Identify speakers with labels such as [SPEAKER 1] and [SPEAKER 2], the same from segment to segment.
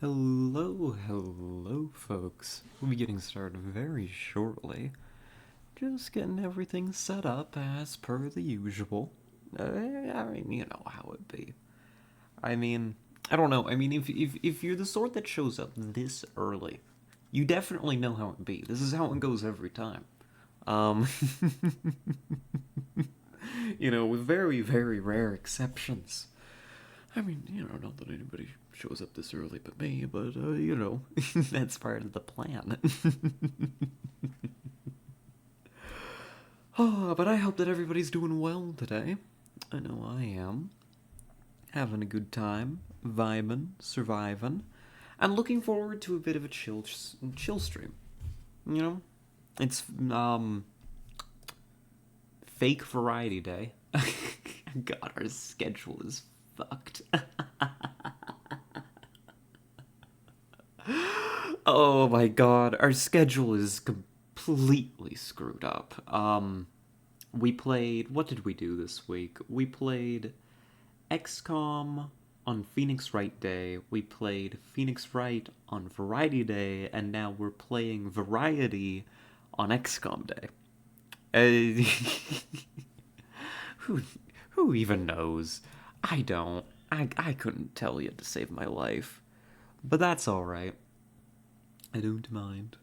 [SPEAKER 1] Hello, folks. We'll be getting started very shortly. Just getting everything set up as per the usual. You know how it be. I mean, I don't know. I mean, if you're the sort that shows up this early, you definitely know how it be. This is how it goes every time. Um, with very rare exceptions. I mean, not that anybody shows up this early but me, but, that's part of the plan. Oh, but I hope that everybody's doing well today. I know I am. Having a good time, vibing, surviving, and looking forward to a bit of a chill stream. You know? It's, fake variety day. God, our schedule is fucked. Oh my god, our schedule is completely screwed up. We played. What did we do this week? We played XCOM on Phoenix Wright Day. We played Phoenix Wright on Variety Day, and now we're playing Variety on XCOM Day. Uh, who who even knows? I don't. I couldn't tell you to save my life, but that's all right. I don't mind.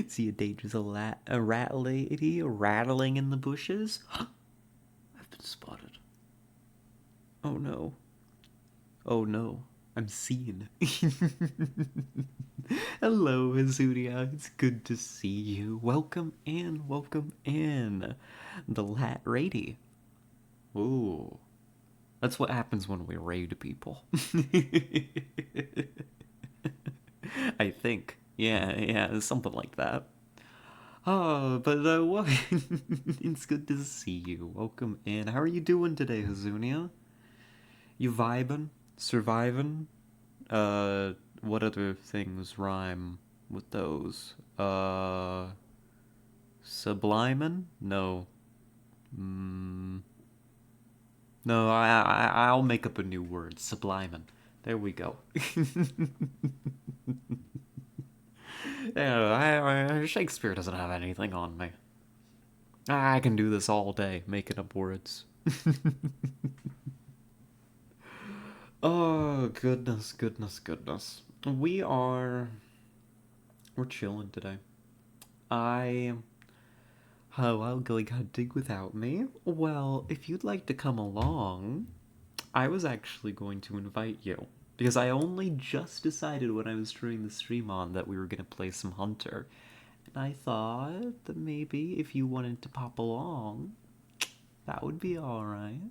[SPEAKER 1] See a dangerous a rat lady rattling in the bushes? I've been spotted. Oh no. Oh no. I'm seen. Hello, Azuria. It's good to see you. Welcome in, welcome in. The Lat Rady. Ooh. That's what happens when we raid people. I think. Yeah, something like that. Oh, but what? It's good to see you. Welcome in. How are you doing today, Hazunia? You vibing? Surviving? What other things rhyme with those? Sublimin? No. Mm, no, I'll make up a new word. Sublimin. There we go. Yeah, Shakespeare doesn't have anything on me. I can do this all day, making up words. Oh, goodness. We're chilling today. I. Oh, I'll go hunting without me? Well, if you'd like to come along, I was actually going to invite you. Because I only just decided when I was turning the stream on that we were going to play some Hunter. And I thought that maybe if you wanted to pop along, that would be alright.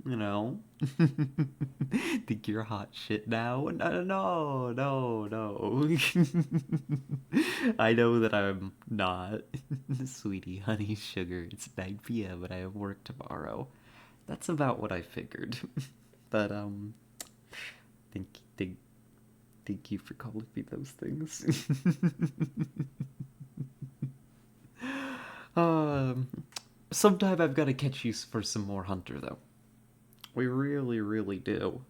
[SPEAKER 1] You know? Think you're hot shit now? No. I know that I'm not. Sweetie, honey, sugar. It's 9 p.m. and I have work tomorrow. That's about what I figured. But, thank, thank, thank you for calling me those things. um, Sometime I've got to catch you for some more Hunter, though. We really do.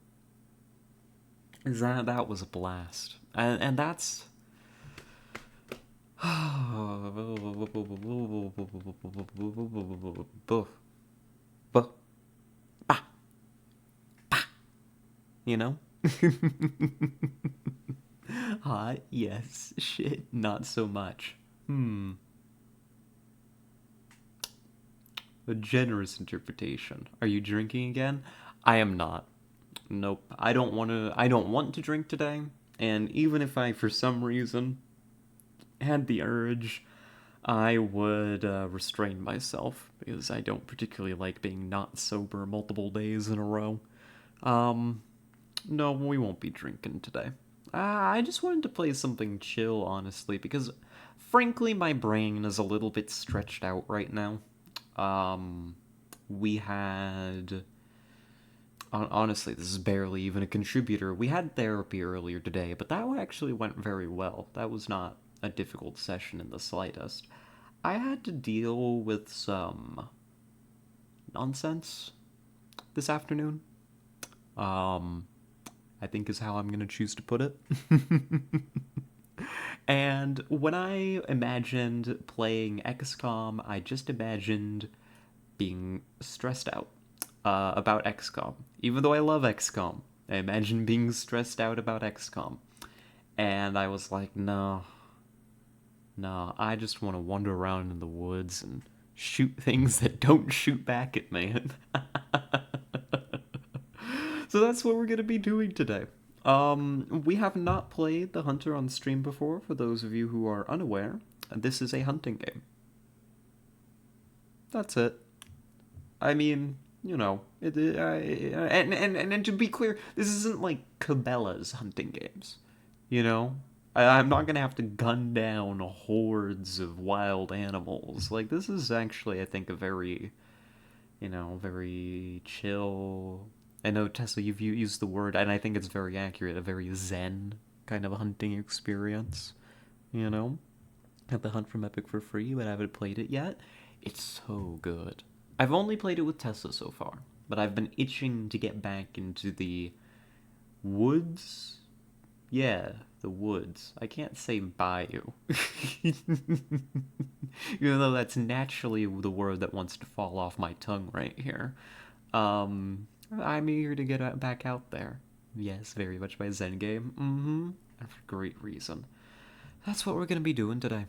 [SPEAKER 1] That was a blast, and that's. You know? Hot, yes. Shit, not so much. A generous interpretation. Are you drinking again? I am not. Nope. I don't want to drink today. And even if I, for some reason, had the urge, I would restrain myself because I don't particularly like being not sober multiple days in a row. Um, no, we won't be drinking today. I just wanted to play something chill, honestly, because frankly, my brain is a little bit stretched out right now. Um, we had. Honestly, this is barely even a contributor. We had therapy earlier today, but that one actually went very well. That was not a difficult session in the slightest. I had to deal with some nonsense this afternoon. Um, I think is how I'm going to choose to put it. And when I imagined playing XCOM, I just imagined being stressed out about XCOM. Even though I love XCOM, I imagined being stressed out about XCOM. And I was like, no, no, I just want to wander around in the woods and shoot things that don't shoot back at me. So that's what we're going to be doing today. We have not played the Hunter on stream before, for those of you who are unaware. This is a hunting game. That's it. I mean, you know, and to be clear, this isn't like Cabela's hunting games. You know, I'm not gonna have to gun down hordes of wild animals. Like, this is actually, I think, a very, very chill. I know, Tesla, you've used the word, and I think it's very accurate, a very zen kind of hunting experience. You know? Have the Hunt from Epic for free, but I haven't played it yet. It's so good. I've only played it with Tesla so far, but I've been itching to get back into the woods. Yeah, the woods. I can't say bayou. Even though that's naturally the word that wants to fall off my tongue right here. I'm eager to get back out there. Yes, very much my Zen game. Mm-hmm. And for great reason. That's what we're gonna be doing today.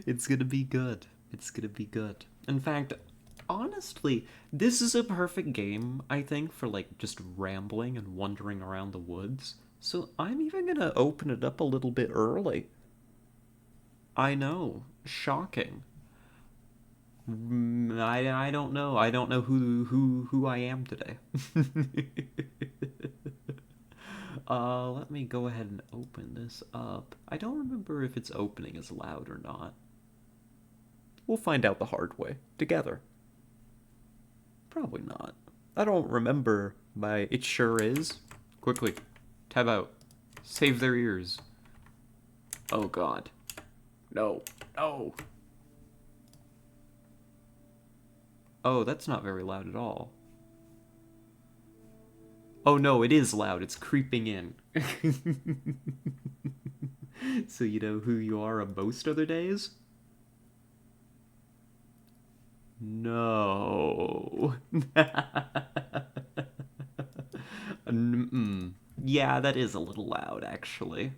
[SPEAKER 1] It's gonna be good. It's gonna be good. In fact, honestly, this is a perfect game, I think, for like just rambling and wandering around the woods. So I'm even gonna open it up a little bit early. I know, shocking. I don't know. I don't know who I am today. Let me go ahead and open this up. I don't remember if it's opening as loud or not. We'll find out the hard way together. Probably not. I don't remember my it sure is. Quickly. Tab out. Save their ears. Oh god. No. No. Oh, that's not very loud at all. Oh no, it is loud. It's creeping in. So you know who you are on most other days? No. Yeah, that is a little loud, actually.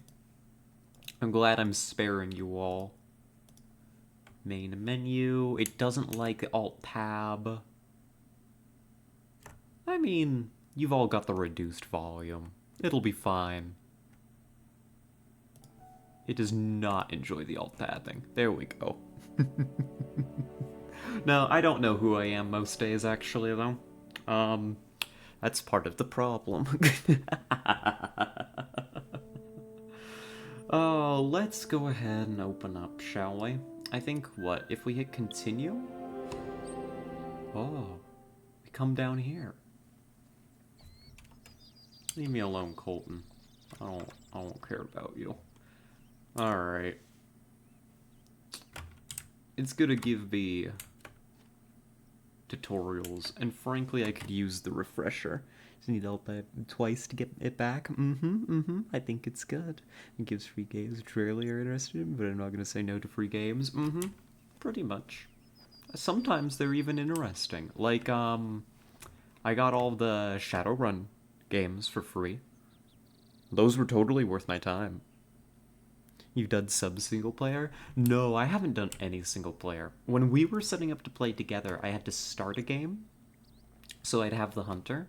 [SPEAKER 1] I'm glad I'm sparing you all. Main menu. It doesn't like Alt-Tab. I mean, you've all got the reduced volume. It'll be fine. It does not enjoy the Alt-Tabbing. There we go. No, I don't know who I am most days, actually, though. That's part of the problem. Oh, let's go ahead and open up, shall we? I think, what, if we hit continue? Oh, we come down here. Leave me alone, Colton. I don't care about you. Alright. It's gonna give me tutorials, and frankly, I could use the refresher. Just need help twice to get it back. I think it's good. It gives free games, which rarely are interested in, but I'm not gonna say no to free games. Pretty much. Sometimes they're even interesting. Like, I got all the Shadowrun games for free. Those were totally worth my time. You've done some single player? No, I haven't done any single player. When we were setting up to play together, I had to start a game, so I'd have the Hunter,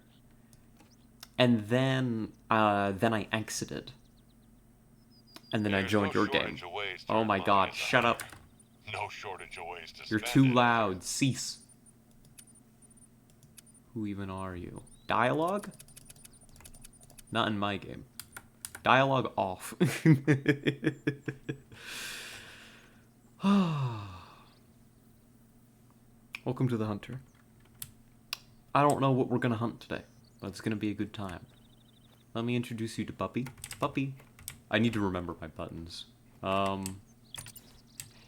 [SPEAKER 1] and then I exited, and then I joined your game. Oh my god, shut up.
[SPEAKER 2] No shortage of ways to
[SPEAKER 1] You're too loud. Cease. Who even are you? Dialogue? Not in my game. Dialogue off. Welcome to the Hunter. I don't know what we're gonna hunt today, but it's gonna be a good time. Let me introduce you to Puppy. Puppy. I need to remember my buttons.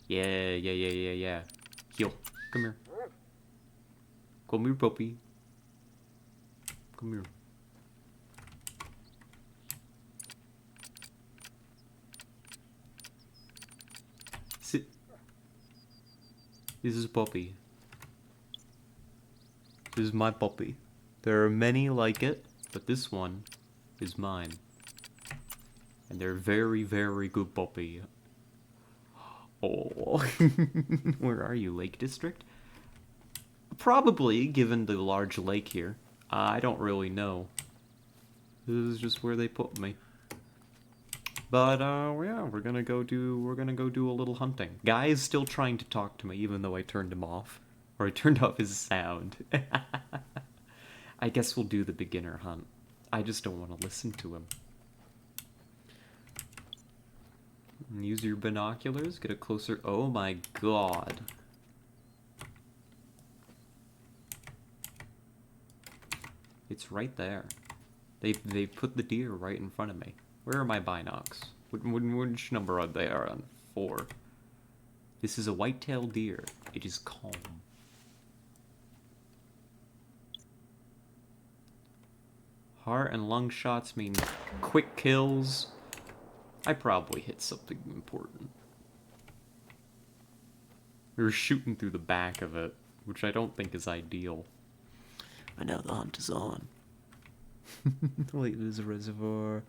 [SPEAKER 1] Yeah. Heel. Come here. Come here, Puppy. Come here. Sit. This is Puppy. This is my puppy. There are many like it, but this one is mine. And they're very, very good puppy. Oh. Where are you, Lake District? Probably, given the large lake here. I don't really know. This is just where they put me. But yeah, we're gonna go do a little hunting. Guy is still trying to talk to me, even though I turned him off. Or I turned off his sound. I guess we'll do the beginner hunt. I just don't want to listen to him. Use your binoculars, get a closer... Oh my god. It's right there. They put the deer right in front of me. Where are my binocs? Which number are they on? 4. This is a white-tailed deer. It is calm. Heart and lung shots mean quick kills. I probably hit something important. We were shooting through the back of it, which I don't think is ideal. But now the hunt is on. Wait, there's a reservoir.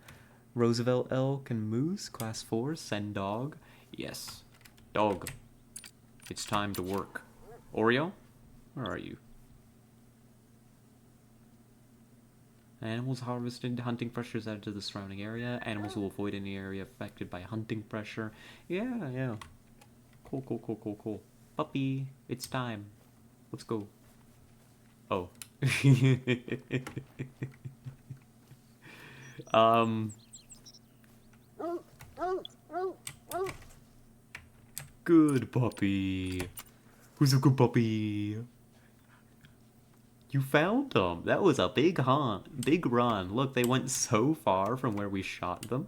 [SPEAKER 1] Roosevelt elk and moose, class 4, send dog. Yes. Dog. It's time to work. Oreo? Where are you? Animals harvested, hunting pressure is added to the surrounding area. Animals will avoid any area affected by hunting pressure. Yeah. Cool. Puppy, it's time. Let's go. Oh. Good puppy. Who's a good puppy? You found them. That was a big hunt. Big run. Look, they went so far from where we shot them.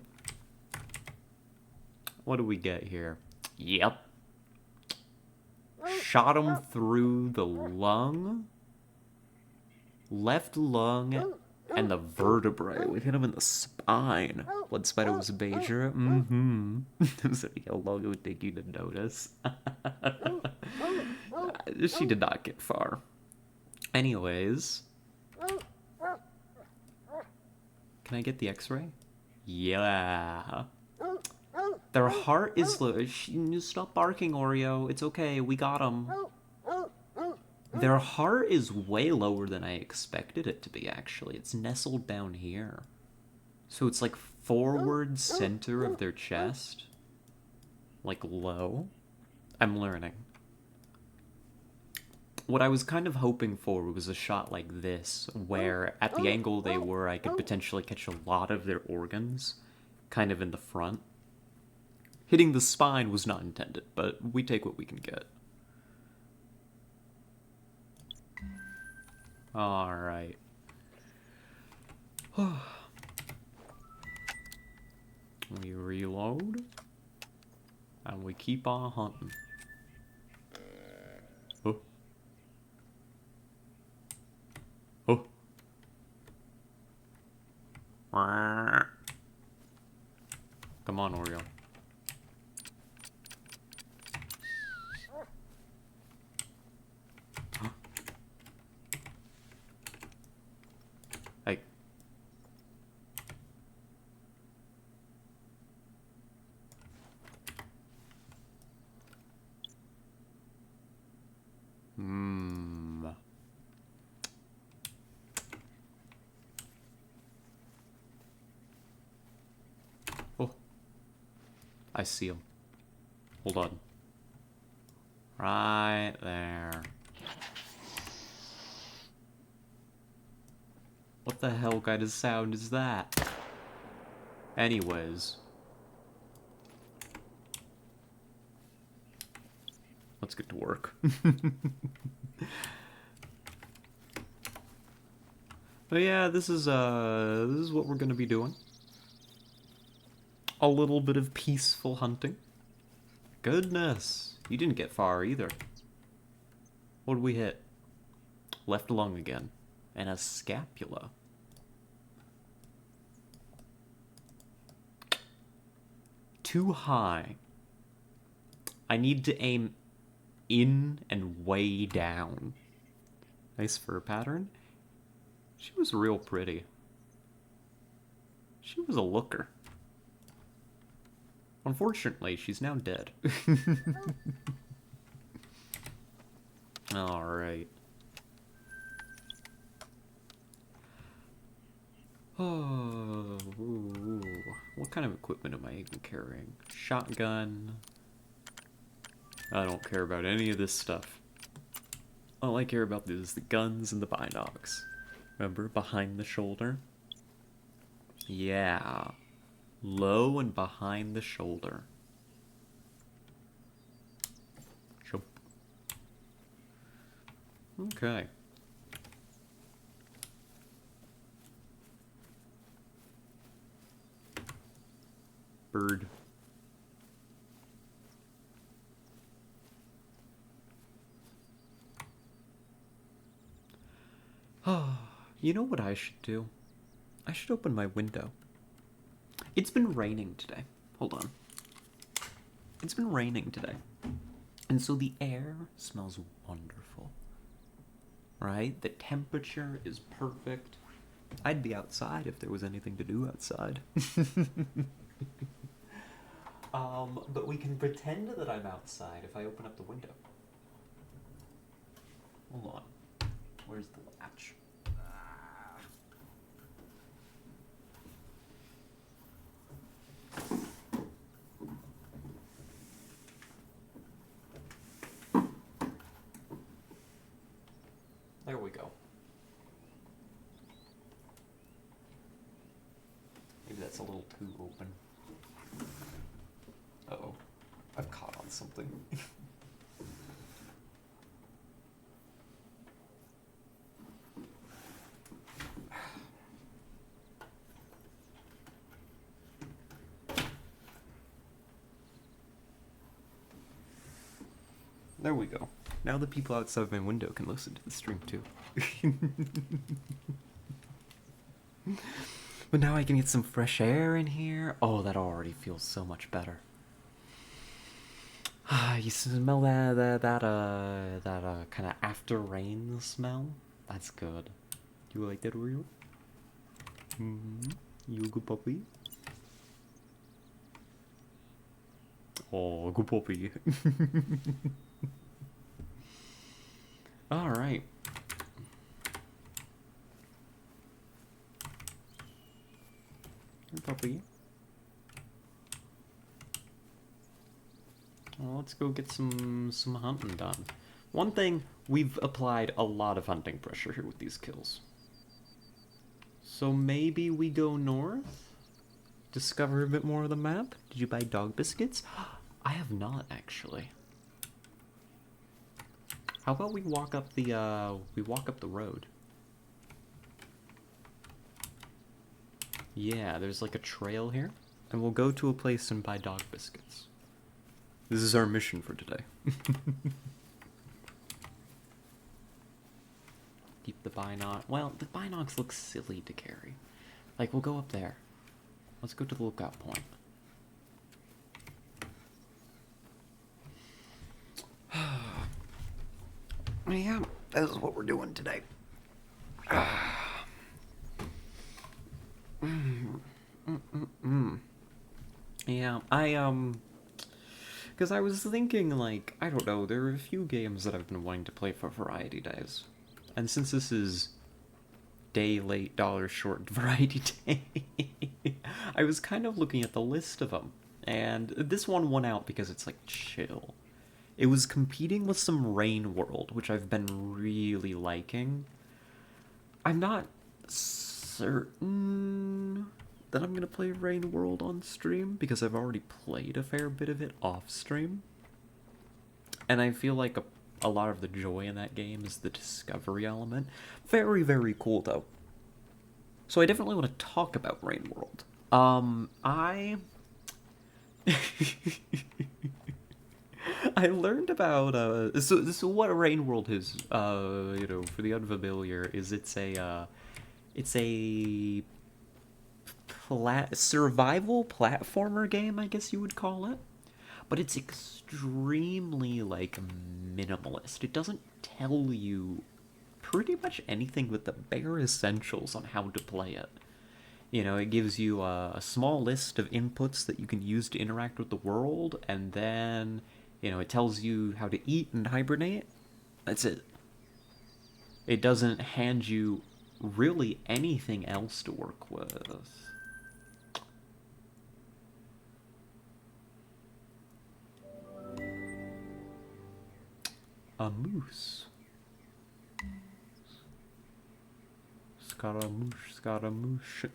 [SPEAKER 1] What do we get here? Yep. Shot him through the lung. Left lung and the vertebrae. We hit him in the spine. Blood spider was a Bejer. How long it would take you to notice. She did not get far. Anyways. Can I get the x-ray? Yeah. Their heart is low. Stop barking, Oreo. It's okay. We got them. Their heart is way lower than I expected it to be, actually. It's nestled down here. So it's like forward center of their chest. Like low. I'm learning. What I was kind of hoping for was a shot like this, where at the angle they were, I could potentially catch a lot of their organs, kind of in the front. Hitting the spine was not intended, but we take what we can get. Alright. We reload, and we keep on hunting. Oh. Oh. Come on, Oreo. Hey. Oh. I see him. Hold on. Right there. What the hell kind of sound is that? Anyways. Let's get to work. But yeah, this is what we're gonna be doing. A little bit of peaceful hunting. Goodness, you didn't get far either. What did we hit? Left lung again. And a scapula. too high. I need to aim in and way down. Nice fur pattern. She was real pretty. She was a looker. Unfortunately, she's now dead. Alright. Oh, ooh. What kind of equipment am I even carrying? Shotgun. I don't care about any of this stuff. All I care about is the guns and the binocs. Remember, behind the shoulder? Yeah. Low and behind the shoulder. Jump. Okay. Bird. Oh, you know what I should do? I should open my window. It's been raining today. Hold on. It's been raining today. And so the air smells wonderful. Right? The temperature is perfect. I'd be outside if there was anything to do outside. But we can pretend that I'm outside if I open up the window. Hold on. Where's the latch? There we go. Maybe that's a little too open. Uh-oh. I've caught on something. There we go. Now the people outside my window can listen to the stream too. But now I can get some fresh air in here. Oh, that already feels so much better. You smell that kind of after rain smell? That's good. You like that, Oreo? You a good puppy? Oh, good puppy. All right. Good puppy. Well, let's go get some hunting done. One thing, we've applied a lot of hunting pressure here with these kills. So maybe we go north? Discover a bit more of the map? Did you buy dog biscuits? I have not, actually. How about we walk up the road? Yeah, there's like a trail here. And we'll go to a place and buy dog biscuits. This is our mission for today. Keep the binoc. Well, the binocs look silly to carry. Like, we'll go up there. Let's go to the lookout point. Yeah, this is what we're doing today. Yeah, because I was thinking, like, I don't know, there are a few games that I've been wanting to play for Variety Days. And since this is day late, dollar short Variety Day, I was kind of looking at the list of them. And this one won out because it's, like, chill. It was competing with some Rain World, which I've been really liking. I'm not certain that I'm going to play Rain World on stream, because I've already played a fair bit of it off stream. And I feel like a lot of the joy in that game is the discovery element. Very, very cool, though. So I definitely want to talk about Rain World. I learned about, so what a Rain World is, you know, for the unfamiliar, is it's a survival platformer game, I guess you would call it. But it's extremely, like, minimalist. It doesn't tell you pretty much anything but the bare essentials on how to play it. You know, it gives you a small list of inputs that you can use to interact with the world, and then, you know, it tells you how to eat and hibernate. That's it. It doesn't hand you really anything else to work with. A moose. Scaramouche, Scaramouche.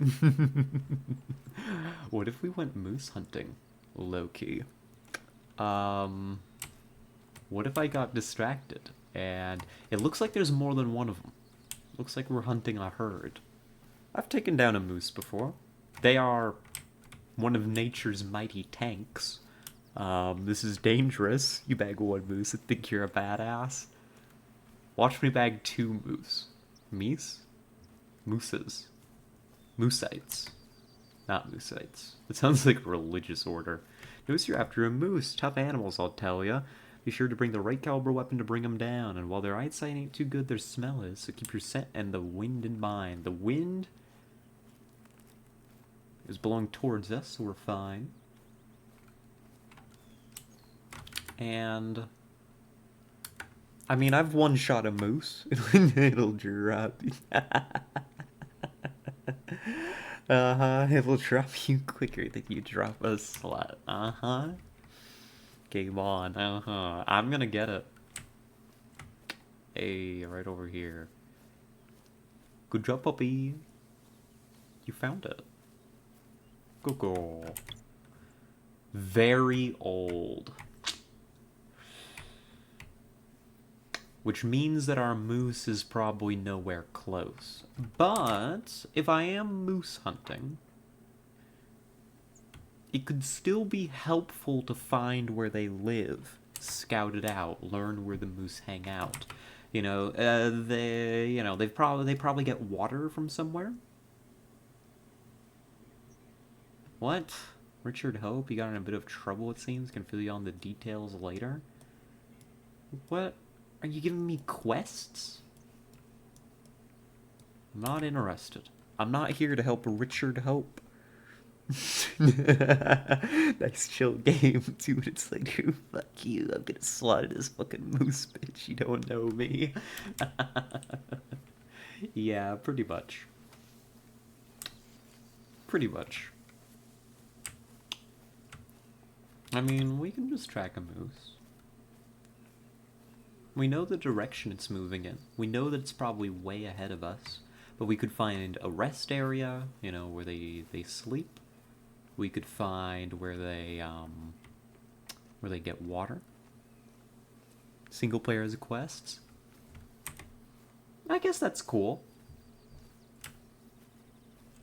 [SPEAKER 1] What if we went moose hunting? Low-key. What if I got distracted? And it looks like there's more than one of them. Looks like we're hunting a herd. I've taken down a moose before. They are one of nature's mighty tanks. This is dangerous. You bag one moose and think you're a badass. Watch me bag two moose. Meese? Mooses. Moosites. Not moosites. It sounds like a religious order. Notice you're after a moose. Tough animals, I'll tell ya. Be sure to bring the right caliber weapon to bring them down. And while their eyesight ain't too good, their smell is. So keep your scent and the wind in mind. The wind is blowing towards us, so we're fine. And I mean, I've one-shot a moose. It'll drop. It'll drop you quicker than you drop a slut. Game on. I'm gonna get it. Hey, right over here. Good job, puppy. You found it. Good girl. Very old. Which means that our moose is probably nowhere close. But if I am moose hunting, it could still be helpful to find where they live, scout it out, learn where the moose hang out. You know, they probably get water from somewhere. What? Richard Hope, you got in a bit of trouble, it seems. Can fill you on the details later. What? Are you giving me quests? I'm not interested. I'm not here to help Richard Hope. Nice chill game. 2 minutes later, fuck you. I'm gonna slaughter this fucking moose bitch. You don't know me. Yeah, pretty much. Pretty much. I mean, we can just track a moose. We know the direction it's moving in. We know that it's probably way ahead of us. But we could find a rest area, you know, where they sleep. We could find where they get water. Single player as quests. I guess that's cool.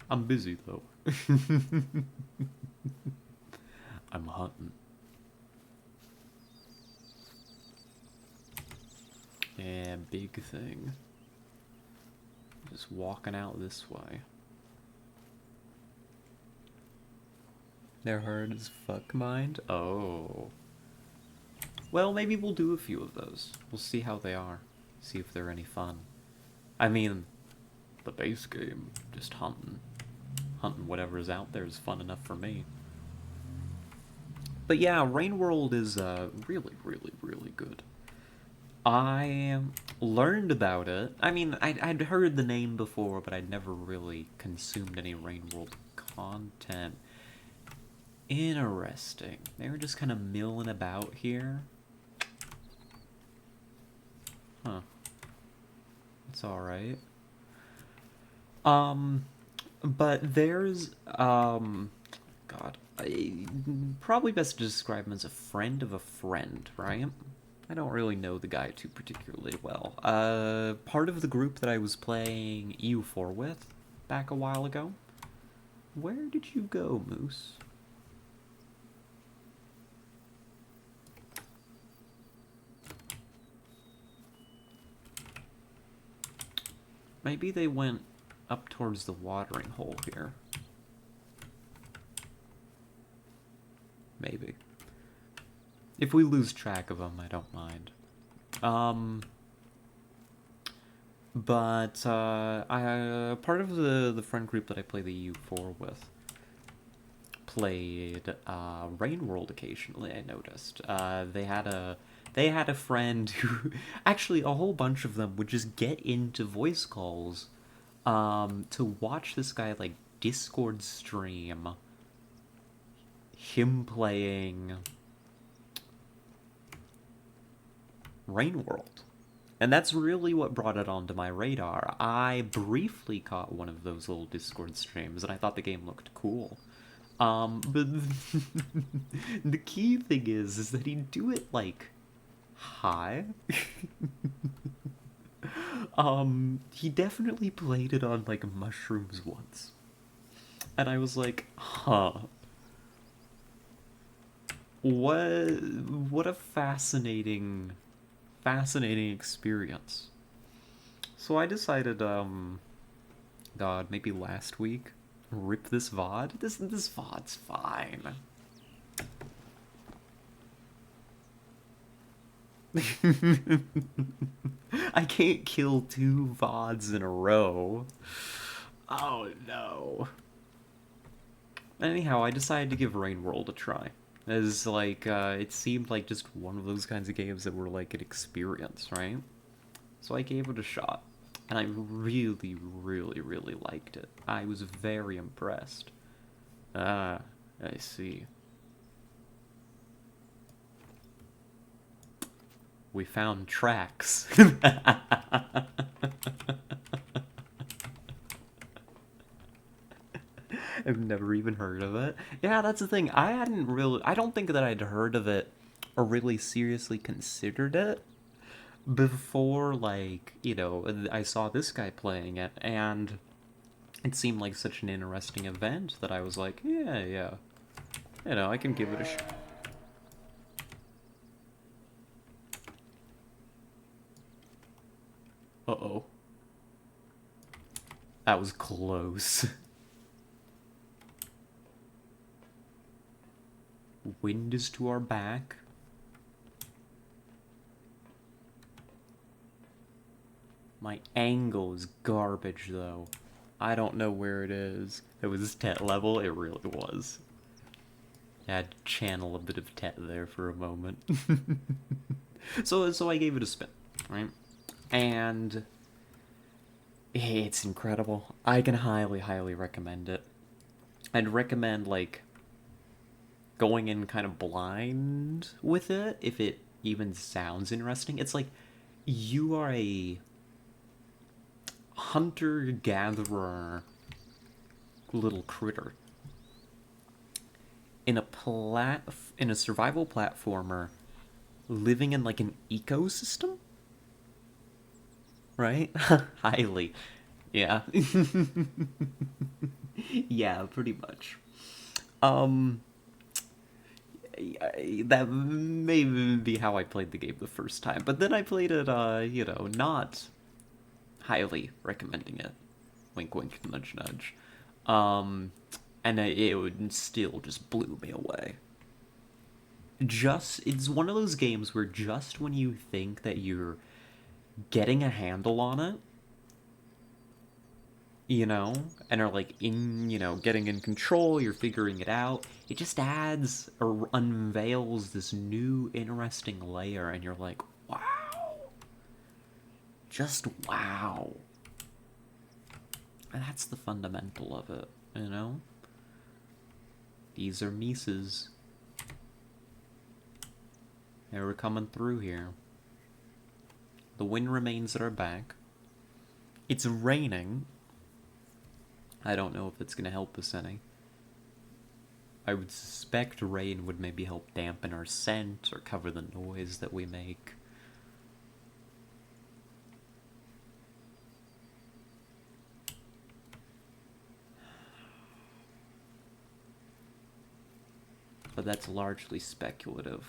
[SPEAKER 1] I'm busy though. I'm hunting. Yeah, big thing. Just walking out this way. They're hard as fuck, mind? Oh. Well, maybe we'll do a few of those. We'll see how they are. See if they're any fun. I mean, the base game, just hunting. Hunting whatever's out there is fun enough for me. But yeah, Rain World is really, really, really good. I learned about it. I mean, I'd heard the name before, but I'd never really consumed any Rain World content. Interesting. They were just kind of milling about here. Huh. It's alright. But there's, God. Probably best to describe him as a friend of a friend, right? I don't really know the guy too particularly well. Part of the group that I was playing EU4 with back a while ago. Where did you go, Moose? Maybe they went up towards the watering hole here. maybe. If we lose track of them, I don't mind. But I part of the friend group that I play the U4 with played Rain World occasionally. I noticed they had a friend who actually a whole bunch of them would just get into voice calls to watch this guy like Discord stream him playing Rain World. And that's really what brought it onto my radar. I briefly caught one of those little Discord streams, and I thought the game looked cool. But the key thing is that he'd do it like high. He definitely played it on like mushrooms once, and I was like, huh. What a fascinating experience. So I decided, God, maybe last week, rip this VOD. This VOD's fine. I can't kill 2 VODs in a row. Oh no. Anyhow, I decided to give Rain World a try. As like, it seemed like just one of those kinds of games that were like an experience, right? So I gave it a shot. And I really liked it. I was very impressed. Ah, I see. We found tracks. I've never even heard of it. Yeah, that's the thing. I don't think that I'd heard of it or really seriously considered it before, like, I saw this guy playing it, and it seemed like such an interesting event that I was like, yeah. I can give it a shot. Uh-oh. That was close. Wind is to our back. My angle is garbage, though. I don't know where it is. It was Tet level? It really was. I had to channel a bit of Tet there for a moment. So I gave it a spin, right? And it's incredible. I can highly recommend it. I'd recommend, like, going in kind of blind with it, if it even sounds interesting. It's like you are a hunter-gatherer little critter in a survival platformer living in like an ecosystem, right? Highly. Yeah. Yeah, pretty much. Um that may be how I played the game the first time, but then I played it, not highly recommending it. Wink, wink, nudge, nudge. And it would still just blew me away. It's one of those games where just when you think that you're getting a handle on it, and are like getting in control, you're figuring it out, it just adds or unveils this new interesting layer, and you're like, wow. Just wow. And that's the fundamental of it. These are Mises. They were coming through here. The wind remains at our back. It's raining. I don't know if it's going to help us any. I would suspect rain would maybe help dampen our scent or cover the noise that we make. But that's largely speculative.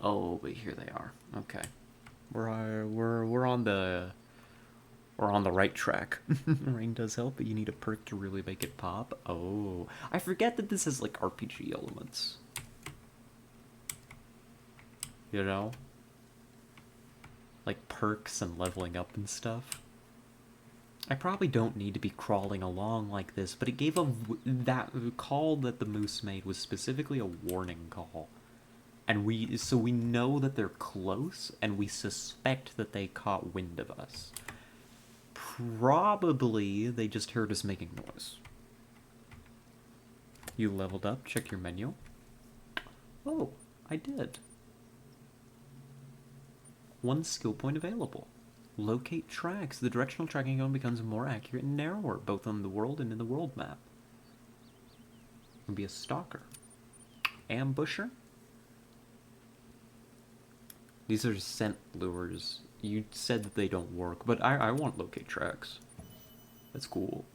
[SPEAKER 1] Oh, but here they are. Okay. We're on the Or on the right track. Rain does help, but you need a perk to really make it pop. Oh, I forget that this has like RPG elements. You know? Like perks and leveling up and stuff. I probably don't need to be crawling along like this, but it gave that call that the moose made was specifically a warning call. And we know that they're close, and we suspect that they caught wind of us. Probably they just heard us making noise. You leveled up, check your menu. Oh, I did. 1 skill point available. Locate tracks. The directional tracking cone becomes more accurate and narrower, both on the world and in the world map. Be a stalker. Ambusher. These are scent lures. You said that they don't work, but I want locate tracks. That's cool.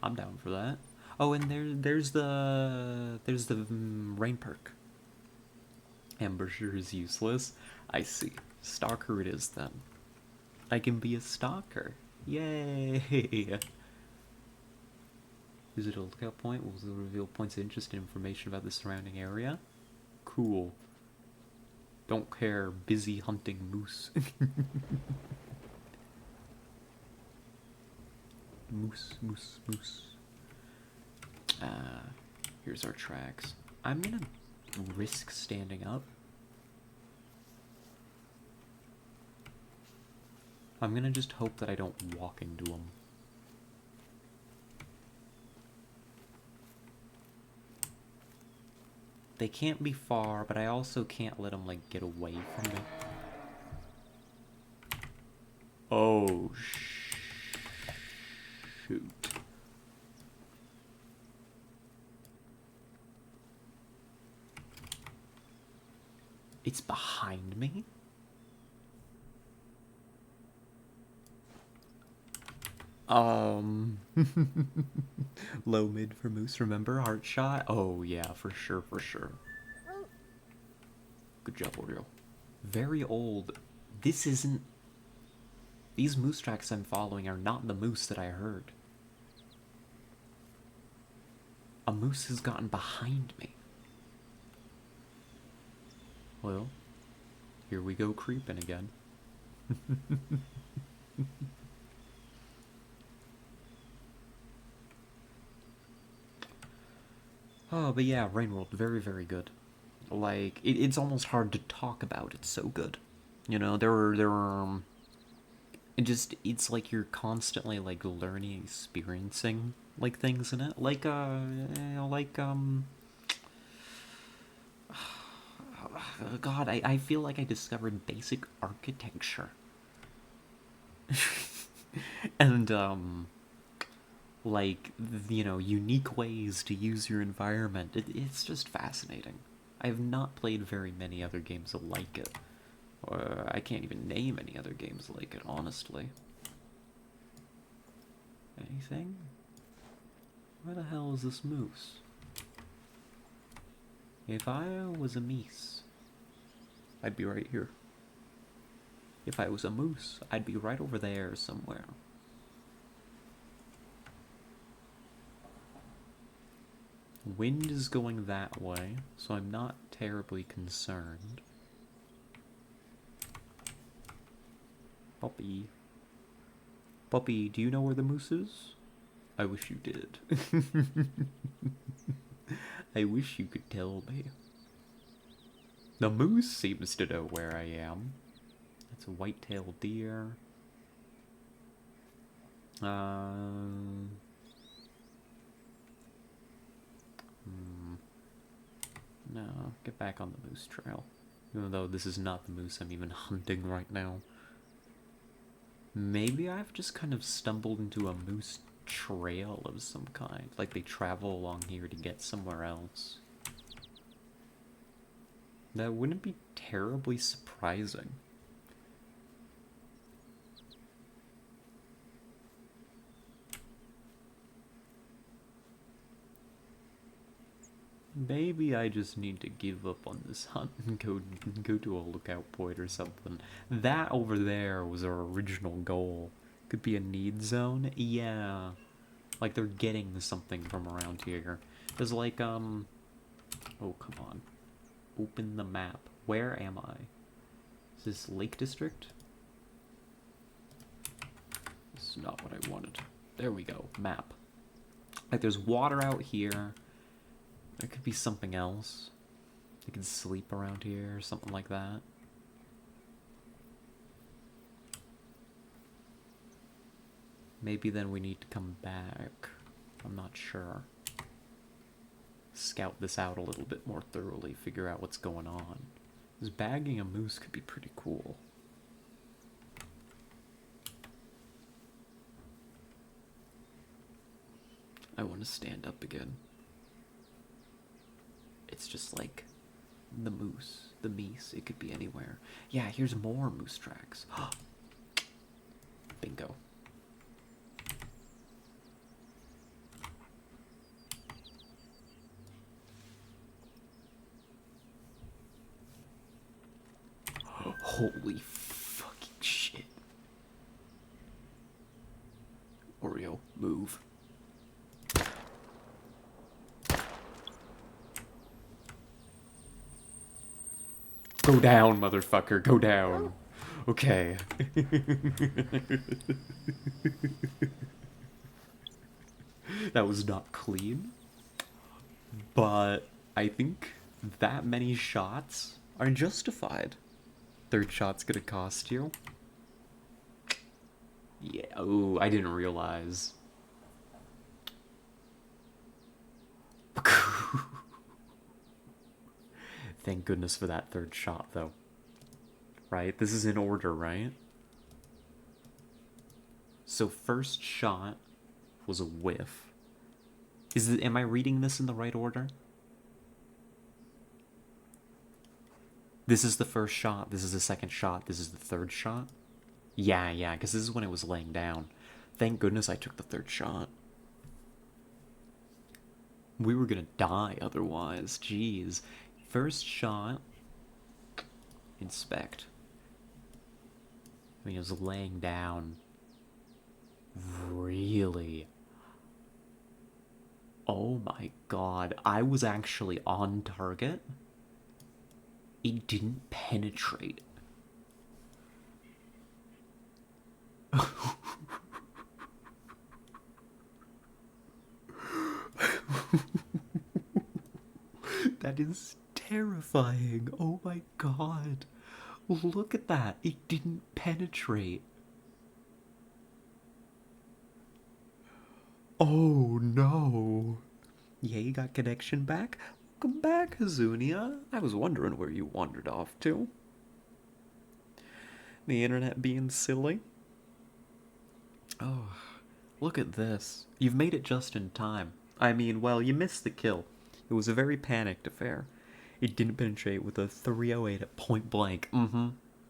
[SPEAKER 1] I'm down for that. Oh, and there's the rain perk. Ambusher is useless. I see. Stalker it is then. I can be a stalker. Yay! Visit a lookout point will reveal points of interest and information about the surrounding area. Cool. Don't care. Busy hunting moose. Moose. Here's our tracks. I'm gonna risk standing up. I'm gonna just hope that I don't walk into them. They can't be far, but I also can't let them, like, get away from me. Oh, shoot. It's behind me? Low mid for moose, remember? Heart shot? Oh, yeah, for sure. Good job, Oreo. Very old. This isn't... These moose tracks I'm following are not the moose that I heard. A moose has gotten behind me. Well, here we go creeping again. Oh, but yeah, Rain World, very, very good. Like, it's almost hard to talk about. It's so good. You know, it's like you're constantly, like, learning, experiencing, like, things in it. God, I feel like I discovered basic architecture. And, like, you know, unique ways to use your environment. It's just fascinating. I have not played very many other games like it. I can't even name any other games like it, honestly. Anything? Where the hell is this moose? If I was a meese, I'd be right here. If I was a moose, I'd be right over there somewhere. Wind is going that way, so I'm not terribly concerned. Puppy. Puppy, do you know where the moose is? I wish you did. I wish you could tell me. The moose seems to know where I am. That's a white-tailed deer. No, get back on the moose trail. Even though this is not the moose I'm even hunting right now. Maybe I've just kind of stumbled into a moose trail of some kind. Like they travel along here to get somewhere else. That wouldn't be terribly surprising. Maybe I just need to give up on this hunt and go to a lookout point or something. That over there was our original goal. Could be a need zone? Yeah. Like they're getting something from around here. There's like, oh, come on. Open the map. Where am I? Is this Lake District? This is not what I wanted. There we go. Map. Like there's water out here. There could be something else. They could sleep around here or something like that. Maybe then we need to come back. I'm not sure. Scout this out a little bit more thoroughly, figure out what's going on. Because bagging a moose could be pretty cool. I want to stand up again. It's just like the moose, the meese, it could be anywhere. Yeah, here's more moose tracks. Bingo. Holy fucking shit. Oreo, move. Go down, motherfucker, go down. Okay. That was not clean. But I think that many shots are justified. Third shot's gonna cost you. Yeah, oh, I didn't realize. Thank goodness for that third shot, though. Right? This is in order, right? So first shot was a whiff. Am I reading this in the right order? This is the first shot, this is the second shot, this is the third shot? Yeah, because this is when it was laying down. Thank goodness I took the third shot. We were gonna die otherwise, jeez. First shot. Inspect. I mean, it was laying down. Really? Oh my god, I was actually on target. It didn't penetrate. That is terrifying. Oh my god. Look at that. It didn't penetrate. Oh no. Yeah, you got connection back? Welcome back, Hazunia. I was wondering where you wandered off to. The internet being silly. Oh, look at this. You've made it just in time. I mean, well, you missed the kill. It was a very panicked affair. It didn't penetrate with a 308 at point blank.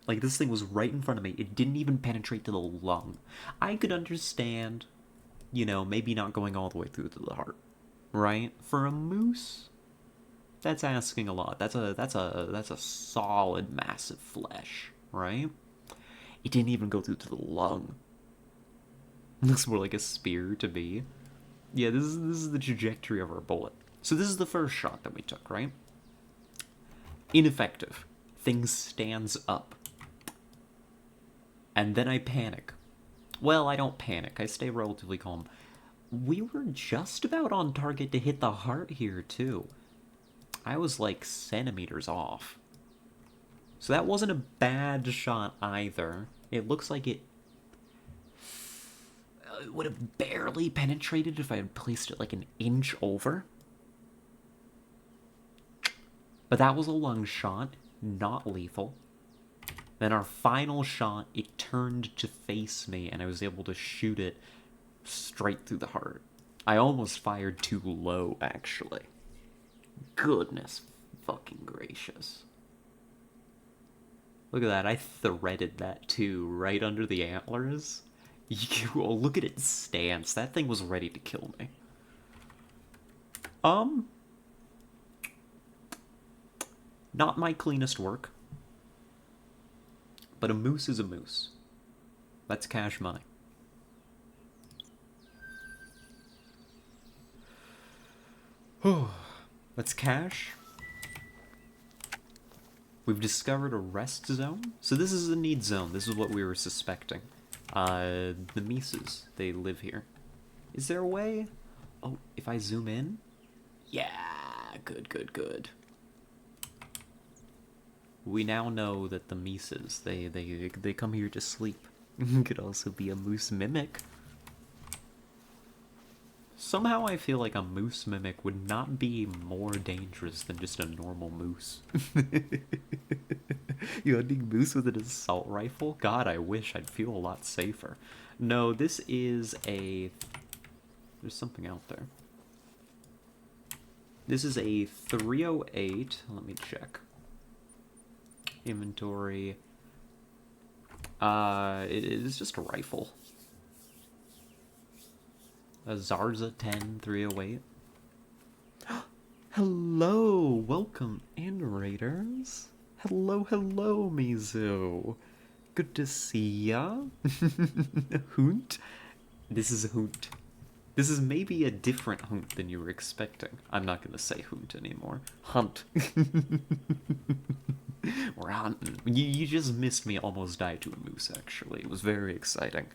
[SPEAKER 1] Like, this thing was right in front of me. It didn't even penetrate to the lung. I could understand, you know, maybe not going all the way through to the heart. Right? For a moose, that's asking a lot. That's a solid, massive flesh, right? It didn't even go through to the lung. Looks more like a spear to me. Yeah, this is the trajectory of our bullet. So this is the first shot that we took, right? Ineffective. Thing stands up. And then I panic. Well, I don't panic. I stay relatively calm. We were just about on target to hit the heart here, too. I was like centimeters off. So that wasn't a bad shot either. It looks like it would have barely penetrated if I had placed it like an inch over. But that was a lung shot, not lethal. Then our final shot, it turned to face me, and I was able to shoot it straight through the heart. I almost fired too low, actually. Goodness fucking gracious. Look at that, I threaded that too, right under the antlers. Oh, look at its stance. That thing was ready to kill me. Not my cleanest work, but a moose is a moose. That's cash money. That's cash. We've discovered a rest zone. So this is a need zone. This is what we were suspecting. The Mises, they live here. Is there a way? Oh, if I zoom in? Yeah, good, good, good. We now know that the Mises, they come here to sleep. Could also be a moose mimic. Somehow I feel like a moose mimic would not be more dangerous than just a normal moose. You hunting moose with an assault rifle? God, I wish I'd feel a lot safer. No, this is a... There's something out there. This is a 308. Let me check. Inventory. It is just a rifle. A Zarza 10 308. Hello, welcome in, Raiders. Hello, hello, Mizu. Good to see ya. Hoont. This is a hoont. This is maybe a different hoont than you were expecting. I'm not gonna say hoont anymore. Hunt. We're hunting. You just missed me almost die to a moose, actually. It was very exciting.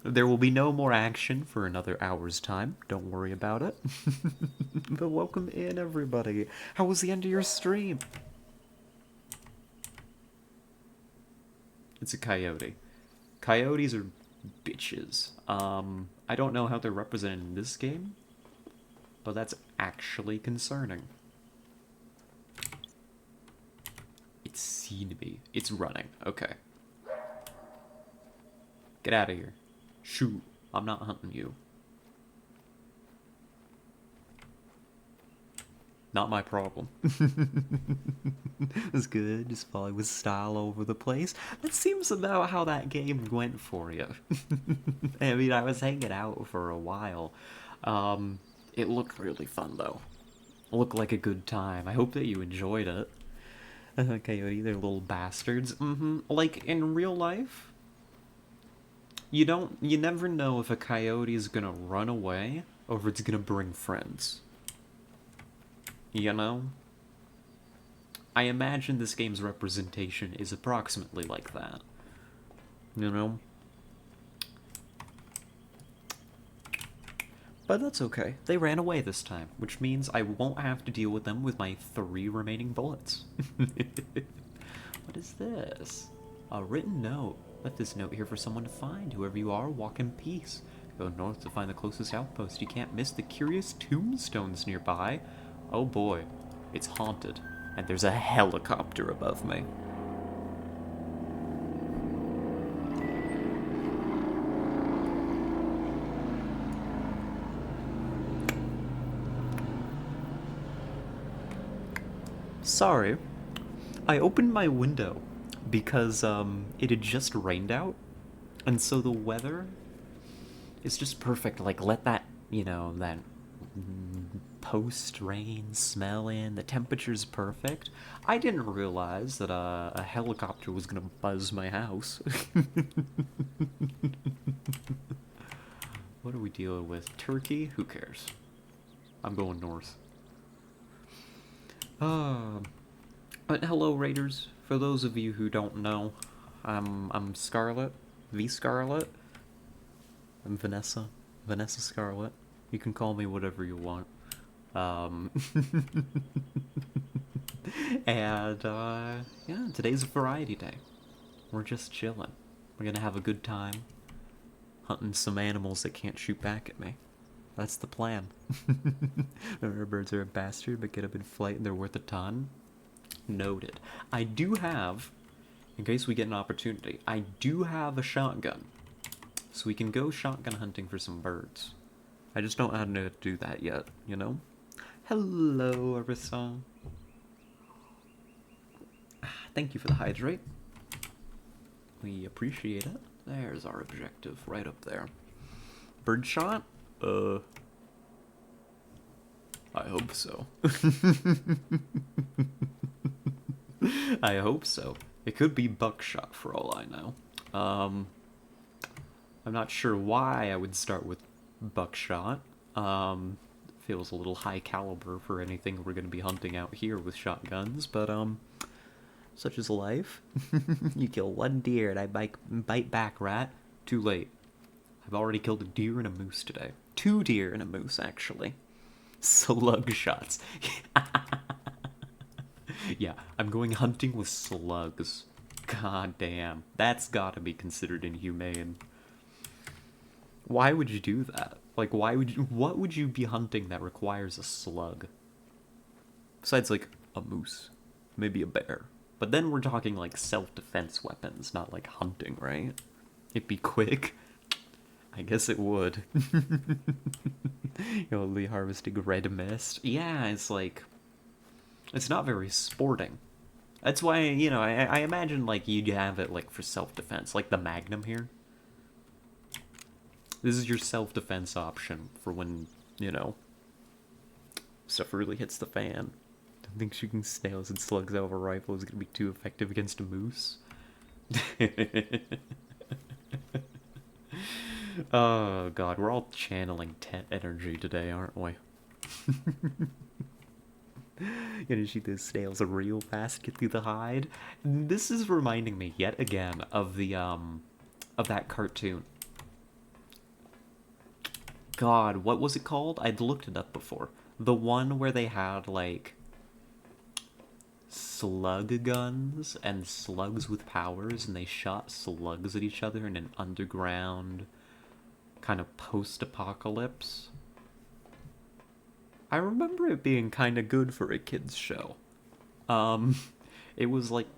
[SPEAKER 1] There will be no more action for another hour's time. Don't worry about it. But welcome in, everybody. How was the end of your stream? It's a coyote. Coyotes are bitches. I don't know how they're represented in this game, but that's actually concerning. It's seen me. It's running. Okay. Get out of here. Shoot, I'm not hunting you. Not my problem. That's good, just follow with style over the place. That seems about how that game went for you. I mean, I was hanging out for a while. It looked really fun, though. It looked like a good time. I hope that you enjoyed it. Coyote, they're little bastards. Like, in real life, you never know if a coyote is gonna run away or if it's gonna bring friends. You know? I imagine this game's representation is approximately like that. You know? But that's okay. They ran away this time, which means I won't have to deal with them with my 3 remaining bullets. What is this? A written note. Left this note here for someone to find. Whoever you are, walk in peace. Go north to find the closest outpost. You can't miss the curious tombstones nearby. Oh boy, it's haunted. And there's a helicopter above me. Sorry, I opened my window because it had just rained out, and so the weather is just perfect. Like, let that, you know, that post-rain smell in. The temperature's perfect. I didn't realize that a helicopter was gonna buzz my house. What are we dealing with? Turkey? Who cares? I'm going north. But hello, Raiders. For those of you who don't know, I'm Scarlet, the Scarlet. I'm Vanessa, Vanessa Scarlet. You can call me whatever you want. And yeah, today's a variety day. We're just chilling. We're gonna have a good time hunting some animals that can't shoot back at me. That's the plan. Remember, birds are a bastard, but get up in flight and they're worth a ton. Noted. I do have, in case we get an opportunity, I do have a shotgun. So we can go shotgun hunting for some birds. I just don't know how to do that yet, you know? Hello, Arissa. Thank you for the hydrate. We appreciate it. There's our objective, right up there. Birdshot? I hope so. I hope so. It could be buckshot for all I know. I'm not sure why I would start with buckshot. Feels a little high caliber for anything we're going to be hunting out here with shotguns, but such is life. You kill one deer and I bite back, rat. Too late. I've already killed a deer and a moose today. 2 deer and a moose, actually. Slug shots. Yeah, I'm going hunting with slugs. God damn. That's gotta be considered inhumane. Why would you do that? Like, what would you be hunting that requires a slug? Besides, like, a moose. Maybe a bear. But then we're talking, like, self-defense weapons, not, like, hunting, right? It'd be quick. I guess it would. You're only harvesting red mist. Yeah, it's like... It's not very sporting. That's why, I imagine, like, you'd have it, like, for self-defense. Like the Magnum here. This is your self-defense option for when, stuff really hits the fan. Don't think shooting snails and slugs out of a rifle is going to be too effective against a moose. Oh, God. We're all channeling tent energy today, aren't we? Gonna shoot those snails real fast, get through the hide. This is reminding me yet again of the of that cartoon. God, what was it called? I'd looked it up before. The one where they had like slug guns and slugs with powers, and they shot slugs at each other in an underground kind of post-apocalypse. I remember it being kind of good for a kids show. Um, it was like...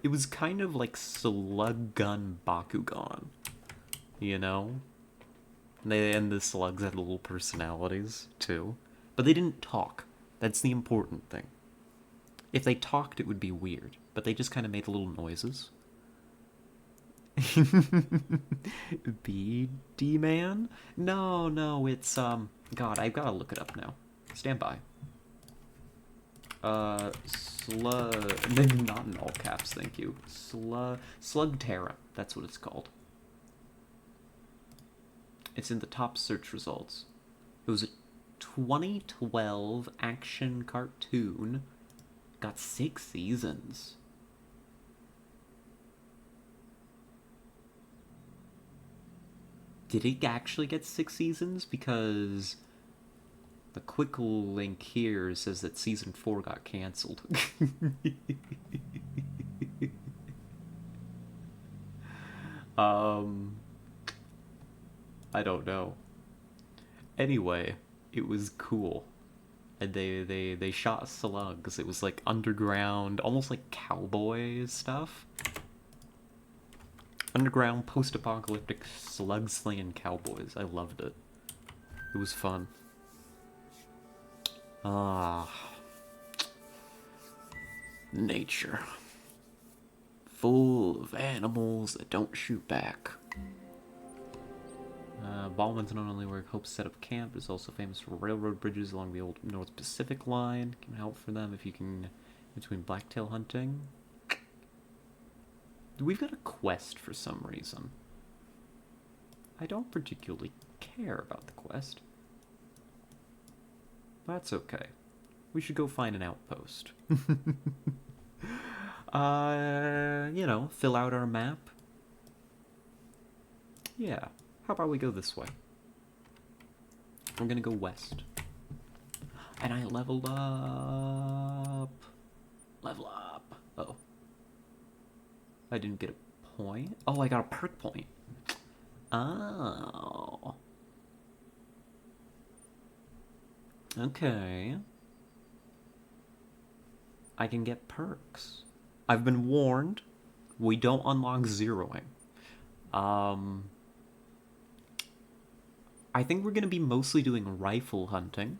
[SPEAKER 1] It was kind of like Slug Gun Bakugan, you know? And the slugs had little personalities, too. But they didn't talk. That's the important thing. If they talked, it would be weird. But they just kind of made little noises. BD Man? No, it's, God, I've gotta look it up now. Stand by. Not in all caps, thank you. Slugterra, that's what it's called. It's in the top search results. It was a 2012 action cartoon. Got 6 seasons. Did it actually get 6 seasons? Because the quick link here says that season 4 got cancelled. I don't know. Anyway, it was cool. And they shot slugs. It was like underground, almost like cowboy stuff. Underground post-apocalyptic slug-slinging cowboys. I loved it. It was fun. Ah. Nature. Full of animals that don't shoot back. Baldwin's not only where Hope set up camp, is also famous for railroad bridges along the old North Pacific line. Can help for them if you can, between blacktail hunting. We've got a quest for some reason. I don't particularly care about the quest. But that's okay. We should go find an outpost. Fill out our map. Yeah. How about we go this way? I'm gonna go west. And I leveled up. Level up. Oh. I didn't get a point. Oh, I got a perk point. Oh. Okay. I can get perks. I've been warned. We don't unlock zeroing. I think we're going to be mostly doing rifle hunting.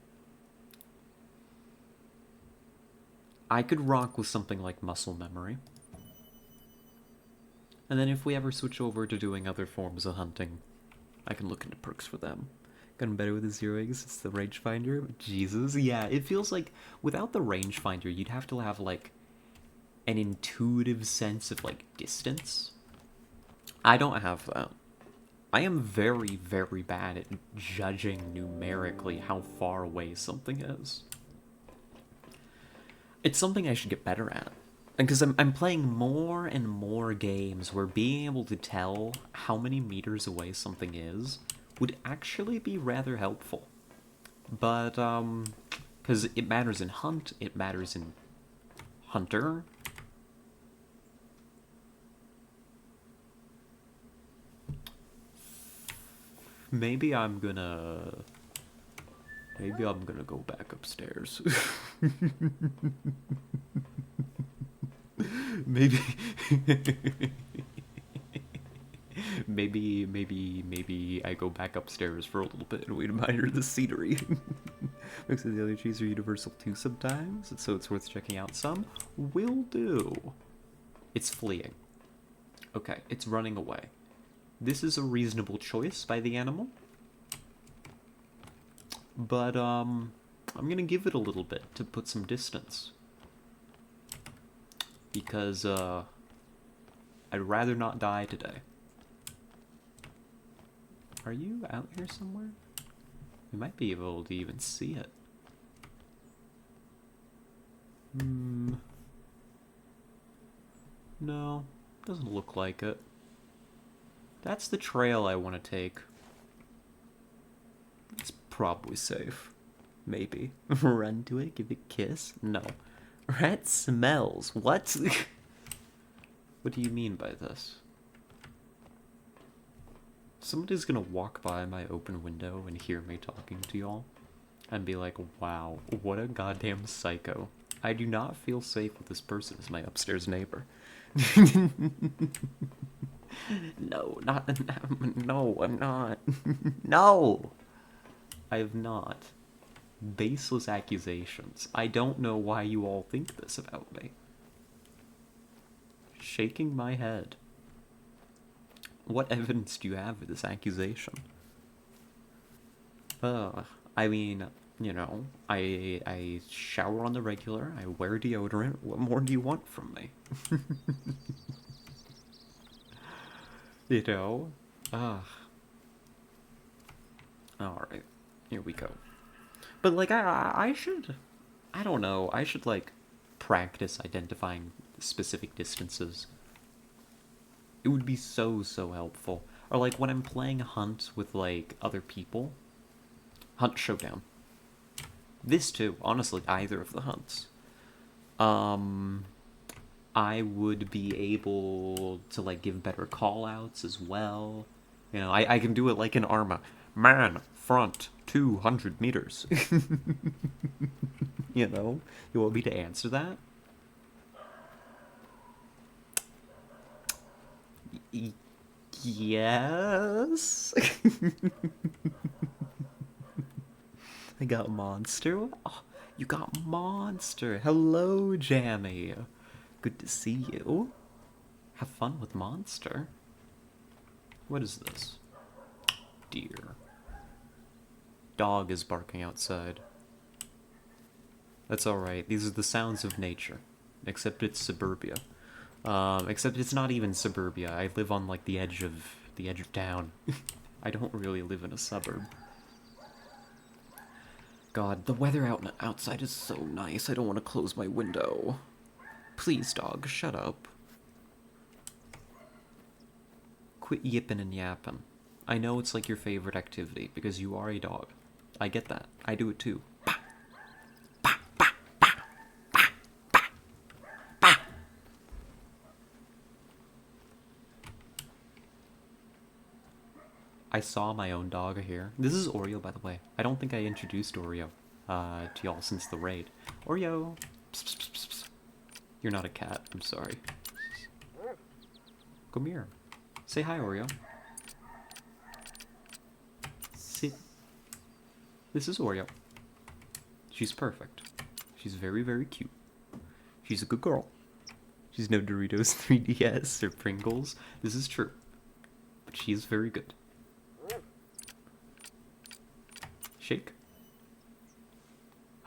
[SPEAKER 1] I could rock with something like muscle memory. And then if we ever switch over to doing other forms of hunting, I can look into perks for them. Gotten better with the zeroings. It's the rangefinder. Jesus, yeah. It feels like without the rangefinder, you'd have to have like an intuitive sense of like distance. I don't have that. I am very, very bad at judging numerically how far away something is. It's something I should get better at. Because I'm playing more and more games where being able to tell how many meters away something is would actually be rather helpful. But, because it matters in Hunt, it matters in Hunter. Maybe I'm gonna go back upstairs. maybe maybe I go back upstairs for a little bit and we admire the scenery. Looks like the other trees are universal too sometimes, so it's worth checking out some. Will do. It's fleeing. Okay, it's running away. This is a reasonable choice by the animal. But, I'm gonna give it a little bit to put some distance. Because, I'd rather not die today. Are you out here somewhere? We might be able to even see it. No, doesn't look like it. That's the trail I want to take. It's probably safe. Maybe. Run to it, give it a kiss? No. Rat smells. What? What do you mean by this? Somebody's gonna walk by my open window and hear me talking to y'all and be like, wow, what a goddamn psycho. I do not feel safe with this person as my upstairs neighbor. No, no, I'm not. No! I have not. Baseless accusations. I don't know why you all think this about me. Shaking my head. What evidence do you have of this accusation? I mean, you know, I shower on the regular, I wear deodorant. What more do you want from me? You know? Alright, here we go. But, like, I should... I don't know, I should, like, practice identifying specific distances. It would be so, so helpful. Or, like, when I'm playing Hunt with, like, other people. Hunt Showdown. This, too. Honestly, either of the Hunts. I would be able to, like, give better call-outs as well. You know, I can do it like in Arma. Man, front, 200 meters. You know? You want me to answer that? Yes? I got Monster. Oh, you got Monster. Hello, Jammy. Good to see you. Have fun with Monster. What is this? Deer. Dog is barking outside. That's alright. These are the sounds of nature. Except it's suburbia. Except it's not even suburbia. I live on, like, the edge of town. I don't really live in a suburb. God, the weather outside is so nice. I don't want to close my window. Please, dog, shut up. Quit yippin' and yappin'. I know it's like your favorite activity, because you are a dog. I get that. I do it too. I saw my own dog here. This is Oreo, by the way. I don't think I introduced Oreo to y'all since the raid. Oreo! Psst, psst, psst, psst. You're not a cat. I'm sorry. Come here. Say hi, Oreo. Sit. This is Oreo. She's perfect. She's very, very cute. She's a good girl. She's no Doritos 3DS or Pringles. This is true. But she is very good. Shake.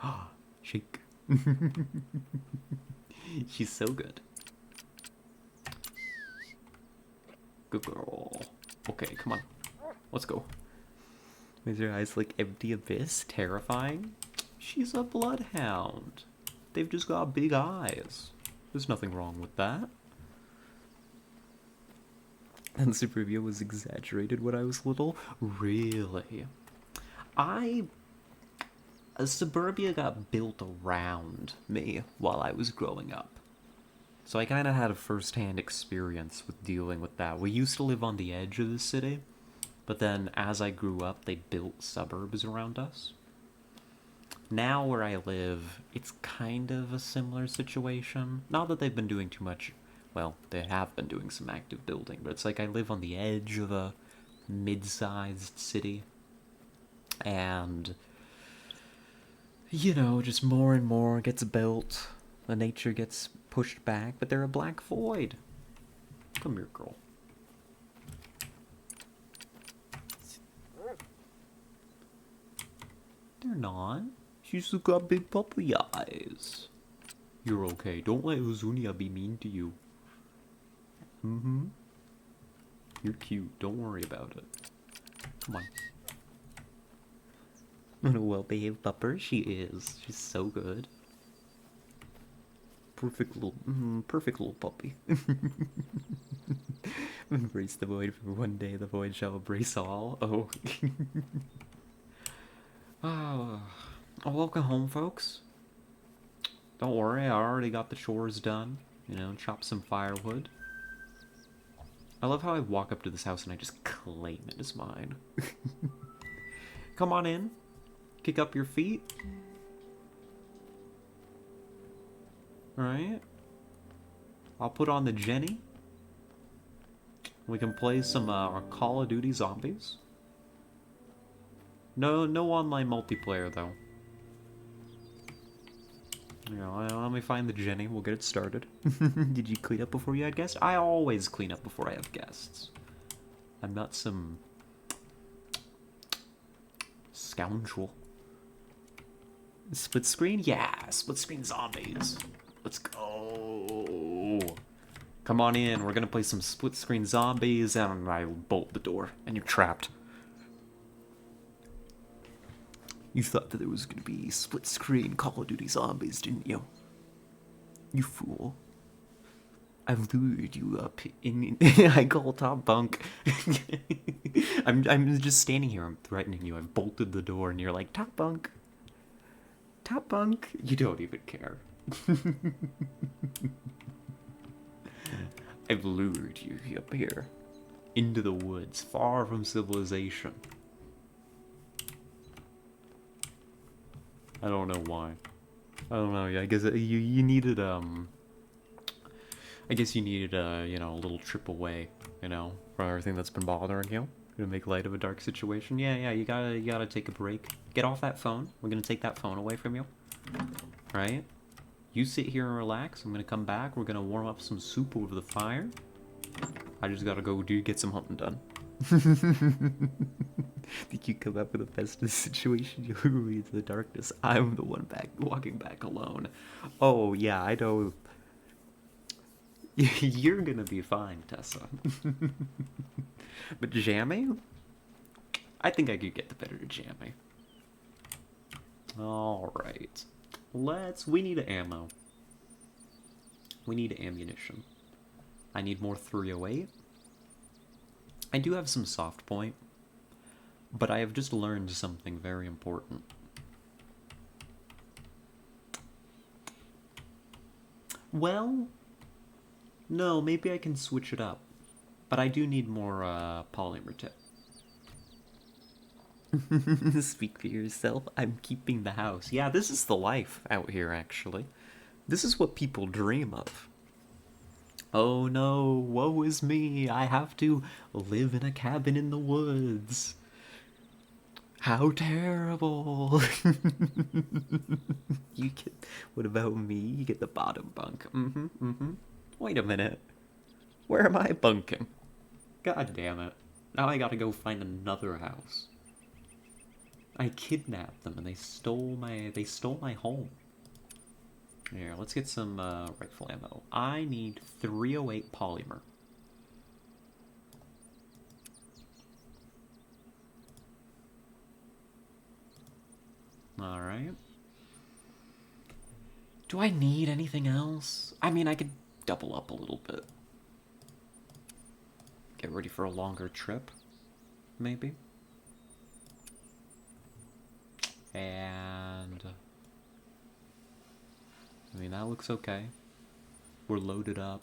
[SPEAKER 1] Ah, shake. She's so good. Good girl. Okay, come on. Let's go. Is your eyes like empty abyss? Terrifying? She's a bloodhound. They've just got big eyes. There's nothing wrong with that. And Suburbia was exaggerated when I was little? Really? Suburbia got built around me while I was growing up. So I kind of had a first-hand experience with dealing with that. We used to live on the edge of the city, but then as I grew up, they built suburbs around us. Now where I live, it's kind of a similar situation. Not that they've been doing too much. Well, they have been doing some active building, but it's like I live on the edge of a mid-sized city. And, just more and more gets built. The nature gets pushed back, but they're a black void. Come here, girl. They're not. She's got big puppy eyes. You're okay. Don't let Uzunia be mean to you. Mm-hmm. You're cute. Don't worry about it. Come on. What a well-behaved pupper she is. She's so good. Perfect little puppy. Embrace the void for one day. The void shall embrace all. Oh. Oh. Welcome home, folks. Don't worry, I already got the chores done. Chop some firewood. I love how I walk up to this house and I just claim it as mine. Come on in. Kick up your feet. Alright. I'll put on the Jenny. We can play some Call of Duty Zombies. No online multiplayer, though. Let me find the Jenny. We'll get it started. Did you clean up before you had guests? I always clean up before I have guests. I'm not some scoundrel. Split screen? Yeah, split screen zombies. Let's go. Come on in. We're gonna play some split screen zombies, and I will bolt the door, and you're trapped. You thought that there was gonna be split screen Call of Duty Zombies, didn't you? You fool. I've lured you up in I call top bunk. I'm just standing here, I'm threatening you. I've bolted the door and you're like, top bunk. Top bunk. You don't even care. I've lured you up here. Into the woods, far from civilization. I don't know why. I don't know. Yeah, I guess you needed I guess you needed a little trip away, from everything that's been bothering you. To make light of a dark situation. Yeah. You gotta take a break. Get off that phone. We're gonna take that phone away from you. Right? You sit here and relax. I'm gonna come back. We're gonna warm up some soup over the fire. I just gotta go get some hunting done. Think you come up with the best of the situation? You lure me into the darkness. I'm the one walking back alone. Oh yeah, I know. You're gonna be fine, Tessa. But Jammy? I think I could get the better of Jammy. Alright. We need ammo. We need ammunition. I need more 308. I do have some soft point, but I have just learned something very important. Well, no, maybe I can switch it up. But I do need more polymer tip. Speak for yourself. I'm keeping the house. Yeah, this is the life out here, actually. This is what people dream of. Oh no, woe is me. I have to live in a cabin in the woods. How terrible. What about me? You get the bottom bunk. Wait a minute. Where am I bunking? God damn it. Now I gotta go find another house. I kidnapped them and they stole my home. Here, let's get some rifle ammo. I need 308 polymer. Alright. Do I need anything else? I mean, I could double up a little bit. Get ready for a longer trip, maybe. And I mean, that looks okay. We're loaded up.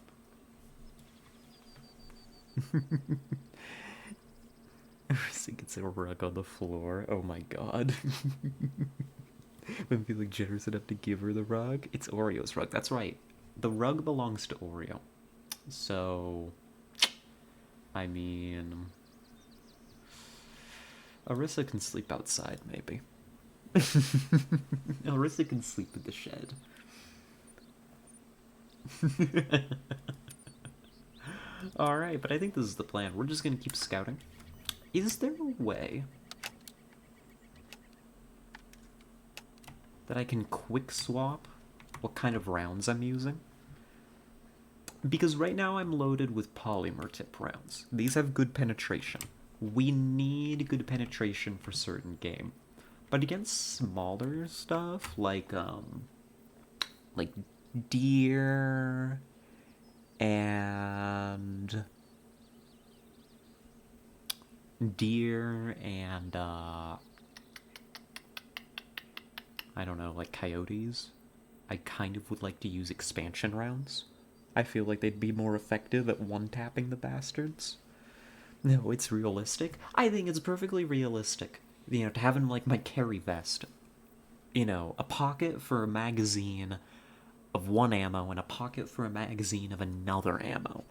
[SPEAKER 1] I think it's a rug on the floor. Oh my god. I'm feeling generous enough to give her the rug. It's Oreo's rug. That's right. The rug belongs to Oreo. So, I mean, Arissa can sleep outside, maybe. Arissa can sleep in the shed. Alright, but I think this is the plan. We're just gonna keep scouting. Is there a way that I can quick swap what kind of rounds I'm using? Because right now I'm loaded with polymer tip rounds. These have good penetration. We need good penetration for certain game. But against smaller stuff, like deer and I don't know, like coyotes, I kind of would like to use expansion rounds. I feel like they'd be more effective at one-tapping the bastards. No, it's realistic. I think it's perfectly realistic. You know, to have in like my carry vest, you know, a pocket for a magazine of one ammo and a pocket for a magazine of another ammo.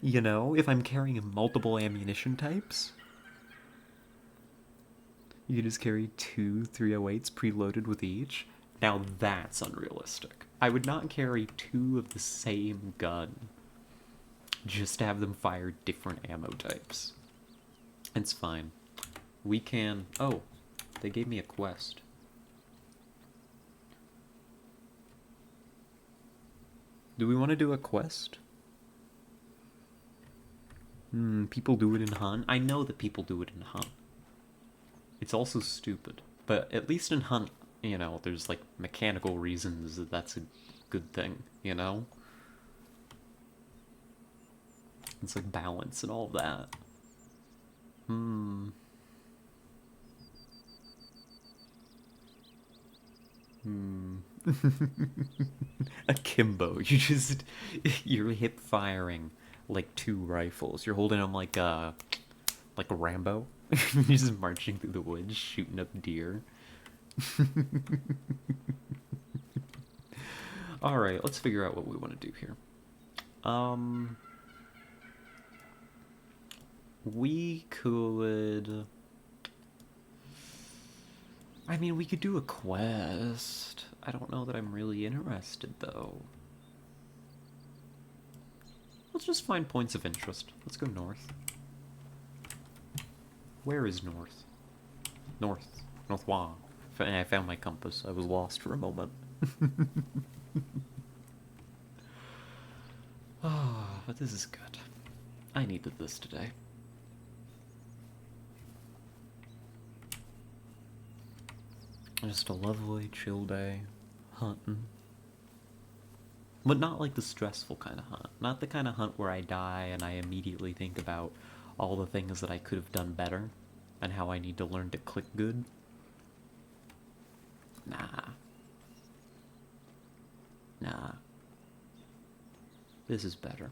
[SPEAKER 1] You know, if I'm carrying multiple ammunition types, you can just carry two 308s preloaded with each. Now that's unrealistic. I would not carry two of the same gun just to have them fire different ammo types. It's fine. We can... Oh, they gave me a quest. Do we want to do a quest? People do it in Hunt. I know that people do it in Hunt. It's also stupid. But at least in Hunt, you know, there's like mechanical reasons that that's a good thing, you know? It's like balance and all of that. Akimbo. You're hip firing like two rifles. You're holding them like a Rambo. You're just marching through the woods, shooting up deer. All right, let's figure out what we want to do here. We could... I mean, we could do a quest. I don't know that I'm really interested, though. Let's just find points of interest. Let's go north. Where is north? North. Northwa. I found my compass. I was lost for a moment. Oh, but this is good. I needed this today. Just a lovely, chill day. Hunting. But not like the stressful kind of hunt. Not the kind of hunt where I die and I immediately think about all the things that I could have done better and how I need to learn to click good. Nah. Nah. This is better.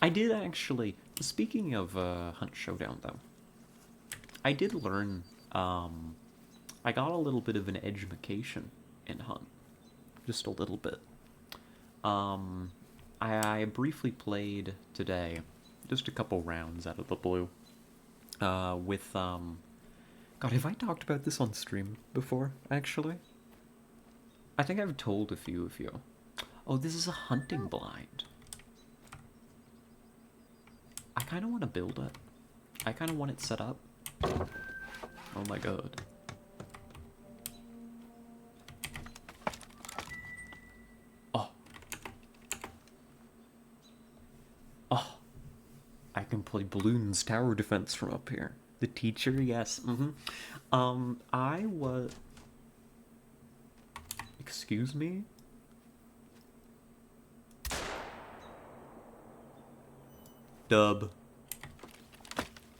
[SPEAKER 1] I did actually, speaking of Hunt Showdown though, I did learn, I got a little bit of an edumacation in Hunt. Just a little bit. I briefly played today, just a couple rounds out of the blue, with, God, have I talked about this on stream before, actually? I think I've told a few of you. Oh, this is a hunting blind. I kind of want to build it. I kind of want it set up. Oh my god. Oh. Oh. I can play Balloons Tower Defense from up here. The teacher, yes. I was... Excuse me? Dub.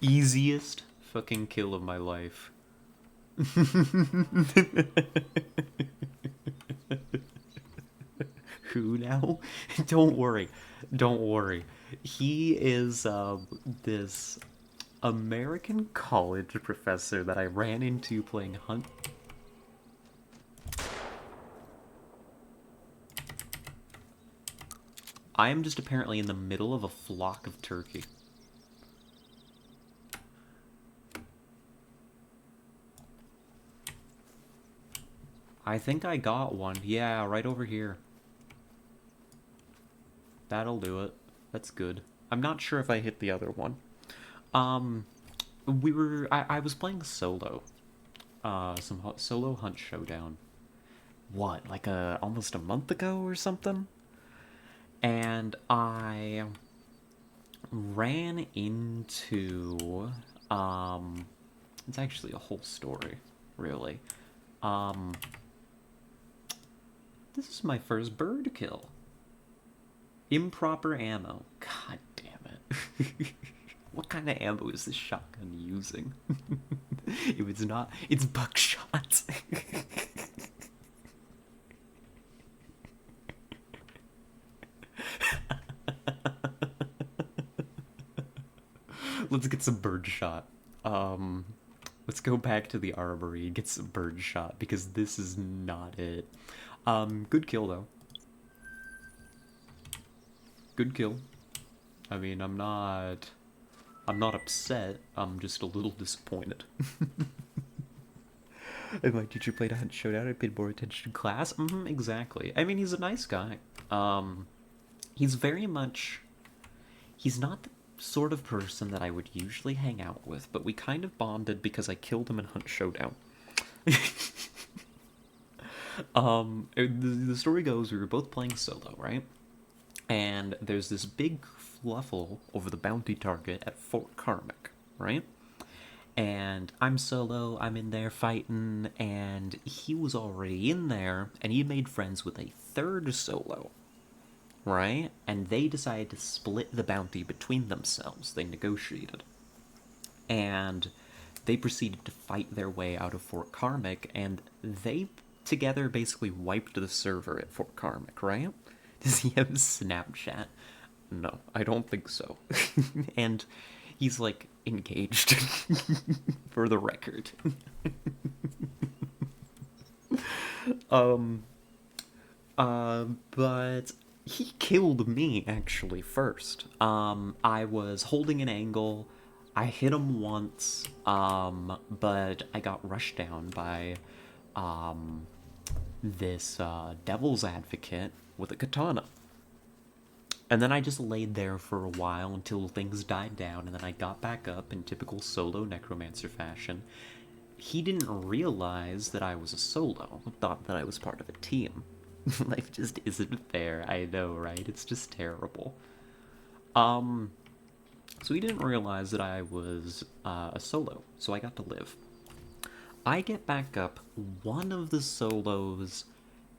[SPEAKER 1] Easiest fucking kill of my life. Who now? Don't worry. Don't worry. He is this American college professor that I ran into playing Hunt. I am just apparently in the middle of a flock of turkey. I think I got one. Yeah, right over here. That'll do it. That's good. I'm not sure if I hit the other one. Um, I was playing solo. Solo Hunt Showdown. What, like almost a month ago or something? And I ran into, it's actually a whole story, really. Um, this is my first bird kill. Improper ammo. God damn it. What kind of ammo is this shotgun using? If it's not, it's buckshot. Let's get some bird shot. Let's go back to the armory and get some bird shot because this is not it. Good kill though. Good kill. I mean, I'm not upset. I'm just a little disappointed. If my teacher played a Hunt Showdown, I paid more attention to class. Exactly. I mean, he's a nice guy. He's very much... He's not the sort of person that I would usually hang out with, but we kind of bonded because I killed him in Hunt Showdown. The story goes, we were both playing solo, right? And there's this big fluffle over the bounty target at Fort Carmack, right? And I'm solo, I'm in there fighting, and he was already in there, and he made friends with a third solo, right? And they decided to split the bounty between themselves. They negotiated. And they proceeded to fight their way out of Fort Carmack, and they together basically wiped the server at Fort Carmack, right? Does he have Snapchat? No, I don't think so. And he's like engaged for the record. But he killed me actually first. I was holding an angle. I hit him once, but I got rushed down by this devil's advocate with a katana. And then I just laid there for a while until things died down, and then I got back up in typical solo necromancer fashion. He didn't realize that I was a solo, thought that I was part of a team. Life just isn't fair, I know, right? It's just terrible. So he didn't realize that I was a solo, so I got to live. I get back up, one of the solos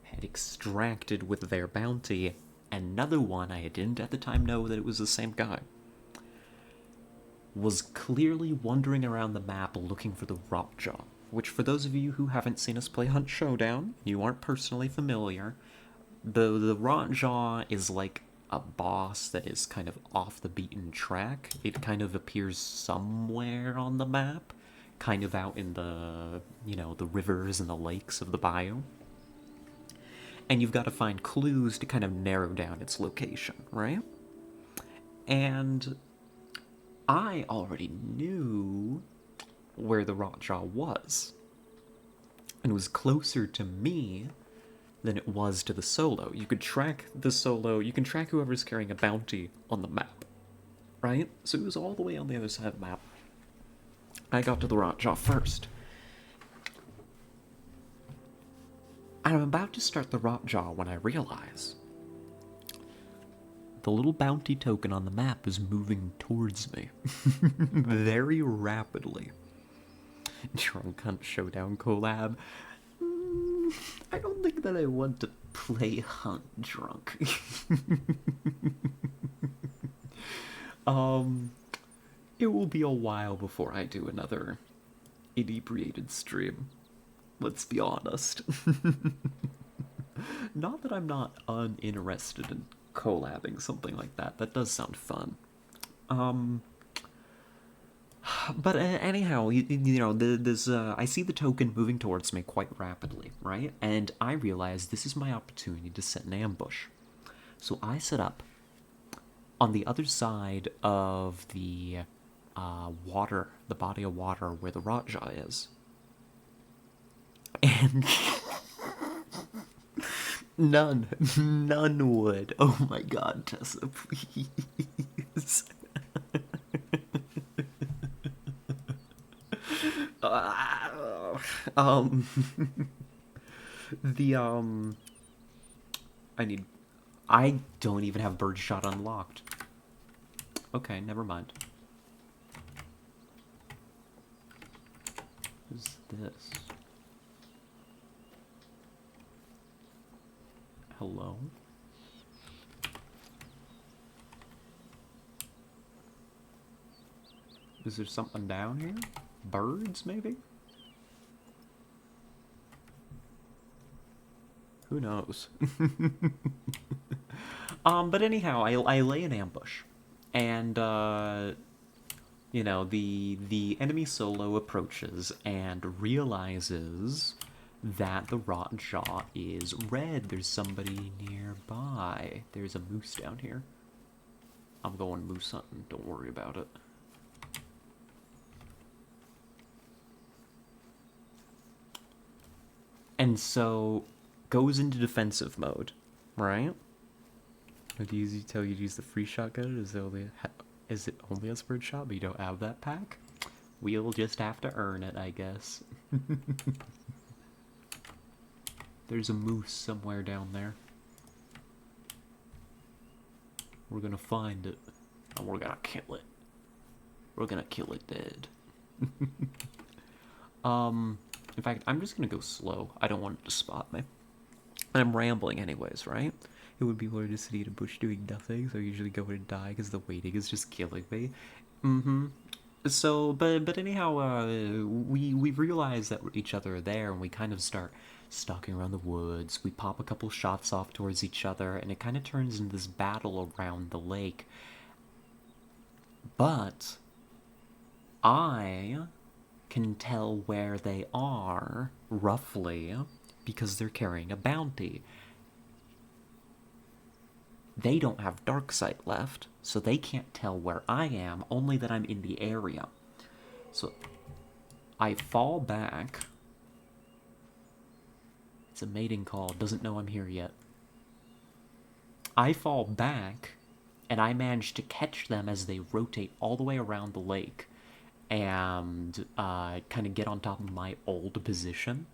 [SPEAKER 1] had extracted with their bounty, another one, I didn't at the time know that it was the same guy, was clearly wandering around the map looking for the Rotjaw, which for those of you who haven't seen us play Hunt Showdown, you aren't personally familiar, the Rotjaw is like a boss that is kind of off the beaten track. It kind of appears somewhere on the map, kind of out in the, the rivers and the lakes of the Bayou. And you've got to find clues to kind of narrow down its location, right? And I already knew where the Rotjaw was. And it was closer to me than it was to the solo. You could track the solo, you can track whoever's carrying a bounty on the map, right? So it was all the way on the other side of the map. I got to the rotjaw first. I'm about to start the rotjaw when I realize the little bounty token on the map is moving towards me very rapidly. Drunk Hunt Showdown collab. I don't think that I want to play Hunt drunk. It will be a while before I do another inebriated stream. Let's be honest. Not that I'm not uninterested in collabing something like that. That does sound fun. But anyhow, I see the token moving towards me quite rapidly, right? And I realize this is my opportunity to set an ambush. So I set up on the other side of the water, the body of water where the rotjaw is. And none would. Oh my god, Tessa, please. um, the, I don't even have birdshot unlocked. Okay, never mind. Who's this? Hello? Is there something down here? Birds, maybe? Who knows? But anyhow, I lay an ambush. And, you know, the enemy solo approaches and realizes that the rotjaw is red. There's somebody nearby. There's a moose down here. I'm going moose hunting, don't worry about it. And so, goes into defensive mode, right? Would you tell you to use the free shotgun? Is it only a spurred shot, but you don't have that pack? We'll just have to earn it, I guess. There's a moose somewhere down there. We're gonna find it, and we're gonna kill it. We're gonna kill it dead. In fact, I'm just gonna go slow. I don't want it to spot me. And I'm rambling anyways, right? It would be weird to sit in a bush doing nothing, so I usually go and die because the waiting is just killing me. So, but anyhow, we realize that each other are there, and we kind of start stalking around the woods. We pop a couple shots off towards each other, and it kind of turns into this battle around the lake. But I can tell where they are, roughly, because they're carrying a bounty. They don't have dark sight left, so they can't tell where I am, only that I'm in the area. So I fall back. It's a mating call, doesn't know I'm here yet. I fall back, and I manage to catch them as they rotate all the way around the lake and kind of get on top of my old position,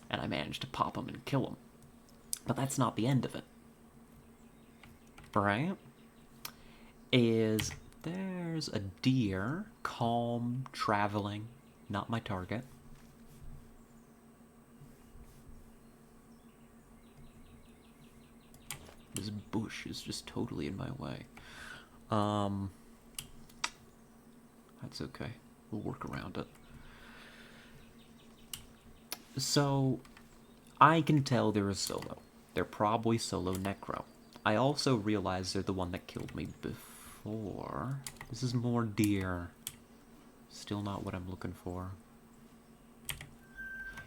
[SPEAKER 1] and I manage to pop them and kill them. But that's not the end of it. Right? There's a deer, calm, traveling, not my target. This bush is just totally in my way. That's okay. We'll work around it. So, I can tell they're a solo. They're probably solo necro. I also realize they're the one that killed me before. This is more deer. Still not what I'm looking for.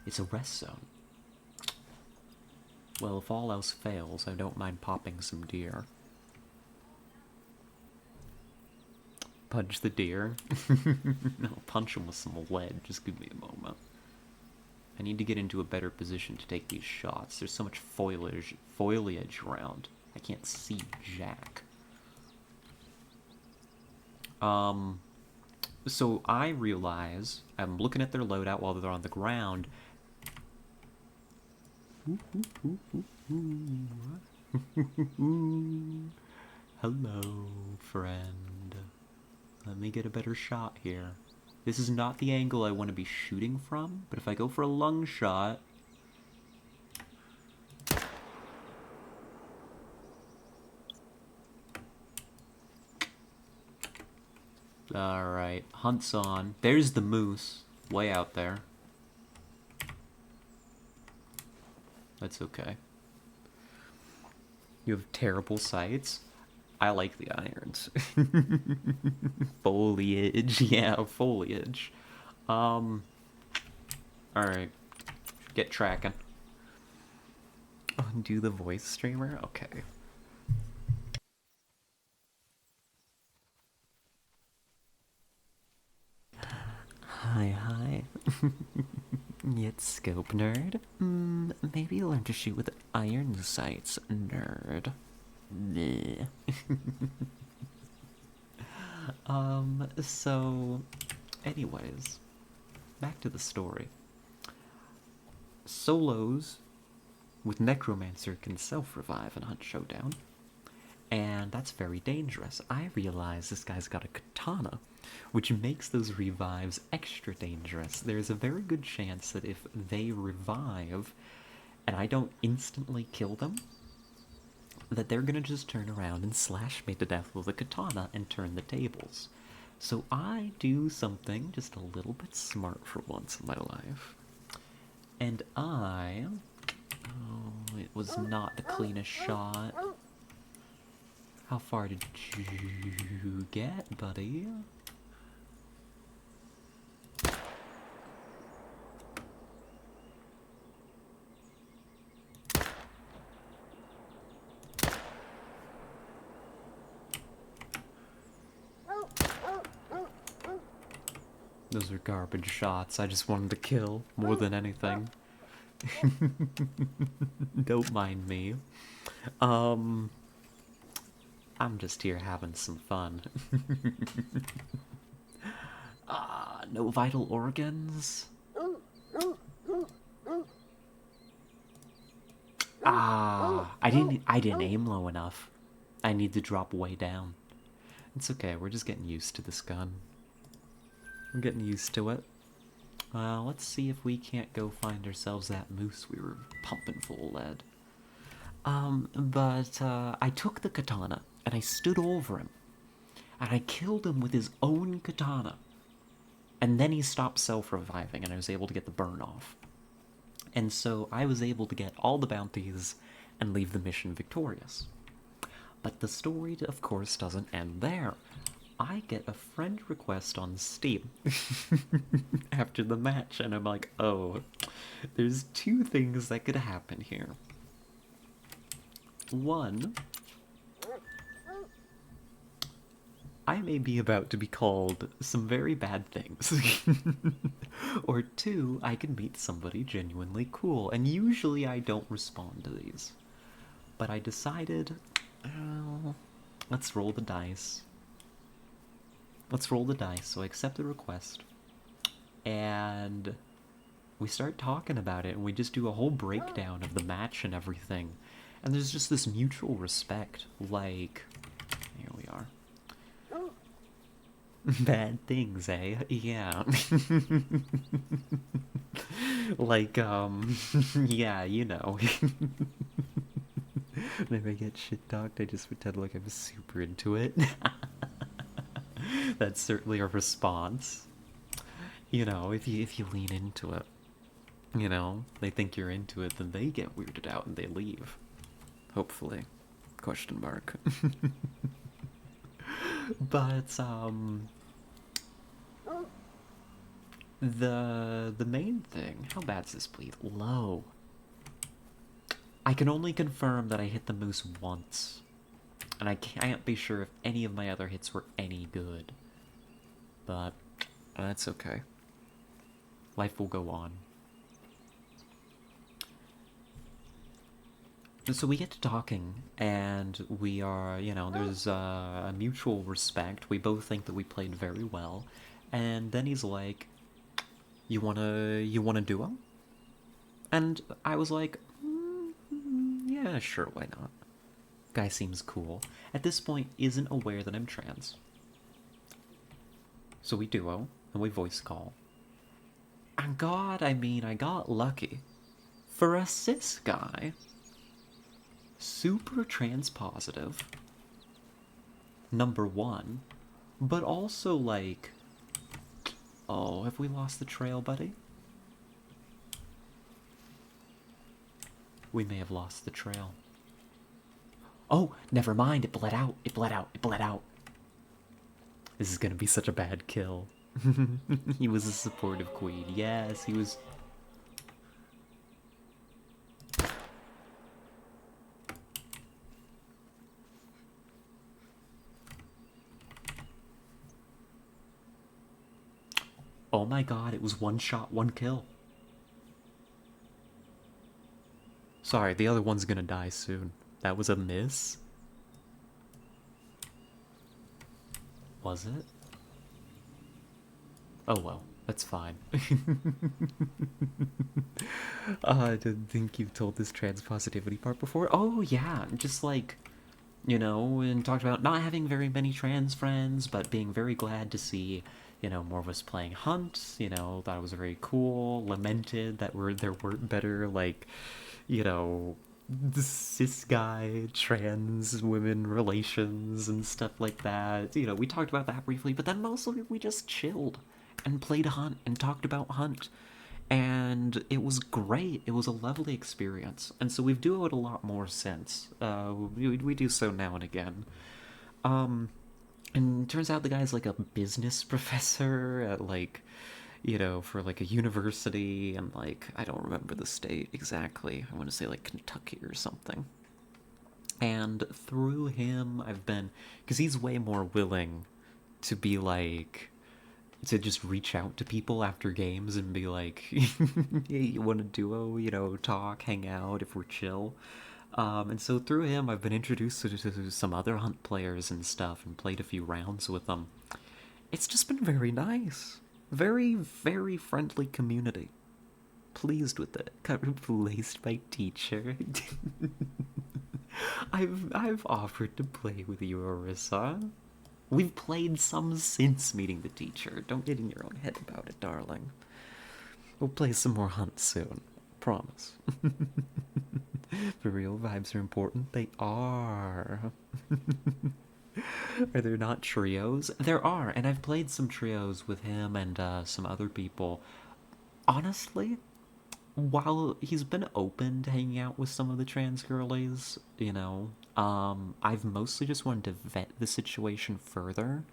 [SPEAKER 1] It's a rest zone. Well, if all else fails, I don't mind popping some deer. Punch the deer? No, punch him with some lead. Just give me a moment. I need to get into a better position to take these shots. There's so much foliage around. I can't see jack. So I realize I'm looking at their loadout while they're on the ground. Hello, friend. Let me get a better shot here. This is not the angle I want to be shooting from, but if I go for a lung shot... Alright, hunt's on. There's the moose, way out there. That's okay. You have terrible sights. I like the irons. Foliage, yeah, foliage. Alright. Get tracking. Undo the voice streamer? Okay. Hi. It's Scope Nerd. Maybe learn to shoot with iron sights, nerd. Bleh. So, anyways, back to the story. Solos with Necromancer can self-revive and hunt Showdown, and that's very dangerous. I realize this guy's got a katana, which makes those revives extra dangerous. There's a very good chance that if they revive and I don't instantly kill them, that they're gonna just turn around and slash me to death with a katana and turn the tables. So I do something just a little bit smart for once in my life. And oh, it was not the cleanest shot. How far did you get, buddy? Those are garbage shots. I just wanted to kill more than anything. Don't mind me. I'm just here having some fun. No vital organs? I didn't aim low enough. I need to drop way down. It's okay, we're just getting used to this gun. I'm getting used to it. Let's see if we can't go find ourselves that moose we were pumping full of lead. I took the katana, and I stood over him, and I killed him with his own katana. And then he stopped self-reviving, and I was able to get the burn off. And so I was able to get all the bounties and leave the mission victorious. But the story, of course, doesn't end there. I get a friend request on Steam after the match, and I'm like, oh, there's two things that could happen here. One, I may be about to be called some very bad things. Or two, I can meet somebody genuinely cool, and usually I don't respond to these. But I decided, let's roll the dice. Let's roll the dice. So I accept the request, and we start talking about it, and we just do a whole breakdown of the match and everything. And there's just this mutual respect, like, here we are. Bad things, eh? Yeah. Like, yeah, you know. Whenever I get shit talked, I just pretend like I'm super into it. That's certainly a response. You know, if you lean into it, you know, they think you're into it, then they get weirded out and they leave. Hopefully. Question mark. But the main thing, how bad's this bleed? Low. I can only confirm that I hit the moose once, and I can't be sure if any of my other hits were any good. But that's okay. Life will go on. So we get to talking, and we are, you know, there's a mutual respect. We both think that we played very well, And then he's like, you wanna duo? And I was like, yeah, sure, why not? Guy seems cool. At this point, isn't aware that I'm trans. So we duo, and we voice call. And God, I mean, I got lucky. For a cis guy, super trans positive, number one, but also like, oh, have we lost the trail, buddy? We may have lost the trail. Oh, never mind, it bled out, it bled out, it bled out. This is gonna be such a bad kill. He was a supportive queen. Yes, he was. Oh my god, it was one shot, one kill. Sorry, the other one's gonna die soon. That was a miss? Was it? Oh well, that's fine. I didn't think you've told this trans positivity part before. Oh yeah, just like, and talked about not having very many trans friends, but being very glad to see, more of us playing Hunt. Thought it was very cool. Lamented that there weren't better, like, you know, cis guy, trans women relations and stuff like that. We talked about that briefly, but then mostly we just chilled and played Hunt and talked about Hunt. And it was great. It was a lovely experience. And so we've duoed a lot more since. We do so now and again. And it turns out the guy's like a business professor at like, for like a university and like, I don't remember the state exactly. I want to say like Kentucky or something. And through him, I've been, because he's way more willing to be like, to just reach out to people after games and be like, hey, you want a duo, talk, hang out if we're chill. And so through him, I've been introduced to some other Hunt players and stuff and played a few rounds with them. It's just been very nice. Very, very friendly community. Pleased with it. Got replaced by teacher. I've offered to play with you, Arissa. We've played some since meeting the teacher. Don't get in your own head about it, darling. We'll play some more Hunt soon. Promise. For real, vibes are important. They are. Are there not trios? There are, and I've played some trios with him and some other people. Honestly, while he's been open to hanging out with some of the trans girlies, I've mostly just wanted to vet the situation further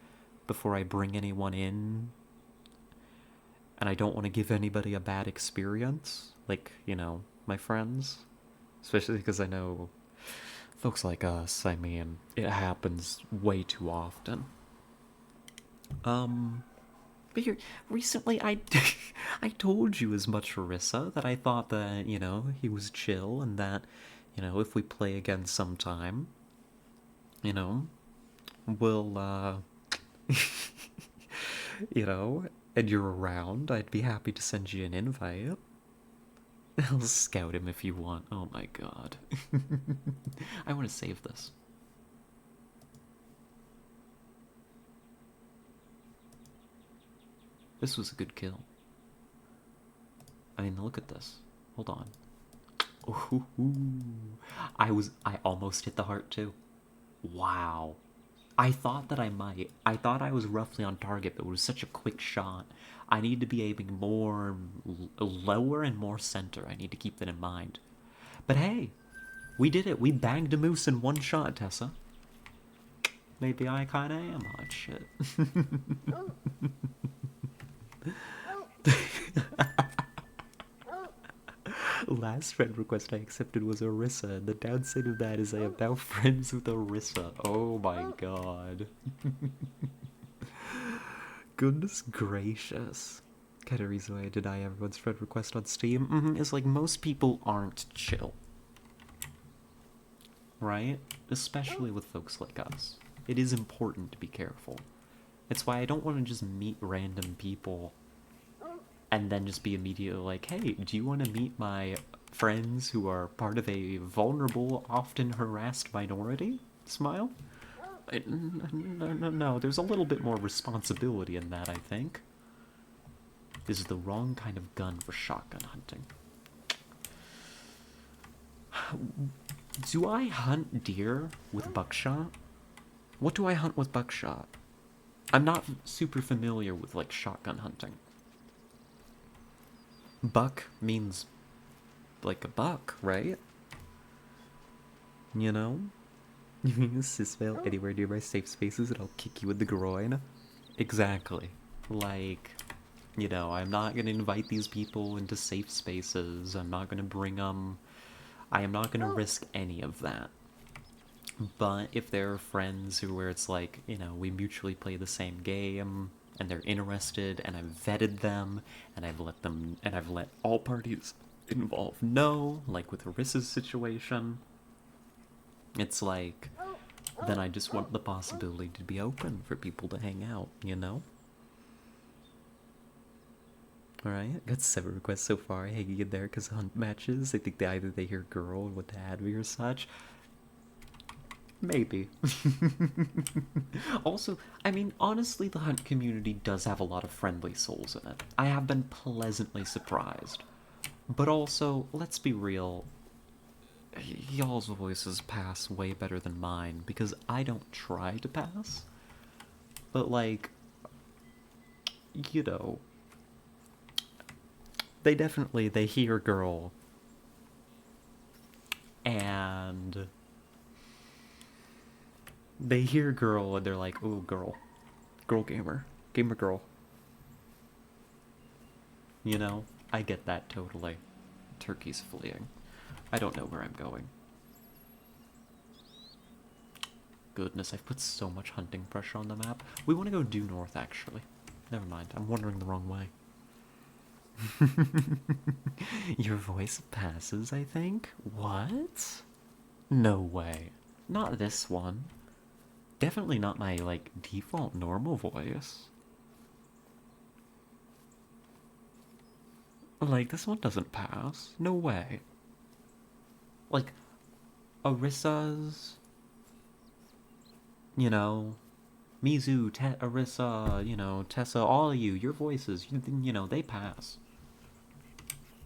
[SPEAKER 1] before I bring anyone in. And I don't want to give anybody a bad experience, like, my friends. Especially because I know folks like us, I mean, it happens way too often. But here, recently I told you as much, Harissa, that I thought that, he was chill and that, if we play again sometime, you know, we'll, and you're around, I'd be happy to send you an invite. I'll scout him if you want. Oh my god. I want to save this. This was a good kill. I mean, look at this. Hold on. Ooh. I almost hit the heart too. Wow. I thought that I might. I thought I was roughly on target, but it was such a quick shot. I need to be aiming more lower and more center. I need to keep that in mind. But hey, we did it. We bagged a moose in one shot, Tessa. Maybe I kinda am hot shit. Last friend request I accepted was Arissa, and the downside of that is I am now friends with Arissa. Oh my god. Goodness gracious. Kind of reason why I deny everyone's friend request on Steam is like most people aren't chill. Right? Especially with folks like us. It is important to be careful. It's why I don't want to just meet random people and then just be immediately like, hey, do you want to meet my friends who are part of a vulnerable, often harassed minority? Smile? No, there's a little bit more responsibility in that, I think. This is the wrong kind of gun for shotgun hunting. Do I hunt deer with buckshot? What do I hunt with buckshot? I'm not super familiar with, like, shotgun hunting. Buck means, like, a buck, right? You know? You mean cisfail anywhere near my safe spaces and I'll kick you in the groin? Exactly. Like, you know, I'm not gonna invite these people into safe spaces. I'm not gonna bring them. I am not gonna risk any of that. But if there are friends who where it's like, you know, we mutually play the same game and they're interested and I've vetted them and I've let all parties involved know, like with Arissa's situation, it's like then I just want the possibility to be open for people to hang out, you know? Alright, got 7 requests so far, hanging in there because hunt matches. I think they hear girl and what to add me or such. Maybe. Also, I mean, honestly, the hunt community does have a lot of friendly souls in it. I have been pleasantly surprised. But also, let's be real, y'all's voices pass way better than mine because I don't try to pass. But, like, you know, they hear girl and they hear girl and they're like, ooh, girl. Girl gamer. Gamer girl. You know? I get that totally. Turkey's fleeing. I don't know where I'm going. Goodness, I've put so much hunting pressure on the map. We want to go due north, actually. Never mind, I'm wandering the wrong way. Your voice passes, I think? What? No way. Not this one. Definitely not my, like, default normal voice. Like, this one doesn't pass. No way. Like, Arissa's, you know, Mizu, Arissa, you know, Tessa, all of you, your voices, you know, they pass.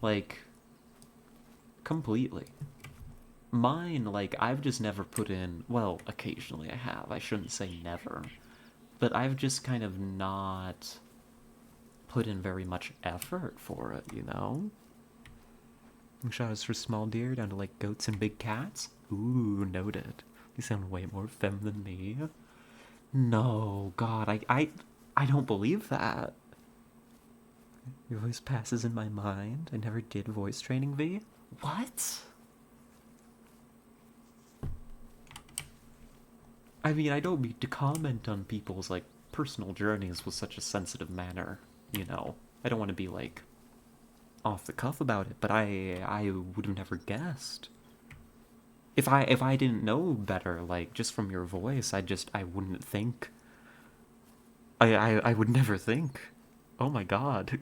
[SPEAKER 1] Like, completely. Mine, like, I've just never put in, well, occasionally I have, I shouldn't say never, but I've just kind of not put in very much effort for it, you know? Shot is for small deer down to, like, goats and big cats? Ooh, noted. You sound way more femme than me. No, God, I don't believe that. Your voice passes in my mind. I never did voice training, V. What? I mean, I don't mean to comment on people's, like, personal journeys with such a sensitive manner, you know. I don't want to be, like, off the cuff about it, but I would have never guessed. If I didn't know better, like, just from your voice, I wouldn't think. I would never think. Oh my god.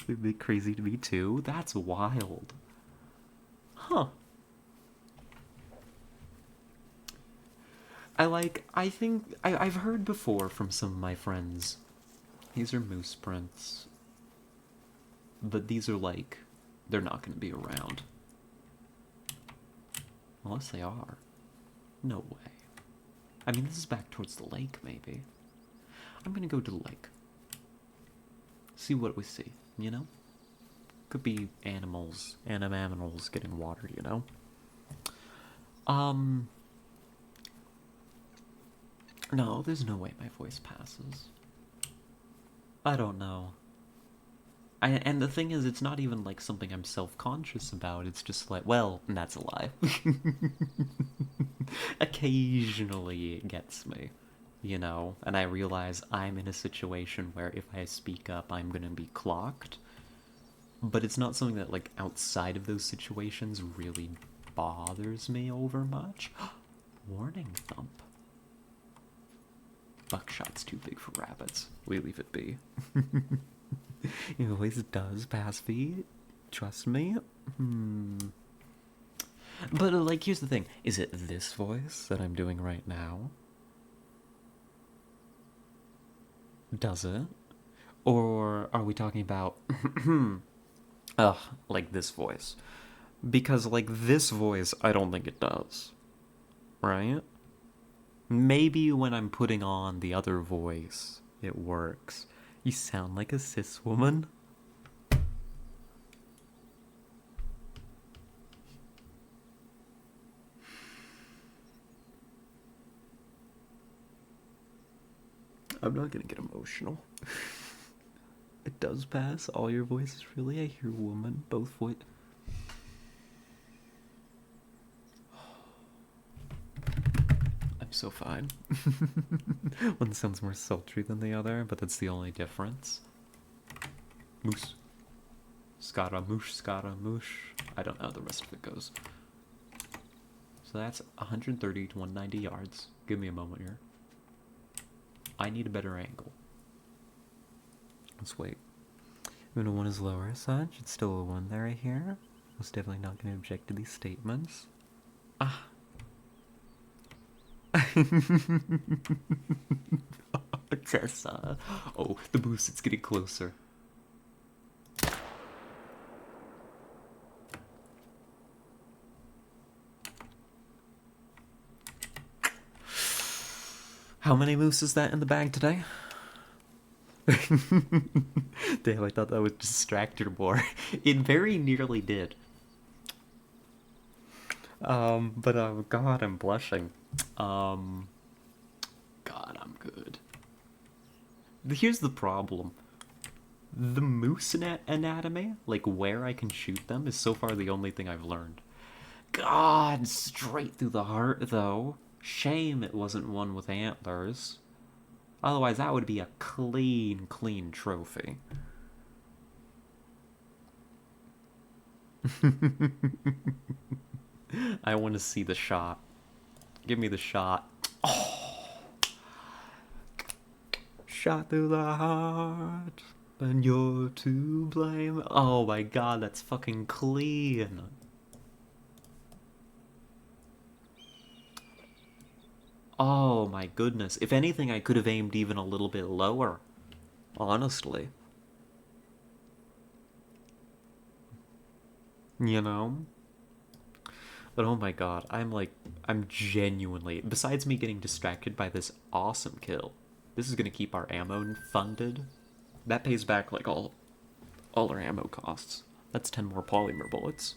[SPEAKER 1] It'd be crazy to me too. That's wild. Huh. I think, I've heard before from some of my friends. These are moose prints. But these are like, they're not going to be around. Unless they are. No way. I mean, this is back towards the lake, maybe. I'm gonna go to the lake. See what we see, you know? Could be animals, animals getting watered, you know? No, there's no way my voice passes. I don't know. And the thing is, it's not even like something I'm self-conscious about. It's just like, well, that's a lie. Occasionally it gets me, you know? And I realize I'm in a situation where if I speak up, I'm gonna be clocked. But it's not something that, like, outside of those situations really bothers me over much. Warning thump. Buckshot's too big for rabbits. We leave it be. It always does pass feet. Trust me. But, like, here's the thing. Is it this voice that I'm doing right now? Does it? Or are we talking about... Ugh, like this voice? Because, like, this voice, I don't think it does. Right? Maybe when I'm putting on the other voice, it works. You sound like a cis woman. I'm not gonna get emotional. It does pass. All your voices, really. I hear woman, both voice. I'm so fine. One sounds more sultry than the other, but that's the only difference. Moose. Scaramouche, Scaramouche. I don't know how the rest of it goes. So that's 130 to 190 yards. Give me a moment here. I need a better angle. Let's wait. When a 1 is lower as such, it's still a 1 there, I hear. Most definitely not going to object to these statements. Ah. Tessa. Oh, the boost, it's getting closer. How many moose is that in the bag today? Damn, I thought that would distract her more. It very nearly did. But God, I'm blushing. God, I'm good. Here's the problem. The moose anatomy, like where I can shoot them, is so far the only thing I've learned. God, straight through the heart, though. Shame it wasn't one with antlers. Otherwise, that would be a clean, clean trophy. I want to see the shot. Give me the shot. Oh! Shot through the heart, and you're to blame. Oh my god, that's fucking clean. Oh my goodness. If anything, I could have aimed even a little bit lower. Honestly. You know? But oh my god, I'm genuinely, besides me getting distracted by this awesome kill, this is gonna keep our ammo funded. That pays back, like, all our ammo costs. That's 10 more polymer bullets.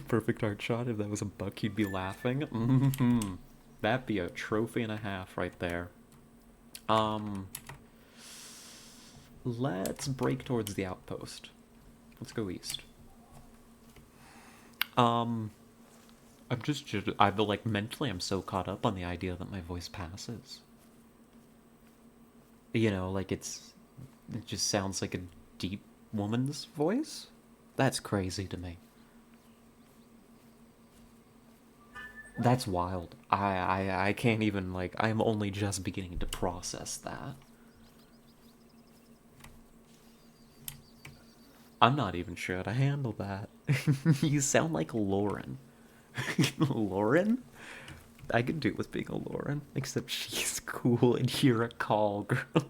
[SPEAKER 1] Perfect art shot. If that was a buck, you'd be laughing. That'd be a trophy and a half right there. Let's break towards the outpost. Let's go east. I'm like, mentally, I'm so caught up on the idea that my voice passes. You know, like, it just sounds like a deep woman's voice? That's crazy to me. That's wild. I can't even, like, I'm only just beginning to process that. I'm not even sure how to handle that. You sound like Lauren. Lauren? I could do with being a Lauren, except she's cool and you're a call girl.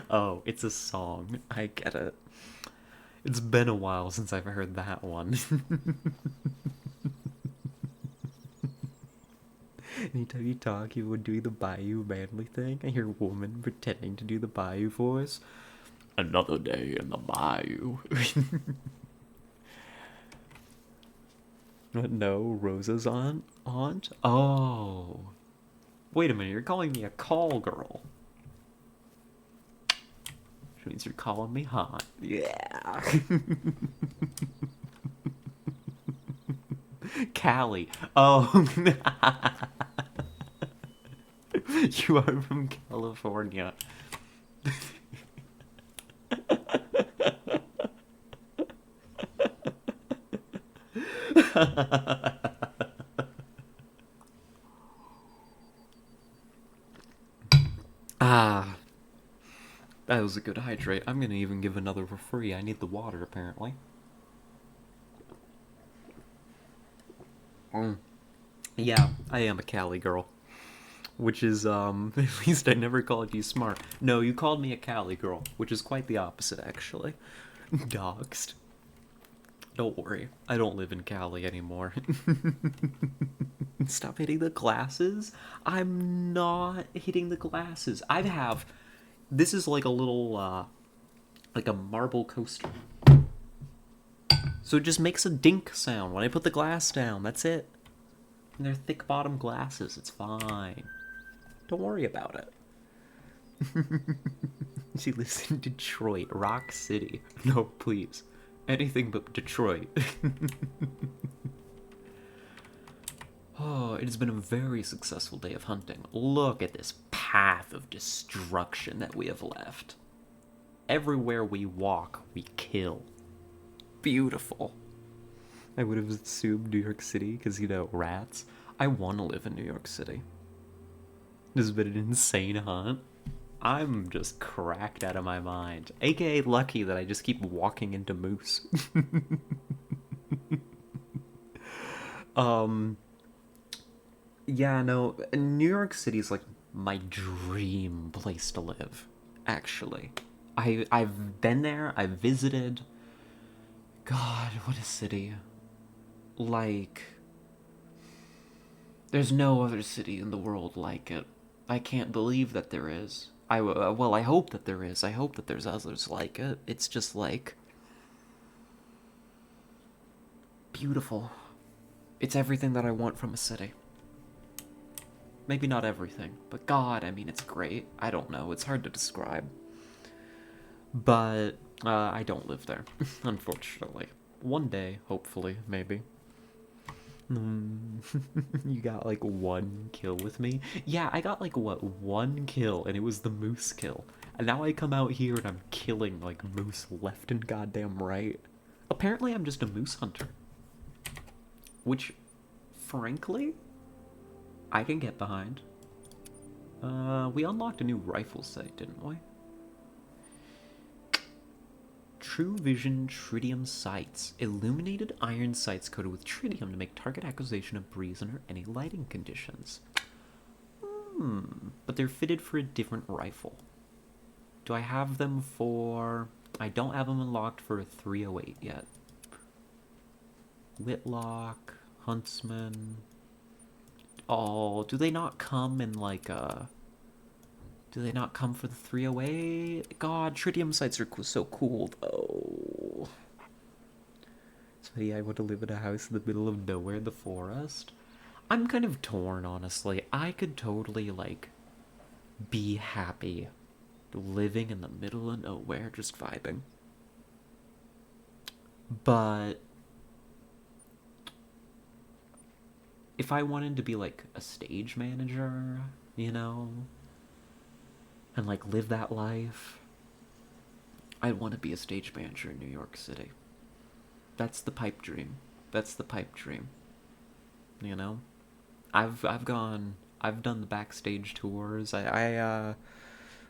[SPEAKER 1] Oh, it's a song. I get it. It's been a while since I've heard that one. Anytime you talk, you would do the Bayou manly thing. I hear a woman pretending to do the Bayou voice. Another day in the Bayou. No, Rosa's aunt? Oh. Wait a minute, you're calling me a call girl. Which means you're calling me hot. Yeah. Cali. Oh. You are from California. Ah, that was a good hydrate. I'm gonna even give another for free. I need the water, apparently. Mm. Yeah, I am a Cali girl. Which is, at least I never called you smart. No, you called me a Cali girl, which is quite the opposite, actually. Doxed. Don't worry, I don't live in Cali anymore. Stop hitting the glasses. I'm not hitting the glasses. I have. This is like a little, like a marble coaster. So it just makes a dink sound when I put the glass down. That's it. And they're thick bottom glasses. It's fine. Don't worry about it. She lives in Detroit, Rock City. No, please. Anything but Detroit. Oh, it has been a very successful day of hunting. Look at this path of destruction that we have left. Everywhere we walk, we kill. Beautiful. I would have assumed New York City because, you know, rats. I want to live in New York City. This has been an insane hunt. I'm just cracked out of my mind. AKA lucky that I just keep walking into moose. um, yeah, no, New York City's like my dream place to live, actually. I've been there, I've visited. God, what a city. Like, there's no other city in the world like it. I can't believe that there is. Well, I hope that there is. I hope that there's others like it. It's just like beautiful. It's everything that I want from a city. Maybe not everything, but God, I mean, it's great. I don't know. It's hard to describe. But I don't live there, unfortunately. One day, hopefully, maybe. You got like one kill with me? Yeah, I got like what, one kill, and it was the moose kill. And now I come out here and I'm killing like moose left and goddamn right. Apparently I'm just a moose hunter. Which, frankly, I can get behind. We unlocked a new rifle sight, didn't we? True Vision Tritium Sights. Illuminated iron sights coated with tritium to make target acquisition a breeze under any lighting conditions. But they're fitted for a different rifle. Do I have them for... I don't have them unlocked for a 308 yet. Whitlock, Huntsman... Oh, do they not come in like a... Do they not come for the 308? God, tritium sights are so cool, though. So yeah, I want to live in a house in the middle of nowhere in the forest. I'm kind of torn, honestly. I could totally, like, be happy living in the middle of nowhere, just vibing. But if I wanted to be, like, a stage manager, you know, and, like, live that life, I'd want to be a stage manager in New York City. That's the pipe dream. That's the pipe dream. You know? I've done the backstage tours.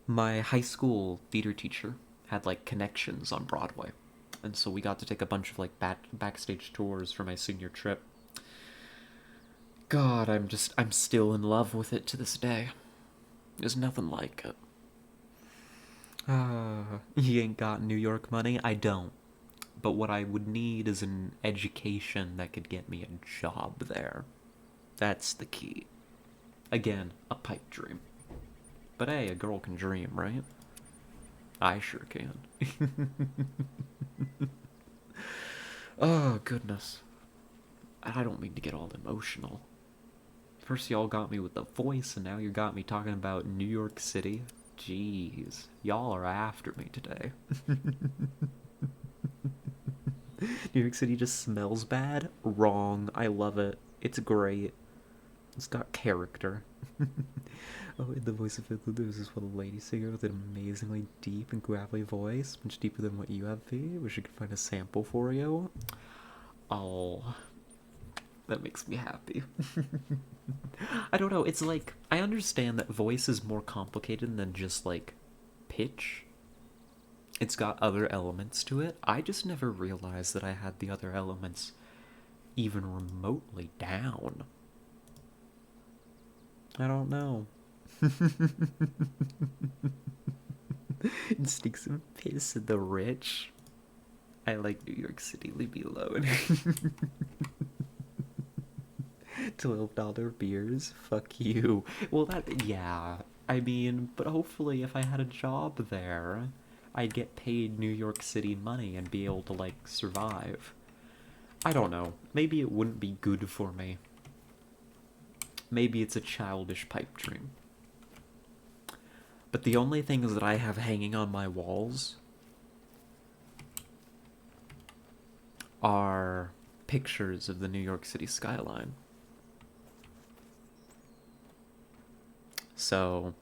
[SPEAKER 1] My high school theater teacher had like connections on Broadway. And so we got to take a bunch of like backstage tours for my senior trip. God, I'm still in love with it to this day. There's nothing like it. You ain't got New York money? I don't. But what I would need is an education that could get me a job there. That's the key. Again, a pipe dream. But hey, a girl can dream, right? I sure can. Oh, goodness. I don't mean to get all emotional. First y'all got me with the voice, and now you got me talking about New York City. Jeez, y'all are after me today. New York City just smells bad? Wrong. I love it. It's great. It's got character. Oh, in the voice of it, there's this one lady singer with an amazingly deep and gravelly voice, much deeper than what you have, V. Wish I could find a sample for you. Oh, That makes me happy. I don't know, it's like, I understand that voice is more complicated than just, like, pitch. It's got other elements to it. I just never realized that I had the other elements even remotely down. I don't know. It stinks of piss in the rich. I like New York City, leave me alone. $12 beers? Fuck you. Well, yeah. I mean, but hopefully if I had a job there, I'd get paid New York City money and be able to, like, survive. I don't know. Maybe it wouldn't be good for me. Maybe it's a childish pipe dream. But the only things that I have hanging on my walls are pictures of the New York City skyline. So,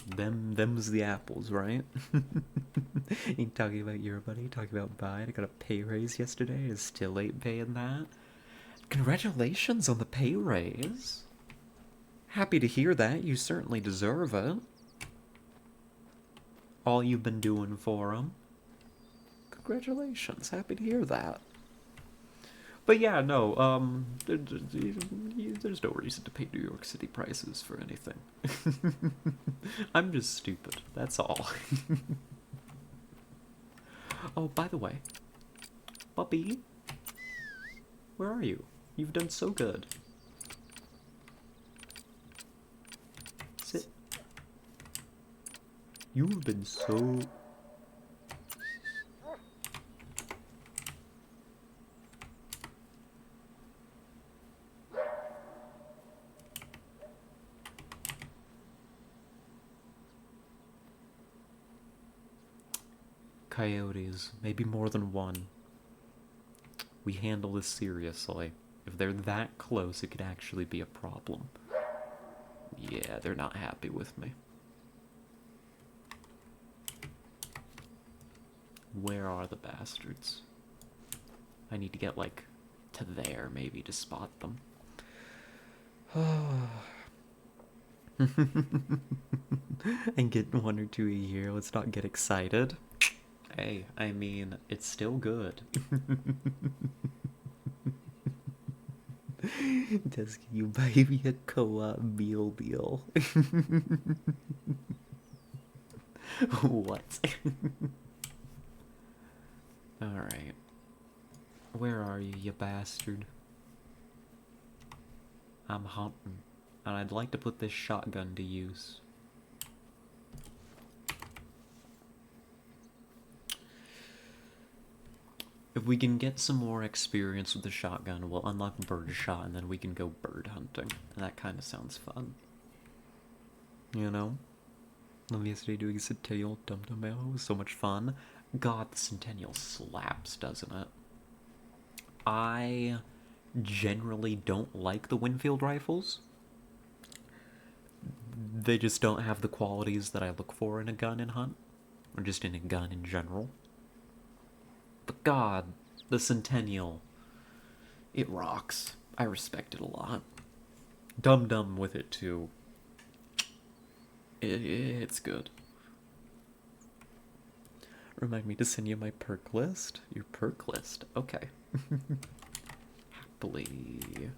[SPEAKER 1] them's the apples, right? Ain't talking about your money, talking about mine. I got a pay raise yesterday, I still ain't paying that. Congratulations on the pay raise. Happy to hear that, you certainly deserve it. All you've been doing for them. Congratulations, happy to hear that. But yeah, no, there's no reason to pay New York City prices for anything. I'm just stupid, that's all. Oh, by the way, Bubby, where are you? You've done so good. Sit. You've been so... Coyotes, maybe more than one. We handle this seriously. If they're that close, it could actually be a problem. Yeah, they're not happy with me. Where are the bastards? I need to get, like, to there, maybe, to spot them. And get one or two a year, let's not get excited. Hey, I mean, it's still good. Des, can you buy me a co-op meal deal? What? Alright. Where are you, you bastard? I'm hunting, and I'd like to put this shotgun to use. If we can get some more experience with the shotgun, we'll unlock bird shot, and then we can go bird hunting. And that kind of sounds fun. You know? Love yesterday doing Centennial Dum Dum Arrow was so much fun. God, the Centennial slaps, doesn't it? I generally don't like the Winfield rifles. They just don't have the qualities that I look for in a gun in Hunt, or just in a gun in general. But God, the Centennial, it rocks. I respect it a lot. Dum Dum with it too. It's good. Remind me to send you my perk list. Your perk list. Okay. Happily.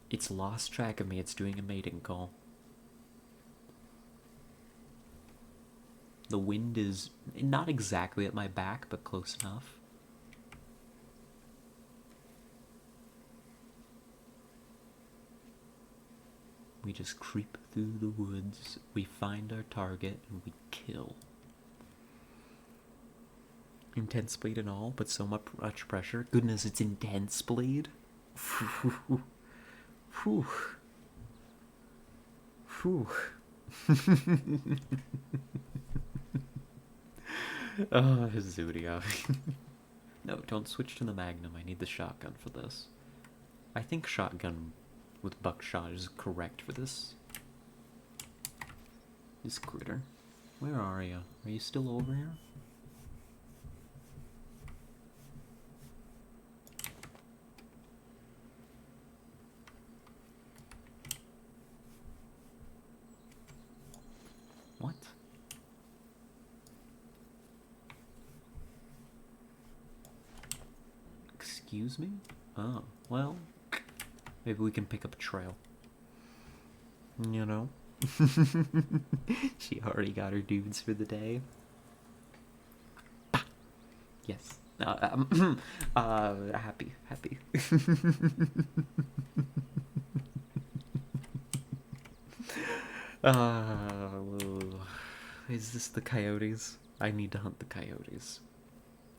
[SPEAKER 1] It's lost track of me. It's doing a mating call. The wind is not exactly at my back, but close enough. We just creep through the woods, we find our target, and we kill. Intense bleed and all, but so much pressure. Goodness, it's intense bleed. Whew. Whew. Whew. Oh, Zudia. No, don't switch to the Magnum. I need the shotgun for this. I think shotgun with buckshot is correct for this critter. Where are you? Are you still over here? Excuse me? Oh, well, maybe we can pick up a trail. You know? She already got her dudes for the day. Yes. Happy. uh, is this the coyotes? I need to hunt the coyotes.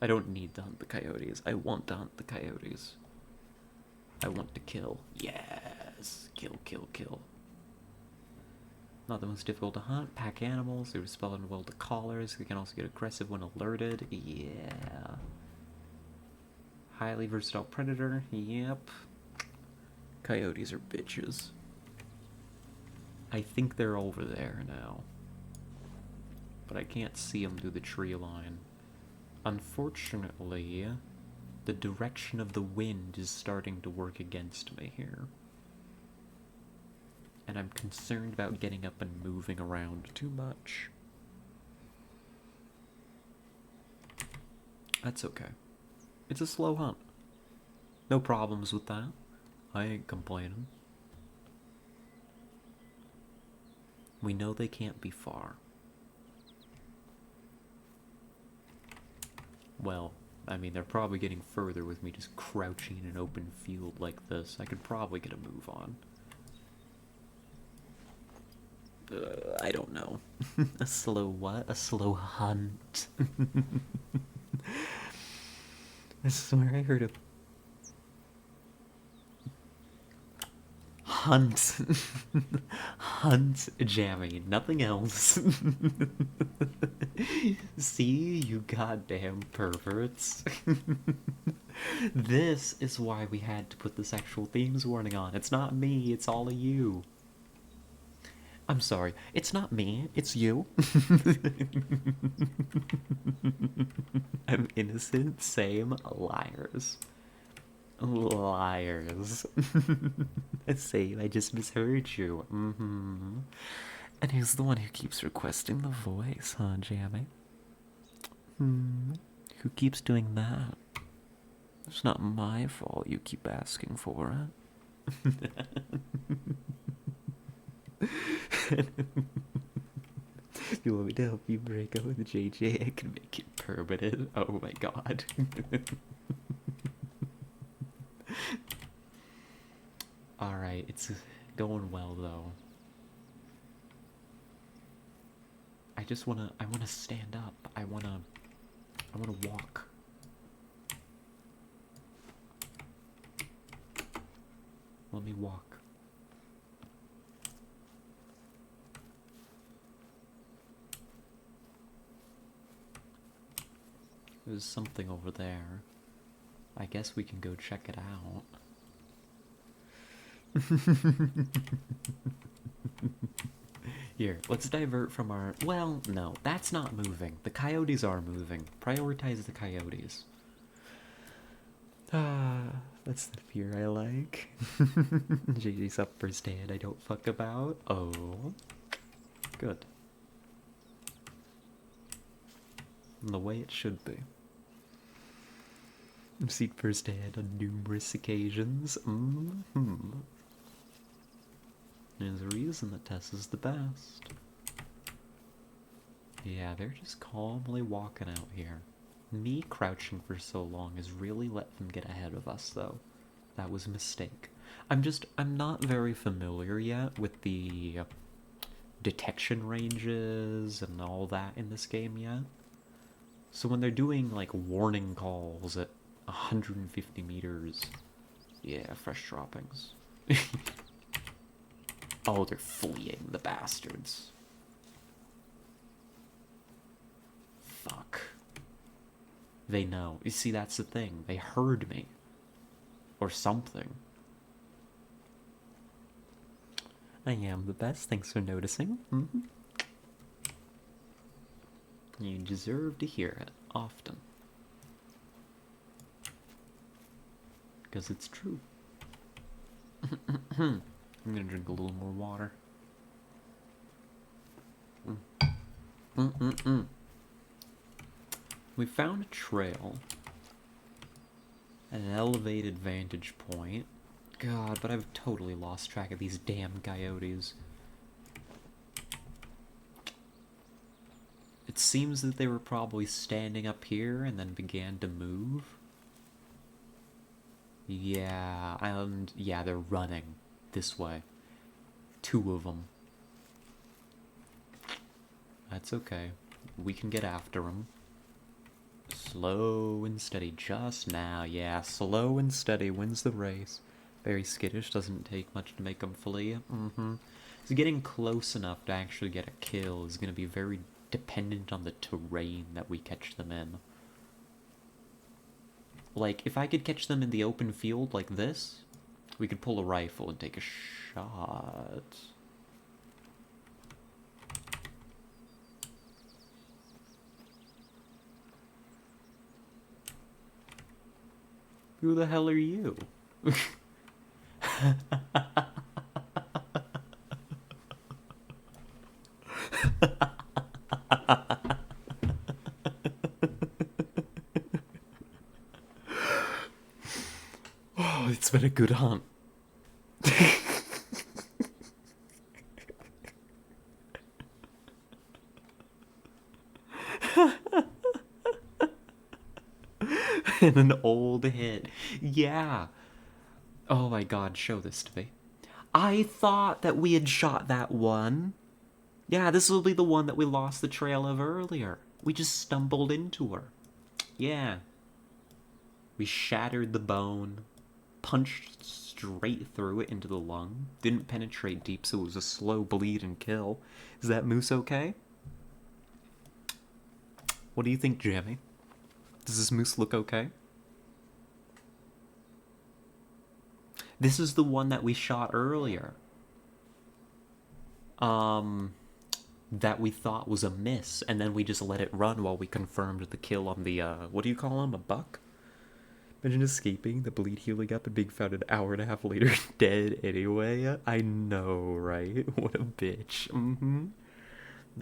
[SPEAKER 1] I don't need to hunt the coyotes. I want to hunt the coyotes. I want to kill. Yes. Kill. Not the most difficult to hunt. Pack animals. They respond well to callers. They can also get aggressive when alerted. Yeah. Highly versatile predator. Yep. Coyotes are bitches. I think they're over there now. But I can't see them through the tree line. Unfortunately, the direction of the wind is starting to work against me here. And I'm concerned about getting up and moving around too much. That's okay. It's a slow hunt. No problems with that. I ain't complaining. We know they can't be far. Well, I mean, they're probably getting further with me just crouching in an open field like this. I could probably get a move on. I don't know. A slow what? A slow hunt. I swear I heard a hunt. Hunt Jammy, nothing else. See, you goddamn perverts. This is why we had to put the sexual themes warning on. It's not me, it's all of you. I'm sorry, it's not me, it's you. I'm innocent, same, liars. Liars. Same, I just misheard you. And who's the one who keeps requesting the voice, huh, Jammy? Who keeps doing that? It's not my fault you keep asking for it. If you want me to help you break up with JJ, I can make it permanent. Oh my god. Alright, it's going well though. I wanna stand up. I wanna walk. Let me walk. There's something over there. I guess we can go check it out. Here, let's divert from our... Well, no, that's not moving. The coyotes are moving. Prioritize the coyotes. That's the fear I like. JJ's up for stand I don't fuck about. Oh. Good. The way it should be. I've seen firsthand on numerous occasions. There's a reason that Tess is the best. Yeah, they're just calmly walking out here. Me crouching for so long has really let them get ahead of us, though. That was a mistake. I'm not very familiar yet with the detection ranges and all that in this game yet. So when they're doing, like, warning calls at 150 meters, yeah, fresh droppings. Oh, they're fleeing, the bastards. Fuck. They know. You see, that's the thing. They heard me. Or something. I am the best. Thanks for noticing. You deserve to hear it often. Because it's true. I'm gonna drink a little more water. We found a trail. an elevated vantage point. God, but I've totally lost track of these damn coyotes. It seems that they were probably standing up here and then began to move. Yeah, and yeah, they're running this way. 2 of them. That's okay. We can get after them. Slow and steady just now. Yeah, slow and steady wins the race. Very skittish, doesn't take much to make them flee. So getting close enough to actually get a kill is going to be very dependent on the terrain that we catch them in. Like, if I could catch them in the open field like this, we could pull a rifle and take a shot. Who the hell are you? Oh, it's been a good hunt. And an old hit. Yeah. Oh my god, show this to me. I thought that we had shot that one. Yeah, this will be the one that we lost the trail of earlier. We just stumbled into her. Yeah. We shattered the bone, punched straight through it into the lung, didn't penetrate deep, so it was a slow bleed and kill. Is that moose okay? What do you think, Jamie? Does this moose look okay? This is the one that we shot earlier. That we thought was a miss, and then we just let it run while we confirmed the kill on the, what do you call him, a buck? Imagine escaping, the bleed healing up, and being found an hour and a half later dead anyway. I know, right? What a bitch.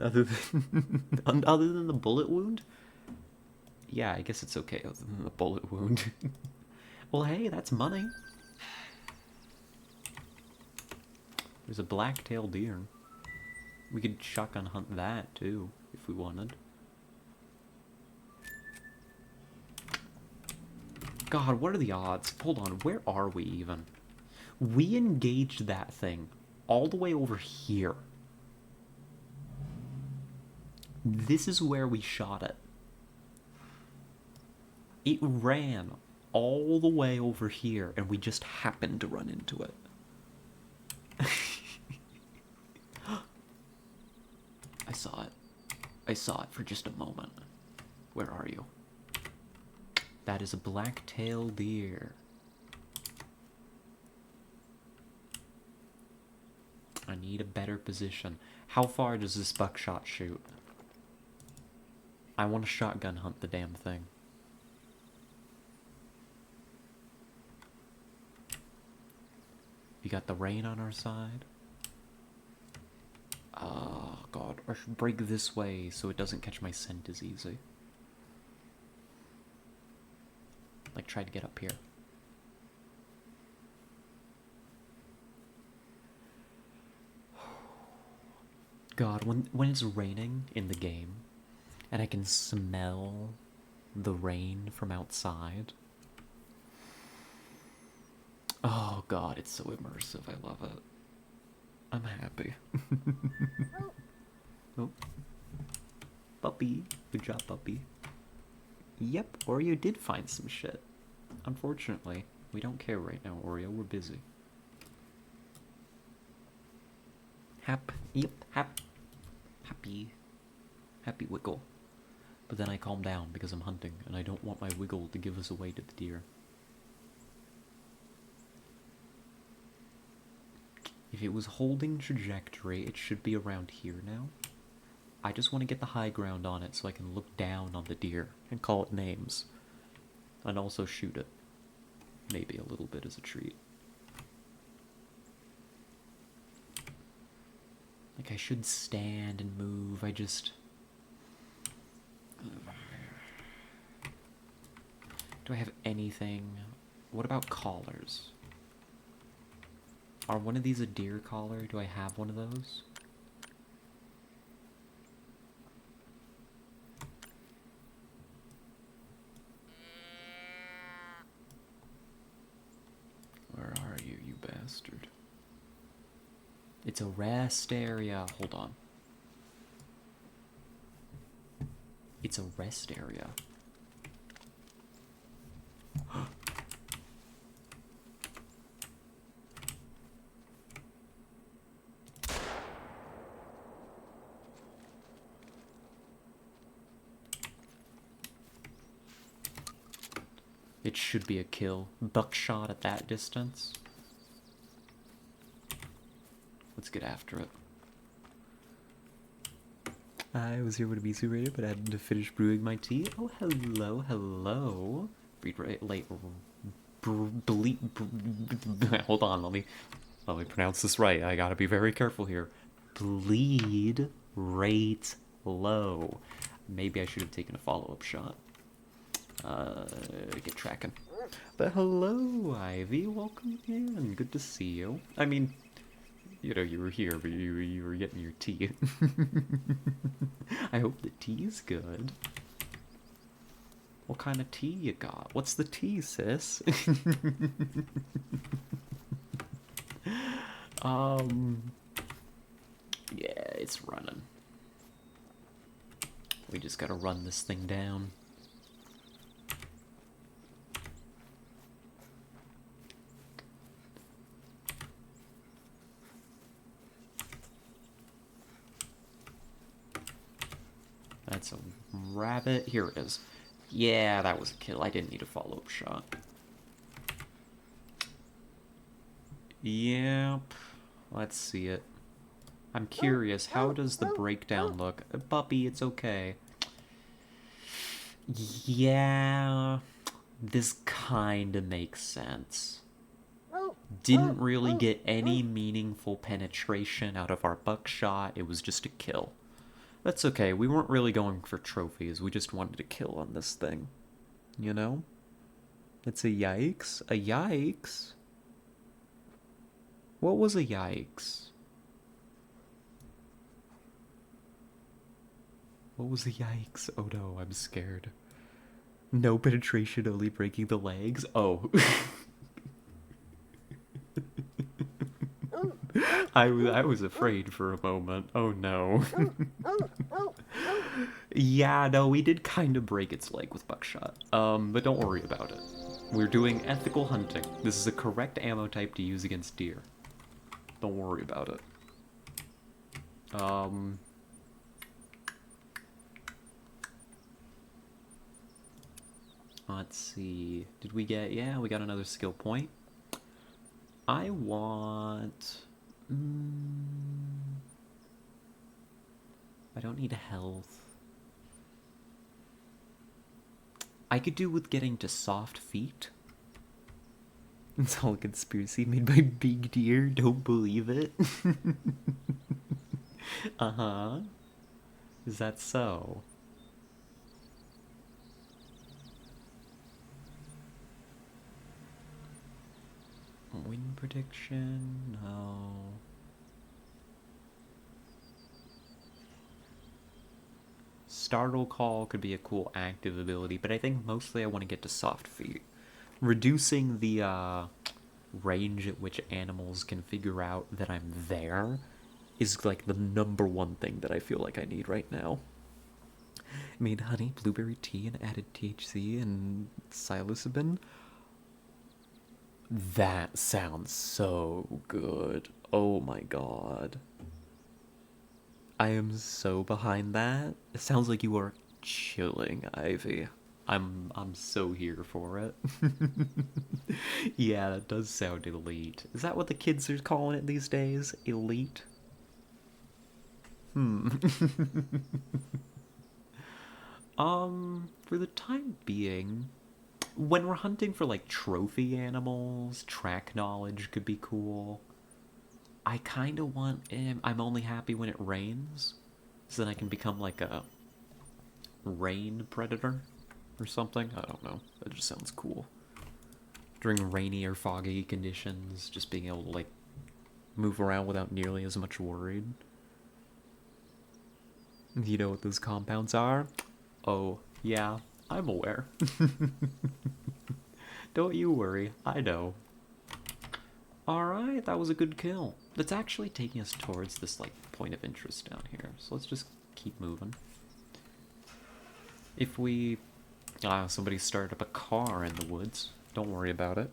[SPEAKER 1] Other than, other than the bullet wound? Yeah, I guess it's okay other than the bullet wound. Well, hey, that's money. There's a black-tailed deer. We could shotgun hunt that, too, if we wanted. God, what are the odds? Hold on, where are we even? We engaged that thing all the way over here. This is where we shot it. It ran all the way over here, and we just happened to run into it. I saw it. I saw it for just a moment. Where are you? That is a black-tailed deer. I need a better position. How far does this buckshot shoot? I want to shotgun hunt the damn thing. We got the rain on our side. Oh, God. I should break this way so it doesn't catch my scent as easy. Like, try to get up here. God, when it's raining in the game, and I can smell the rain from outside. Oh, God, it's so immersive. I love it. I'm happy. Oh. Puppy. Good job, puppy. Yep, Oreo did find some shit. Unfortunately, we don't care right now, Oreo. We're busy. Yep, happy wiggle. But then I calm down because I'm hunting, and I don't want my wiggle to give us away to the deer. If it was holding trajectory, it should be around here now. I just want to get the high ground on it so I can look down on the deer and call it names. And also shoot it. Maybe a little bit as a treat. Like, I should stand and move, I just... Do I have anything What about collars? Are one of these a deer collar? Do I have one of those? Where are you, you bastard? It's a rest area. Hold on. It's a rest area. It should be a kill. Buckshot at that distance. Let's get after it. I was here when it be rated, but I had to finish brewing my tea. Oh, hello, hello. Read right, late. Hold on, let me pronounce this right. I gotta be very careful here. Bleed rate low. Maybe I should have taken a follow-up shot. Get tracking. But hello, Ivy. Welcome in. Good to see you. I mean, you know, you were here, but you were getting your tea. I hope the tea's good. What kind of tea you got? What's the tea, sis? Yeah, it's running. We just gotta run this thing down. That's a rabbit. Here it is. Yeah, that was a kill. I didn't need a follow-up shot. Yep. Let's see it. I'm curious, how does the breakdown look? Puppy, it's okay. Yeah, this kinda makes sense. Didn't really get any meaningful penetration out of our buckshot. It was just a kill. That's okay, we weren't really going for trophies, we just wanted to kill on this thing. You know? It's a yikes? A yikes? What was a yikes? What was a yikes? Oh no, I'm scared. No penetration, only breaking the legs? Oh. I was afraid for a moment. Oh no. Yeah, no, we did kind of break its leg with buckshot. But don't worry about it. We're doing ethical hunting. This is a correct ammo type to use against deer. Don't worry about it. Let's see. Did we get... Yeah, we got another skill point. I want... I don't need health. I could do with getting to soft feet. It's all a conspiracy made by big deer. Don't believe it. Uh-huh. Is that so? Wind prediction? No. Startle Call could be a cool active ability, but I think mostly I want to get to soft feet. Reducing the range at which animals can figure out that I'm there is like the #1 thing that I feel like I need right now. Made honey, blueberry tea, and added THC and psilocybin. That sounds so good. Oh my god. I am so behind that. It sounds like you are chilling, Ivy. I'm so here for it. Yeah, that does sound elite. Is that what the kids are calling it these days? Elite? For the time being, when we're hunting for like trophy animals, track knowledge could be cool. I kind of want I'm only happy when it rains, so then I can become like a rain predator or something. I don't know. That just sounds cool. during rainy or foggy conditions, just being able to, like, move around without nearly as much worried. You know what those compounds are? Oh, yeah, I'm aware. Don't you worry, I know. Alright, that was a good kill. That's actually taking us towards this, like, point of interest down here. So let's just keep moving. If we... somebody started up a car in the woods. Don't worry about it.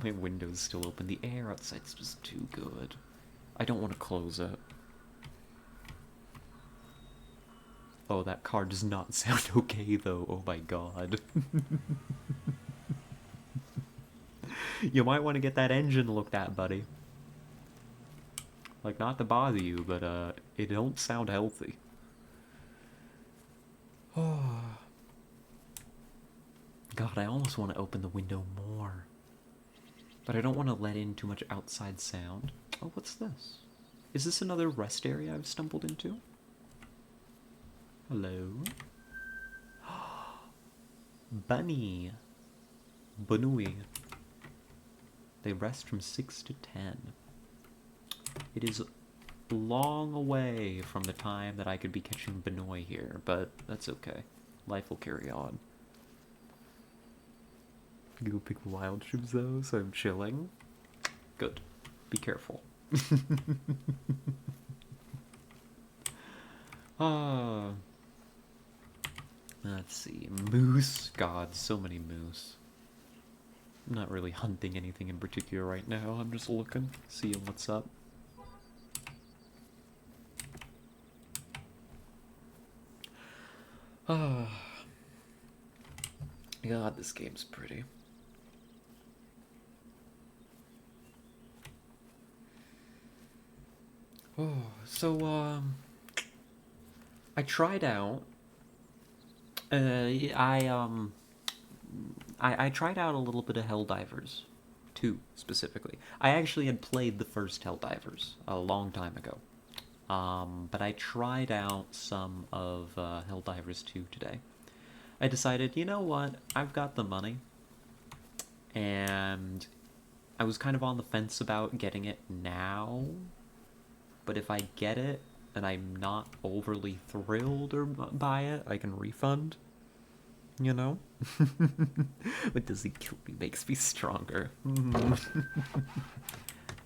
[SPEAKER 1] My window's still open. The air outside's just too good. I don't want to close it. Oh, that car does not sound okay, though. Oh my god. You might want to get that engine looked at, buddy. Like, not to bother you, but, it don't sound healthy. Oh. God, I almost want to open the window more. But I don't want to let in too much outside sound. Oh, what's this? Is this another rest area I've stumbled into? Hello? Bunny. Bunui. They rest from 6 to 10. It is long away from the time that I could be catching Benoi here, but that's okay. Life will carry on. You go pick wild chips though, so I'm chilling. Good. Be careful. Let's see. Moose. God, so many moose. I'm not really hunting anything in particular right now. I'm just looking, seeing what's up. God, this game's pretty. Oh, so, I tried out, I tried out a little bit of Helldivers 2, specifically. I actually had played the first Helldivers a long time ago. But I tried out some of Helldivers 2 today. I decided, you know what, I've got the money, and I was kind of on the fence about getting it now, but if I get it and I'm not overly thrilled by it, I can refund, you know? What doesn't kill me makes me stronger.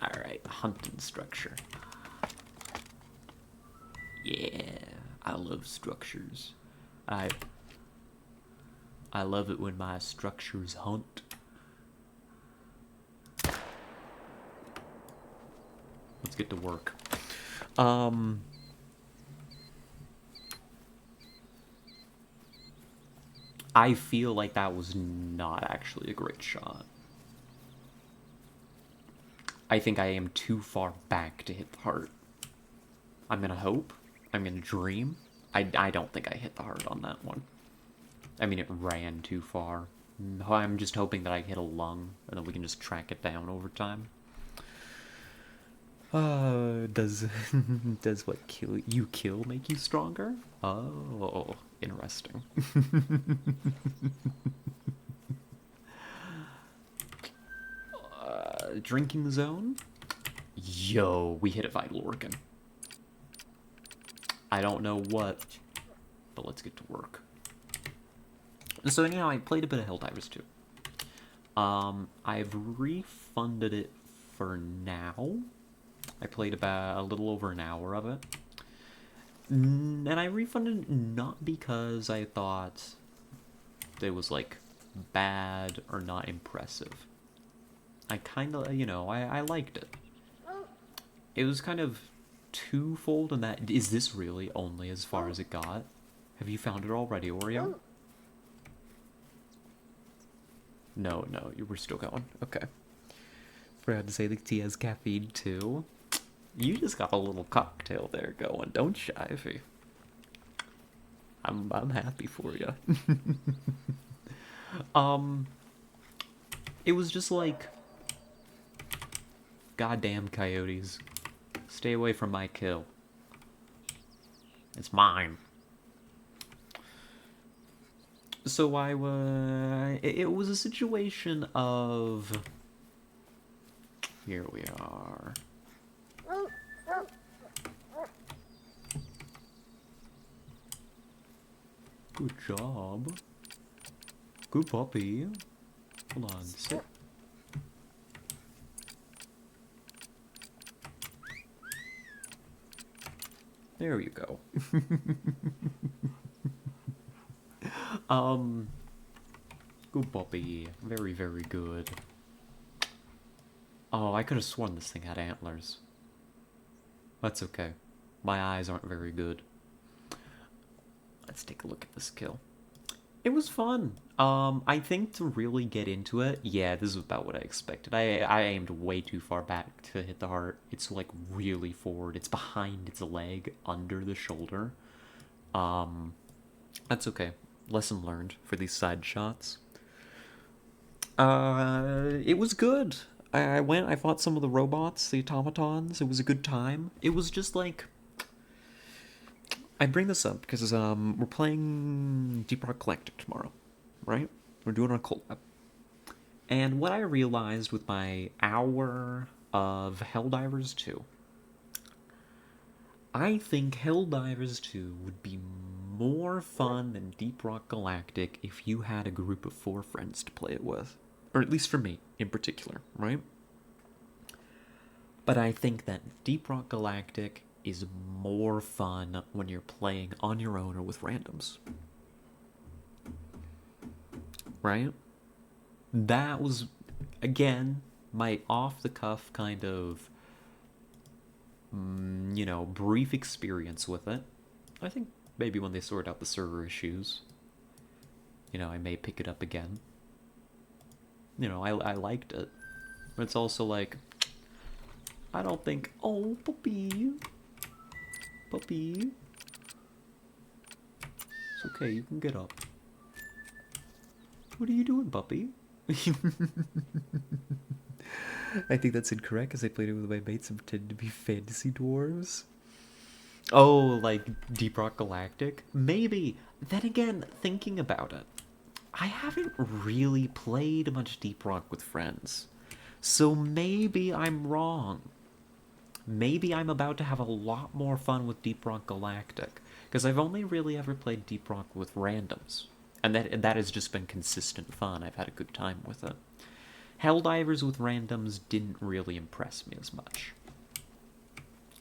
[SPEAKER 1] Alright, hunting structure. Yeah, I love structures. I love it when my structures hunt. Let's get to work. I feel like that was not actually a great shot. I think I am too far back to hit the heart. I'm gonna hope. I'm gonna dream. I don't think I hit the heart on that one. I mean, it ran too far. I'm just hoping that I hit a lung, and then we can just track it down over time. Does what you kill make you stronger? Oh, interesting. Drinking zone? Yo, we hit a vital organ. I don't know what, but let's get to work. So anyhow, I played a bit of Helldivers 2. I've refunded it for now. I played about a little over an hour of it. And I refunded it not because I thought it was, like, bad or not impressive. I kind of, you know, I liked it. It was kind of twofold in that, is this really only as far as it got? Have you found it already, Oreo? No, you were still going. Okay. Forgot to say the tea has caffeine too. You just got a little cocktail there going, don't you, Ivy? I'm happy for you. It was just like, goddamn coyotes, stay away from my kill. It's mine. So I was. It was a situation of. Here we are. Good job. Good puppy. Hold on, sit. There you go. um, Good puppy. Very, very good. Oh, I could have sworn this thing had antlers. That's okay. My eyes aren't very good. Let's take a look at this kill. It was fun. I think to really get into it, yeah, this is about what I expected. I aimed way too far back to hit the heart. It's like really forward. It's behind its leg, under the shoulder. Um, that's okay. Lesson learned for these side shots. It was good. I went, I fought some of the robots, the automatons. It was a good time. It was just like I bring this up because we're playing Deep Rock Galactic tomorrow, right? We're doing our collab. And what I realized with my hour of Helldivers 2, I think Helldivers 2 would be more fun than Deep Rock Galactic if you had a group of 4 friends to play it with. Or at least for me, in particular, right? But I think that Deep Rock Galactic is more fun when you're playing on your own or with randoms. Right? That was, again, my off the cuff kind of, brief experience with it. I think maybe when they sort out the server issues, I may pick it up again. I liked it. But it's also like, I don't think, oh, puppy. Puppy. It's okay, you can get up. What are you doing, puppy? I think that's incorrect because I played it with my mates and pretended to be fantasy dwarves. Oh, like Deep Rock Galactic? Maybe. Then again, thinking about it, I haven't really played much Deep Rock with friends. So maybe I'm wrong. Maybe I'm about to have a lot more fun with Deep Rock Galactic. Because I've only really ever played Deep Rock with randoms. And that has just been consistent fun. I've had a good time with it. Helldivers with randoms didn't really impress me as much.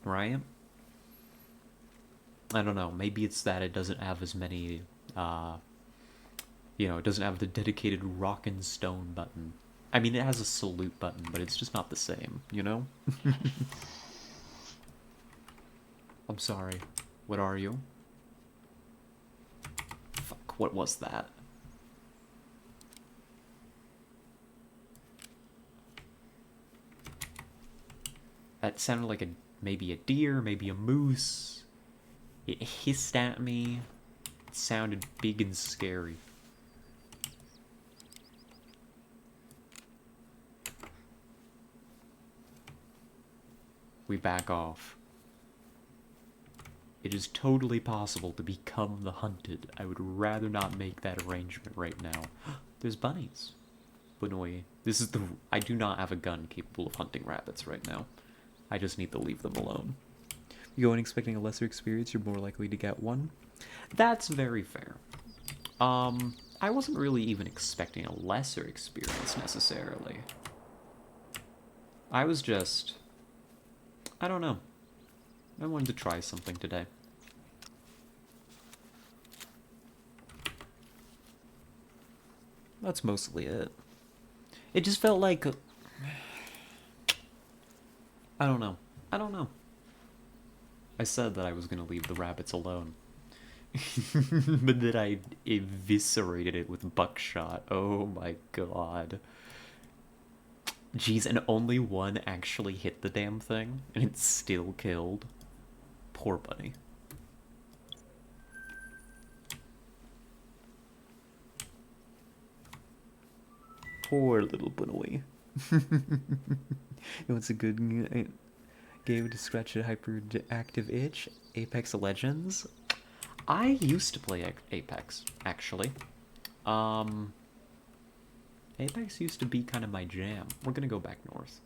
[SPEAKER 1] Right? I don't know. Maybe it's that it doesn't have as many, it doesn't have the dedicated rock and stone button. I mean, it has a salute button, but it's just not the same, you know? I'm sorry. What are you? Fuck, what was that? That sounded like maybe a deer, maybe a moose. It hissed at me. It sounded big and scary. We back off. It is totally possible to become the hunted. I would rather not make that arrangement right now. There's bunnies. Bunoi. I do not have a gun capable of hunting rabbits right now. I just need to leave them alone. You go in expecting a lesser experience, you're more likely to get one. That's very fair. I wasn't really even expecting a lesser experience necessarily. I was just... I don't know. I wanted to try something today. That's mostly it. It just felt like... I don't know. I said that I was going to leave the rabbits alone. But then I eviscerated it with buckshot. Oh my god. Jeez, and only one actually hit the damn thing, and it still killed. Poor bunny. Poor little bunny. It was a good game to scratch a hyperactive itch. Apex Legends. I used to play Apex, actually. Um, Apex used to be kind of my jam. We're gonna go back north.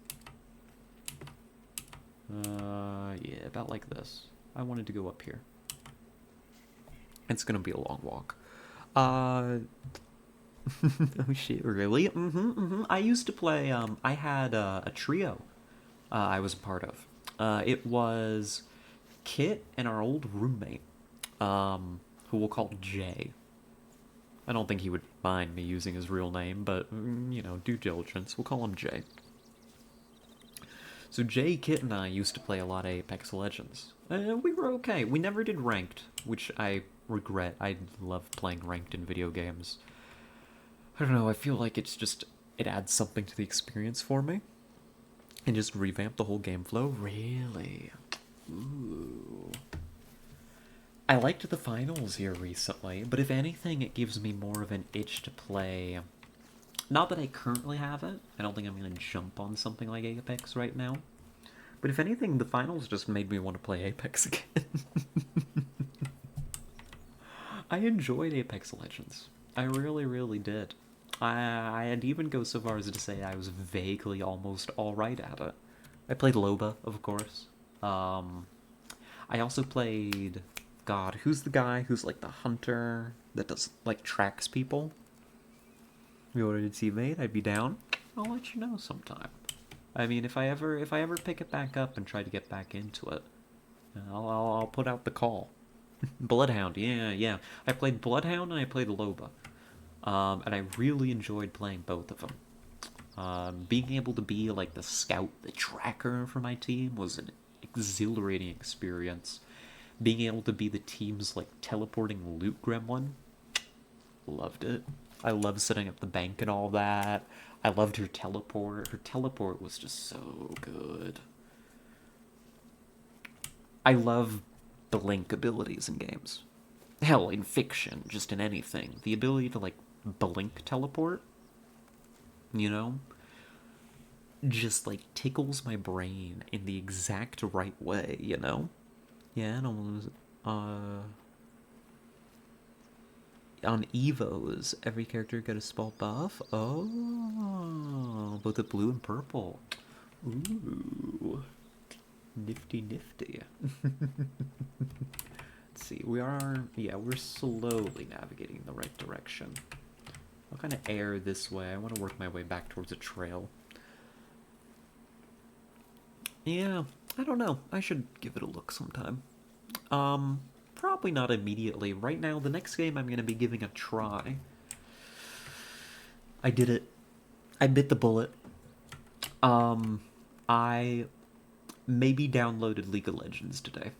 [SPEAKER 1] Yeah, about like this. I wanted to go up here. It's gonna be a long walk. Uh, oh shit, really? I used to play, I had a trio I was a part of. It was Kit and our old roommate, who we'll call Jay. I don't think he would mind me using his real name, but, you know, due diligence. We'll call him Jay. So Jay, Kit, and I used to play a lot of Apex Legends. We were okay. We never did ranked, which I regret. I love playing ranked in video games. I don't know, I feel like it's just, it adds something to the experience for me. And just revamp the whole game flow. Really? Ooh. I liked the finals here recently, but if anything, it gives me more of an itch to play. Not that I currently have it. I don't think I'm going to jump on something like Apex right now. But if anything, the finals just made me want to play Apex again. I enjoyed Apex Legends. I really, really did. I'd even go so far as to say I was vaguely almost alright at it. I played Loba, of course. I also played... God, who's the guy who's like the hunter that does, like, tracks people? If you wanted a teammate, I'd be down. I'll let you know sometime. I mean, if I ever pick it back up and try to get back into it, I'll put out the call. Bloodhound, yeah. I played Bloodhound and I played Loba. And I really enjoyed playing both of them. Being able to be like the scout, the tracker for my team was an exhilarating experience. Being able to be the team's like teleporting loot gremlin, loved it. I loved setting up the bank and all that. I loved her teleport. Her teleport was just so good. I love blink abilities in games. Hell, in fiction, just in anything. The ability to like blink teleport, you know, just like tickles my brain in the exact right way, you know? Yeah, I don't lose it. On Evos, every character got a small buff. Oh, both the blue and purple. Ooh, nifty, nifty. Let's see, we're slowly navigating in the right direction. I'll kind of err this way. I want to work my way back towards a trail. Yeah, I don't know. I should give it a look sometime. Probably not immediately. Right now, the next game I'm going to be giving a try. I did it. I bit the bullet. I maybe downloaded League of Legends today.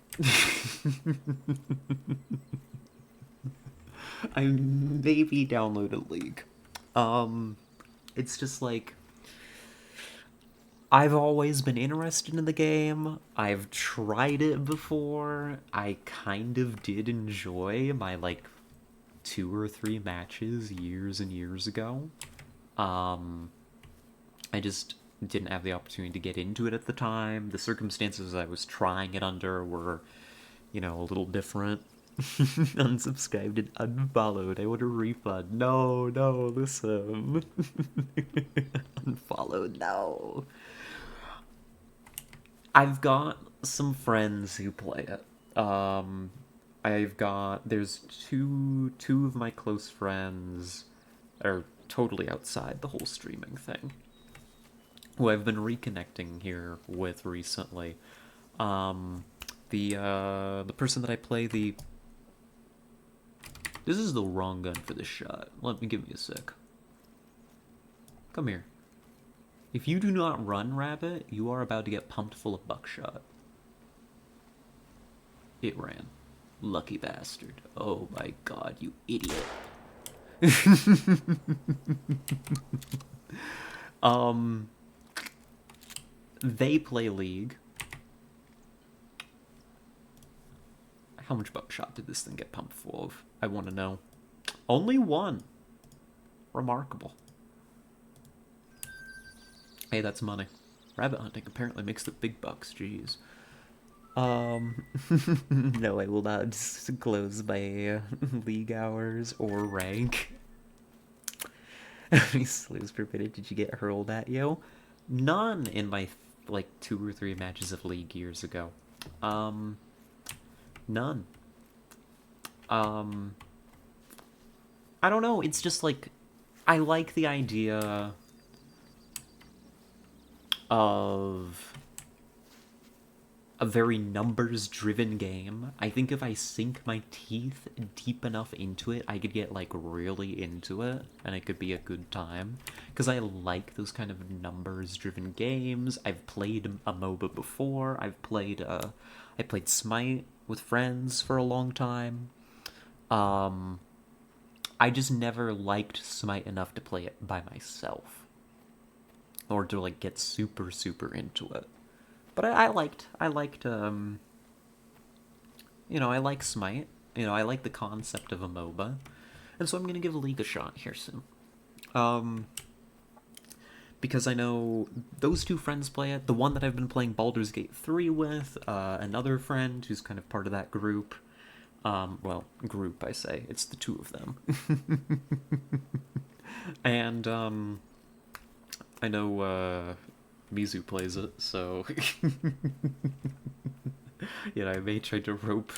[SPEAKER 1] I maybe downloaded League. It's just like, I've always been interested in the game. I've tried it before. I kind of did enjoy my, like, 2 or 3 matches years and years ago. I just didn't have the opportunity to get into it at the time. The circumstances I was trying it under were, you know, a little different. Unsubscribed and unfollowed. I want a refund. No, listen. Unfollowed, no. I've got some friends who play it. There's two of my close friends are totally outside the whole streaming thing, who I've been reconnecting here with recently. The person that I play the... This is the wrong gun for this shot. Give me a sec. Come here. If you do not run, Rabbit, you are about to get pumped full of buckshot. It ran. Lucky bastard. Oh my god, you idiot. They play League. How much buckshot did this thing get pumped full of? I want to know. Only one. Remarkable. Hey, that's money. Rabbit hunting apparently makes the big bucks, jeez. No, I will not disclose my league hours or rank. many slaves per minute did you get hurled at you? None in my like 2 or 3 matches of League years ago. Um, None. Um, I don't know. It's just like I like the idea of a very numbers driven game. I think if I sink my teeth deep enough into it, I could get like really into it and it could be a good time. Because I like those kind of numbers driven games. I've played a MOBA before. I played Smite with friends for a long time. Um, I just never liked Smite enough to play it by myself. Or to like get super, super into it. But I like Smite. I like the concept of a MOBA, and so I'm gonna give League a shot here soon. Um, because I know those two friends play it. The one that I've been playing Baldur's Gate 3 with, another friend who's kind of part of that group. Well, group I say, it's the two of them, and I know Mizu plays it, so I may try to rope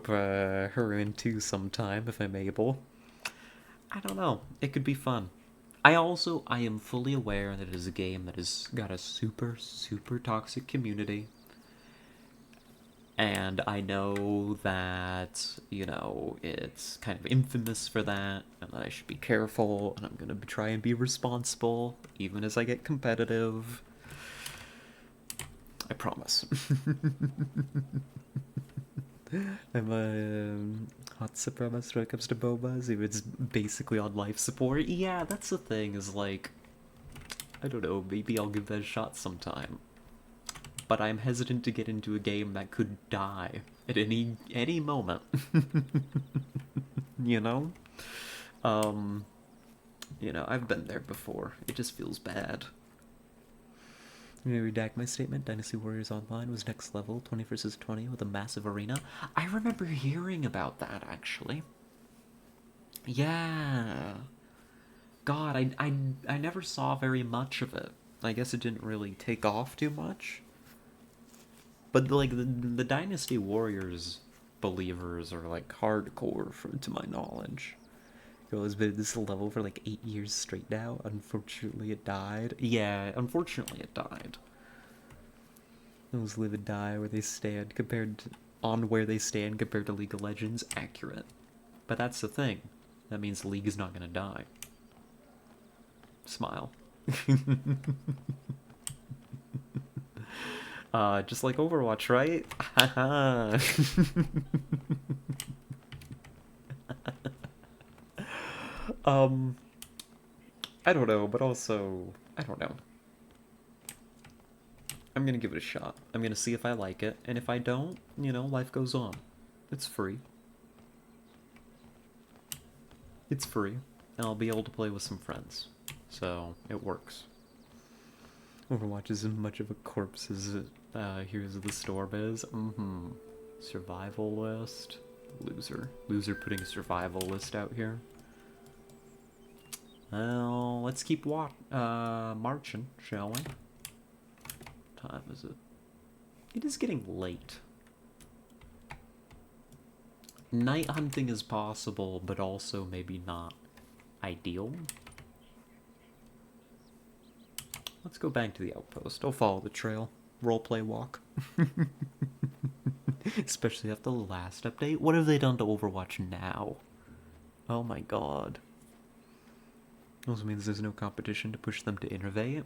[SPEAKER 1] her in too sometime if I'm able. I don't know. It could be fun. I am fully aware that it is a game that has got a super, super toxic community. And I know that, it's kind of infamous for that, and that I should be careful, and I'm gonna try and be responsible, even as I get competitive. I promise. I'm a hot supremacist when it comes to bobas. If it's basically on life support, yeah, that's the thing. Is like, I don't know. Maybe I'll give that a shot sometime. But I'm hesitant to get into a game that could die at any moment. you know. Um, I've been there before. It just feels bad. I'm gonna redact my statement. Dynasty Warriors Online was next level, 20 versus 20 with a massive arena. I remember hearing about that, actually. Yeah. God, I never saw very much of it. I guess it didn't really take off too much. But, like, the Dynasty Warriors believers are, like, hardcore, to my knowledge. Girl has been at this level for, like, 8 years straight now. Unfortunately, it died. Yeah, unfortunately, it died. Those live and die where they stand on where they stand compared to League of Legends. Accurate. But that's the thing. That means League is not gonna die. Smile. Just like Overwatch, right? Haha. um, I don't know, but also, I don't know. I'm gonna give it a shot. I'm gonna see if I like it, and if I don't, life goes on. It's free. It's free, and I'll be able to play with some friends. So, it works. Overwatch isn't much of a corpse as Heroes of the Storm is. Survival list. Loser. Loser putting a survival list out here. Well, let's keep marching, shall we? What time is it? It is getting late. Night hunting is possible, but also maybe not ideal. Let's go back to the outpost. I'll follow the trail. Roleplay walk. Especially after the last update. What have they done to Overwatch now? Oh my god. Also means there's no competition to push them to innovate.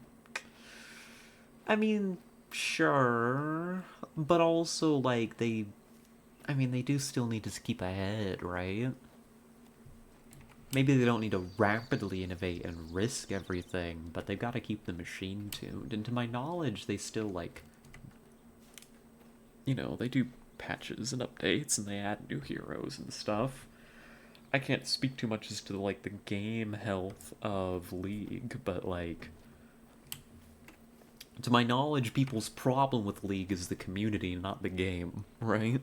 [SPEAKER 1] I mean, sure. But also, like, they do still need to keep ahead, right? Maybe they don't need to rapidly innovate and risk everything, but they've got to keep the machine tuned. And to my knowledge, they still, like, they do patches and updates, and they add new heroes and stuff. I can't speak too much as to, like, the game health of League, but, like, to my knowledge, people's problem with League is the community, not the game, right?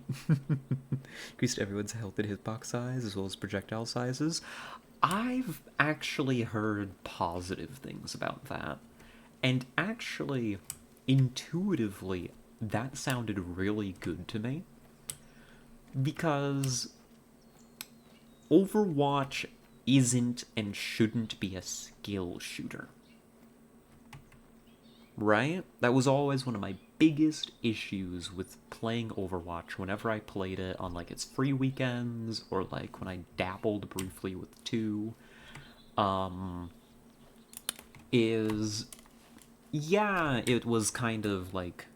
[SPEAKER 1] Increased everyone's health and hitbox size, as well as projectile sizes. I've actually heard positive things about that. And actually, intuitively, that sounded really good to me. Because Overwatch isn't and shouldn't be a skill shooter. Right? That was always one of my biggest issues with playing Overwatch whenever I played it on like its free weekends or like when I dabbled briefly with 2. Um is yeah, it was kind of like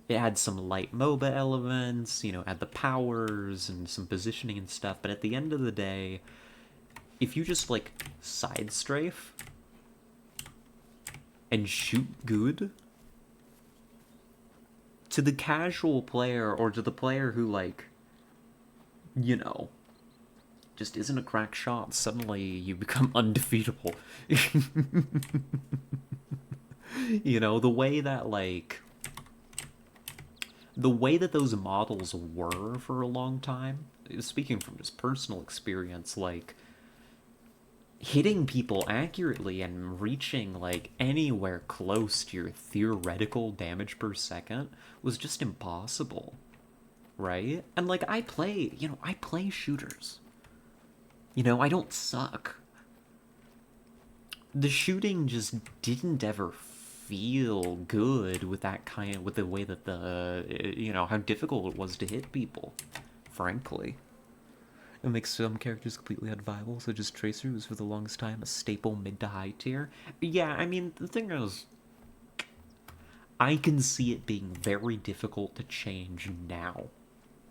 [SPEAKER 1] it had some light MOBA elements, had the powers and some positioning and stuff, but at the end of the day, if you just like side strafe and shoot good, to the casual player or to the player who like, you know, just isn't a crack shot, suddenly you become undefeatable. The way that like the way that those models were for a long time, speaking from just personal experience, like hitting people accurately and reaching like anywhere close to your theoretical damage per second was just impossible, right? And like I play shooters. I don't suck. The shooting just didn't ever feel good with with the way that how difficult it was to hit people, frankly. It makes some characters completely unviable, such as Tracer, who was for the longest time a staple mid to high tier. Yeah, I mean, the thing is, I can see it being very difficult to change now.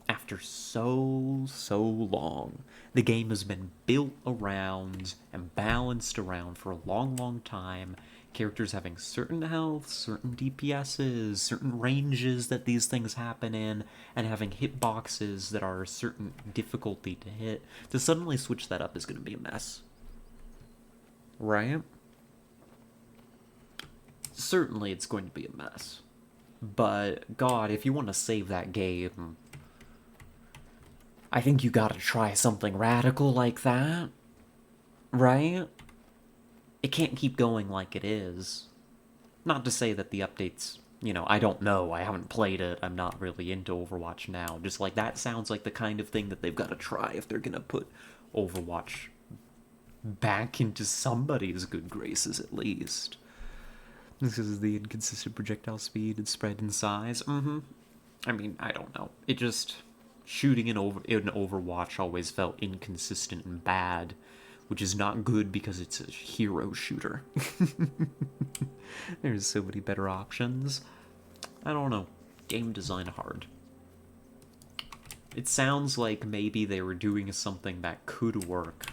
[SPEAKER 1] After so long, the game has been built around and balanced around for a long time. Characters having certain health, certain DPSs, certain ranges that these things happen in, and having hitboxes that are a certain difficulty to hit. To suddenly switch that up is going to be a mess. Right? Certainly it's going to be a mess. But, God, if you want to save that game, I think you gotta try something radical like that, right? It can't keep going like it is. Not to say that the updates, I don't know, I haven't played it, I'm not really into Overwatch now. Just like that sounds like the kind of thing that they've gotta try if they're gonna put Overwatch back into somebody's good graces at least. This is the inconsistent projectile speed and spread in size. I mean, I don't know. It just shooting in Overwatch always felt inconsistent and bad, which is not good because it's a hero shooter. There's so many better options. I don't know. Game design hard. It sounds like maybe they were doing something that could work.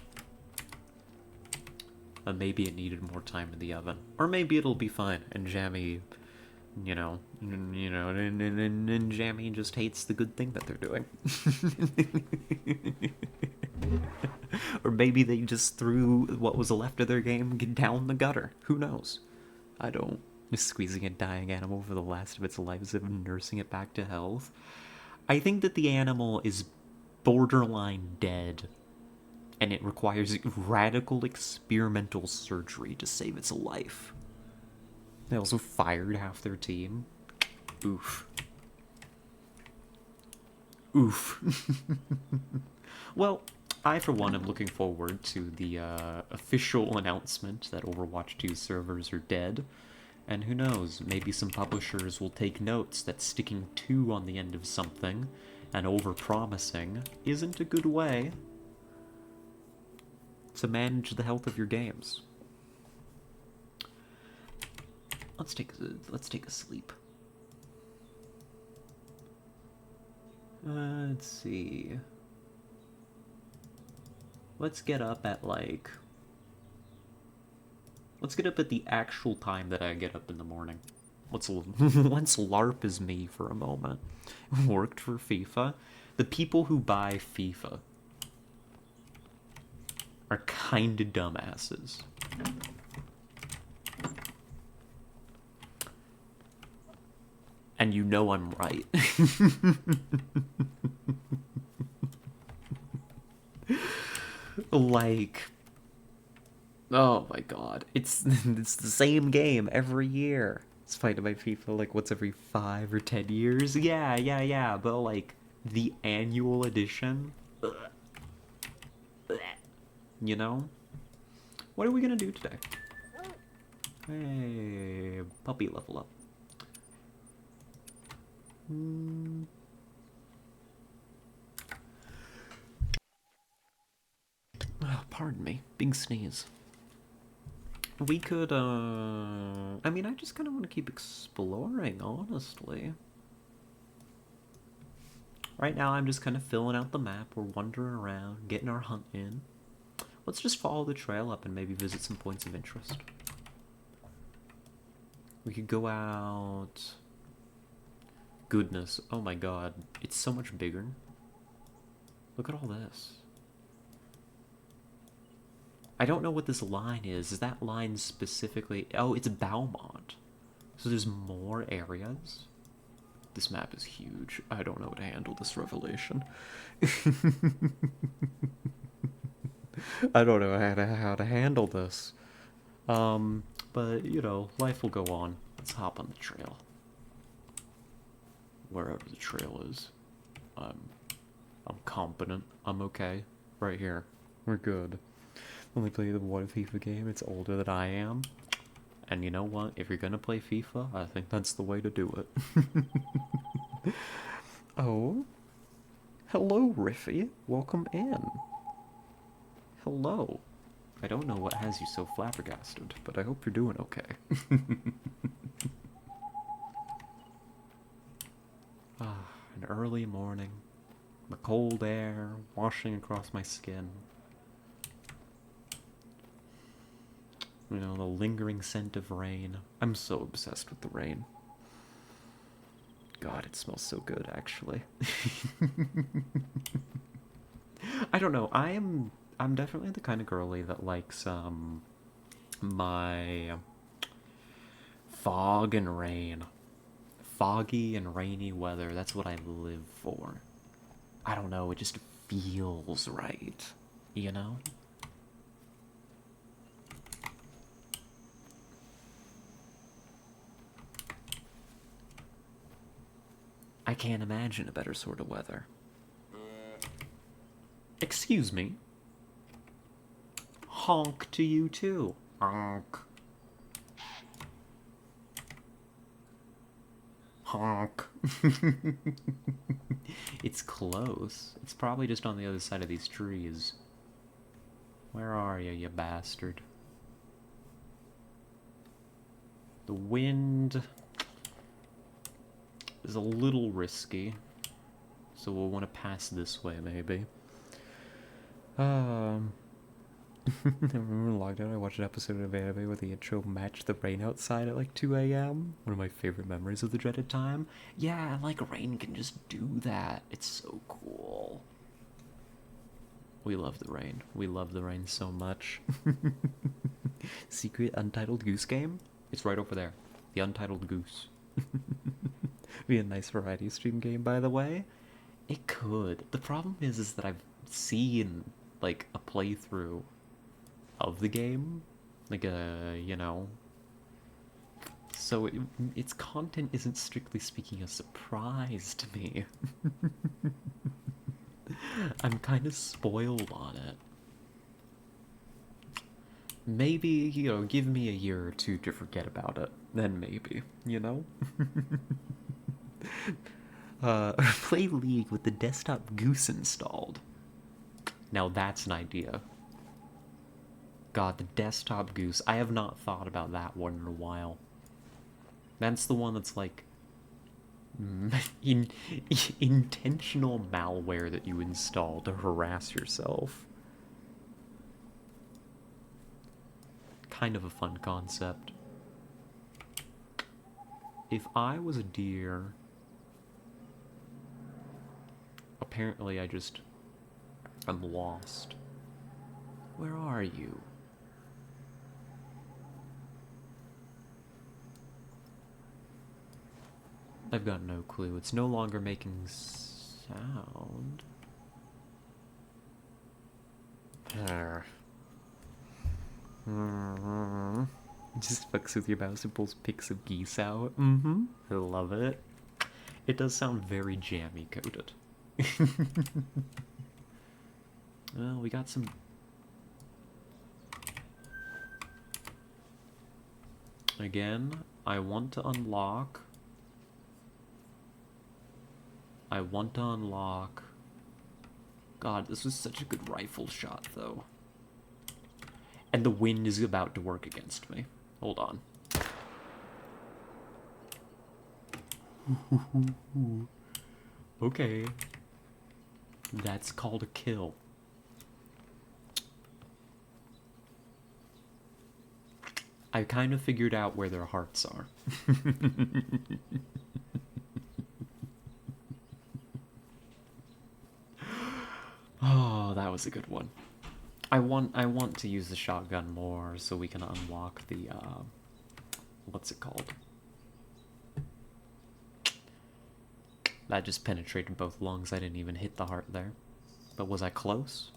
[SPEAKER 1] But maybe it needed more time in the oven. Or maybe it'll be fine and Jammy and Jammy just hates the good thing that they're doing. Or maybe they just threw what was left of their game down the gutter. Who knows? I don't. Just squeezing a dying animal for the last of its life as if nursing it back to health. I think that the animal is borderline dead, and it requires radical experimental surgery to save its life. They also fired half their team. Oof. Oof. Well, I, for one, am looking forward to the official announcement that Overwatch 2 servers are dead. And who knows, maybe some publishers will take notes that sticking 2 on the end of something and overpromising isn't a good way to manage the health of your games. Let's take a sleep. Let's see. Let's get up at like... Let's get up at the actual time that I get up in the morning. Let's LARP as me for a moment. Worked for FIFA. The people who buy FIFA are kinda dumbasses. And you know I'm right. Like, oh my god, it's it's the same game every year. It's fighting by FIFA like once every 5 or 10 years. Yeah, yeah, yeah. But like the annual edition, you know. What are we gonna do today? Hey, puppy level up. Hmm. Oh, pardon me, big sneeze. We could, I mean, I just kind of want to keep exploring, honestly. Right now, I'm just kind of filling out the map. We're wandering around, getting our hunt in. Let's just follow the trail up and maybe visit some points of interest. We could go out... Goodness, oh my god, it's so much bigger. Look at all this. I don't know what this line is. Is that line specifically... Oh, it's Beaumont. So there's more areas? This map is huge. I don't know how to handle this revelation. I don't know how to handle this. But, you know, life will go on. Let's hop on the trail. Wherever the trail is. I'm competent. I'm okay. Right here. We're good. Only play the one FIFA game. It's older than I am. And you know what? If you're gonna play FIFA, I think that's the way to do it. Oh. Hello, Riffy. Welcome in. Hello. I don't know what has you so flabbergasted, but I hope you're doing okay. An early morning. The cold air washing across my skin. You know, the lingering scent of rain. I'm so obsessed with the rain. God, it smells so good, actually. I don't know. I'm definitely the kind of girly that likes my fog and rain. Foggy and rainy weather. That's what I live for. I don't know, it just feels right. You know? I can't imagine a better sort of weather. Excuse me. Honk to you too. Honk. Honk. It's close. It's probably just on the other side of these trees. Where are you, you bastard? The wind is a little risky, so we'll want to pass this way, maybe. I remember in lockdown I watched an episode of anime where the intro matched the rain outside at like 2 a.m. One of my favorite memories of the dreaded time. Yeah, like rain can just do that. It's so cool. We love the rain. We love the rain so much. Secret Untitled Goose Game? It's right over there. The Untitled Goose. Be a nice variety stream game, by the way. It could. The problem is that I've seen like a playthrough of the game, like a so its content isn't strictly speaking a surprise to me. I'm kind of spoiled on it. Maybe, give me a year or two to forget about it. Then maybe, play League with the desktop goose installed. Now that's an idea. God, the desktop goose. I have not thought about that one in a while. That's the one that's like intentional malware that you install to harass yourself. Kind of a fun concept. If I was a deer, apparently I'm lost. Where are you? I've got no clue. It's no longer making sound. There. Just fucks with your mouse and pulls pics of geese out. I love it. It does sound very jammy coated. Well, we got some. Again, I want to unlock. God, this was such a good rifle shot, though. And the wind is about to work against me. Hold on. Okay. That's called a kill. I kind of figured out where their hearts are. Oh, that was a good one. I want to use the shotgun more so we can unlock the what's it called? That just penetrated both lungs. I didn't even hit the heart there. But was I close?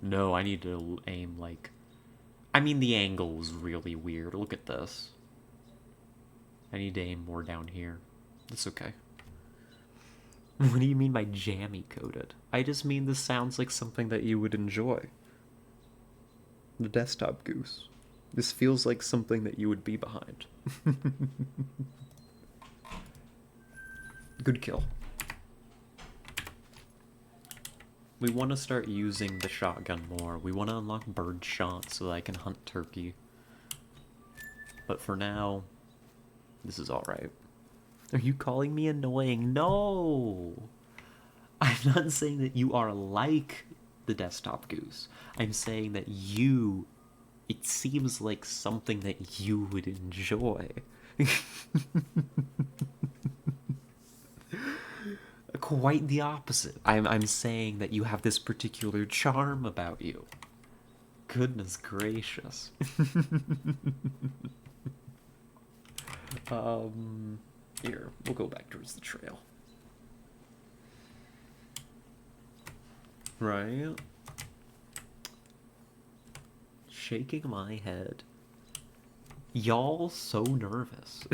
[SPEAKER 1] No, I need to aim like... I mean, the angle was really weird. Look at this. I need to aim more down here. That's okay. What do you mean by jammy coated? I just mean this sounds like something that you would enjoy. The desktop goose. This feels like something that you would be behind. Good kill. We want to start using the shotgun more. We want to unlock bird shot so that I can hunt turkey. But for now, this is alright. Are you calling me annoying? No! I'm not saying that you are like the desktop goose. I'm saying that you... It seems like something that you would enjoy. Quite the opposite. I'm saying that you have this particular charm about you. Goodness gracious. Here, we'll go back towards the trail. Right? Shaking my head. Y'all so nervous.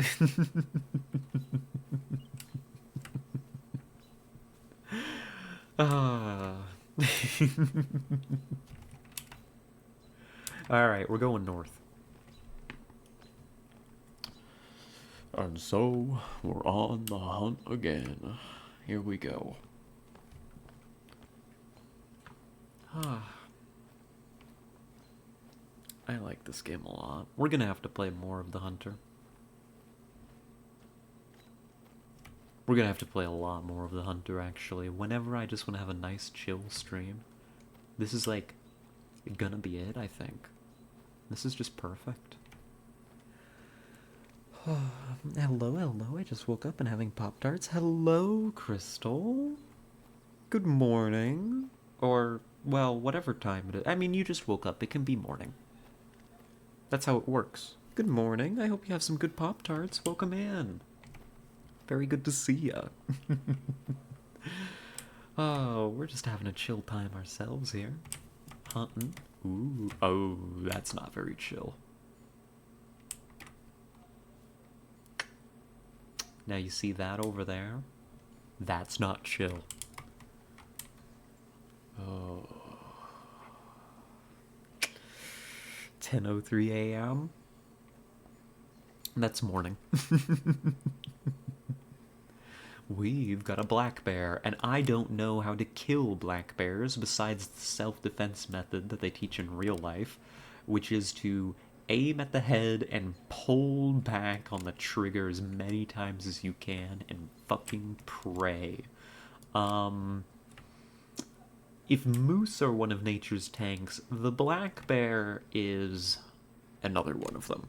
[SPEAKER 1] Alright, we're going north. And so, we're on the hunt again. Here we go. I like this game a lot. We're gonna have to play more of the Hunter. We're gonna have to play a lot more of the Hunter, actually. Whenever I just want to have a nice chill stream. This is like gonna be it, I think. This is just perfect. Hello, hello. I just woke up and having Pop-Tarts. Hello, Crystal. Good morning. Or, well, whatever time it is. I mean, you just woke up. It can be morning. That's how it works. Good morning. I hope you have some good Pop-Tarts. Welcome in. Very good to see ya. Oh, we're just having a chill time ourselves here. Hunting. Ooh. Oh, that's not very chill. Now you see that over there? That's not chill. Oh. 10:03 a.m. That's morning. We've got a black bear, and I don't know how to kill black bears besides the self-defense method that they teach in real life, which is to aim at the head and pull back on the trigger as many times as you can and fucking pray. If moose are one of nature's tanks, the black bear is another one of them.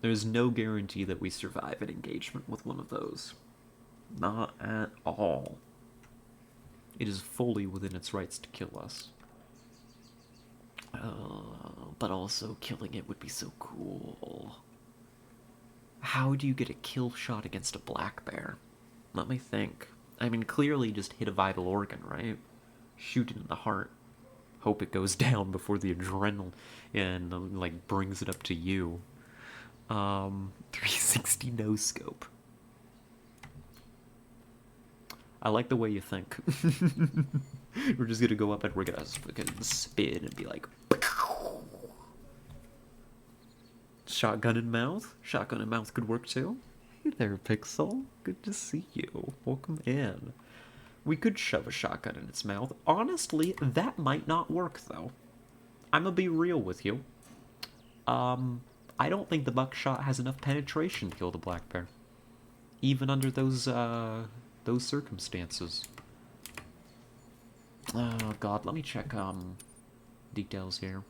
[SPEAKER 1] There's no guarantee that we survive an engagement with one of those. Not at all. It is fully within its rights to kill us. But also killing it would be so cool. How do you get a kill shot against a black bear? Let me think. I mean, clearly just hit a vital organ, right? Shoot it in the heart. Hope it goes down before the adrenaline and like brings it up to you. 360 no scope. I like the way you think. We're just gonna go up and we're gonna fucking spin and be like, shotgun in mouth. Shotgun in mouth could work too. Hey there, Pixel. Good to see you. Welcome in. We could shove a shotgun in its mouth. Honestly, that might not work though. I'm gonna be real with you. I don't think the buckshot has enough penetration to kill the black bear, even under those circumstances. Oh god, let me check details here.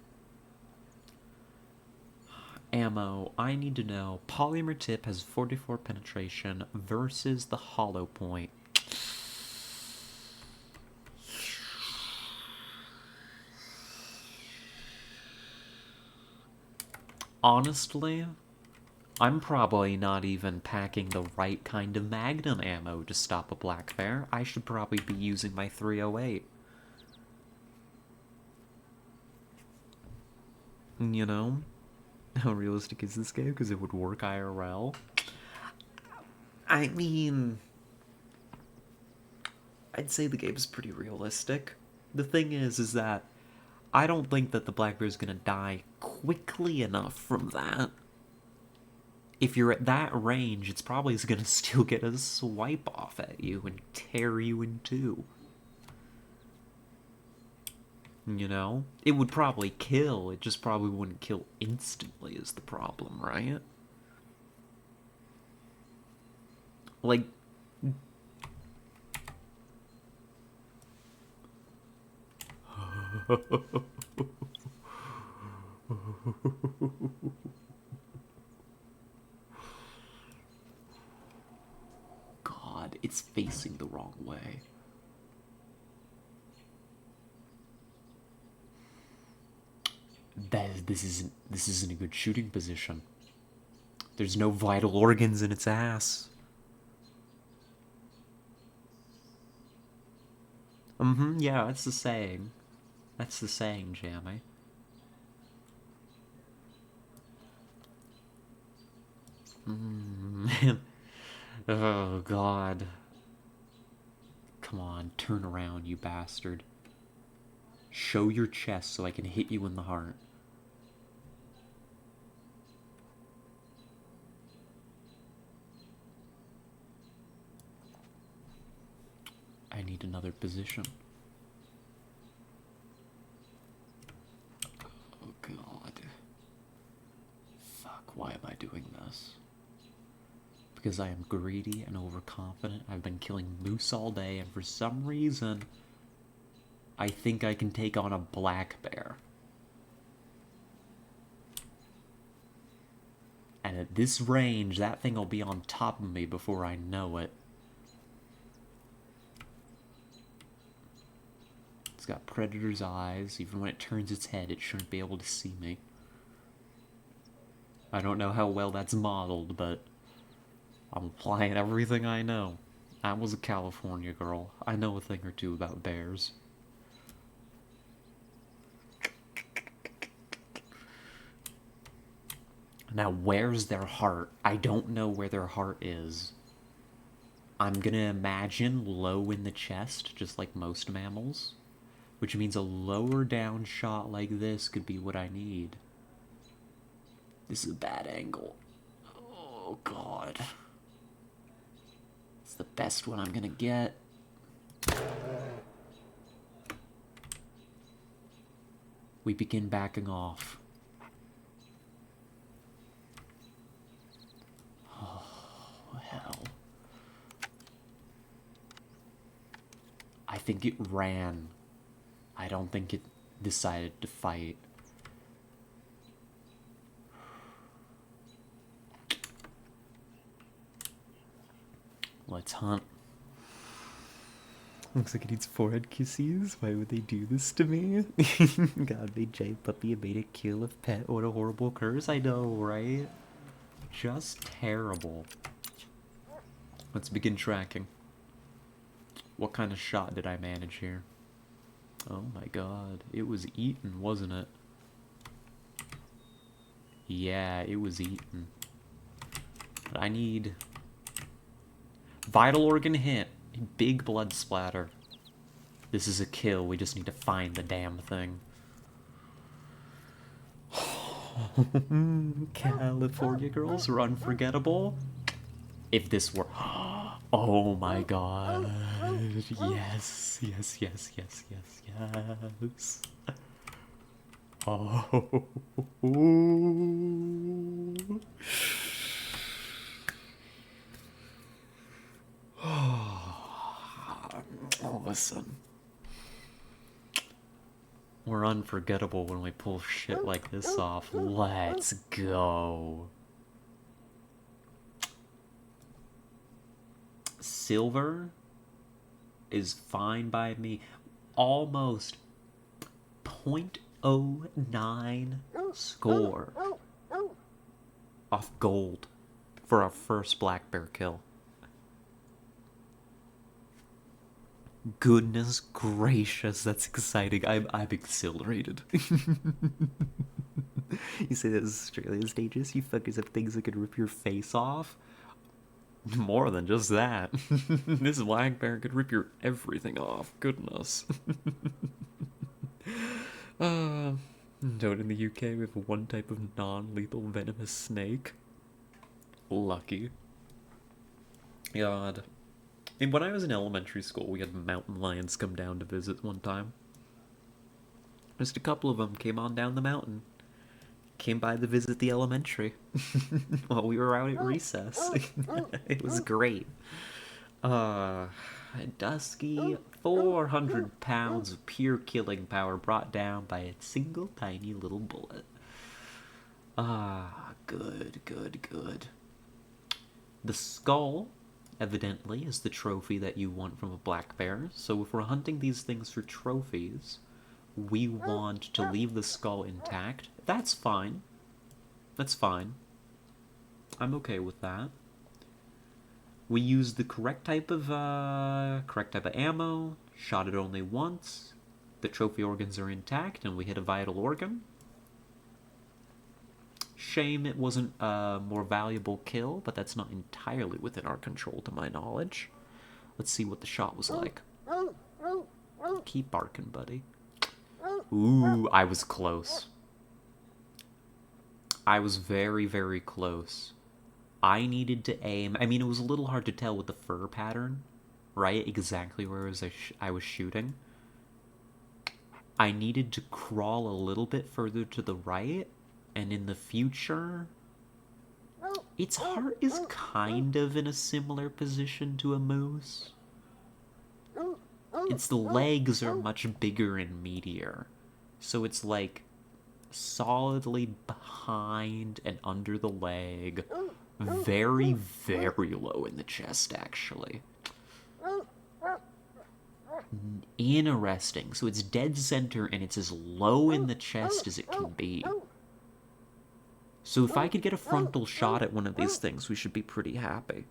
[SPEAKER 1] Ammo, I need to know. Polymer tip has 44 penetration versus the hollow point. Honestly, I'm probably not even packing the right kind of magnum ammo to stop a black bear. I should probably be using my 308. You know? How realistic is this game? Because it would work IRL. I mean, I'd say the game's pretty realistic. The thing is that I don't think that the black bear's gonna die quickly enough from that. If you're at that range, it's probably gonna still get a swipe off at you and tear you in two. You know? It would probably kill, it just probably wouldn't kill instantly, is the problem, right? Like, God, it's facing the wrong way. This isn't a good shooting position. There's no vital organs in its ass. Yeah, that's the saying. That's the saying, Jammy. Oh, God. Come on, turn around, you bastard. Show your chest so I can hit you in the heart. I need another position. Oh, God. Fuck, why am I doing this? Because I am greedy and overconfident. I've been killing moose all day, and for some reason, I think I can take on a black bear. And at this range, that thing will be on top of me before I know it. It's got predator's eyes. Even when it turns its head, it shouldn't be able to see me. I don't know how well that's modeled, but I'm applying everything I know. I was a California girl. I know a thing or two about bears. Now, where's their heart? I don't know where their heart is. I'm gonna imagine low in the chest, just like most mammals. Which means a lower down shot like this could be what I need. This is a bad angle. Oh, God. It's the best one I'm gonna get. We begin backing off. Oh, hell. I think it ran. I don't think it decided to fight. Let's hunt. Looks like it needs forehead kisses. Why would they do this to me? God made Jay puppy and made it kill a pet. What a horrible curse. I know, right? Just terrible. Let's begin tracking. What kind of shot did I manage here? Oh my god. It was eaten, wasn't it? Yeah, it was eaten. But I need... Vital organ hit. Big blood splatter. This is a kill. We just need to find the damn thing. California girls are unforgettable. If this were... Oh my god. Yes, yes, yes, yes, yes, yes. Oh. Oh, listen. We're unforgettable when we pull shit like this off. Let's go. Silver is fine by me. Almost 0.09 score off gold for our first black bear kill. Goodness gracious, that's exciting. I'm exhilarated. You say that Australia's dangerous? You fuckers have things that could rip your face off? More than just that. This black bear could rip your everything off. Goodness. Note in the UK we have one type of non-lethal venomous snake. Lucky. God. And when I was in elementary school, we had mountain lions come down to visit one time. Just a couple of them came on down the mountain. Came by to visit the elementary while we were out at recess. It was great. Dusky, 400 pounds of pure killing power brought down by a single tiny little bullet. Good, good, good. The skull, evidently, is the trophy that you want from a black bear. So if we're hunting these things for trophies, we want to leave the skull intact. That's fine. That's fine. I'm okay with that. We used the correct type of ammo, shot it only once, the trophy organs are intact, and we hit a vital organ. Shame it wasn't a more valuable kill, but that's not entirely within our control to my knowledge. Let's see what the shot was like. Keep barking, buddy. Ooh, I was close. I was very, very close. I needed to aim. I mean, it was a little hard to tell with the fur pattern, right? Exactly where I was shooting. I needed to crawl a little bit further to the right, and in the future, its heart is kind of in a similar position to a moose. Its legs are much bigger and meatier, so it's like solidly behind and under the leg. Very, very low in the chest, actually. Interesting. So it's dead center and it's as low in the chest as it can be. So if I could get a frontal shot at one of these things, we should be pretty happy.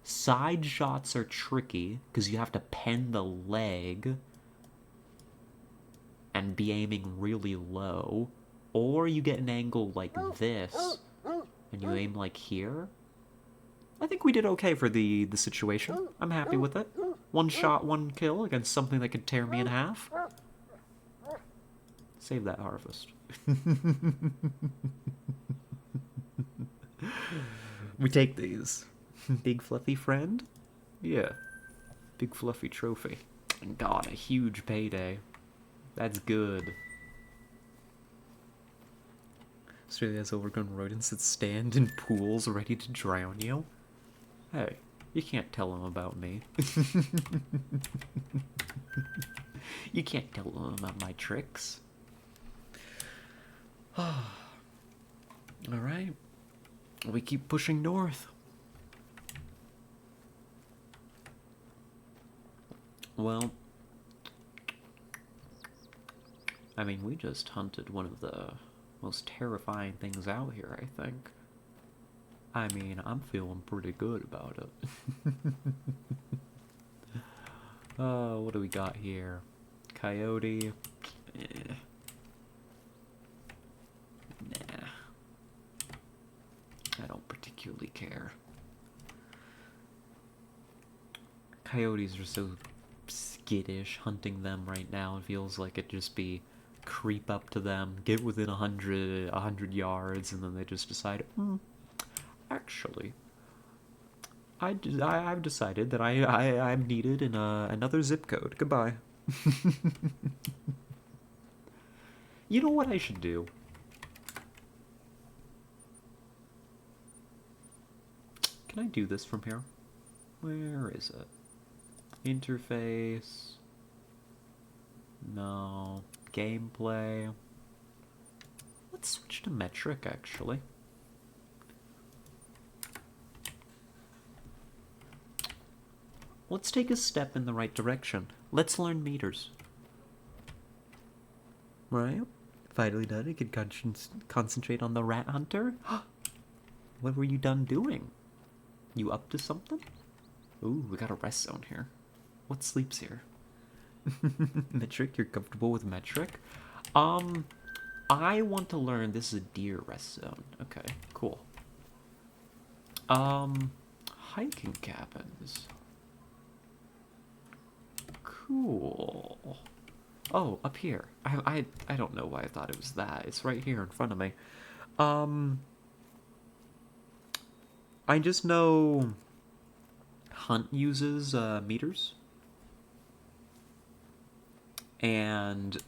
[SPEAKER 1] Side shots are tricky because you have to pen the leg and be aiming really low. Or you get an angle like this and you aim like here. I think we did okay for the situation. I'm happy with it. One shot, one kill against something that could tear me in half. Save that harvest. We take these. Big fluffy friend? Yeah. Big fluffy trophy. And God, a huge payday. That's good. Australia has overgrown rodents that stand in pools ready to drown you. Hey, you can't tell them about me. You can't tell them about my tricks. Alright. We keep pushing north. Well, I mean, we just hunted one of the most terrifying things out here, I think. I mean, I'm feeling pretty good about it. What do we got here? Coyote. Eh, nah. I don't particularly care. Coyotes are so skittish. Hunting them right now, it feels like it'd just be creep up to them, get within 100 yards, and then they just decide, actually, I've decided that I'm needed in another zip code. Goodbye. You know what I should do? Can I do this from here? Where is it? Interface. No. Gameplay. Let's switch to metric, actually. Let's take a step in the right direction. Let's learn meters. Right? Finally done. I can concentrate on the rat hunter. What were you done doing? You up to something? Ooh, we got a rest zone here. What sleeps here? Metric, you're comfortable with metric? I want to learn. This is a deer rest zone. Okay, cool. Hiking cabins. Cool. Oh, up here. I don't know why I thought it was that. It's right here in front of me. I just know Hunt uses meters. And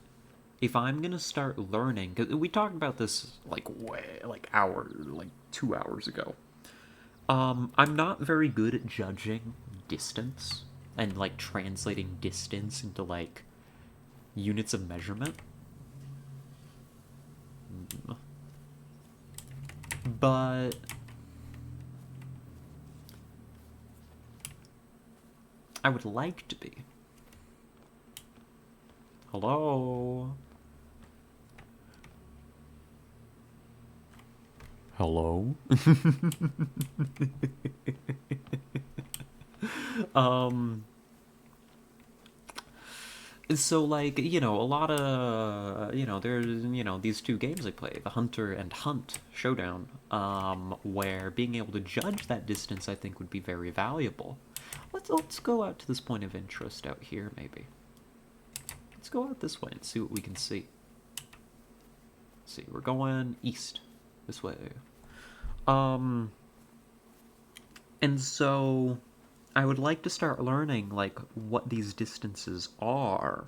[SPEAKER 1] if I'm gonna start learning, because we talked about this like 2 hours ago. I'm not very good at judging distance and like translating distance into like units of measurement. But I would like to be. Hello? Hello? um so like, a lot of, there's, these two games I play, the Hunter and Hunt Showdown, where being able to judge that distance I think would be very valuable. Let's go out to this point of interest out here, maybe. Let's go out this way and see what we can see. Let's see, we're going east this way. And so I would like to start learning like what these distances are,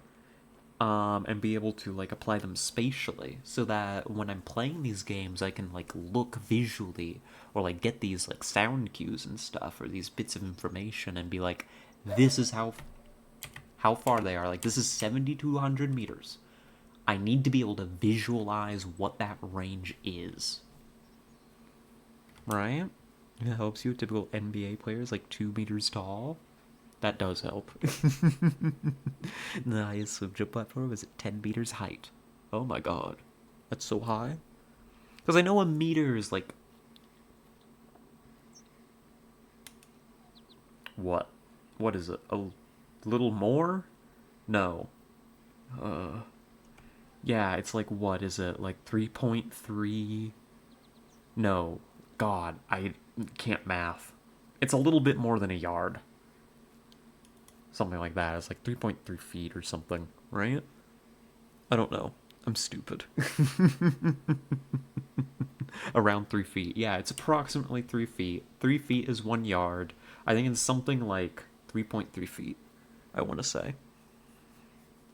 [SPEAKER 1] and be able to like apply them spatially, so that when I'm playing these games, I can like look visually or like get these like sound cues and stuff, or these bits of information, and be like, this is how far they are. Like, this is 7,200 meters. I need to be able to visualize what that range is. Right? It helps you. Typical NBA players, like 2 meters tall. That does help. The highest swim jump platform is at 10 meters height. Oh my god. That's so high. Because I know a meter is like... What? What is it? A little more? No. Yeah, it's like, what is it? Like 3.3? No. God, I can't math. It's a little bit more than a yard. Something like that. It's like 3.3 feet or something, right? I don't know. I'm stupid. Around 3 feet. Yeah, it's approximately 3 feet. 3 feet is 1 yard. I think it's something like 3.3 feet, I want to say.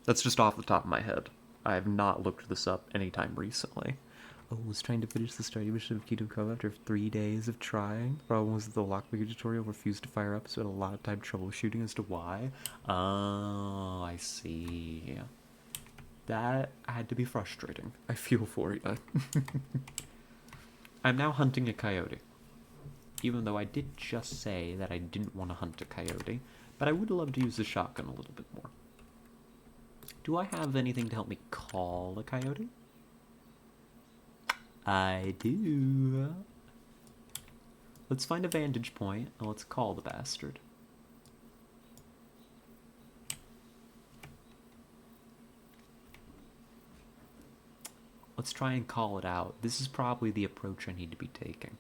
[SPEAKER 1] That's just off the top of my head. I have not looked this up anytime recently. Oh, was trying to finish the starting mission of Kingdom Come after 3 days of trying. The problem was that the lockpicking tutorial refused to fire up, so I had a lot of time troubleshooting as to why. Oh, I see. That had to be frustrating. I feel for you. I'm now hunting a coyote. Even though I did just say that I didn't want to hunt a coyote, but I would love to use the shotgun a little bit more. Do I have anything to help me call a coyote? I do. Let's find a vantage point and let's call the bastard. Let's try and call it out. This is probably the approach I need to be taking.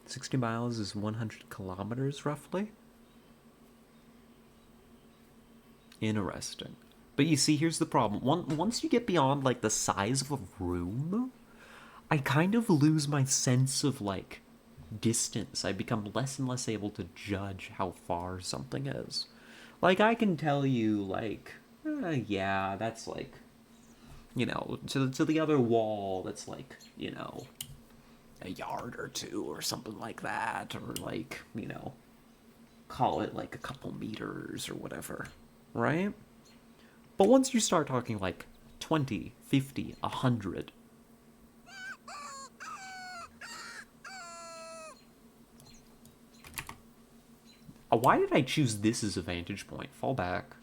[SPEAKER 1] 60 miles is 100 kilometers, roughly. Interesting. But you see, here's the problem. Once you get beyond, like, the size of a room, I kind of lose my sense of, like, distance. I become less and less able to judge how far something is. Like, I can tell you, like, yeah, that's, like, to the other wall, that's, like, a yard or two or something like that. Or, like, call it, like, a couple meters or whatever. Right? But once you start talking like 20, 50, 100. Why did I choose this as a vantage point? Fall back.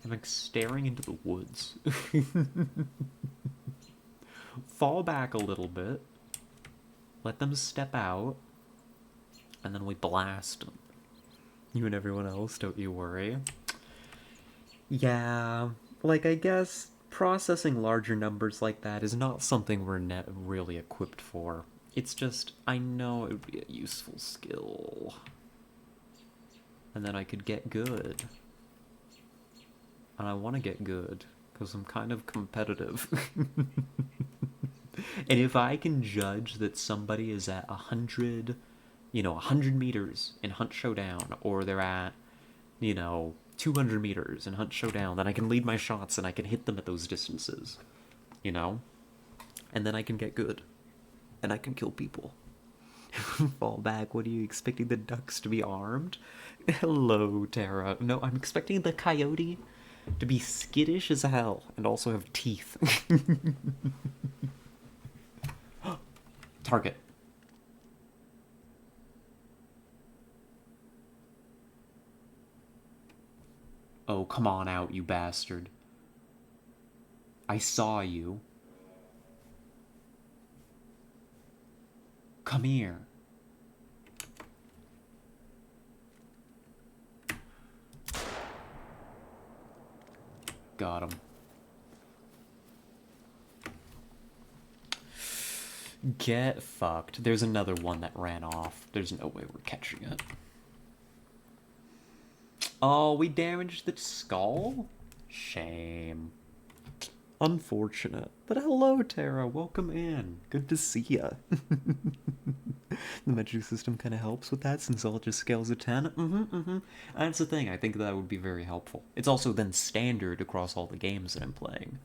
[SPEAKER 1] I'm like staring into the woods. Fall back a little bit. Let them step out. And then we blast them. You and everyone else, don't you worry. Yeah, like I guess processing larger numbers like that is not something we're really equipped for. It's just, I know it would be a useful skill. And then I could get good. And I want to get good, because I'm kind of competitive. And if I can judge that somebody is at 100, 100 meters in Hunt Showdown, or they're at, 200 meters in Hunt Showdown, then I can lead my shots and I can hit them at those distances, you know? And then I can get good. And I can kill people. Fall back, what are you expecting the ducks to be armed? Hello, Tara. No, I'm expecting the coyote to be skittish as hell and also have teeth. Target. Oh, come on out, you bastard. I saw you. Come here. Got him. Get fucked. There's another one that ran off. There's no way we're catching it. Oh, we damaged the skull? Shame. Unfortunate. But hello, Tara. Welcome in. Good to see ya. The metric system kind of helps with that since all just scales at 10. That's the thing. I think that would be very helpful. It's also then standard across all the games that I'm playing.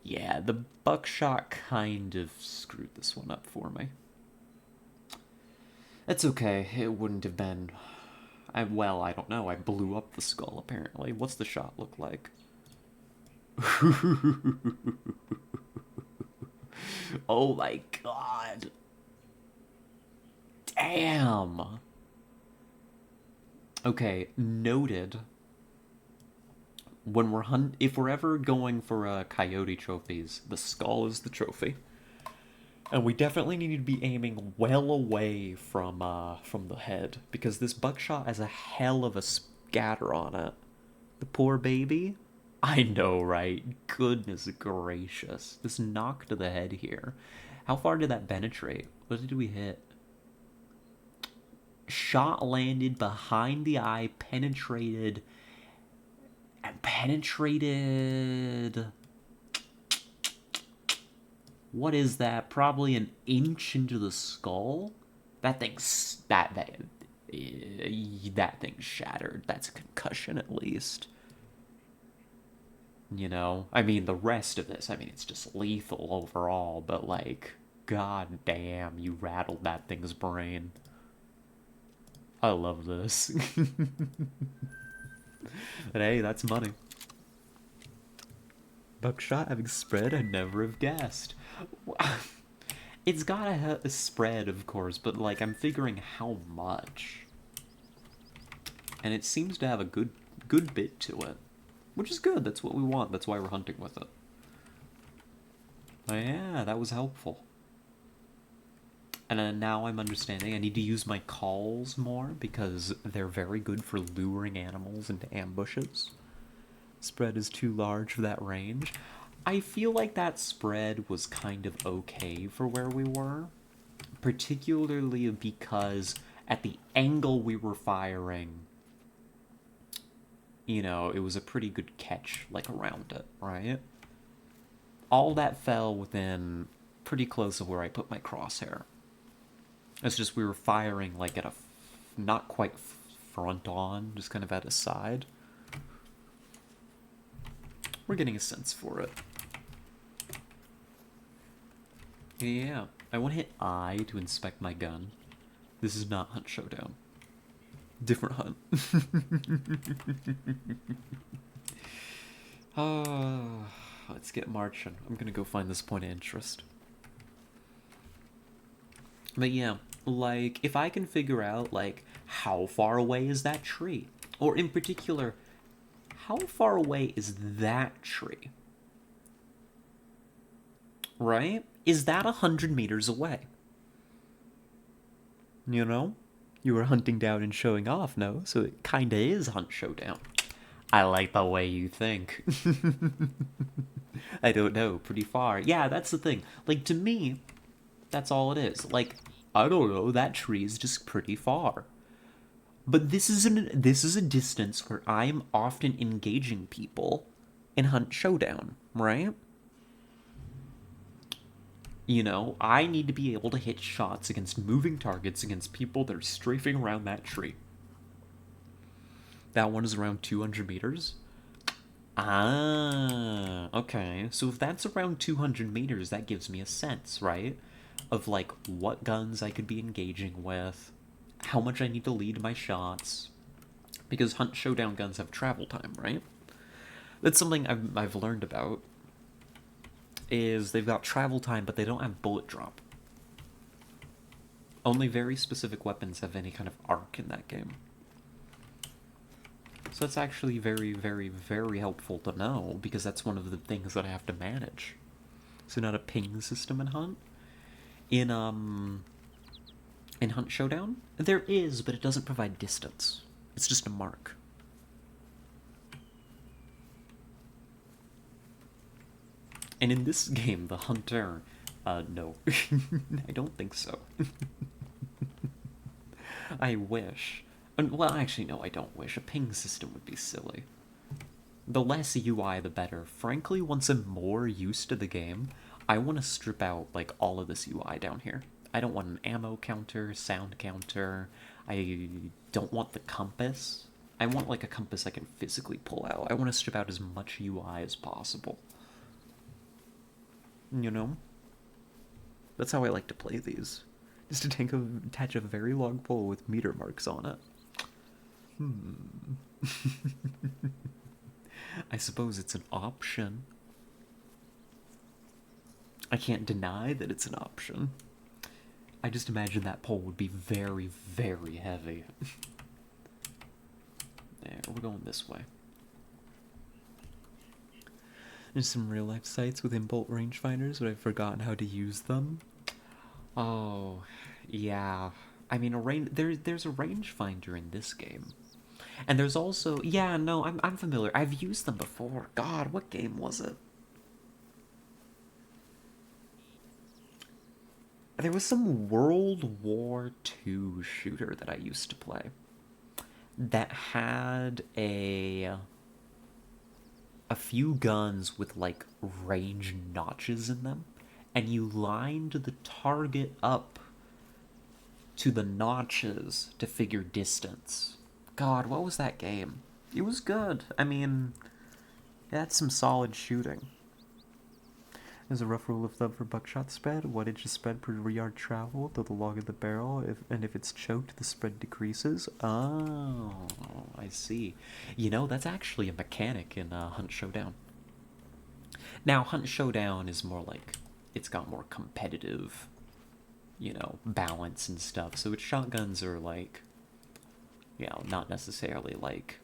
[SPEAKER 1] Yeah, the buckshot kind of screwed this one up for me. That's okay. It wouldn't have been... I don't know. I blew up the skull, apparently. What's the shot look like? Oh my god. Damn. Okay, noted. If we're ever going for coyote trophies, the skull is the trophy. And we definitely need to be aiming well away from the head, because this buckshot has a hell of a scatter on it. The poor baby. I know, right? Goodness gracious. This knock to the head here. How far did that penetrate? What did we hit? Shot landed behind the eye, penetrated. What is that? Probably an inch into the skull? That thing's that thing's shattered. That's a concussion at least. I mean, the rest of this, it's just lethal overall, but like, god damn, you rattled that thing's brain. I love this. But hey, that's money. Buckshot having spread, I'd never have guessed. It's gotta have a spread, of course, but like, I'm figuring how much. And it seems to have a good bit to it. Which is good, that's what we want, that's why we're hunting with it. Oh yeah, that was helpful. And then now I'm understanding I need to use my calls more, because they're very good for luring animals into ambushes. Spread is too large for that range. I feel like that spread was kind of okay for where we were, particularly because at the angle we were firing, it was a pretty good catch, like, around it, right? All that fell within pretty close of where I put my crosshair. It's just we were firing, like, at a not quite front on, just kind of at a side. We're getting a sense for it. Yeah, I want to hit I to inspect my gun. This is not Hunt Showdown. Different hunt. Let's get marching. I'm gonna go find this point of interest. But yeah, like, if I can figure out, like, how far away is that tree? Or in particular, how far away is that tree? Right? Is that 100 meters away? You know? You were hunting down and showing off, no? So it kinda is Hunt Showdown. I like the way you think. I don't know, pretty far. Yeah, that's the thing. Like, to me, that's all it is. Like, I don't know, that tree is just pretty far. But this is a distance where I'm often engaging people in Hunt Showdown, right? I need to be able to hit shots against moving targets against people that are strafing around that tree. That one is around 200 meters. Ah, okay. So if that's around 200 meters, that gives me a sense, right? Of, like, what guns I could be engaging with, how much I need to lead my shots. Because Hunt Showdown guns have travel time, right? That's something I've learned about, is they've got travel time, but they don't have bullet drop. Only very specific weapons have any kind of arc in that game. So that's actually very, very, very helpful to know, because that's one of the things that I have to manage. So not a ping system in Hunt. In Hunt Showdown, there is, but it doesn't provide distance. It's just a mark. And in this game, the Hunter, no. I don't think so. I wish. Well, actually, no, I don't wish. A ping system would be silly. The less UI, the better. Frankly, once I'm more used to the game, I want to strip out, like, all of this UI down here. I don't want an ammo counter, sound counter. I don't want the compass. I want, like, a compass I can physically pull out. I want to strip out as much UI as possible. You know? That's how I like to play these. Just to attach a very long pole with meter marks on it. I suppose it's an option. I can't deny that it's an option. I just imagine that pole would be very, very heavy. There, we're going this way. There's some real life sites with in-bolt rangefinders, but I've forgotten how to use them. Oh, yeah. I mean, there's a rangefinder in this game. And there's also, yeah, no, I'm familiar. I've used them before. God, what game was it? There was some World War II shooter that I used to play that had a few guns with, like, range notches in them, and you lined the target up to the notches to figure distance. God, what was that game? It was good. I mean, it had some solid shooting. There's a rough rule of thumb for buckshot spread. 1 inch spread per yard travel, though the longer the barrel, and if it's choked, the spread decreases. Oh, I see. That's actually a mechanic in Hunt Showdown. Now, Hunt Showdown is more like, it's got more competitive, balance and stuff. So its shotguns are like, not necessarily like,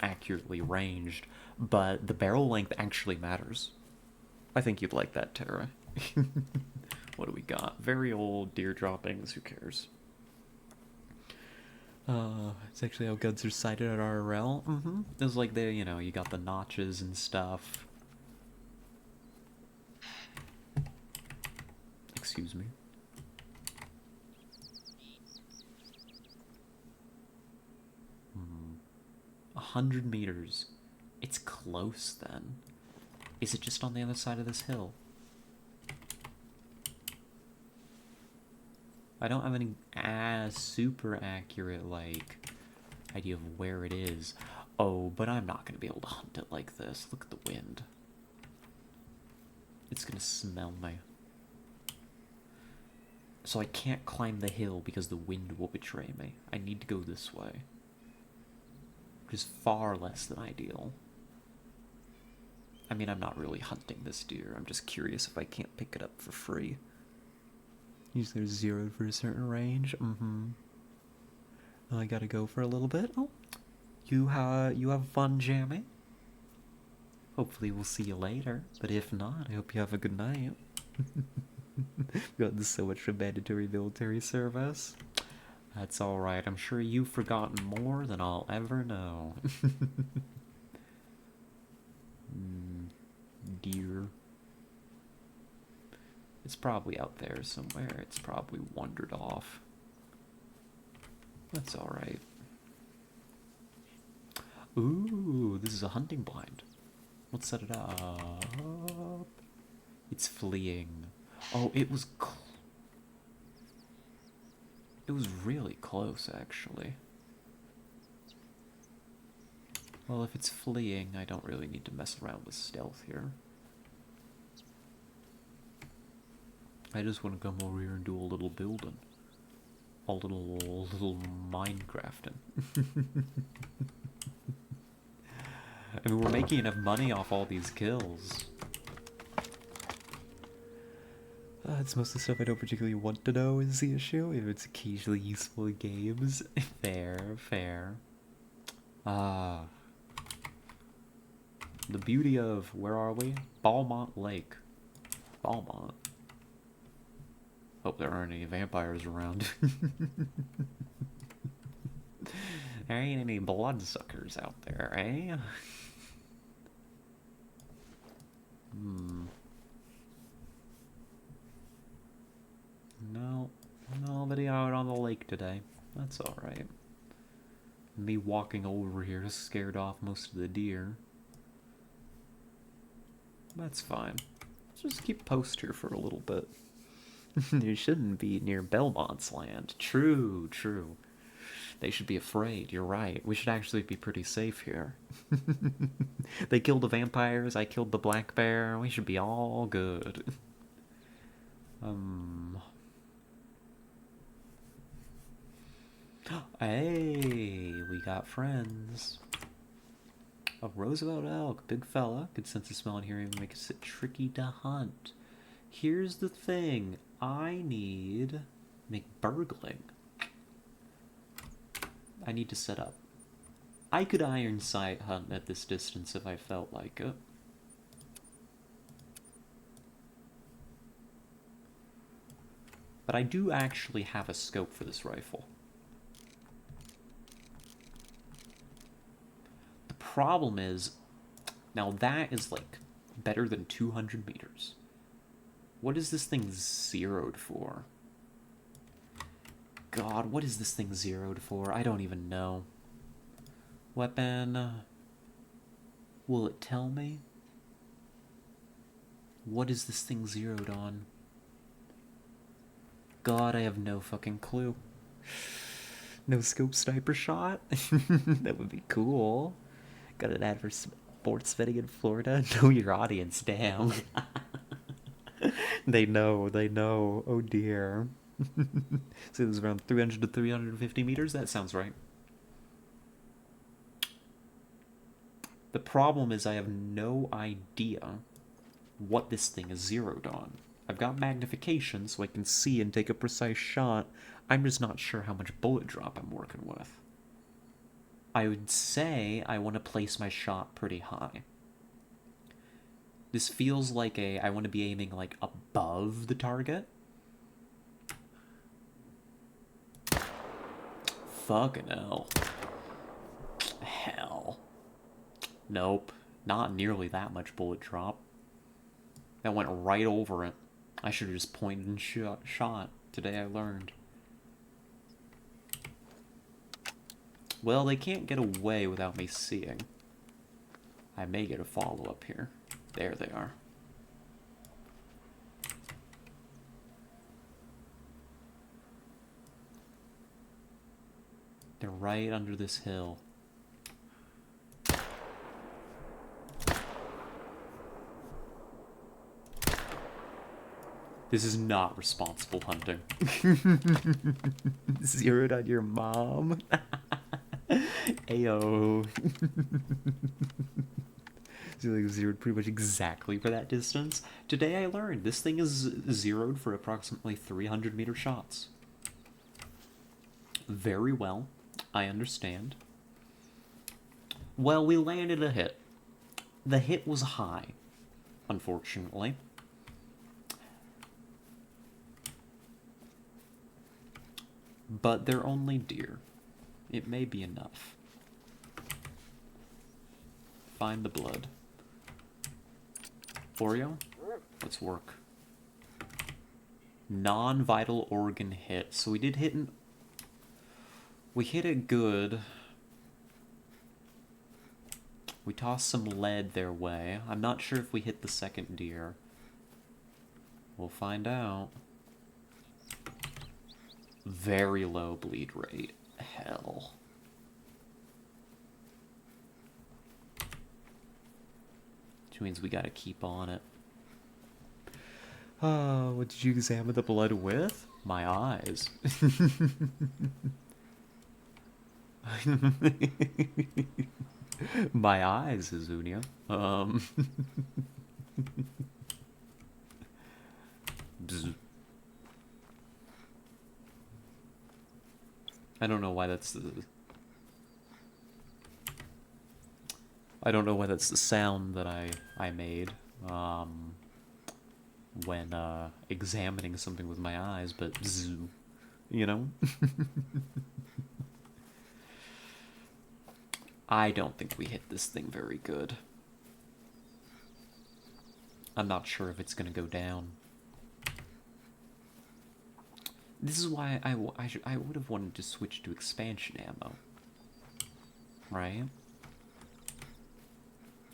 [SPEAKER 1] accurately ranged, but the barrel length actually matters. I think you'd like that, Tara. What do we got? Very old deer droppings, who cares? It's actually how guns are sighted at RRL. It's like you got the notches and stuff. Excuse me. 100 meters. It's close then. Is it just on the other side of this hill? I don't have any super accurate, like, idea of where it is. Oh, but I'm not going to be able to hunt it like this. Look at the wind. It's going to smell me. So I can't climb the hill because the wind will betray me. I need to go this way. Which is far less than ideal. I mean, I'm not really hunting this deer. I'm just curious if I can't pick it up for free. Usually there's 0 for a certain range. I gotta go for a little bit. Oh, you have fun jamming. Hopefully we'll see you later. But if not, I hope you have a good night. Got so much for mandatory military service. That's alright. I'm sure you've forgotten more than I'll ever know. Deer. It's probably out there somewhere. It's probably wandered off. That's alright. Ooh, this is a hunting blind. Let's set it up. It's fleeing. Oh, it was really close, actually. Well, if it's fleeing, I don't really need to mess around with stealth here. I just want to come over here and do a little building. A little Minecrafting. I mean, we're making enough money off all these kills. It's mostly stuff I don't particularly want to know is the issue. If it's occasionally useful in games. Fair. The beauty of, where are we? Beaumont Lake. Beaumont. Hope there aren't any vampires around. There ain't any bloodsuckers out there, eh? No, nobody out on the lake today. That's alright. Me walking over here scared off most of the deer. That's fine. Let's just keep post here for a little bit. You shouldn't be near Belmont's land. True. They should be afraid, you're right. We should actually be pretty safe here. They killed the vampires, I killed the black bear. We should be all good. Hey, we got friends. A Roosevelt elk, big fella. Good sense of smell and hearing makes it tricky to hunt. Here's the thing. I need McBurgling. I need to set up. I could iron sight hunt at this distance if I felt like it. But I do actually have a scope for this rifle. The problem is, now that is like better than 200 meters. What is this thing zeroed for? God, what is this thing zeroed for? I don't even know. Weapon. Will it tell me? What is this thing zeroed on? God, I have no fucking clue. No scope sniper shot? That would be cool. Got an ad for sports betting in Florida? Know your audience, damn. They know. Oh dear. So it was around 300 to 350 meters? That sounds right. The problem is I have no idea what this thing is zeroed on. I've got magnification so I can see and take a precise shot. I'm just not sure how much bullet drop I'm working with. I would say I want to place my shot pretty high. This feels like I want to be aiming like above the target. Fucking hell. Hell. Nope. Not nearly that much bullet drop. That went right over it. I should have just pointed and shot. Today I learned. Well, they can't get away without me seeing. I may get a follow-up here. There they are. They're right under this hill. This is not responsible hunting. Zeroed on your mom. Ayo. So like zeroed pretty much exactly for that distance. Today I learned this thing is zeroed for approximately 300-meter shots. Very well. I understand. Well, we landed a hit. The hit was high, unfortunately. But they're only deer. It may be enough. Find the blood. Oreo, let's work. Non-vital organ hit. So we did hit an... We hit it good. We tossed some lead their way. I'm not sure if we hit the second deer. We'll find out. Very low bleed rate. Hell. Which means we gotta keep on it. What did you examine the blood with? My eyes. My eyes, Azunia. I don't know why that's the... I don't know why that's the sound that I made when examining something with my eyes, but zoo, you know? I don't think we hit this thing very good. I'm not sure if it's gonna go down. This is why I would have wanted to switch to expansion ammo. Right?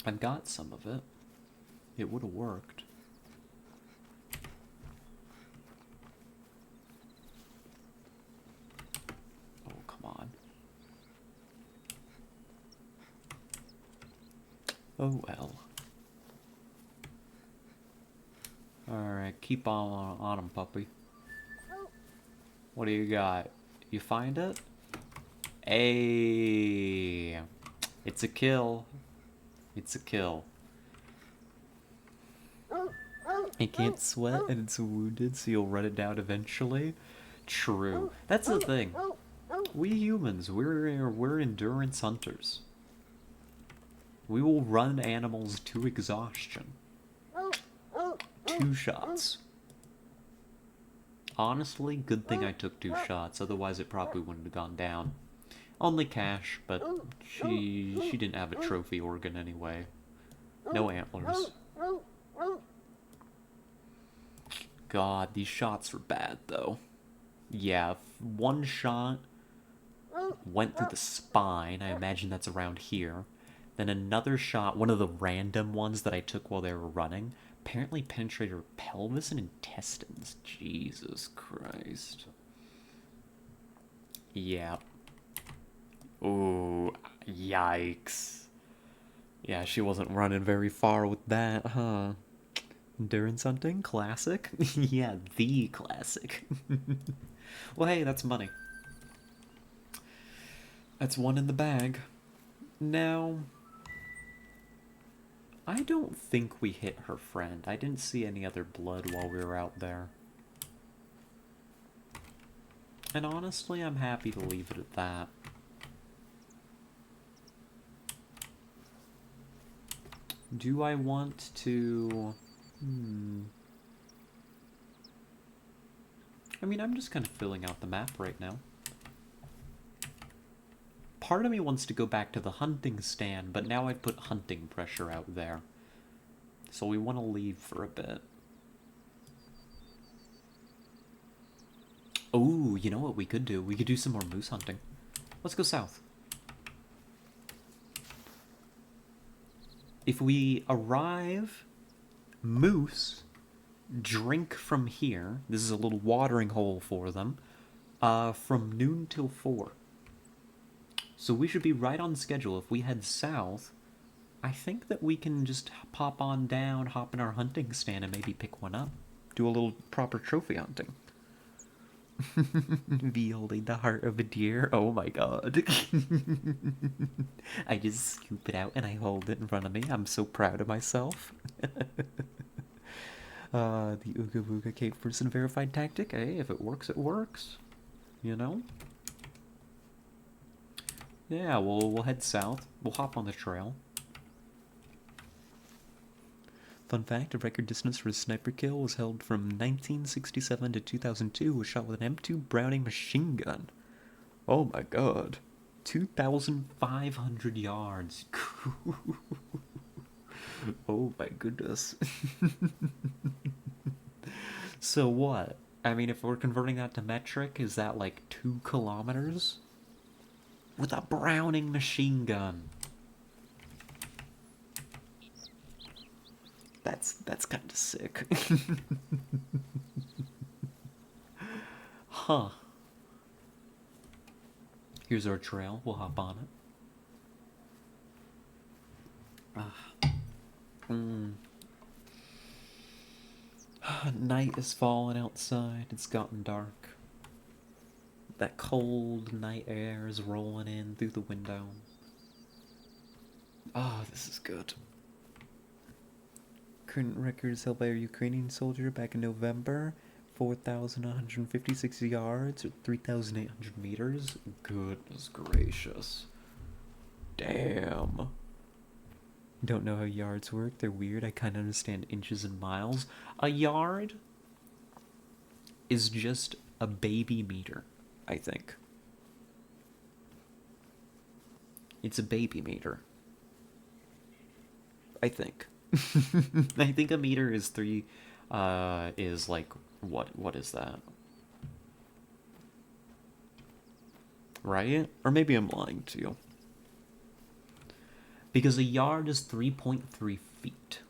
[SPEAKER 1] I've got some of it. It would have worked. Oh, come on. Oh, well. Alright, keep on him, puppy. What do you got? You find it? Hey, it's a kill. It's a kill. It can't sweat and it's wounded, so you'll run it down eventually. True. That's the thing. We humans, we're endurance hunters. We will run animals to exhaustion. 2 shots. Honestly, good thing I took 2 shots, otherwise it probably wouldn't have gone down. Only Cash, but she didn't have a trophy organ anyway. No antlers. God, these shots were bad, though. Yeah, 1 shot went through the spine, I imagine that's around here. Then another shot, one of the random ones that I took while they were running, apparently penetrated her pelvis and intestines. Jesus Christ. Yeah. Ooh, yikes. Yeah, she wasn't running very far with that, huh? Endurance hunting? Classic? Yeah, the classic. Well, hey, that's money. That's 1 in the bag. Now... I don't think we hit her friend. I didn't see any other blood while we were out there. And honestly, I'm happy to leave it at that. Do I want to... I mean, I'm just kind of filling out the map right now. Part of me wants to go back to the hunting stand, but now I've put hunting pressure out there. So we want to leave for a bit. Oh, you know what we could do? We could do some more moose hunting. Let's go south. If we arrive, moose, drink from here. This is a little watering hole for them. From noon till 4. So we should be right on schedule. If we head south, I think that we can just pop on down, hop in our hunting stand, and maybe pick one up. Do a little proper trophy hunting. Violing the heart of a deer. Oh my god. I just scoop it out and I hold it in front of me. I'm so proud of myself. The Ooga Booga Cave Person verified tactic. Hey, if it works, it works. You know? Yeah, we'll head south. We'll hop on the trail. Fun fact, a record distance for a sniper kill was held from 1967 to 2002, was shot with an M2 Browning machine gun. Oh my god. 2,500 yards. Oh my goodness. So what? I mean, if we're converting that to metric, is that like 2 kilometers? With a Browning machine gun. That's kind of sick. Huh. Here's our trail. We'll hop on it. Night is falling outside. It's gotten dark. That cold night air is rolling in through the window. Oh, this is good. Current records held by a Ukrainian soldier back in November. 4,156 yards or 3,800 meters. Goodness gracious. Damn. Don't know how yards work. They're weird. I kind of understand inches and miles. A yard is just a baby meter, I think. It's a baby meter. I think. I think a meter is is like, what is that? Right? Or maybe I'm lying to you. Because a yard is 3.3 feet.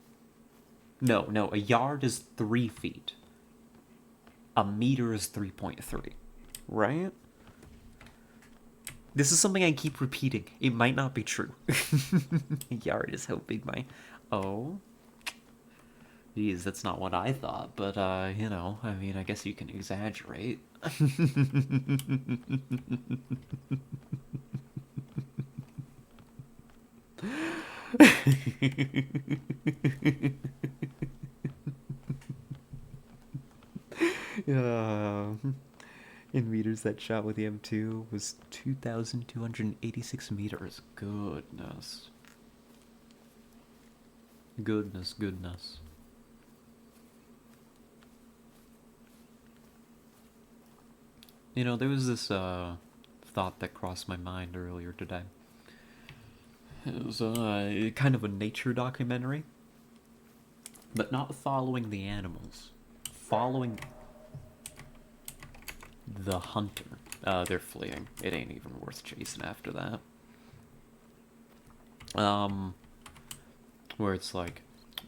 [SPEAKER 1] No, a yard is 3 feet. A meter is 3.3. Right? This is something I keep repeating. It might not be true. A yard is how big my... Oh? Geez, that's not what I thought, but, you know, I mean, I guess you can exaggerate. Yeah. In meters, that shot with the M2 was 2,286 meters. Goodness. Goodness. You know, there was this thought that crossed my mind earlier today. It was kind of a nature documentary, but not following the animals, following the hunter. They're fleeing. It ain't even worth chasing after that. Where it's like,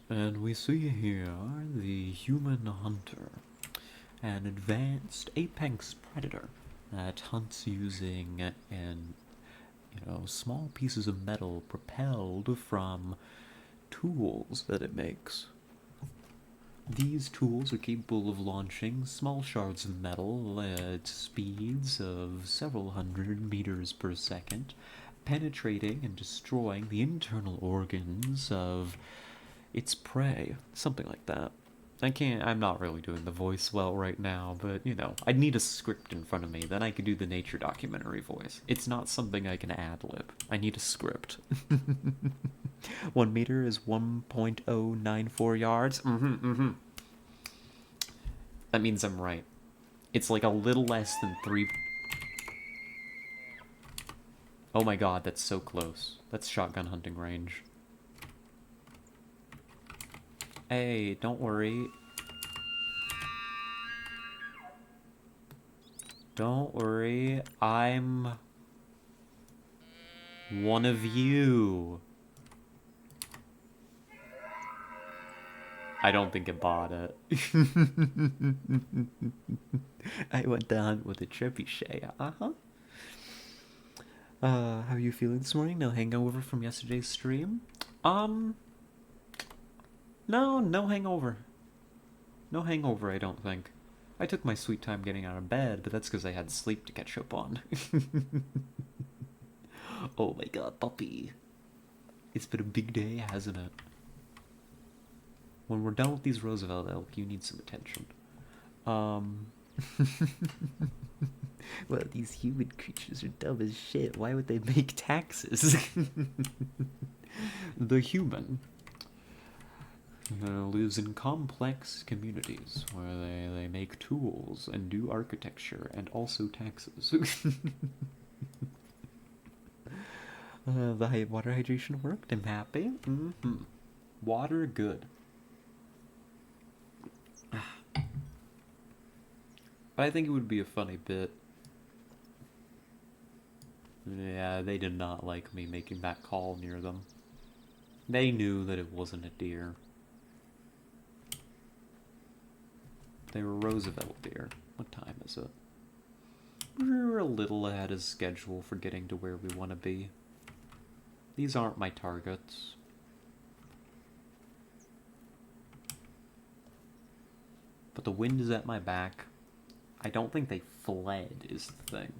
[SPEAKER 1] and we see here the human hunter, an advanced apex predator that hunts using small pieces of metal propelled from tools that it makes. These tools are capable of launching small shards of metal at speeds of several hundred meters per second, penetrating and destroying the internal organs of its prey. Something like that. I'm not really doing the voice well right now, but, you know, I'd need a script in front of me, then I could do the nature documentary voice. It's not something I can ad-lib. I need a script. 1 meter is 1.094 yards. That means I'm right. It's like a little less than 3... Oh my god, that's so close. That's shotgun hunting range. Hey, don't worry. Don't worry, I'm one of you. I don't think it bought it. I went to hunt with a trebuchet. Uh-huh. How are you feeling this morning? No hangover from yesterday's stream? Um, no hangover. No hangover, I don't think. I took my sweet time getting out of bed, but that's because I had sleep to catch up on. Oh my god, puppy. It's been a big day, hasn't it? When we're done with these Roosevelt elk, you need some attention. Um. Well, these human creatures are dumb as shit. Why would they make taxes? The human lives in complex communities where they make tools and do architecture and also taxes. The water hydration worked. I'm happy. Water good. But I think it would be a funny bit. Yeah, they did not like me making that call near them. They knew that it wasn't a deer. They were Roosevelt deer. What time is it? We're a little ahead of schedule for getting to where we want to be. These aren't my targets. But the wind is at my back. I don't think they fled, is the thing.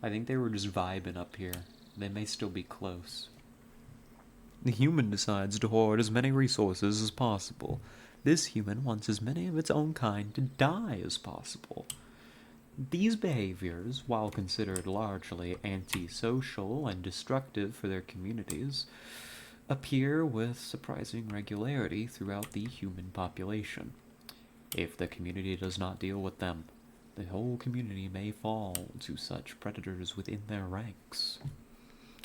[SPEAKER 1] I think they were just vibing up here. They may still be close. The human decides to hoard as many resources as possible. This human wants as many of its own kind to die as possible. These behaviors, while considered largely antisocial and destructive for their communities, appear with surprising regularity throughout the human population. If the community does not deal with them, the whole community may fall to such predators within their ranks.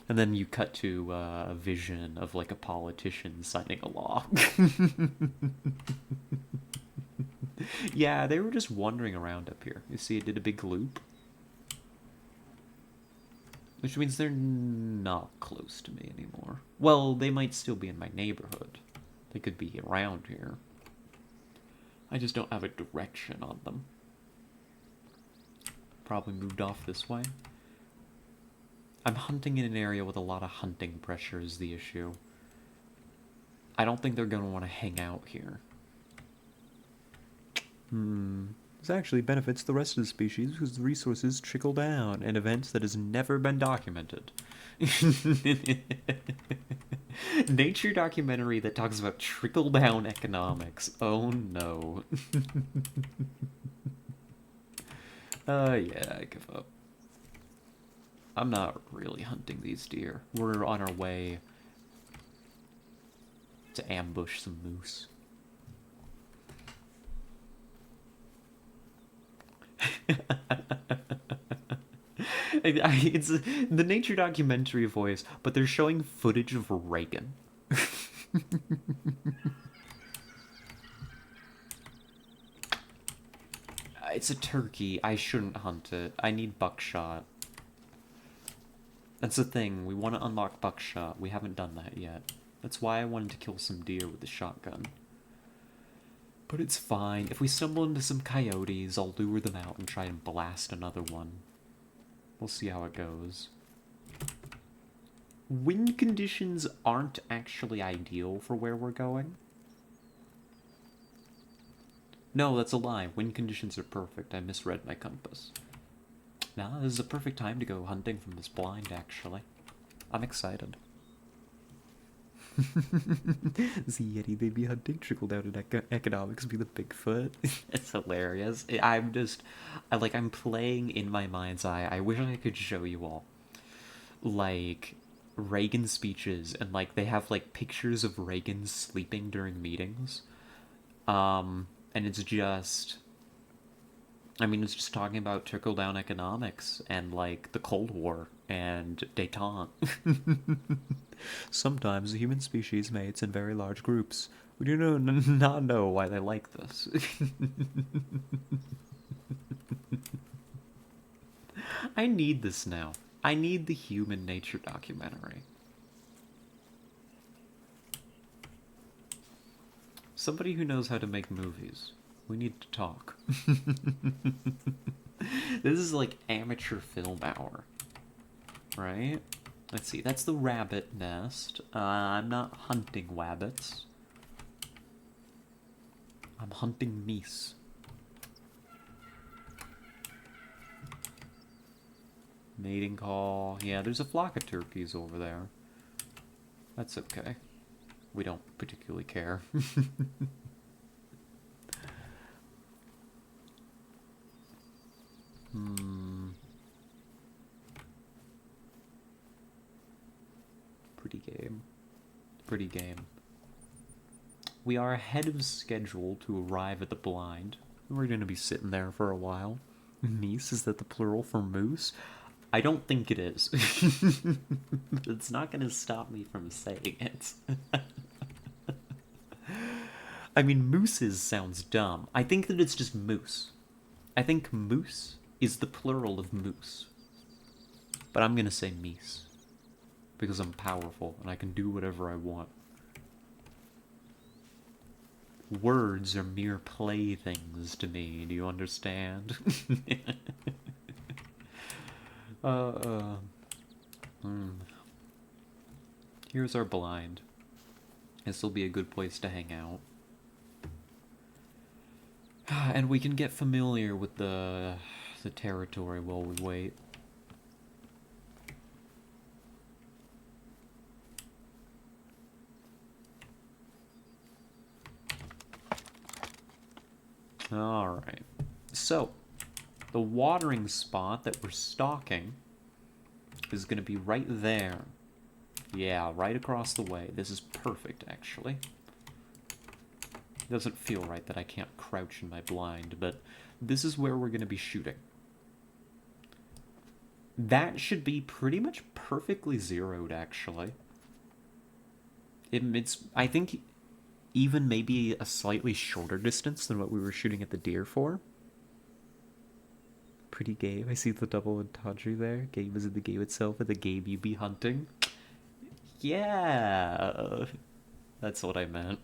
[SPEAKER 1] And then you cut to a vision of like a politician signing a law. Yeah, they were just wandering around up here. You see, it did a big loop. Which means they're not close to me anymore. Well, they might still be in my neighborhood. They could be around here. I just don't have a direction on them. Probably moved off this way. I'm hunting in an area with a lot of hunting pressure is the issue. I don't think they're going to want to hang out here. This actually benefits the rest of the species because the resources trickle down, an event that has never been documented. Nature documentary that talks about trickle-down economics. Oh no. Yeah, I give up. I'm not really hunting these deer. We're on our way to ambush some moose. It's the nature documentary voice, but they're showing footage of Reagan. It's a turkey. I shouldn't hunt it. I need buckshot. That's the thing. We want to unlock buckshot. We haven't done that yet. That's why I wanted to kill some deer with the shotgun. But it's fine. If we stumble into some coyotes, I'll lure them out and try and blast another one. We'll see how it goes. Wind conditions aren't actually ideal for where we're going. No, that's a lie. Wind conditions are perfect. I misread my compass. Now, this is a perfect time to go hunting from this blind, actually. I'm excited. See, Yeti, they'd be hunting, trickle down in economics, be the Bigfoot. It's hilarious. I'm playing in my mind's eye. I wish I could show you all. Like, Reagan speeches, and, like, they have, like, pictures of Reagan sleeping during meetings. And it's just... it's just talking about trickle-down economics and, like, the Cold War and détente. Sometimes the human species mates in very large groups. We do not know why they like this. I need this now. I need the human nature documentary. Somebody who knows how to make movies. We need to talk. This is like amateur film hour, right? Let's see, that's the rabbit nest. I'm not hunting wabbits. I'm hunting meese. Mating call. Yeah, there's a flock of turkeys over there. That's okay. We don't particularly care. Pretty game. Pretty game. We are ahead of schedule to arrive at the blind. We're going to be sitting there for a while. Meese, is that the plural for moose? I don't think it is. It's not going to stop me from saying it. I mean, mooses sounds dumb. I think that it's just moose. I think moose is the plural of moose. But I'm going to say meese. Because I'm powerful and I can do whatever I want. Words are mere playthings to me, do you understand? Here's our blind. This will be a good place to hang out. And we can get familiar with the territory while we wait. Alright. So, the watering spot that we're stalking is going to be right there. Yeah, right across the way. This is perfect, actually. It doesn't feel right that I can't crouch in my blind, but this is where we're going to be shooting. That should be pretty much perfectly zeroed, actually. It's, I think, even maybe a slightly shorter distance than what we were shooting at the deer for. Pretty game. I see the double entendre there. Game isn't the game itself, but the game you be hunting. Yeah, that's what I meant.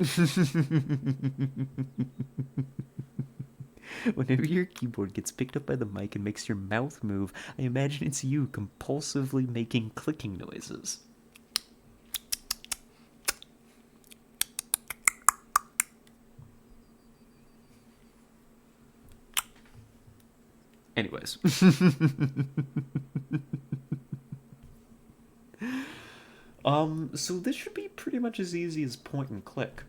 [SPEAKER 1] Whenever your keyboard gets picked up by the mic and makes your mouth move, I imagine it's you compulsively making clicking noises. Anyways. So this should be pretty much as easy as point and click.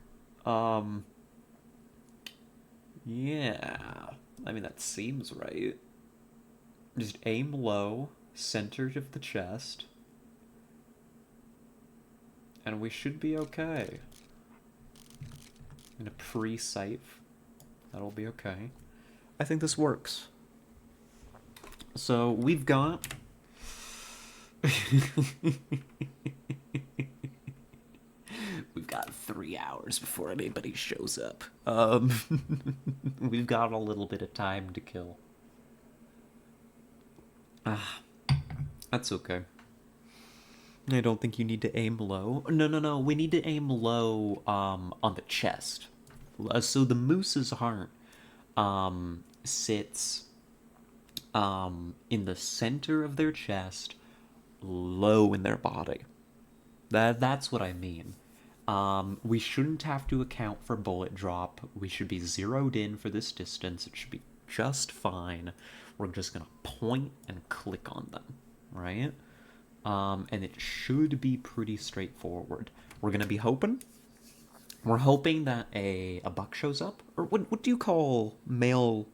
[SPEAKER 1] Yeah. I mean, that seems right. Just aim low, center of the chest. And we should be okay. In a pre-sight. That'll be okay. I think this works. So, we've got... We've got 3 hours before anybody shows up. We've got a little bit of time to kill. That's okay. I don't think you need to aim low. No. We need to aim low on the chest. So the moose's heart sits in the center of their chest, low in their body. That's what I mean. We shouldn't have to account for bullet drop. We should be zeroed in for this distance. It should be just fine. We're just gonna point and click on them, right? And it should be pretty straightforward. We're gonna be hoping. We're hoping that a buck shows up. Or what do you call male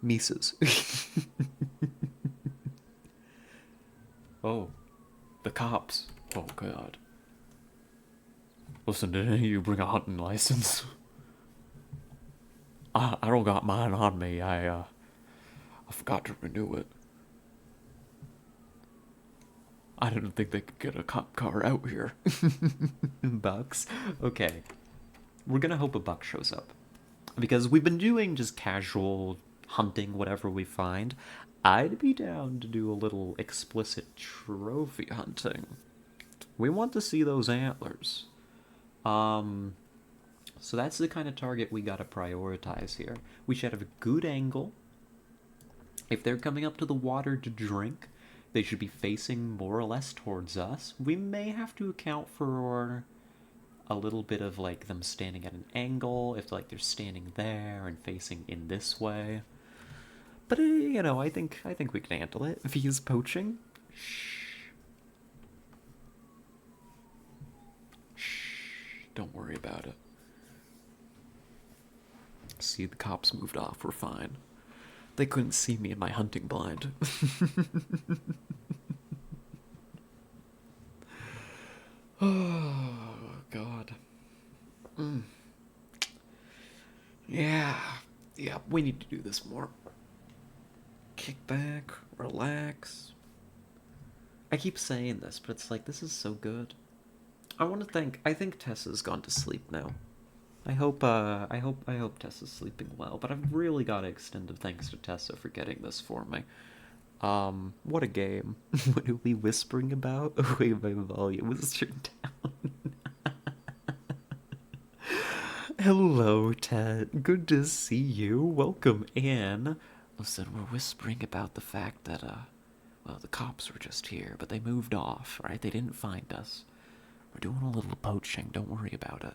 [SPEAKER 1] Mises? Oh, the cops. Oh, God. Listen, did any of you bring a hunting license? I don't got mine on me. I forgot to renew it. I didn't think they could get a cop car out here. Bucks? Okay. We're gonna hope a buck shows up. Because we've been doing just casual hunting whatever we find. I'd be down to do a little explicit trophy hunting. We want to see those antlers. Um, so that's the kind of target we gotta prioritize here. We should have a good angle. If they're coming up to the water to drink, they should be facing more or less towards us. We may have to account for a little bit of like them standing at an angle, if like they're standing there and facing in this way. But I think we can handle it. If he is poaching, shh, shh, don't worry about it. See, the cops moved off. We're fine. They couldn't see me in my hunting blind. Oh God. Mm. Yeah, yeah. We need to do this more. Kick back, relax. I keep saying this, but it's like this is so good. I think Tessa's gone to sleep now. I hope Tessa's sleeping well, but I've really got to extend a thanks to Tessa for getting this for me. What a game. What are we whispering about? Wait, my volume was turned down. Hello, Ted. Good to see you. Welcome in. Listen, we're whispering about the fact that, well, the cops were just here, but they moved off, right? They didn't find us. We're doing a little poaching. Don't worry about it.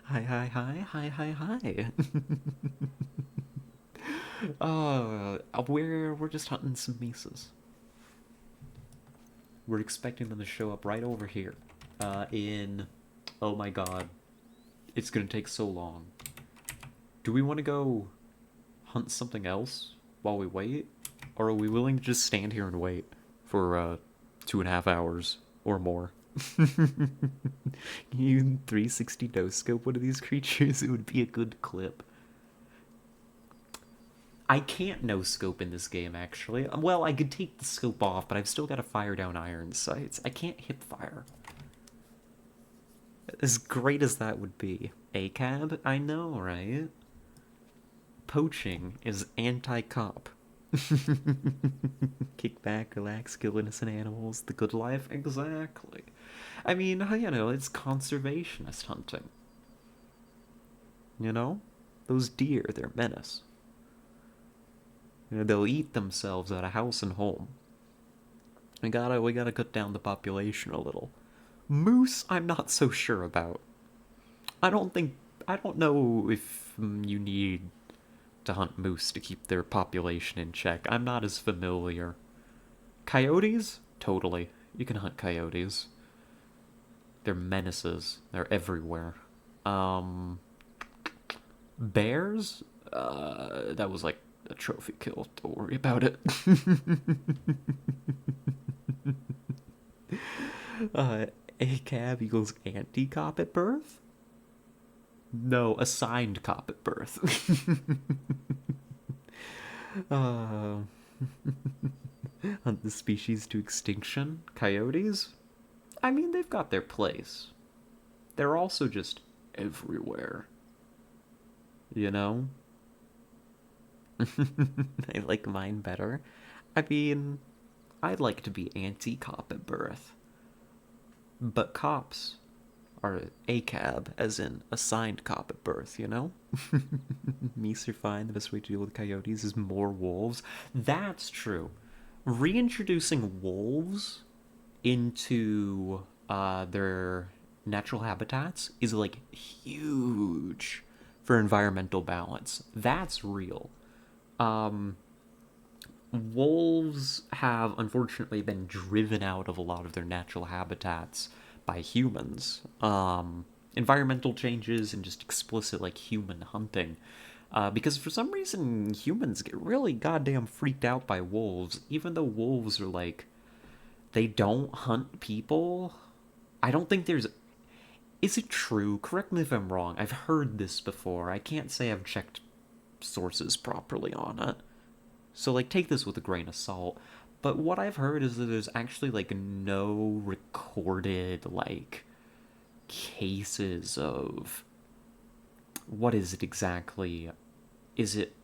[SPEAKER 1] Hi, hi, hi, hi, hi, hi. We're just hunting some mesas. We're expecting them to show up right over here. In, oh my god, it's gonna take so long. Do we want to go hunt something else while we wait, or are we willing to just stand here and wait for 2.5 hours or more? You 360 no scope one of these creatures, it would be a good clip. I can't no scope in this game, actually. Well, I could take the scope off, but I've still got to fire down iron sights. I can't hip fire. As great as that would be. ACAB? I know, right? Poaching is anti-cop. Kick back, relax, kill innocent animals, the good life? Exactly. I mean, it's conservationist hunting. You know? Those deer, they're menace. They'll eat themselves out of house and home. We gotta cut down the population a little. Moose, I'm not so sure about. I don't know if you need to hunt moose to keep their population in check. I'm not as familiar. Coyotes? Totally. You can hunt coyotes. They're menaces. They're everywhere. Bears? That was like a trophy kill. Don't worry about it. ACAB equals anti-cop at birth? No, assigned cop at birth. uh, Hunt the species to extinction. Coyotes? I mean, they've got their place. They're also just everywhere. You know? I like mine better. I mean, I'd like to be anti-cop at birth. But cops are ACAB, as in assigned cop at birth, you know? Meese are fine. The best way to deal with coyotes is more wolves. That's true. Reintroducing wolves into their natural habitats is like huge for environmental balance. That's real. Wolves have unfortunately been driven out of a lot of their natural habitats by humans. Environmental changes and just explicit like human hunting. Because for some reason humans get really goddamn freaked out by wolves, even though wolves are like they don't hunt people. I don't think there's. Is it true? Correct me if I'm wrong. I've heard this before. I can't say I've checked sources properly on it. So, like, take this with a grain of salt. But what I've heard is that there's actually, like, no recorded, like, cases of what is it exactly? Is it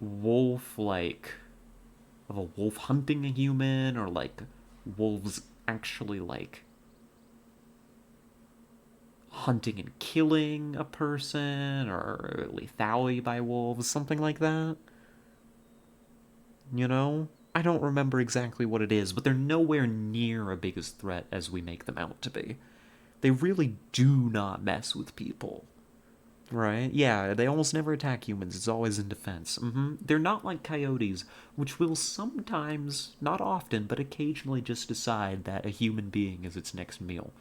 [SPEAKER 1] wolf, like, of a wolf hunting a human, or like wolves actually like hunting and killing a person, or lethality by wolves, something like that? You know? I don't remember exactly what it is, but they're nowhere near a big as threat as we make them out to be. They really do not mess with people. Right? Yeah, they almost never attack humans. It's always in defense. They're not like coyotes, which will sometimes, not often, but occasionally just decide that a human being is its next meal.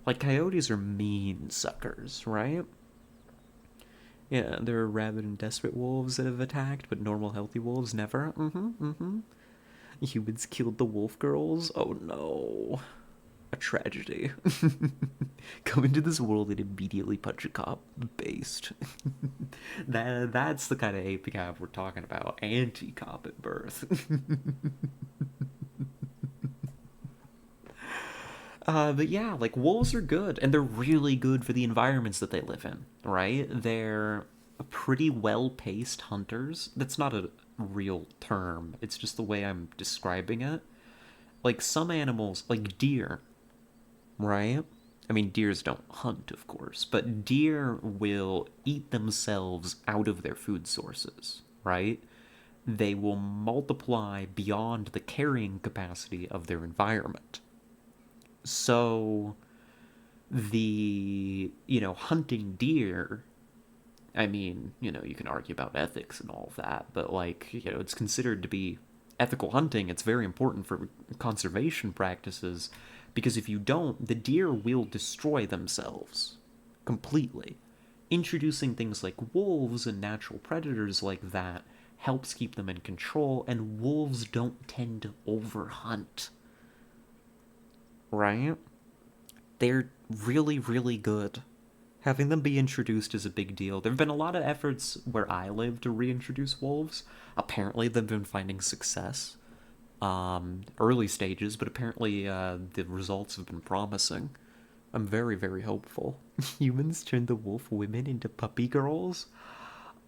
[SPEAKER 1] Like, coyotes are mean suckers, right? Yeah, there are rabid and desperate wolves that have attacked, but normal, healthy wolves never. Humans killed the wolf girls? Oh no. A tragedy. Come into this world and immediately punch a cop. Based. That's the kind of APCAP we're talking about. Anti-cop at birth. But yeah, like wolves are good, and they're really good for the environments that they live in, right? They're pretty well-paced hunters. That's not a real term. It's just the way I'm describing it. Like some animals, like deer, right? I mean, deers don't hunt, of course, but deer will eat themselves out of their food sources, right? They will multiply beyond the carrying capacity of their environment. So, hunting deer, I mean, you can argue about ethics and all of that, but like, it's considered to be ethical hunting. It's very important for conservation practices because if you don't, the deer will destroy themselves completely. Introducing things like wolves and natural predators like that helps keep them in control, and wolves don't tend to overhunt, right? They're really, really good. Having them be introduced is a big deal. There have been a lot of efforts where I live to reintroduce wolves. Apparently, they've been finding success. Early stages, but apparently the results have been promising. I'm very, very hopeful. Humans turn the wolf women into puppy girls?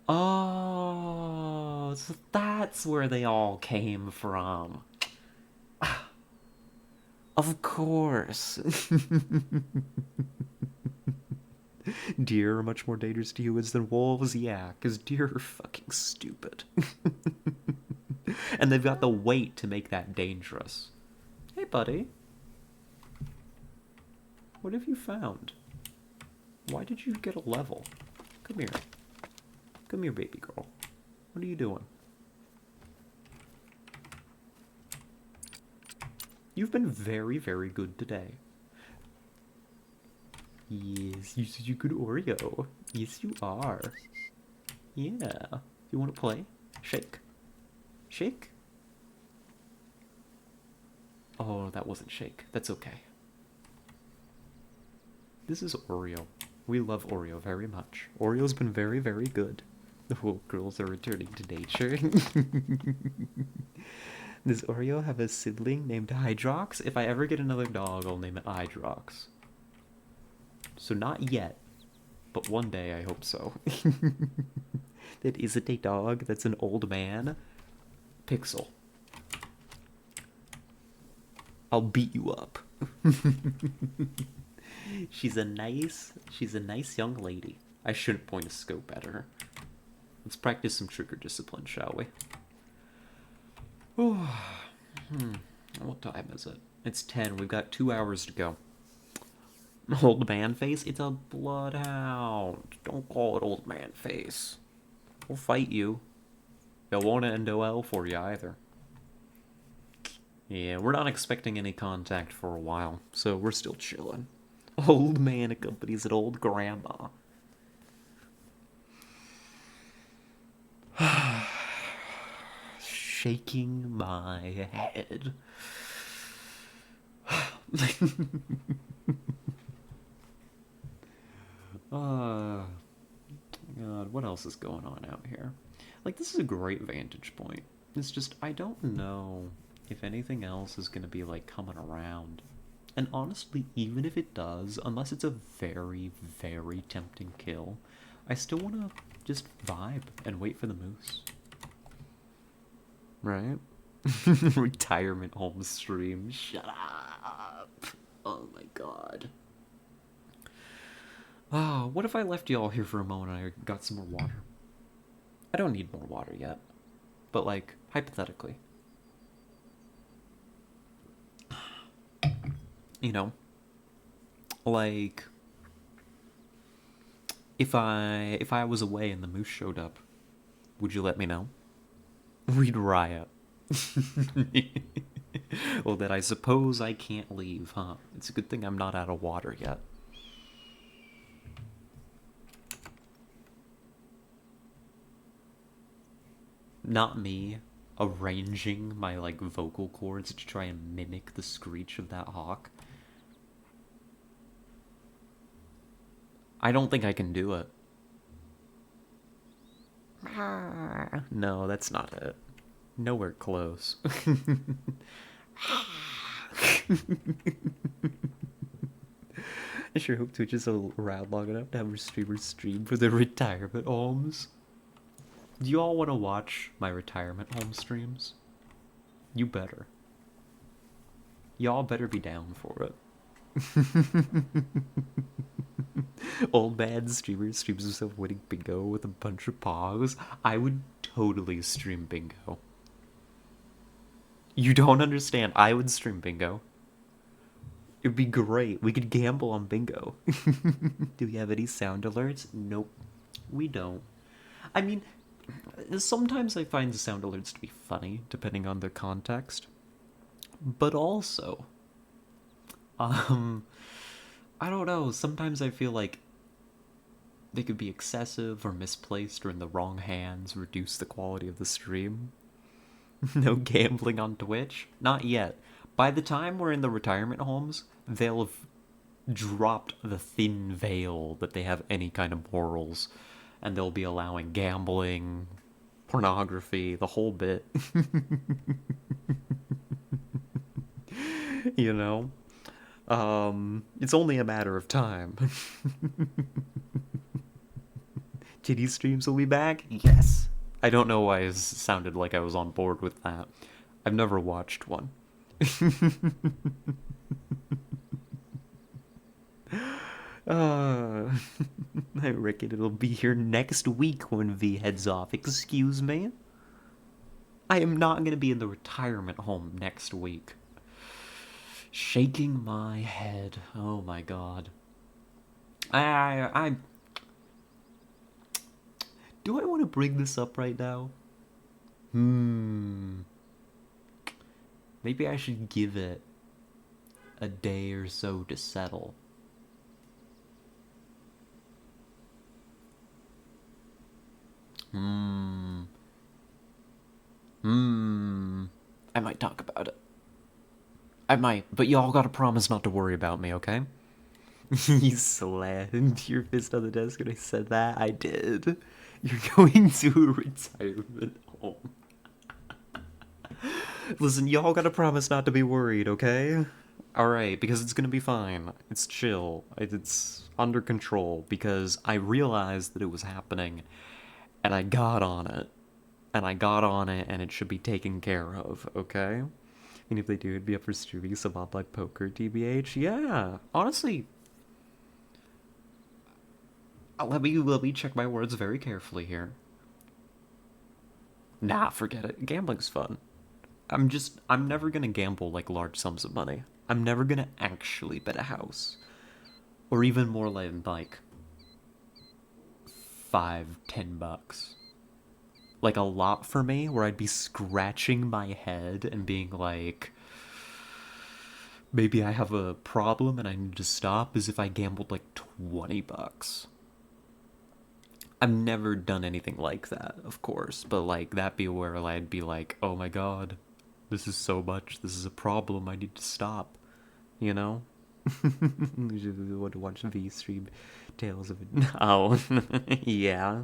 [SPEAKER 1] Oh, so that's where they all came from. Of course. Deer are much more dangerous to humans than wolves? Yeah, because deer are fucking stupid. And they've got the weight to make that dangerous. Hey, buddy. What have you found? Why did you get a level? Come here. Come here, baby girl. What are you doing? You've been very, very good today. Yes, you're such a good Oreo. Yes, you are. Yeah. You want to play? Shake. Shake? Oh, that wasn't shake. That's okay. This is Oreo. We love Oreo very much. Oreo's been very, very good. Oh, girls are returning to nature. Does Oreo have a sibling named Hydrox? If I ever get another dog, I'll name it Hydrox. So not yet, but one day I hope so. That isn't a dog, that's an old man. Pixel. I'll beat you up. She's a nice young lady. I shouldn't point a scope at her. Let's practice some trigger discipline, shall we? What time is it? It's 10. We've got 2 hours to go. Old man face? It's a bloodhound. Don't call it old man face. We'll fight you. It won't end well for you either. Yeah, we're not expecting any contact for a while, so we're still chilling. Old man accompanies an old grandma. Shaking my head. God, what else is going on out here? Like, this is a great vantage point. It's just, I don't know if anything else is going to be, like, coming around And honestly, even if it does, unless it's a very, very tempting kill, I still want to just vibe and wait for the moose. Right? Retirement home stream. Shut up. Oh my god. Ah, what if I left you all here for a moment and I got some more water? I don't need more water yet. But, like, hypothetically. You know? Like, if I was away and the moose showed up, would you let me know? We'd riot. Well, then I suppose I can't leave, huh? It's a good thing I'm not out of water yet. Not me arranging my, like, vocal cords to try and mimic the screech of that hawk. I don't think I can do it. No, that's not it. Nowhere close. I sure hope Twitch is around long enough to have streamers stream for the retirement homes. Do you all want to watch my retirement home streams? You better. Y'all better be down for it. Old man streamer streams himself winning bingo with a bunch of pogs. I would totally stream bingo. You don't understand. I would stream bingo. It'd be great. We could gamble on bingo. Do we have any sound alerts? Nope. We don't. I mean, sometimes I find the sound alerts to be funny, depending on their context. But also, I don't know. Sometimes I feel like they could be excessive or misplaced or in the wrong hands, reduce the quality of the stream. No gambling on Twitch? Not yet. By the time we're in the retirement homes, they'll have dropped the thin veil that they have any kind of morals, and they'll be allowing gambling, pornography, the whole bit. You know? It's only a matter of time. Titty streams will be back? Yes. I don't know why it sounded like I was on board with that. I've never watched one. uh, I reckon it'll be here next week when V heads off. Excuse me? I am not going to be in the retirement home next week. Shaking my head. Oh my god. I do I want to bring this up right now? Maybe I should give it a day or so to settle. I might talk about it. I might, but y'all gotta promise not to worry about me, okay? You slammed your fist on the desk when I said that. I did. You're going to a retirement home. Listen, y'all gotta promise not to be worried, okay? Alright, because it's gonna be fine. It's chill. It's under control, because I realized that it was happening, and I got on it. And I got on it, and it should be taken care of, okay? And if they do, it'd be up for streaming some online poker, TBH. Yeah, honestly, let me check my words very carefully here. Nah, forget it. Gambling's fun. I'm never gonna gamble like large sums of money. I'm never gonna actually bet a house. Or even more like $5-10. Like a lot for me, where I'd be scratching my head and being like, maybe I have a problem and I need to stop, is if I gambled like $20. I've never done anything like that, of course, but like that'd be where I'd be like, oh my god, this is so much, this is a problem, I need to stop, you know? You want to watch V stream Tales of It. Oh, yeah.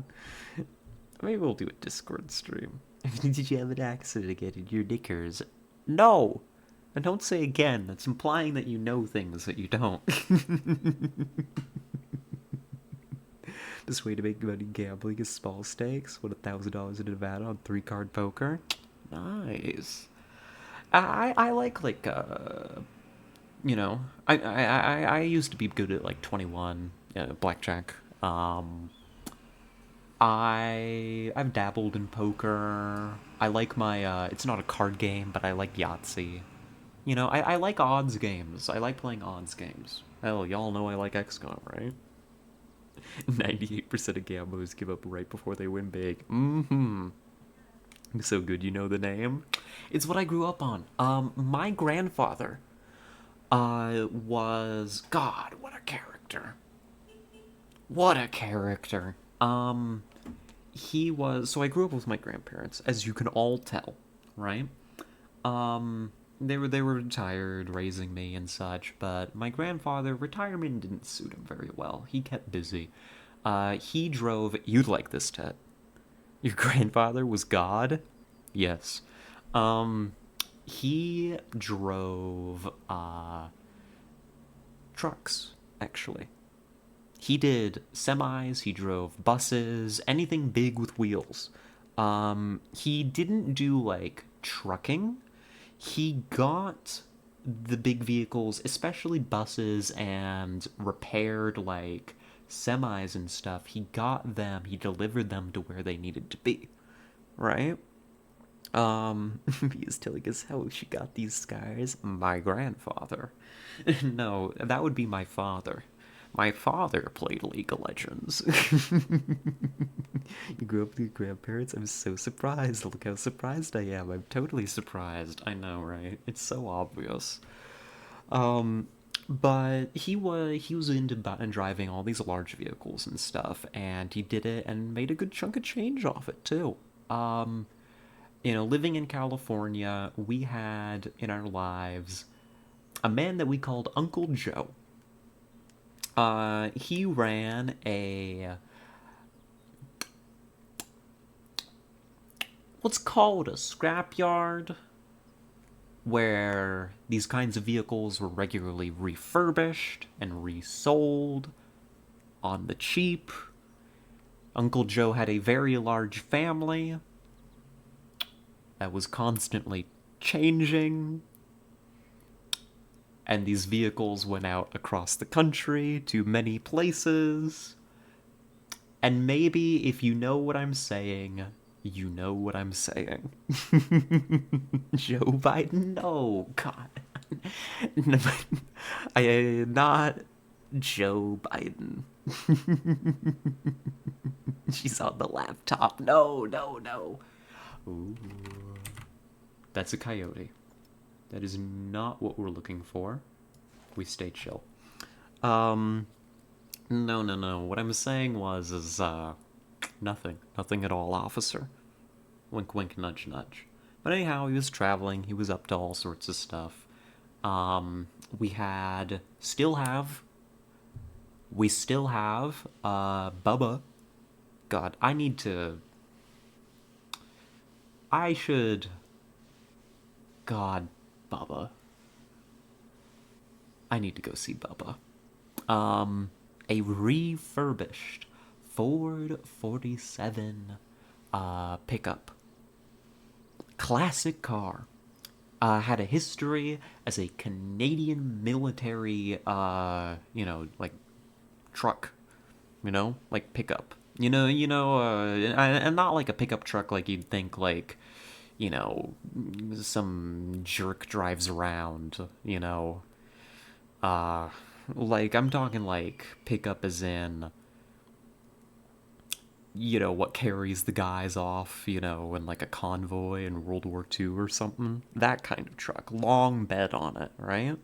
[SPEAKER 1] Maybe we'll do a Discord stream. Did you have an accident again in your knickers? No! And don't say again. That's implying that you know things that you don't. This way to make money gambling is small stakes. Win $1,000 in Nevada on 3-card poker. Nice. I like you know, I used to be good at like 21 blackjack. I've dabbled in poker. I like my it's not a card game, but I like Yahtzee. You know, I like odds games. I like playing odds games. Hell, y'all know I like XCOM, right? 98% of gamblers give up right before they win big. Mm-hmm. So good you know the name. It's what I grew up on. My grandfather was God, what a character. What a character. He was so I grew up with my grandparents, as you can all tell, right? They were retired, raising me and such, but my grandfather retirement didn't suit him very well. He kept busy. He drove. You'd like this, Ted. Your grandfather was God. Yes. Um, he drove trucks actually. He did semis, he drove buses, anything big with wheels. He didn't do like trucking. He got the big vehicles, especially buses, and repaired like semis and stuff. He got them, he delivered them to where they needed to be, right? He is telling us how she got these scars. My grandfather. No, that would be my father. My father played League of Legends. You grew up with your grandparents? I'm so surprised. Look how surprised I am. I'm totally surprised. I know, right? It's so obvious. Um, but he was into driving all these large vehicles and stuff, and he did it and made a good chunk of change off it too. Um, Living in California, we had in our lives a man that we called Uncle Joe. He ran a what's called a scrapyard, where these kinds of vehicles were regularly refurbished and resold on the cheap. Uncle Joe had a very large family that was constantly changing, and these vehicles went out across the country to many places. And maybe if you know what I'm saying, you know what I'm saying. Joe Biden? No, God. No, I not Joe Biden. She's on the laptop. No, no, no. Ooh. That's a coyote. That is not what we're looking for. We stay chill. Um, no, no, no. What I'm saying is nothing. Nothing at all, officer. Wink, wink, nudge, nudge. But anyhow, he was traveling. He was up to all sorts of stuff. We had, still have, Bubba. God, I should, God, Bubba. I need to go see Bubba. A refurbished Ford 47 pickup. Classic car. Had a history as a Canadian military, like truck, like pickup. And not like a pickup truck like you'd think, like, you know, some jerk drives around, uh, like I'm talking like pickup as in, what carries the guys off, in like a convoy in World War II or something. That kind of truck. Long bed on it, right?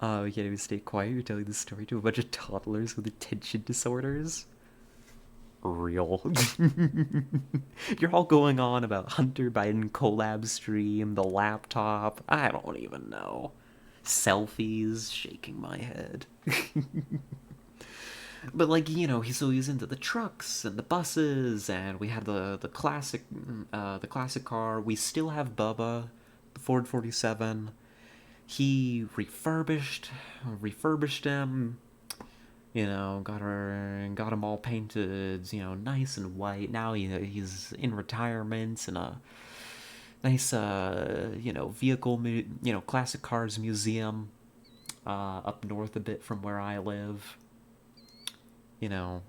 [SPEAKER 1] You can't even stay quiet. You're telling the story to a bunch of toddlers with attention disorders. Real. You're all going on about Hunter Biden collab stream, the laptop. I don't even know. Selfies, shaking my head. But like he's into the trucks and the buses, and we had the classic car. We still have Bubba, the Ford 47. He refurbished him, got him all painted, nice and white. Now he's in retirement in a nice, vehicle, classic cars museum up north a bit from where I live. You know,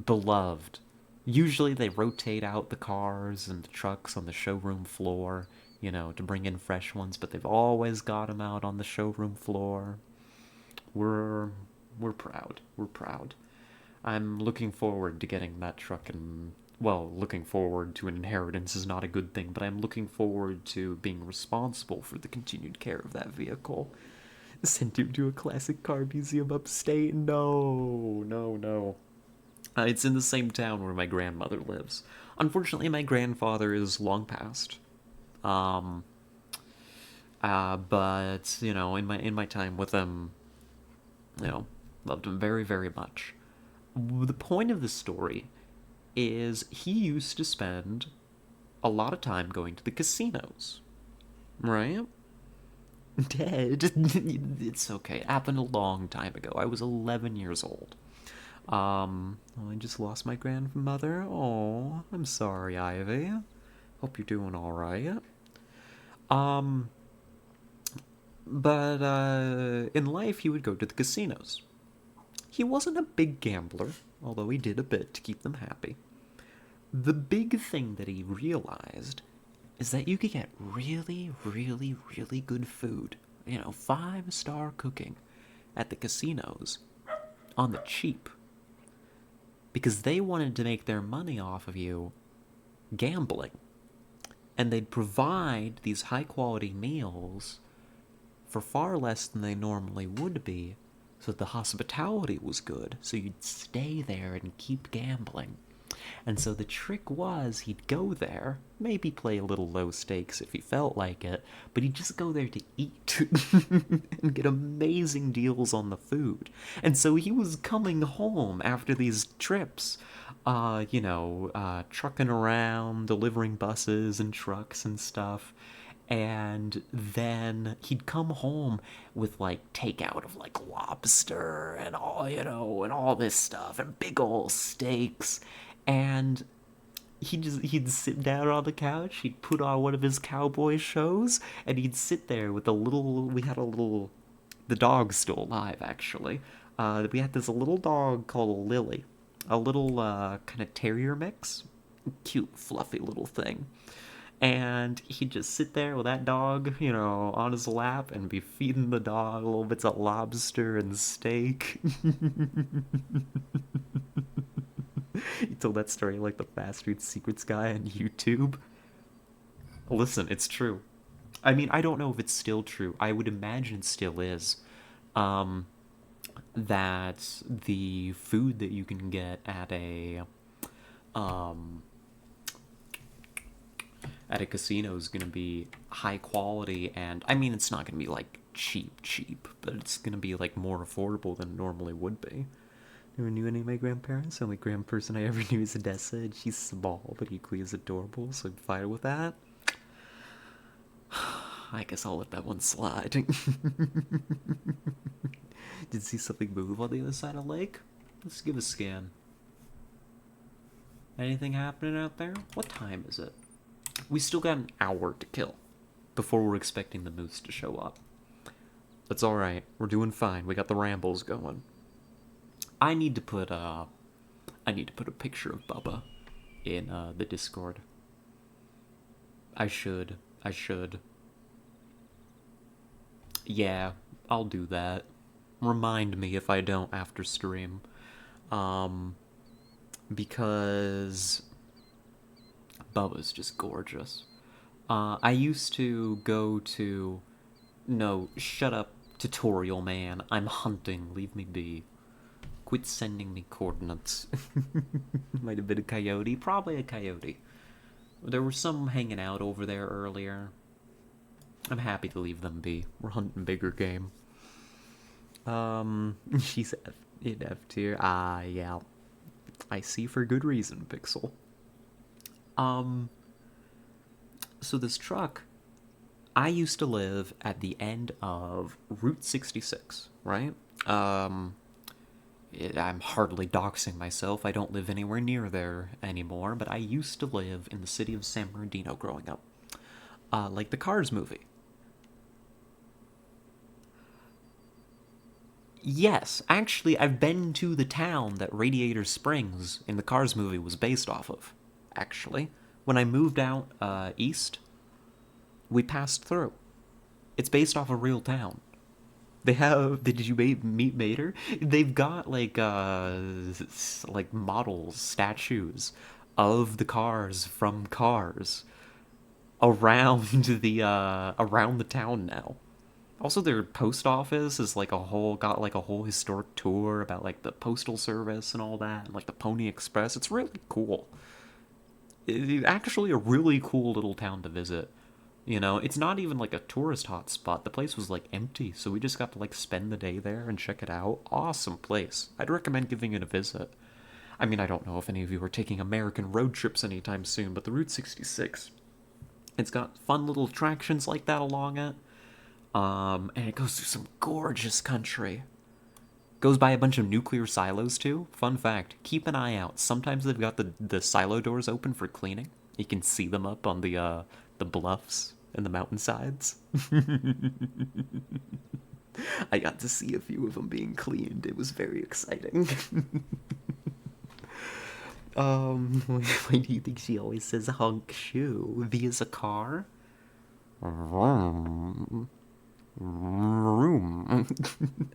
[SPEAKER 1] beloved. Usually they rotate out the cars and the trucks on the showroom floor, to bring in fresh ones, but they've always got them out on the showroom floor. We're we're proud. We're proud. I'm looking forward to getting that truck and looking forward to an inheritance is not a good thing, but I'm looking forward to being responsible for the continued care of that vehicle. Sent him to a classic car museum upstate? No, no, no. It's in the same town where my grandmother lives. Unfortunately, my grandfather is long past. Um, but in my time with him, you know, loved him very, very much. The point of the story is he used to spend a lot of time going to the casinos, right? Dead. It's okay. It happened a long time ago. I was 11 years old. I just lost my grandmother. Oh, I'm sorry, Ivy. Hope you're doing all right. Um, but in life, he would go to the casinos. He wasn't a big gambler, although he did a bit to keep them happy. The big thing that he realized is that you could get really, really, really good food, 5-star cooking at the casinos on the cheap because they wanted to make their money off of you gambling. And they'd provide these high quality meals for far less than they normally would be, so the hospitality was good, so you'd stay there and keep gambling. And so the trick was he'd go there, maybe play a little low stakes if he felt like it, but he'd just go there to eat and get amazing deals on the food. And so he was coming home after these trips, trucking around, delivering buses and trucks and stuff. And then he'd come home with like takeout of like lobster and and all this stuff and big old steaks. And he'd sit down on the couch, he'd put on one of his cowboy shows, and he'd sit there with a little we had a little the dog's still alive actually. We had this little dog called Lily, a little kind of terrier mix, cute fluffy little thing. And he'd just sit there with that dog, on his lap and be feeding the dog little bits of lobster and steak. He told that story like the Fast Food Secrets guy on YouTube. Listen, it's true. I mean, I don't know if it's still true. I would imagine it still is. Um, that the food that you can get um, at a casino is going to be high quality, and I mean, it's not going to be like cheap, but it's going to be like more affordable than it normally would be. Never knew any of my grandparents. The only grandperson I ever knew is Odessa, and she's small but equally as adorable, so I'm fine with that. I guess I'll let that one slide. Did you see something move on the other side of the lake? Let's give a scan. Anything happening out there? What time is it? We still got an hour to kill before we're expecting the moose to show up. That's alright. We're doing fine. We got the rambles going. I need to put a picture of Bubba in the Discord. I should. Yeah, I'll do that. Remind me if I don't after stream. Because Bubba's just gorgeous. I used to go to... No, shut up, tutorial man. I'm hunting. Leave me be. Quit sending me coordinates. Might have been a coyote. Probably a coyote. There were some hanging out over there earlier. I'm happy to leave them be. We're hunting bigger game. She's in F tier. Ah, yeah. I see for good reason, Pixel. So this truck, I used to live at the end of Route 66, right? Um, I'm hardly doxing myself. I don't live anywhere near there anymore, but I used to live in the city of San Bernardino growing up. Like the Cars movie. Yes, actually, I've been to the town that Radiator Springs in the Cars movie was based off of. Actually, when I moved out east, we passed through. It's based off a real town. They have. Did you meet Mater? They've got like models, statues of the cars from Cars around around the town now. Also, their post office is like a whole got like a whole historic tour about like the postal service and all that, and like the Pony Express. It's really cool. Actually a really cool little town to visit. You know, it's not even like a tourist hot spot. The place was like empty, so we just got to like spend the day there and check it out. Awesome place. I'd recommend giving it a visit. I mean, I don't know if any of you are taking American road trips anytime soon, but the Route 66, it's got fun little attractions like that along it. And it goes through some gorgeous country. Goes by a bunch of nuclear silos too. Fun fact: keep an eye out. Sometimes they've got the silo doors open for cleaning. You can see them up on the bluffs and the mountainsides. I got to see a few of them being cleaned. It was very exciting. Why do you think she always says hunk shoe? Via's a car? Vroom. Vroom.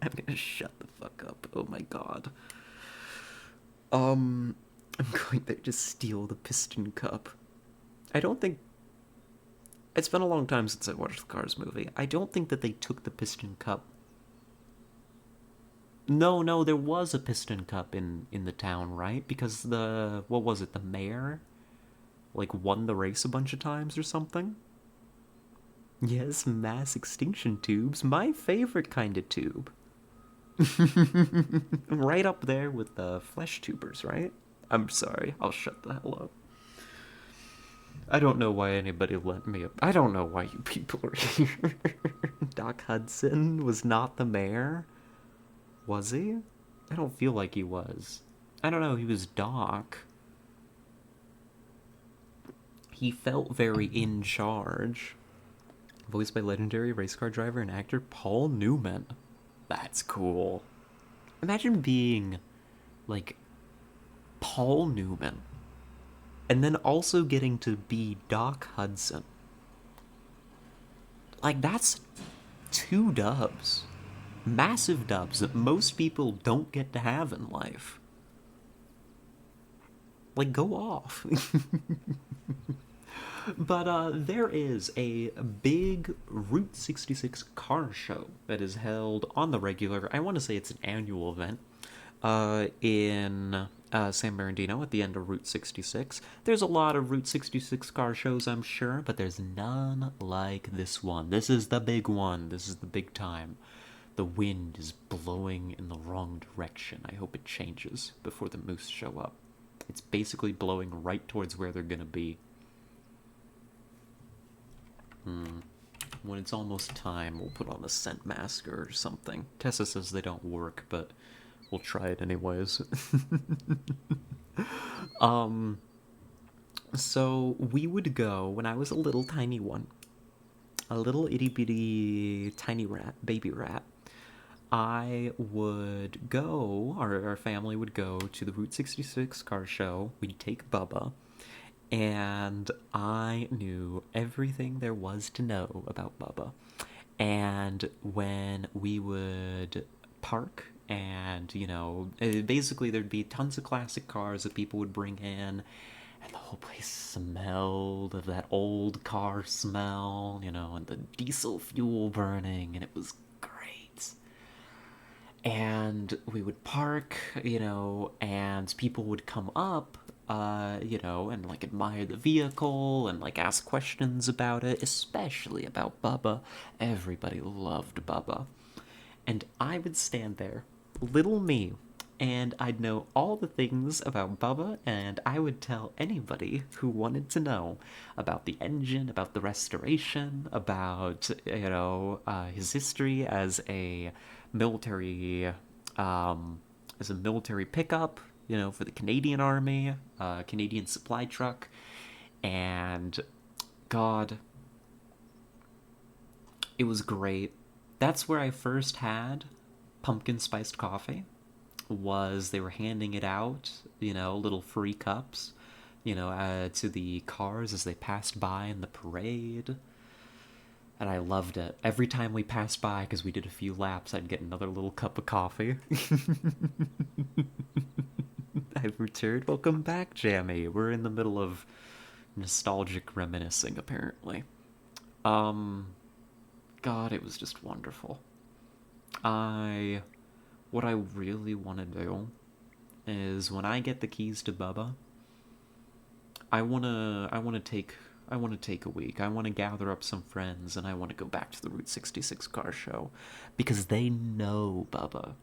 [SPEAKER 1] I'm gonna shut the fuck up. Oh my god. I'm going there to steal the piston cup. I don't think. It's been a long time since I watched the Cars movie. I don't think that they took the piston cup. No, no, there was a piston cup in the town, right? Because the what was it? The mayor like won the race a bunch of times or something. Yes, mass extinction tubes, my favorite kind of tube. Right up there with the flesh tubers, right? I'm sorry, I'll shut the hell up. I don't know why anybody let me up. I don't know why you people are here. Doc Hudson was not the mayor, was he? I don't feel like he was. I don't know, he was Doc. He felt very in charge. Voiced by legendary race car driver and actor Paul Newman. That's cool. Imagine being like Paul Newman and then also getting to be Doc Hudson. Like, that's two dubs. Massive dubs that most people don't get to have in life. Like, go off. But there is a big Route 66 car show that is held on the regular. I want to say it's an annual event in San Bernardino at the end of Route 66. There's a lot of Route 66 car shows, I'm sure, but there's none like this one. This is the big one. This is the big time. The wind is blowing in the wrong direction. I hope it changes before the moose show up. It's basically blowing right towards where they're gonna be. When it's almost time, we'll put on a scent mask or something. Tessa says they don't work, but we'll try it anyways. So we would go when I was a little tiny one, a little itty bitty tiny rat, baby rat. I would go, our family would go to the Route 66 car show. We'd take Bubba, and I knew everything there was to know about Bubba. And when we would park, and basically there'd be tons of classic cars that people would bring in, and the whole place smelled of that old car smell, and the diesel fuel burning, and it was great. And we would park, and people would come up, and like admire the vehicle and like ask questions about it, especially about Bubba. Everybody loved Bubba. And I would stand there, little me, And I'd know all the things about Bubba, and I would tell anybody who wanted to know about the engine, about the restoration, about, his history military, um, as a military pickup, for the Canadian Army, Canadian supply truck, and God, it was great. That's where I first had pumpkin spiced coffee. Was they were handing it out, little free cups, to the cars as they passed by in the parade. And I loved it. Every time we passed by, because we did a few laps, I'd get another little cup of coffee. I've returned. Welcome back, Jammy. We're in the middle of nostalgic reminiscing, apparently. Um, God, it was just wonderful. I. What I really want to do is when I get the keys to Bubba, I want to take a week. I want to gather up some friends and I want to go back to the Route 66 car show because they know Bubba.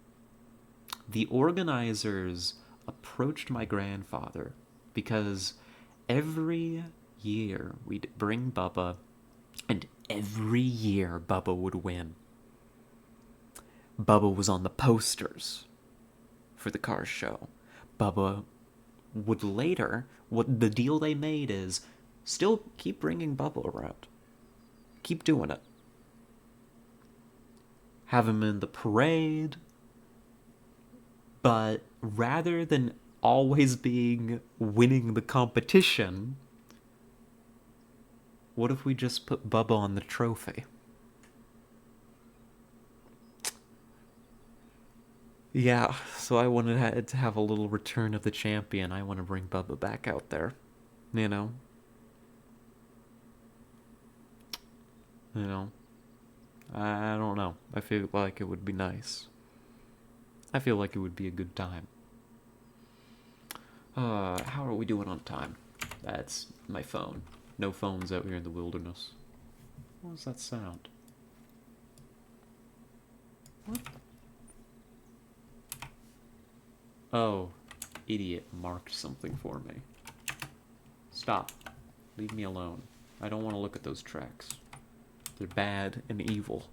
[SPEAKER 1] The organizers approached my grandfather because every year we'd bring Bubba, and every year Bubba would win. Bubba was on the posters for the car show. Bubba would later, what the deal they made is still keep bringing Bubba around. Keep doing it. Have him in the parade, but rather than always being winning the competition, what if we just put Bubba on the trophy? Yeah, so I wanted to have a little return of the champion. I want to bring Bubba back out there. You know? You know? I don't know. I feel like it would be nice. I feel like it would be a good time. How are we doing on time? That's my phone. No phones out here in the wilderness. What was that sound? What? Oh, idiot marked something for me. Stop. Leave me alone. I don't want to look at those tracks. They're bad and evil.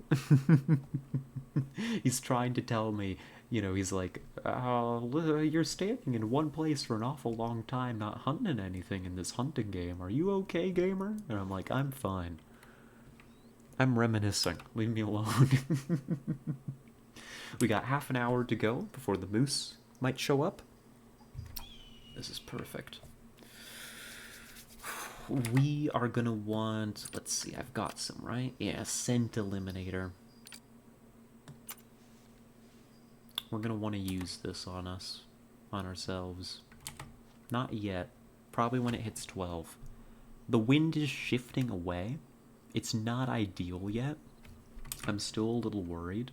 [SPEAKER 1] He's trying to tell me, he's like, you're standing in one place for an awful long time, not hunting anything in this hunting game. Are you okay, gamer? And I'm like, I'm fine. I'm reminiscing. Leave me alone. We got half an hour to go before the moose might show up. This is perfect. We are gonna want, let's see, I've got some, right? Yeah, scent eliminator. We're gonna want to use this on us, on ourselves. Not yet. Probably when it hits 12. The wind is shifting away. It's not ideal yet. I'm still a little worried.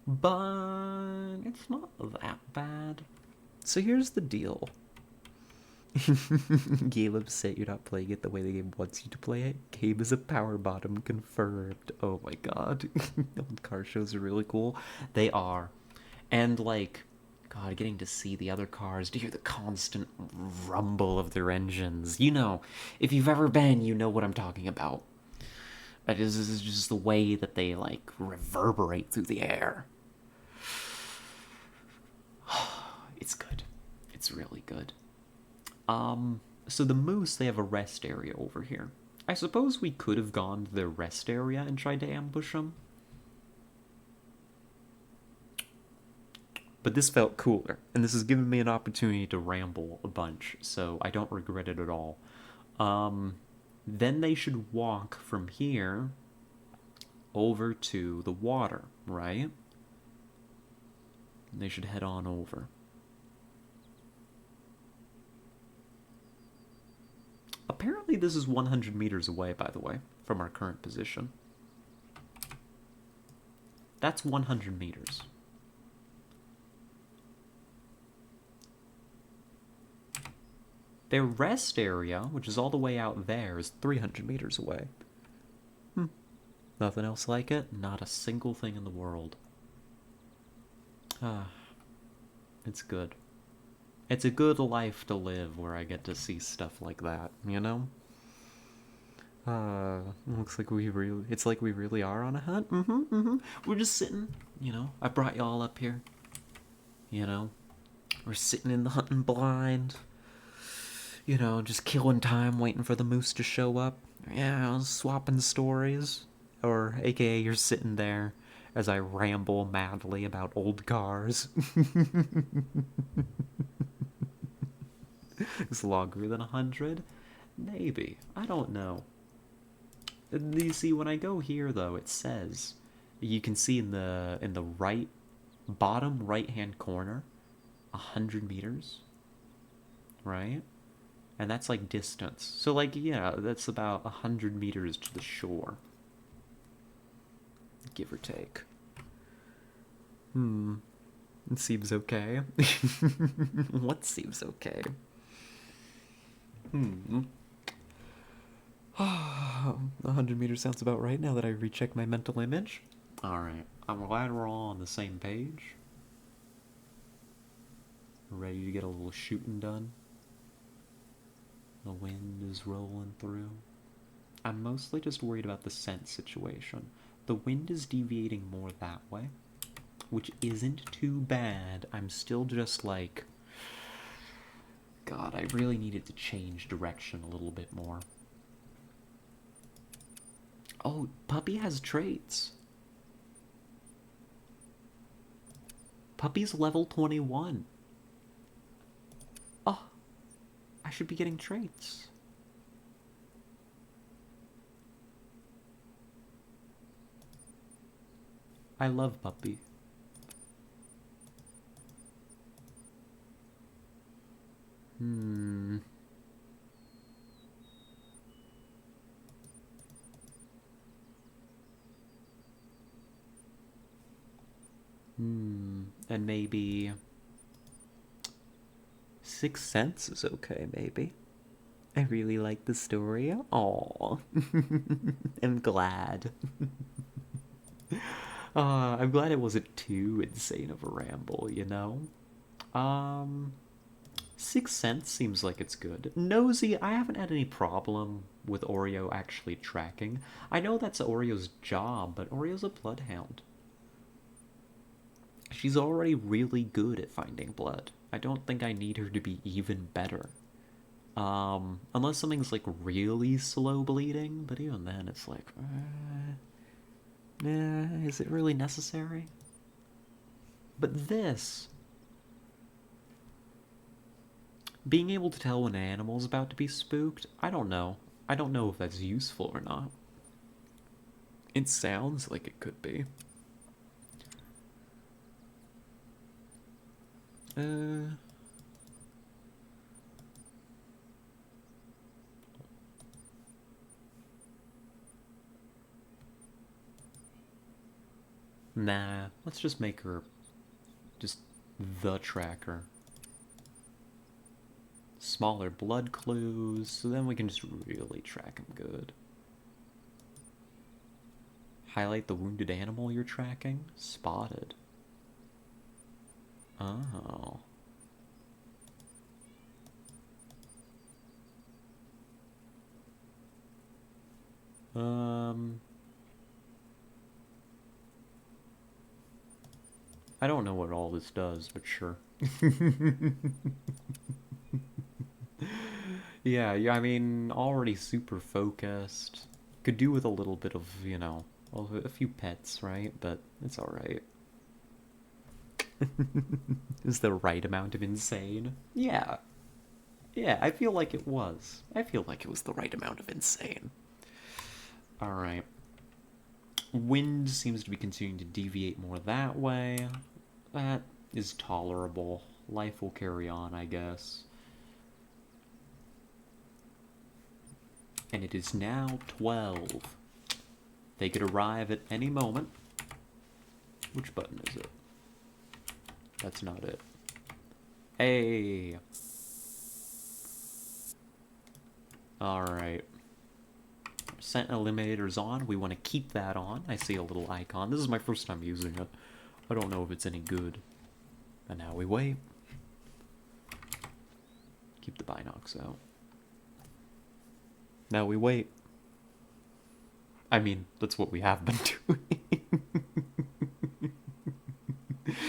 [SPEAKER 1] But it's not that bad. So here's the deal. Game upset you're not playing it the way the game wants you to play it. Game is a power bottom confirmed. Oh my god. Car shows are really cool. They are. And God, getting to see the other cars, to hear the constant rumble of their engines. If you've ever been, you know what I'm talking about. It is just the way that they reverberate through the air. It's good. It's really good. So the moose, they have a rest area over here. I suppose we could have gone to their rest area and tried to ambush them. But this felt cooler, and this has given me an opportunity to ramble a bunch, so I don't regret it at all. Then they should walk from here over to the water, right? They should head on over. Apparently this is 100 meters away, by the way, from our current position. That's 100 meters. Their rest area, which is all the way out there, is 300 meters away. Nothing else like it? Not a single thing in the world. It's good. It's a good life to live where I get to see stuff like that, you know? Looks like it's like we really are on a hunt. We're just sitting, I brought y'all up here, you know? We're sitting in the hunting blind, just killing time waiting for the moose to show up. Yeah, swapping stories. Or, aka, you're sitting there as I ramble madly about old cars. Is longer than 100? Maybe. I don't know. You see, when I go here, though, it says you can see in the right bottom right hand corner 100 meters, right? And that's like distance. So like yeah, that's about 100 meters to the shore, give or take. It seems okay. What seems okay? 100 meters sounds about right now that I recheck my mental image. Alright, I'm glad we're all on the same page. Ready to get a little shooting done. The wind is rolling through. I'm mostly just worried about the scent situation. The wind is deviating more that way, which isn't too bad. I'm still just like, God, I really needed to change direction a little bit more. Oh, Puppy has traits. Puppy's level 21. Oh, I should be getting traits. I love Puppy. And maybe Sixth Sense is okay, maybe. I really like the story. Aww. I'm glad. I'm glad it wasn't too insane of a ramble, you know? Sixth Sense seems like it's good. Nosy, I haven't had any problem with Oreo actually tracking. I know that's Oreo's job, but Oreo's a bloodhound. She's already really good at finding blood. I don't think I need her to be even better. Unless something's like really slow bleeding, but even then it's like, is it really necessary? But this, being able to tell when an animal's about to be spooked, I don't know. I don't know if that's useful or not. It sounds like it could be. Nah, let's just make her just the tracker. Smaller blood clues, so then we can just really track him good. Highlight the wounded animal you're tracking. Spotted. Oh. I don't know what all this does, but sure. Yeah, I mean, already super focused. Could do with a little bit of, well, a few pets, right? But it's alright. Is the right amount of insane? Yeah. Yeah, I feel like it was. I feel like it was the right amount of insane. Alright. Wind seems to be continuing to deviate more that way. That is tolerable. Life will carry on, I guess. And it is now 12. They could arrive at any moment. Which button is it? That's not it. Hey! Alright. Scent eliminator's on. We want to keep that on. I see a little icon. This is my first time using it. I don't know if it's any good. And now we wait. binocs out. Now we wait. I mean, that's what we have been doing.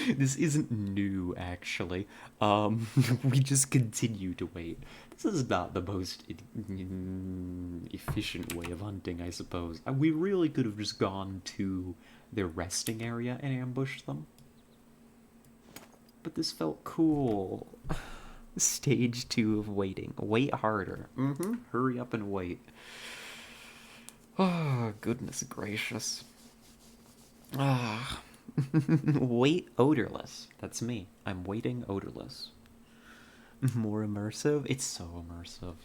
[SPEAKER 1] This isn't new, actually. We just continue to wait. This is not the most efficient way of hunting, I suppose. We really could have just gone to their resting area and ambushed them. But this felt cool. Stage 2 of waiting. Wait harder. Hurry up and wait. Oh, goodness gracious. Ah. Wait odorless. That's me. I'm waiting odorless. More immersive? It's so immersive.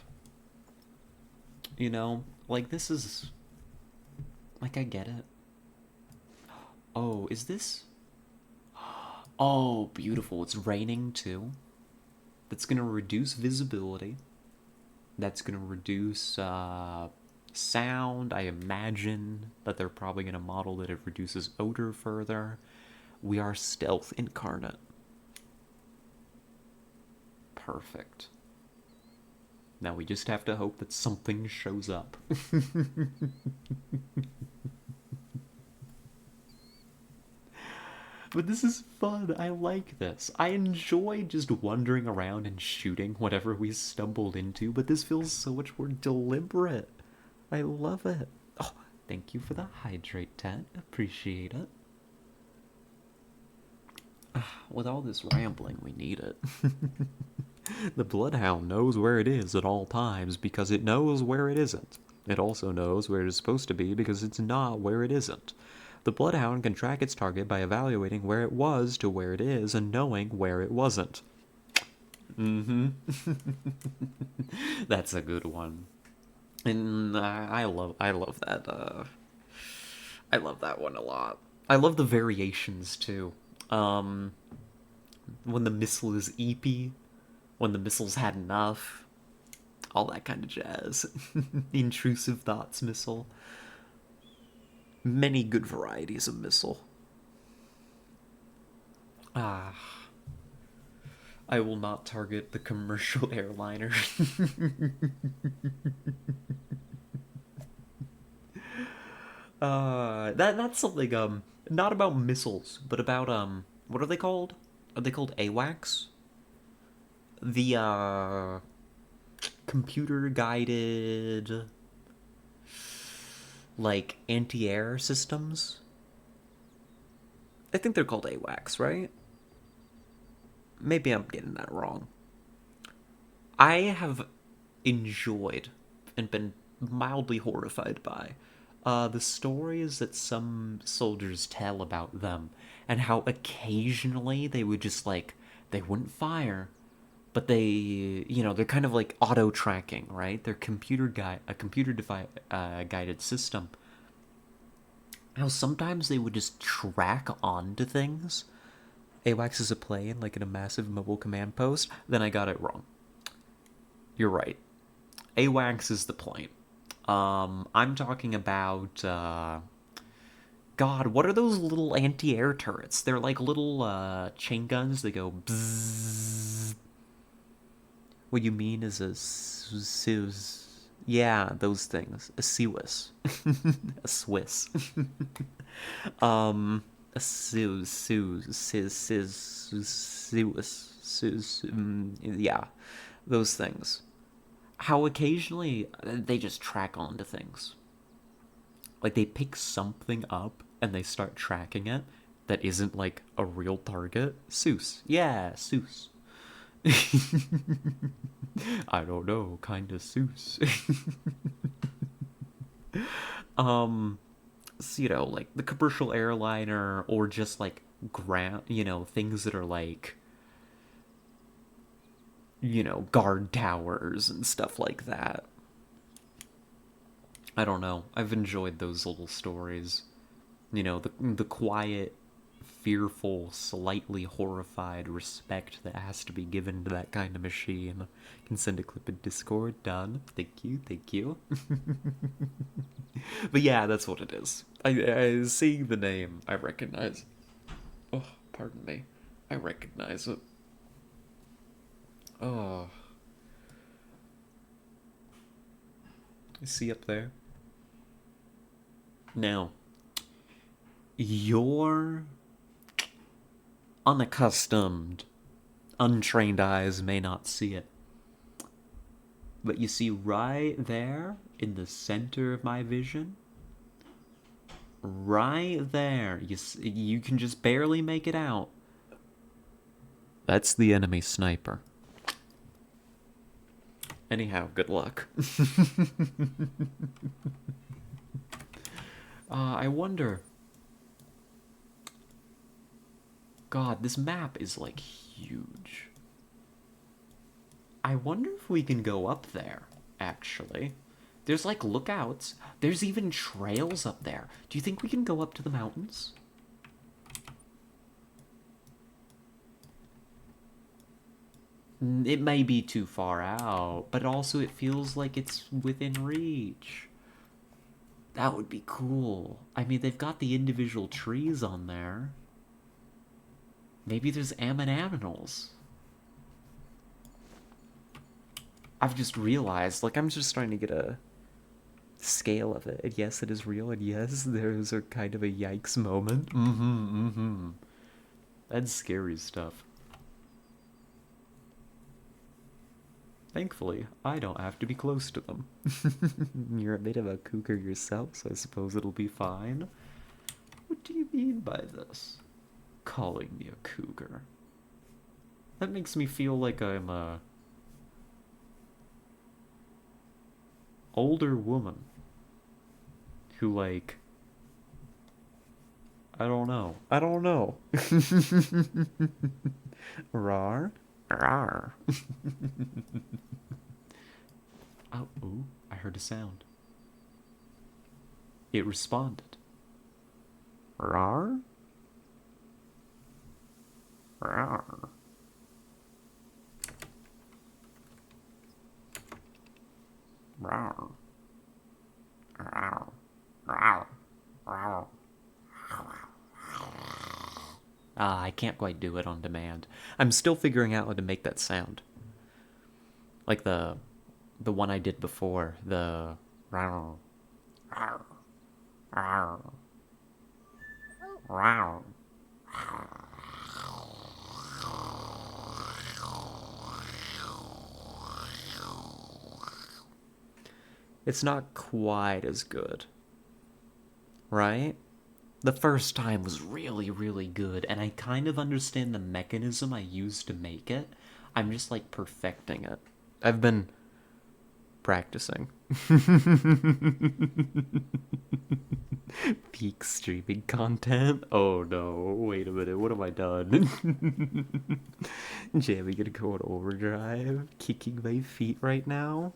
[SPEAKER 1] You know, like this is... Like, I get it. Oh, is this... Oh, beautiful. It's raining too. That's gonna reduce visibility. That's gonna reduce sound. I imagine that they're probably gonna model that it reduces odor further. We are stealth incarnate. Perfect. Now we just have to hope that something shows up. But this is fun. I like this. I enjoy just wandering around and shooting whatever we stumbled into, but this feels so much more deliberate. I love it. Oh, thank you for the hydrate, Ted. Appreciate it. With all this rambling, we need it. The Bloodhound knows where it is at all times because it knows where it isn't. It also knows where it is supposed to be because it's not where it isn't. The Bloodhound can track its target by evaluating where it was to where it is and knowing where it wasn't. That's a good one. And I love that. I love that one a lot. I love the variations too. When the missile is eepy, when the missile's had enough, all that kind of jazz. Intrusive thoughts missile. Many good varieties of missile. I will not target the commercial airliner. That's something not about missiles, but about what are they called? Are they called AWACS? The computer guided like anti-air systems. I think they're called AWACS, right? Maybe I'm getting that wrong. I have enjoyed and been mildly horrified by the stories that some soldiers tell about them and how occasionally they would just like they wouldn't fire, but they're kind of like auto tracking, right? They're a computer guided system. How sometimes they would just track onto things. AWACS is a plane, like in a massive mobile command post. Then I got it wrong. You're right. AWACS is the plane. I'm talking about, God, what are those little anti-air turrets? They're like little, chain guns that go bzzz. What you mean is yeah, those things. A Swiss. A Swiss. A yeah, those things. How occasionally they just track onto things. Like they pick something up and they start tracking it that isn't like a real target. Seuss. Yeah, Seuss. I don't know, kinda Seuss. So, like the commercial airliner or just like ground, things that are like, guard towers and stuff like that. I don't know. I've enjoyed those little stories. The quiet, fearful, slightly horrified respect that has to be given to that kind of machine. You can send a clip in Discord. Done. Thank you. But yeah, that's what it is. I seeing the name, I recognize. Oh, pardon me. I recognize it. Oh. See up there? Now, your unaccustomed, untrained eyes may not see it. But you see right there in the center of my vision, right there, you can just barely make it out. That's the enemy sniper. Anyhow, good luck. I wonder. God, this map is like huge. I wonder if we can go up there, actually. There's like lookouts. There's even trails up there. Do you think we can go up to the mountains? It may be too far out, but also it feels like it's within reach. That would be cool. I mean, they've got the individual trees on there. Maybe there's aminals. I've just realized, like, I'm just starting to get a scale of it. And yes, it is real, and yes, there's a kind of a yikes moment. That's scary stuff. Thankfully, I don't have to be close to them. You're a bit of a cougar yourself, so I suppose it'll be fine. What do you mean by this? Calling me a cougar. That makes me feel like I'm a older woman who, like, I don't know. Rar? Rar. Oh, ooh, I heard a sound. It responded. Rar? Rar. Rar. Rar. Rar. Rar. I can't quite do it on demand. I'm still figuring out how to make that sound. Like the one I did before, the rar. Rar. Rar. Rar. It's not quite as good, right? The first time was really, really good, and I kind of understand the mechanism I used to make it. I'm just like perfecting it. I've been practicing. Peak streaming content? Oh no, wait a minute, what have I done? Jamie gonna go on overdrive? Kicking my feet right now?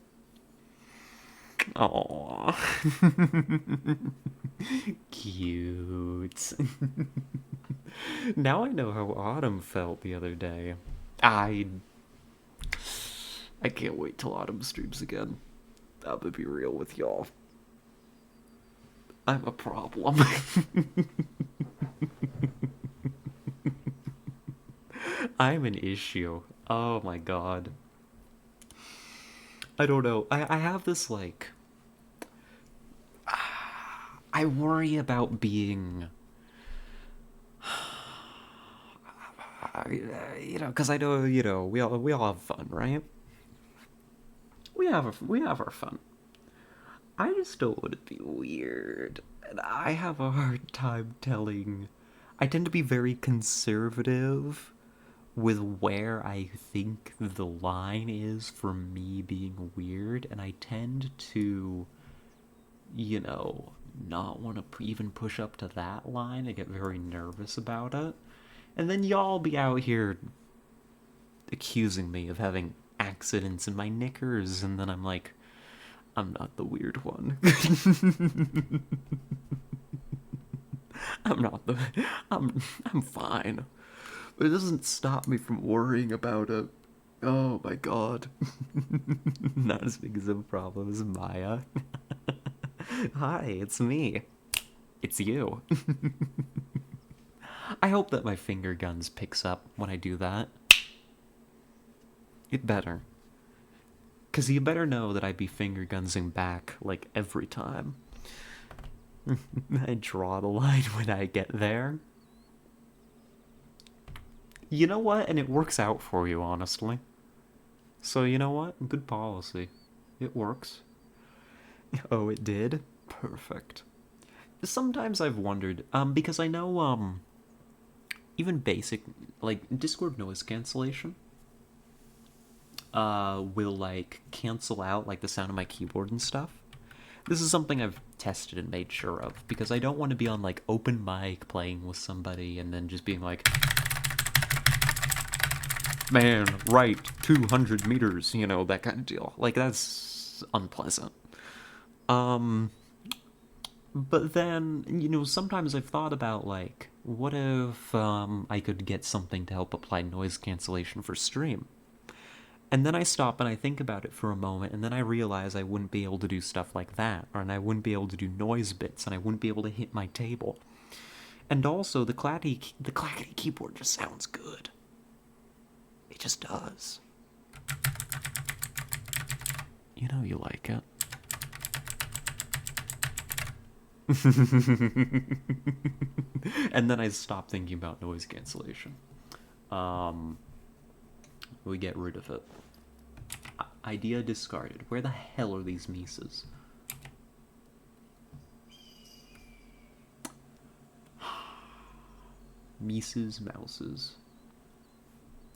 [SPEAKER 1] Aww. Cute. Now I know how Autumn felt the other day. I can't wait till Autumn streams again. I'm gonna be real with y'all. I'm a problem. I'm an issue. Oh my god. I don't know. I have this, like, I worry about being, because I know, we all have fun, right? We have our fun. I just don't want to be weird, and I have a hard time telling. I tend to be very conservative with where I think the line is for me being weird, and I tend to, not want to even push up to that line. I get very nervous about it. And then y'all be out here accusing me of having accidents in my knickers, and then I'm like, I'm not the weird one. I'm not the. I'm fine. But it doesn't stop me from worrying about it. Oh my god. Not as big as a problem as Maya. Hi, it's me. It's you. I hope that my finger guns picks up when I do that. It better. Because you better know that I'd be finger gunsing back, like, every time. I draw the line when I get there. You know what? And it works out for you, honestly. So, you know what? Good policy. It works. Oh, it did? Perfect. Sometimes I've wondered, because I know, even basic, like, Discord noise cancellation, will, like, cancel out, like, the sound of my keyboard and stuff. This is something I've tested and made sure of, because I don't want to be on, like, open mic playing with somebody and then just being like, man, right, 200 meters, you know, that kind of deal. Like, that's unpleasant. Um, but then, you know, sometimes I've thought about, like, what if, I could get something to help apply noise cancellation for stream? And then I stop and I think about it for a moment, and then I realize I wouldn't be able to do stuff like that, or and I wouldn't be able to do noise bits, and I wouldn't be able to hit my table. And also, the clackety keyboard just sounds good. It just does. You know you like it. And then I stop thinking about noise cancellation. We get rid of it. Idea discarded. Where the hell are these Mises? Mises, mouses.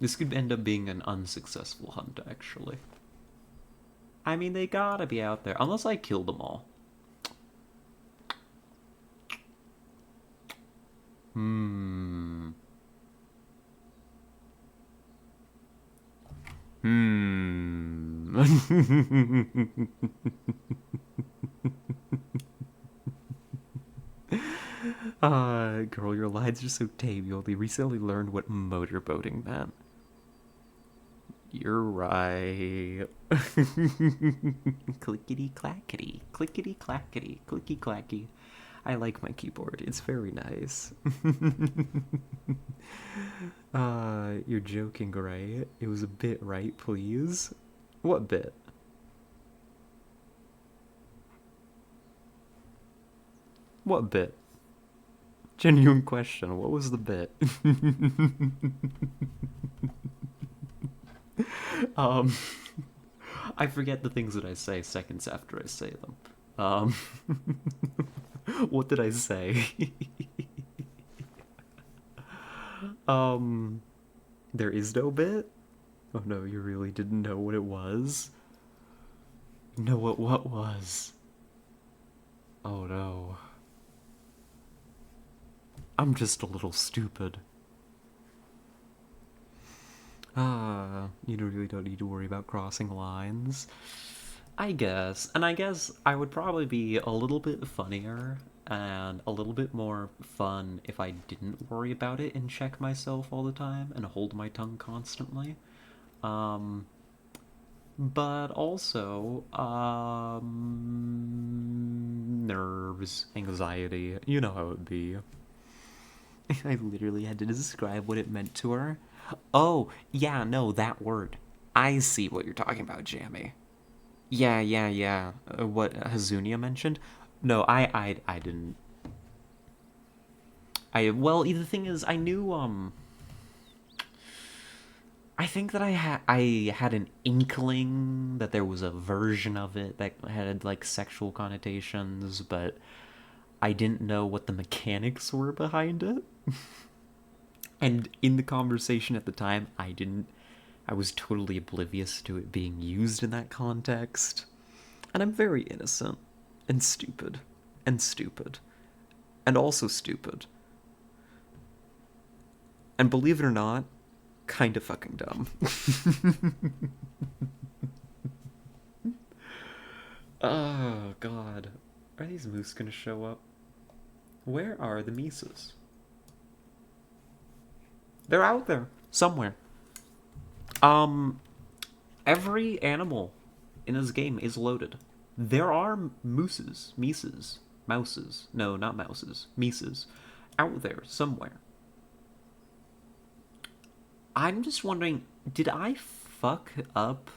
[SPEAKER 1] This could end up being an unsuccessful hunt, actually. I mean, they gotta be out there. Unless I kill them all. Hmm. Hmm. Girl, your lines are so tame. You only recently learned what motorboating meant. You're right. Clickety clackety, clickety clackety, clicky clacky. I like my keyboard. It's very nice. You're joking, right? It was a bit, right, please? What bit? What bit? Genuine question. What was the bit? um, I forget the things that I say seconds after I say them. Um, what did I say? um, there is no bit? Oh no, you really didn't know what it was? Know what was? Oh no. I'm just a little stupid. You really don't need to worry about crossing lines. I guess. And I guess I would probably be a little bit funnier and a little bit more fun if I didn't worry about it and check myself all the time and hold my tongue constantly. Um, but also, nerves, anxiety, you know how it be. I literally had to describe what it meant to her. Oh, yeah, no, that word. I see what you're talking about, Jamie. Yeah. What Hazunia mentioned? No, I didn't. Well, the thing is, I knew. I think that I had an inkling that there was a version of it that had like sexual connotations, but I didn't know what the mechanics were behind it. And in the conversation at the time, I was totally oblivious to it being used in that context. And I'm very innocent and stupid and stupid and also stupid. And believe it or not, kind of fucking dumb. Oh god. Are these moose gonna show up? Where are the Mises? They're out there somewhere. Um every animal in this game is loaded. There are mouses. No, not mouses. Mises out there somewhere. I'm just wondering, did I fuck up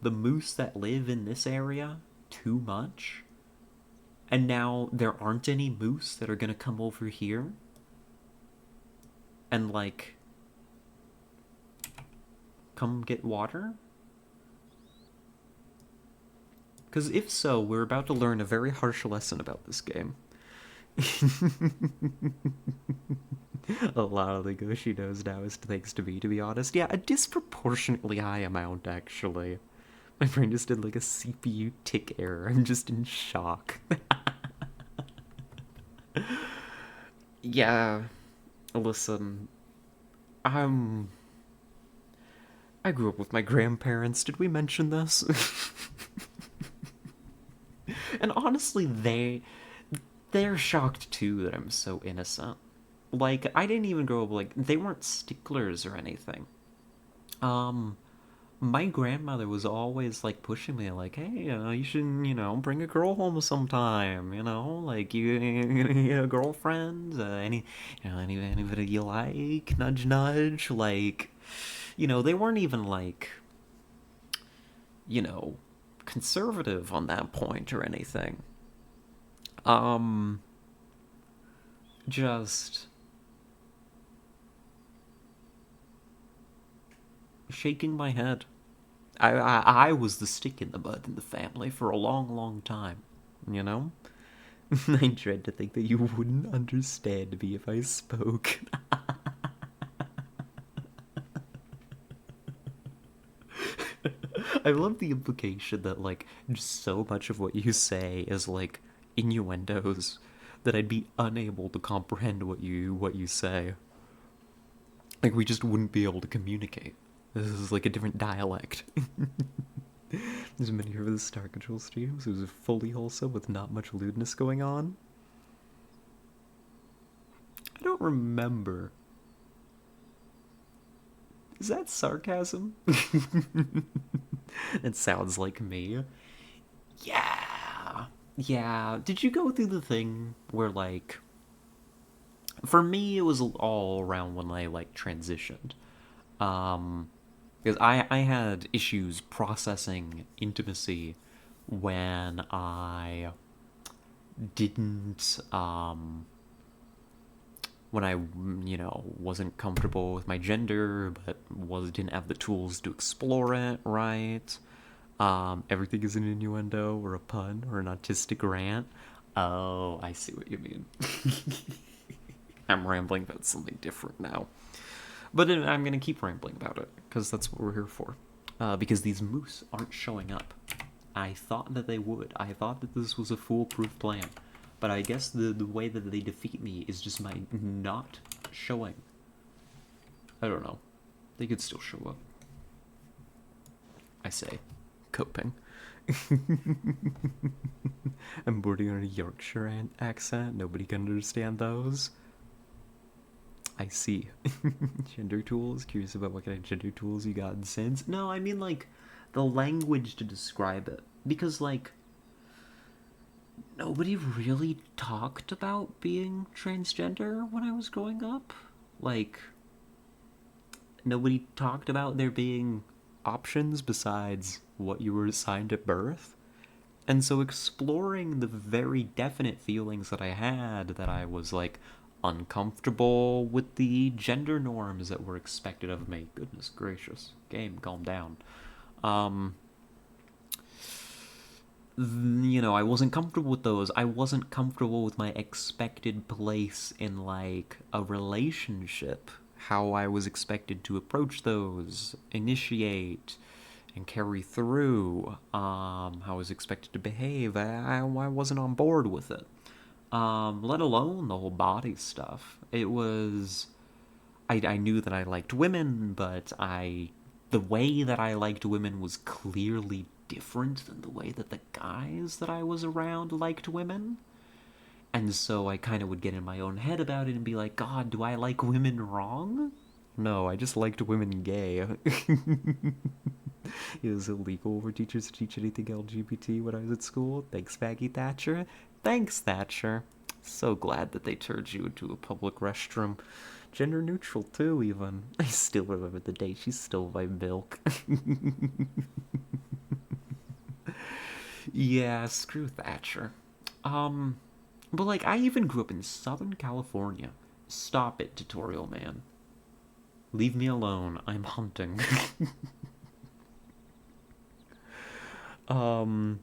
[SPEAKER 1] the moose that live in this area too much, and now there aren't any moose that are gonna come over here and like come get water? Because if so, we're about to learn a very harsh lesson about this game. A lot of the go she knows now is thanks to me, to be honest. Yeah, a disproportionately high amount, actually. My brain just did like a CPU tick error. I'm just in shock. Yeah, listen, I'm. I grew up with my grandparents. Did we mention this? And honestly, they're shocked too that I'm so innocent. Like, I didn't even grow up like they weren't sticklers or anything. Um, my grandmother was always like pushing me, like, "Hey, you should, bring a girl home sometime. Like you girlfriends, anybody you like, nudge, nudge." Like, they weren't even like, you know, conservative on that point or anything. Um, just shaking my head. I was the stick in the mud in the family for a long, long time, you know? I dread to think that you wouldn't understand me if I spoke. I love the implication that, like, just so much of what you say is, like, innuendos that I'd be unable to comprehend what you say. Like, we just wouldn't be able to communicate. This is like a different dialect. There's many of the Star Control streams. It was fully wholesome with not much lewdness going on. I don't remember. Is that sarcasm? It sounds like me. Yeah. Yeah. Did you go through the thing where, like, for me, it was all around when I, like, transitioned. Um, because I had issues processing intimacy when I didn't when I wasn't comfortable with my gender but didn't have the tools to explore it, right? Everything is an innuendo or a pun or an artistic rant. Oh, I see what you mean. I'm rambling about something different now. But I'm going to keep rambling about it, because that's what we're here for. Because these moose aren't showing up. I thought that they would. I thought that this was a foolproof plan. But I guess the way that they defeat me is just my not showing. I don't know. They could still show up. I say. Coping. I'm boarding on a Yorkshire accent. Nobody can understand those. I see. Gender tools? Curious about what kind of gender tools you got in Sims? No, I mean, like, the language to describe it. Because, like, nobody really talked about being transgender when I was growing up. Like, nobody talked about there being options besides what you were assigned at birth. And so exploring the very definite feelings that I had, that I was, like, uncomfortable with the gender norms that were expected of me. Goodness gracious. Game, calm down. Um, I wasn't comfortable with those. I wasn't comfortable with my expected place in, like, a relationship. How I was expected to approach those, initiate, and carry through. How I was expected to behave. I wasn't on board with it. Let alone the whole body stuff. It was. I knew that I liked women, but the way that I liked women was clearly different than the way that the guys that I was around liked women. And so I kind of would get in my own head about it and be like, God, do I like women wrong? No, I just liked women gay. It was illegal for teachers to teach anything LGBT when I was at school. Thanks, Maggie Thatcher. Thanks, Thatcher. So glad that they turned you into a public restroom. Gender neutral, too, even. I still remember the day she stole my milk. Yeah, screw Thatcher. Um, but like, I even grew up in Southern California. Stop it, tutorial man. Leave me alone. I'm hunting. um,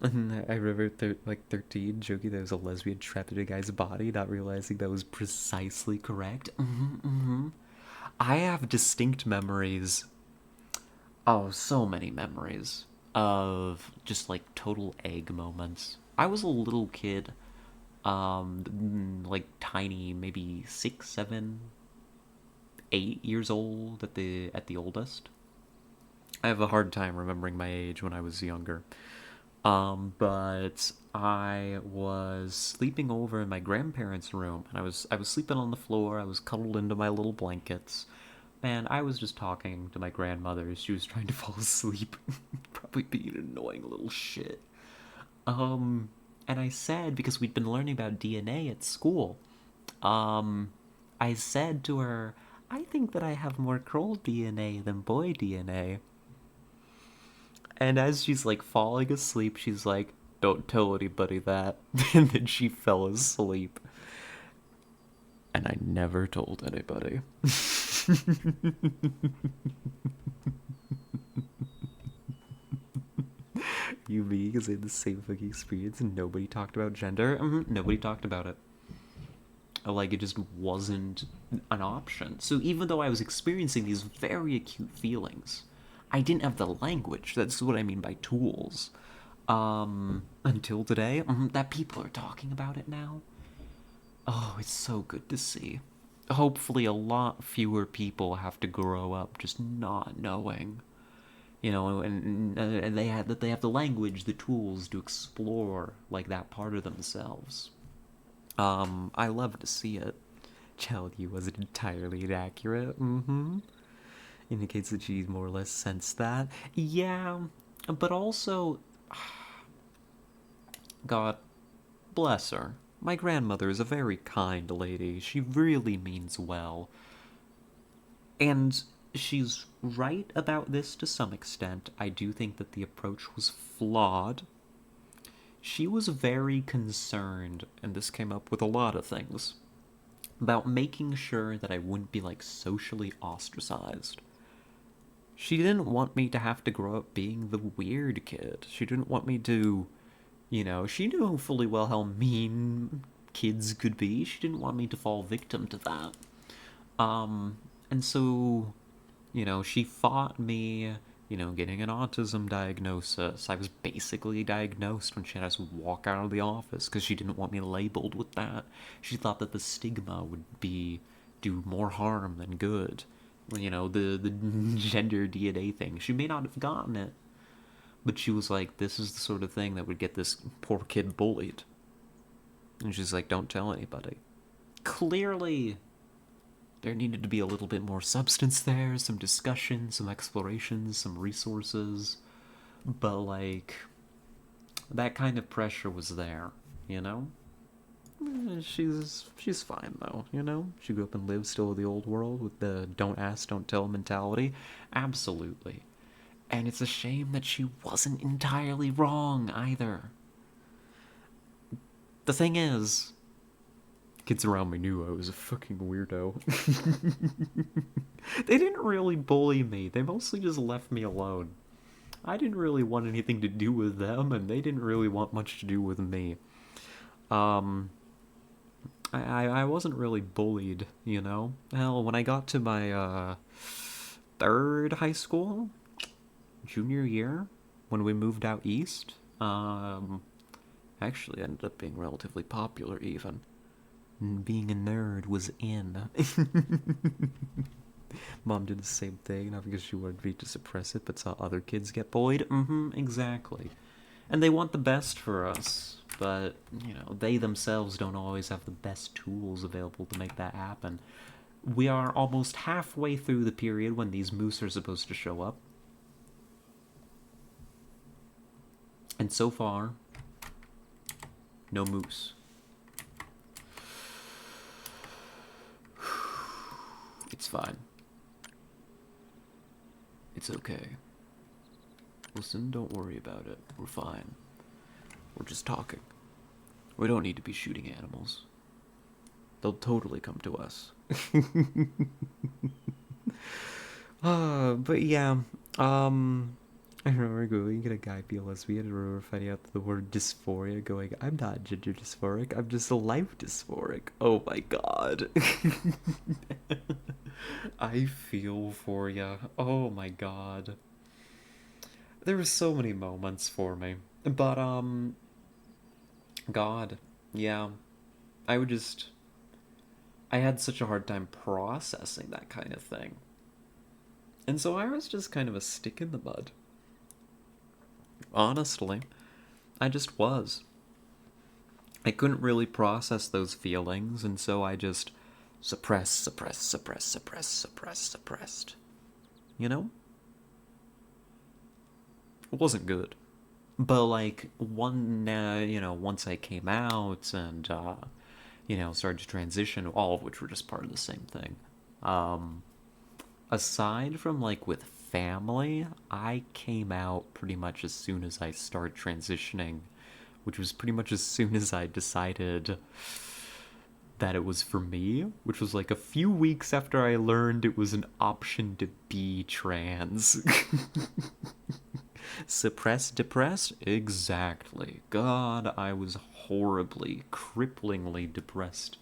[SPEAKER 1] and I remember like 13 joking that was a lesbian trapped in a guy's body, not realizing that was precisely correct. I have distinct memories. Oh, so many memories of just like total egg moments. I was a little kid, like tiny, maybe 6, 7, 8 years old at the oldest. I have a hard time remembering my age when I was younger. But I was sleeping over in my grandparents' room, and I was sleeping on the floor. I was cuddled into my little blankets. Man, I was just talking to my grandmother as she was trying to fall asleep. Probably being an annoying little shit. Um, and I said, because we'd been learning about DNA at school, um, I said to her, I think that I have more girl DNA than boy DNA. And as she's like falling asleep, she's like, don't tell anybody that. And then she fell asleep. And I never told anybody. You, me, because they had the same fucking experience and nobody talked about gender. Nobody talked about it. Like, it just wasn't an option. So even though I was experiencing these very acute feelings, I didn't have the language. That's what I mean by tools. Until today, that people are talking about it now. Oh, it's so good to see. Hopefully, a lot fewer people have to grow up just not knowing, and they have the language, the tools to explore like that part of themselves. I love to see it. Chelsea wasn't entirely inaccurate. Indicates that she more or less sensed that. Yeah, but also, God bless her. My grandmother is a very kind lady. She really means well. And she's right about this to some extent. I do think that the approach was flawed. She was very concerned, and this came up with a lot of things, about making sure that I wouldn't be like socially ostracized. She didn't want me to have to grow up being the weird kid. She didn't want me to, she knew fully well how mean kids could be. She didn't want me to fall victim to that. And so, she fought me, getting an autism diagnosis. I was basically diagnosed when she had us walk out of the office because she didn't want me labeled with that. She thought that the stigma would do more harm than good. The gender DNA thing. She may not have gotten it, but she was like, this is the sort of thing that would get this poor kid bullied. And she's like, don't tell anybody. Clearly, there needed to be a little bit more substance there, some discussion, some exploration, some resources. But, like, that kind of pressure was there, you know? She's fine though, She grew up and lived still in the old world with the don't ask, don't tell mentality. Absolutely. And it's a shame that she wasn't entirely wrong either. The thing is, kids around me knew I was a fucking weirdo. They didn't really bully me. They mostly just left me alone. I didn't really want anything to do with them, and they didn't really want much to do with me. Um, I wasn't really bullied, Hell, when I got to my third high school, junior year, when we moved out east, actually ended up being relatively popular even. Being a nerd was in. Mom did the same thing, not because she wanted me to suppress it, but saw other kids get bullied. Exactly. And they want the best for us, but, they themselves don't always have the best tools available to make that happen. We are almost halfway through the period when these moose are supposed to show up. And so far, no moose. It's fine. It's okay. Listen, don't worry about it. We're fine. We're just talking. We don't need to be shooting animals. They'll totally come to us. But yeah, I remember going at a guy be a lesbian and remember finding out the word dysphoria, going, I'm not gender dysphoric, I'm just life dysphoric. Oh my god. I feel for ya. Oh my god. There were so many moments for me. But, God, yeah. I would just. I had such a hard time processing that kind of thing. And so I was just kind of a stick in the mud. Honestly, I just was. I couldn't really process those feelings, and so I just suppressed. You know? It wasn't good. But, like, once I came out and, started to transition, all of which were just part of the same thing. Um, Aside from, like, with family, I came out pretty much as soon as I started transitioning, which was pretty much as soon as I decided that it was for me, which was like a few weeks after I learned it was an option to be trans. Suppressed, depressed? Exactly. God, I was horribly, cripplingly depressed,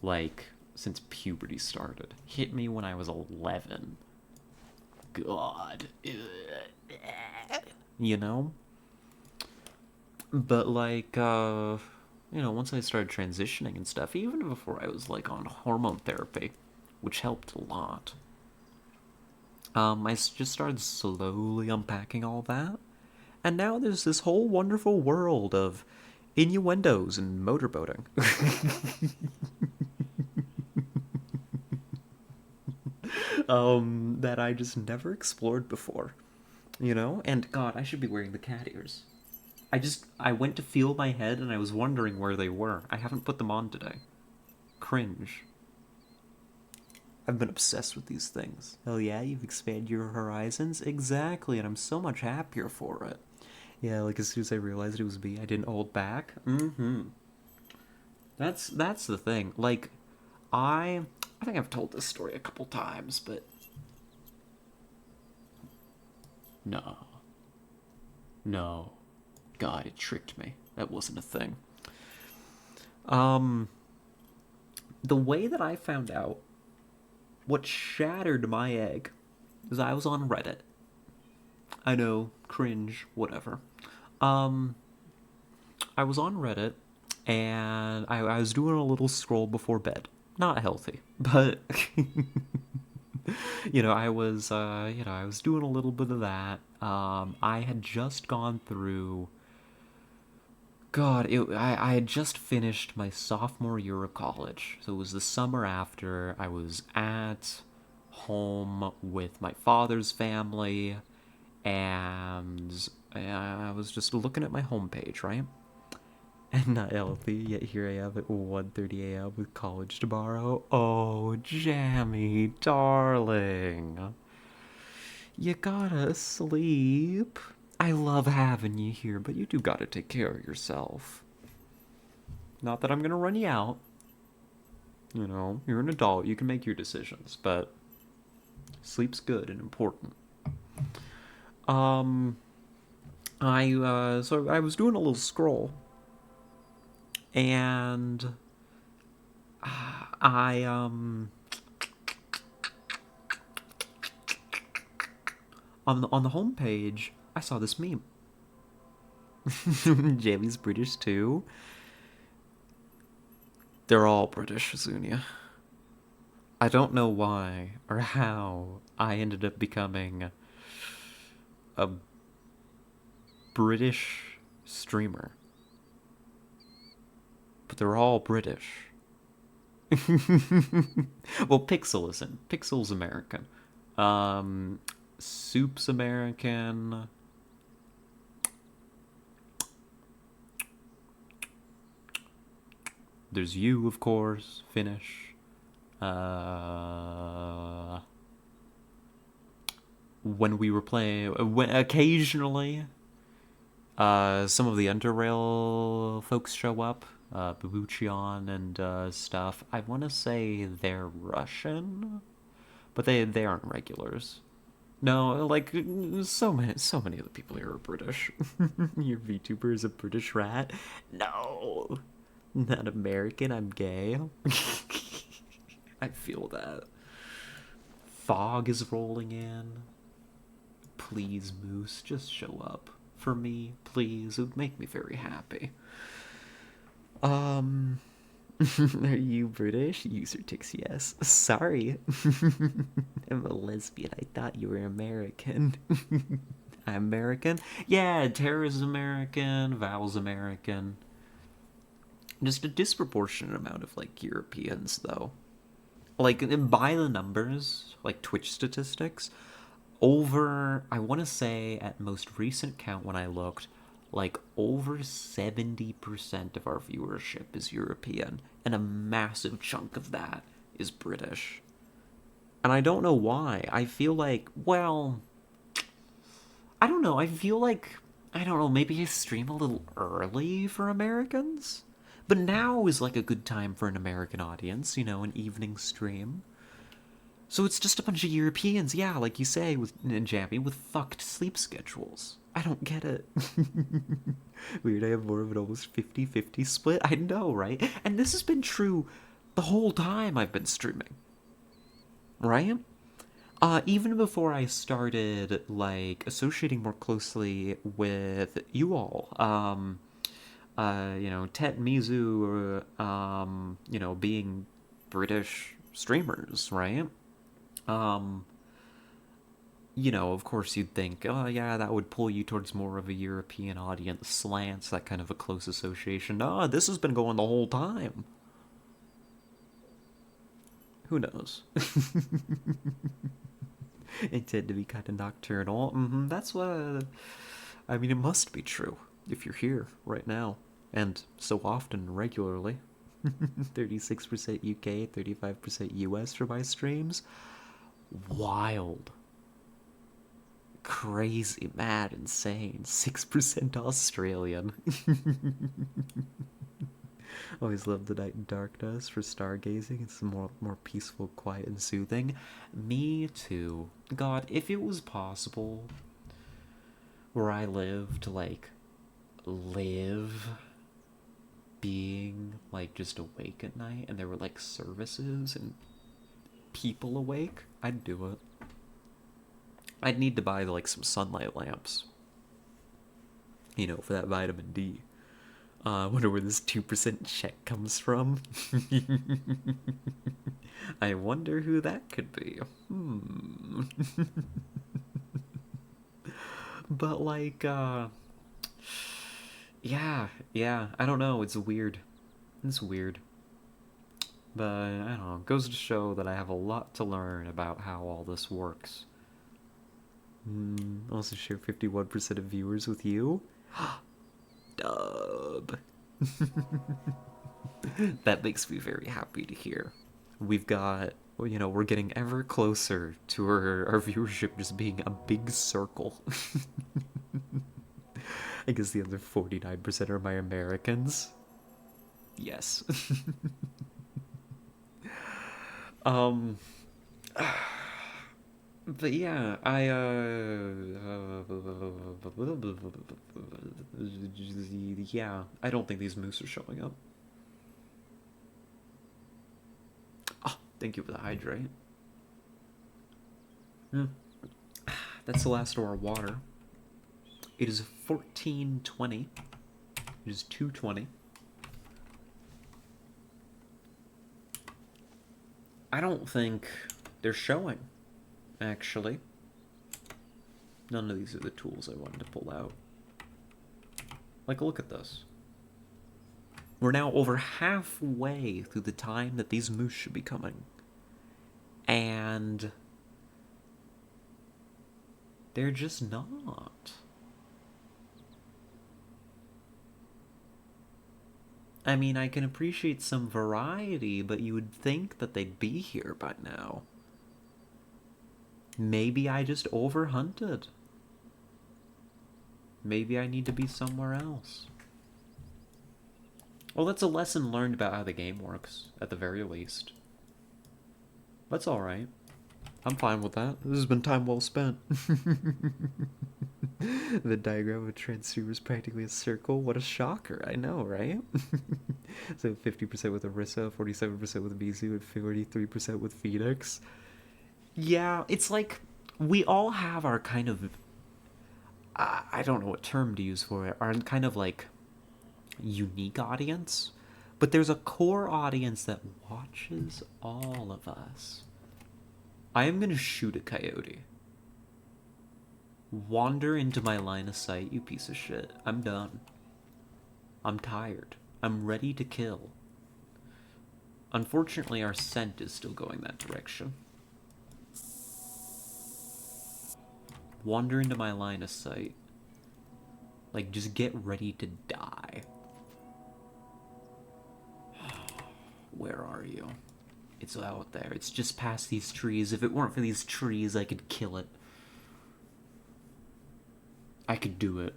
[SPEAKER 1] like, since puberty started. Hit me when I was 11. God. You know? But, like, once I started transitioning and stuff, even before I was, like, on hormone therapy, which helped a lot, I just started slowly unpacking all that. And now there's this whole wonderful world of innuendos and motorboating. That I just never explored before. And God, I should be wearing the cat ears. I went to feel my head and I was wondering where they were. I haven't put them on today. Cringe. I've been obsessed with these things. Hell yeah, you've expanded your horizons? Exactly, and I'm so much happier for it. Yeah, like as soon as I realized it was me, I didn't hold back. Mm-hmm. That's the thing. Like, I think I've told this story a couple times, but no. No. God, it tricked me. That wasn't a thing. Um the way that I found out what shattered my egg is I was on Reddit. I know, cringe, whatever. Um I was on Reddit and I was doing a little scroll before bed. Not healthy, but I was doing a little bit of that. I had just gone through. God, I had just finished my sophomore year of college, so it was the summer after. I was at home with my father's family, and I was just looking at my homepage, right? And not healthy, yet here I am at 1:30 a.m. with college tomorrow. Oh, Jammy, darling. You gotta sleep. I love having you here, but you do gotta take care of yourself. Not that I'm gonna run you out. You're an adult, you can make your decisions, but sleep's good and important. Um, so I was doing a little scroll, and I, on the homepage, I saw this meme. Jamie's British too. They're all British, Zunia. I don't know why or how I ended up becoming a British streamer, but they're all British. Well, Pixel isn't. Pixel's American. Um, Soup's American. There's you, of course, Finnish. when we were playing, when occasionally, some of the Underrail folks show up, Babuchion and stuff. I want to say they're Russian, but they aren't regulars. No, like so many of the people here are British. Your VTuber is a British rat. No, not American. I'm gay. I feel that. Fog is rolling in. Please, Moose, just show up for me, please. It would make me very happy. Um, are you British? User ticks yes. Sorry. I'm a lesbian. I thought you were American. I'm American? Yeah, Tara's American, Val's American. Just a disproportionate amount of, like, Europeans, though. Like, by the numbers, like Twitch statistics, over, I want to say at most recent count when I looked, like over 70% of our viewership is European, and a massive chunk of that is British. And I don't know why. I feel like, well, I don't know. I feel like, I don't know, maybe I stream a little early for Americans? But now is like a good time for an American audience, an evening stream. So it's just a bunch of Europeans, yeah, like you say, with Jammy, with fucked sleep schedules. I don't get it. Weird, I have more of an almost 50-50 split. I know, right? And this has been true the whole time I've been streaming, right? Even before I started, like, associating more closely with you all, Tet Mizu, being British streamers, right? Um, of course you'd think, oh yeah, that would pull you towards more of a European audience slants, that kind of a close association. No, this has been going the whole time. Who knows? It tend to be kind of nocturnal. That's what. I mean, it must be true if you're here right now and so often regularly. 36% UK, 35% US for my streams. Wild. Crazy, mad, insane. 6% Australian. Always love the night in darkness for stargazing. It's more peaceful, quiet, and soothing. Me too. God, if it was possible where I live to, like, live being, like, just awake at night and there were, like, services and people awake, I'd do it. I'd need to buy, like, some sunlight lamps, for that vitamin D. I wonder where this 2% check comes from. I wonder who that could be. But, like, yeah, I don't know, it's weird. It's weird. But, I don't know, it goes to show that I have a lot to learn about how all this works. Also share 51% of viewers with you? Dub. That makes me very happy to hear. We've got, we're getting ever closer to our viewership just being a big circle. I guess the other 49% are my Americans. Yes. um, but yeah, yeah, I don't think these moose are showing up. Oh, thank you for the hydrate. That's the last of our water. It is 14:20. It is 2:20. I don't think they're showing, actually. None of these are the tools I wanted to pull out. Like, look at this. We're now over halfway through the time that these moose should be coming. And they're just not. I mean, I can appreciate some variety, but you would think that they'd be here by now. Maybe I just overhunted. Maybe I need to be somewhere else. Well, that's a lesson learned about how the game works, at the very least. That's alright. I'm fine with that. This has been time well spent. The diagram of a transceiver is practically a circle. What a shocker. I know, right? So 50% with Orisa, 47% with Mizu, and 43% with Phoenix. Yeah, it's like we all have our kind of. I don't know what term to use for it. Our kind of like unique audience. But there's a core audience that watches all of us. I am gonna shoot a coyote. Wander into my line of sight, you piece of shit. I'm done. I'm tired. I'm ready to kill. Unfortunately, our scent is still going that direction. Wander into my line of sight. Like, just get ready to die. Where are you? It's out there. It's just past these trees. If it weren't for these trees, I could kill it. I could do it.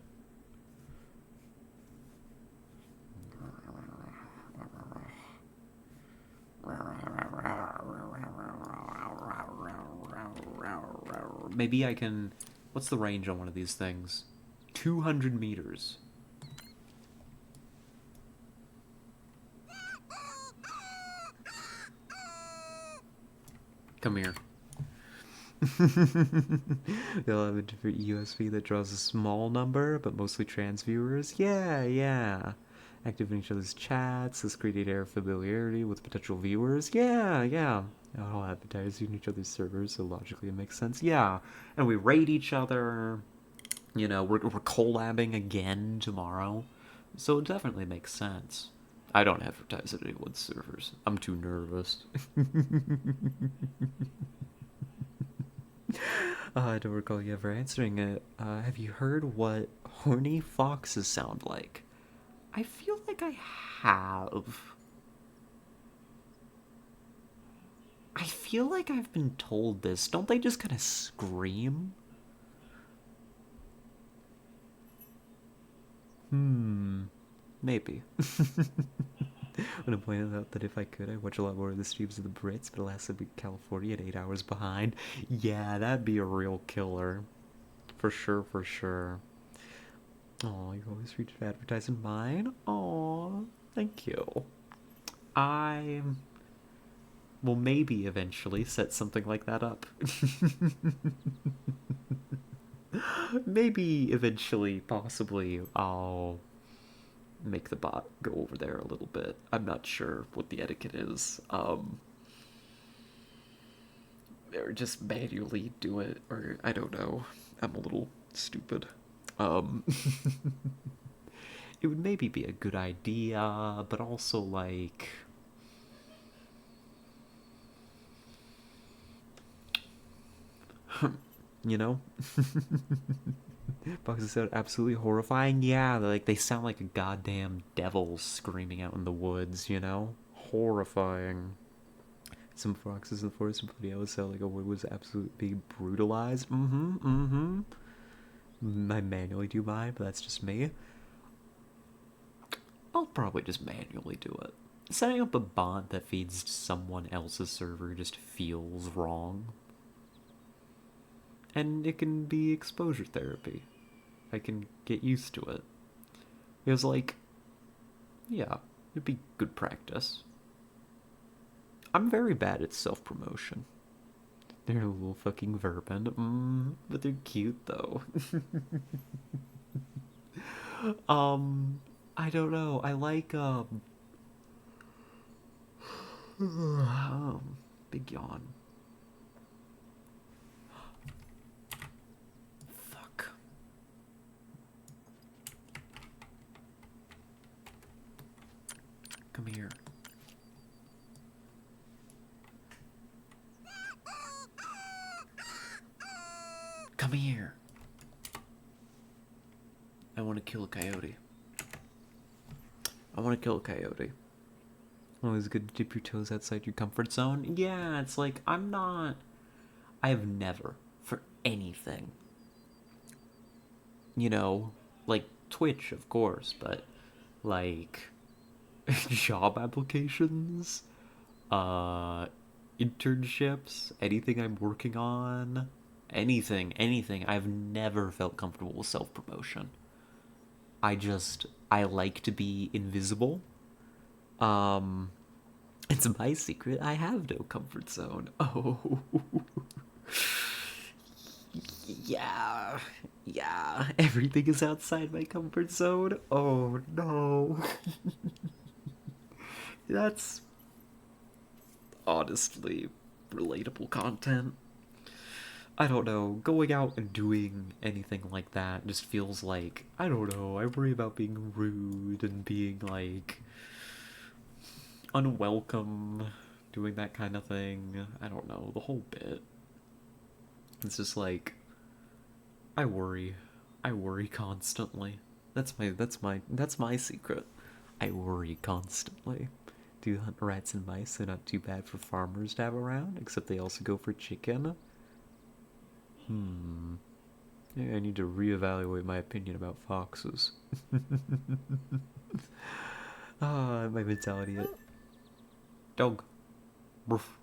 [SPEAKER 1] Maybe I can... What's the range on one of these things? 200 meters. Come here. They'll have a different USB that draws a small number, but mostly trans viewers. Yeah, yeah. Active in each other's chats. This created air familiarity with potential viewers. Yeah, yeah. All advertising each other's servers, so logically it makes sense. Yeah. And we raid each other. You know, we're collabing again tomorrow. So it definitely makes sense. I don't advertise at anyone's servers. I'm too nervous. I don't recall you ever answering it. Have you heard what horny foxes sound like? I feel like I have. I feel like I've been told this. Don't they just kind of scream? Maybe. When I pointed out that if I could, I'd watch a lot more of the streams of the Brits, but alas, I'd be California at 8 hours behind. Yeah, that'd be a real killer. For sure, for sure. Oh, you always reach for advertising mine? Oh, thank you. I will maybe eventually set something like that up. Maybe eventually, possibly, I'll make the bot go over there a little bit. I'm not sure what the etiquette is. Or just manually do it, or I don't know. I'm a little stupid. Um, it would maybe be a good idea, but also like. You know? Boxes sound absolutely horrifying. Yeah, like they sound like a goddamn devil screaming out in the woods, you know? Horrifying. Some foxes in the forest in Plenty would sound like a wood was absolutely being brutalized. I manually do mine, but that's just me. I'll probably just manually do it. Setting up a bot that feeds to someone else's server just feels wrong. And it can be exposure therapy. I can get used to it. It was like, yeah, it'd be good practice. I'm very bad at self-promotion. They're a little fucking vermin, but they're cute though. I don't know. I like big yawn. Fuck. Come here. Come here. I want to kill a coyote. I want to kill a coyote. Always good to dip your toes outside your comfort zone. Yeah, it's like, I'm not. I have never anything. You know, like Twitch, of course, but like job applications, uh, internships, anything I'm working on, anything. I've never felt comfortable with self promotion. I like to be invisible. Um, it's my secret. I have no comfort zone. Oh, yeah, yeah. Everything is outside my comfort zone. Oh no, that's honestly relatable content. I don't know. Going out and doing anything like that just feels like, I don't know. I worry about being rude and being like unwelcome, doing that kind of thing. I don't know. The whole bit. It's just like, I worry. I worry constantly. That's my secret. I worry constantly. Do hunt rats and mice? They're not too bad for farmers to have around, except they also go for chicken. Hmm. Yeah, I need to reevaluate my opinion about foxes. Ah, my mentality. Dog. Ruff.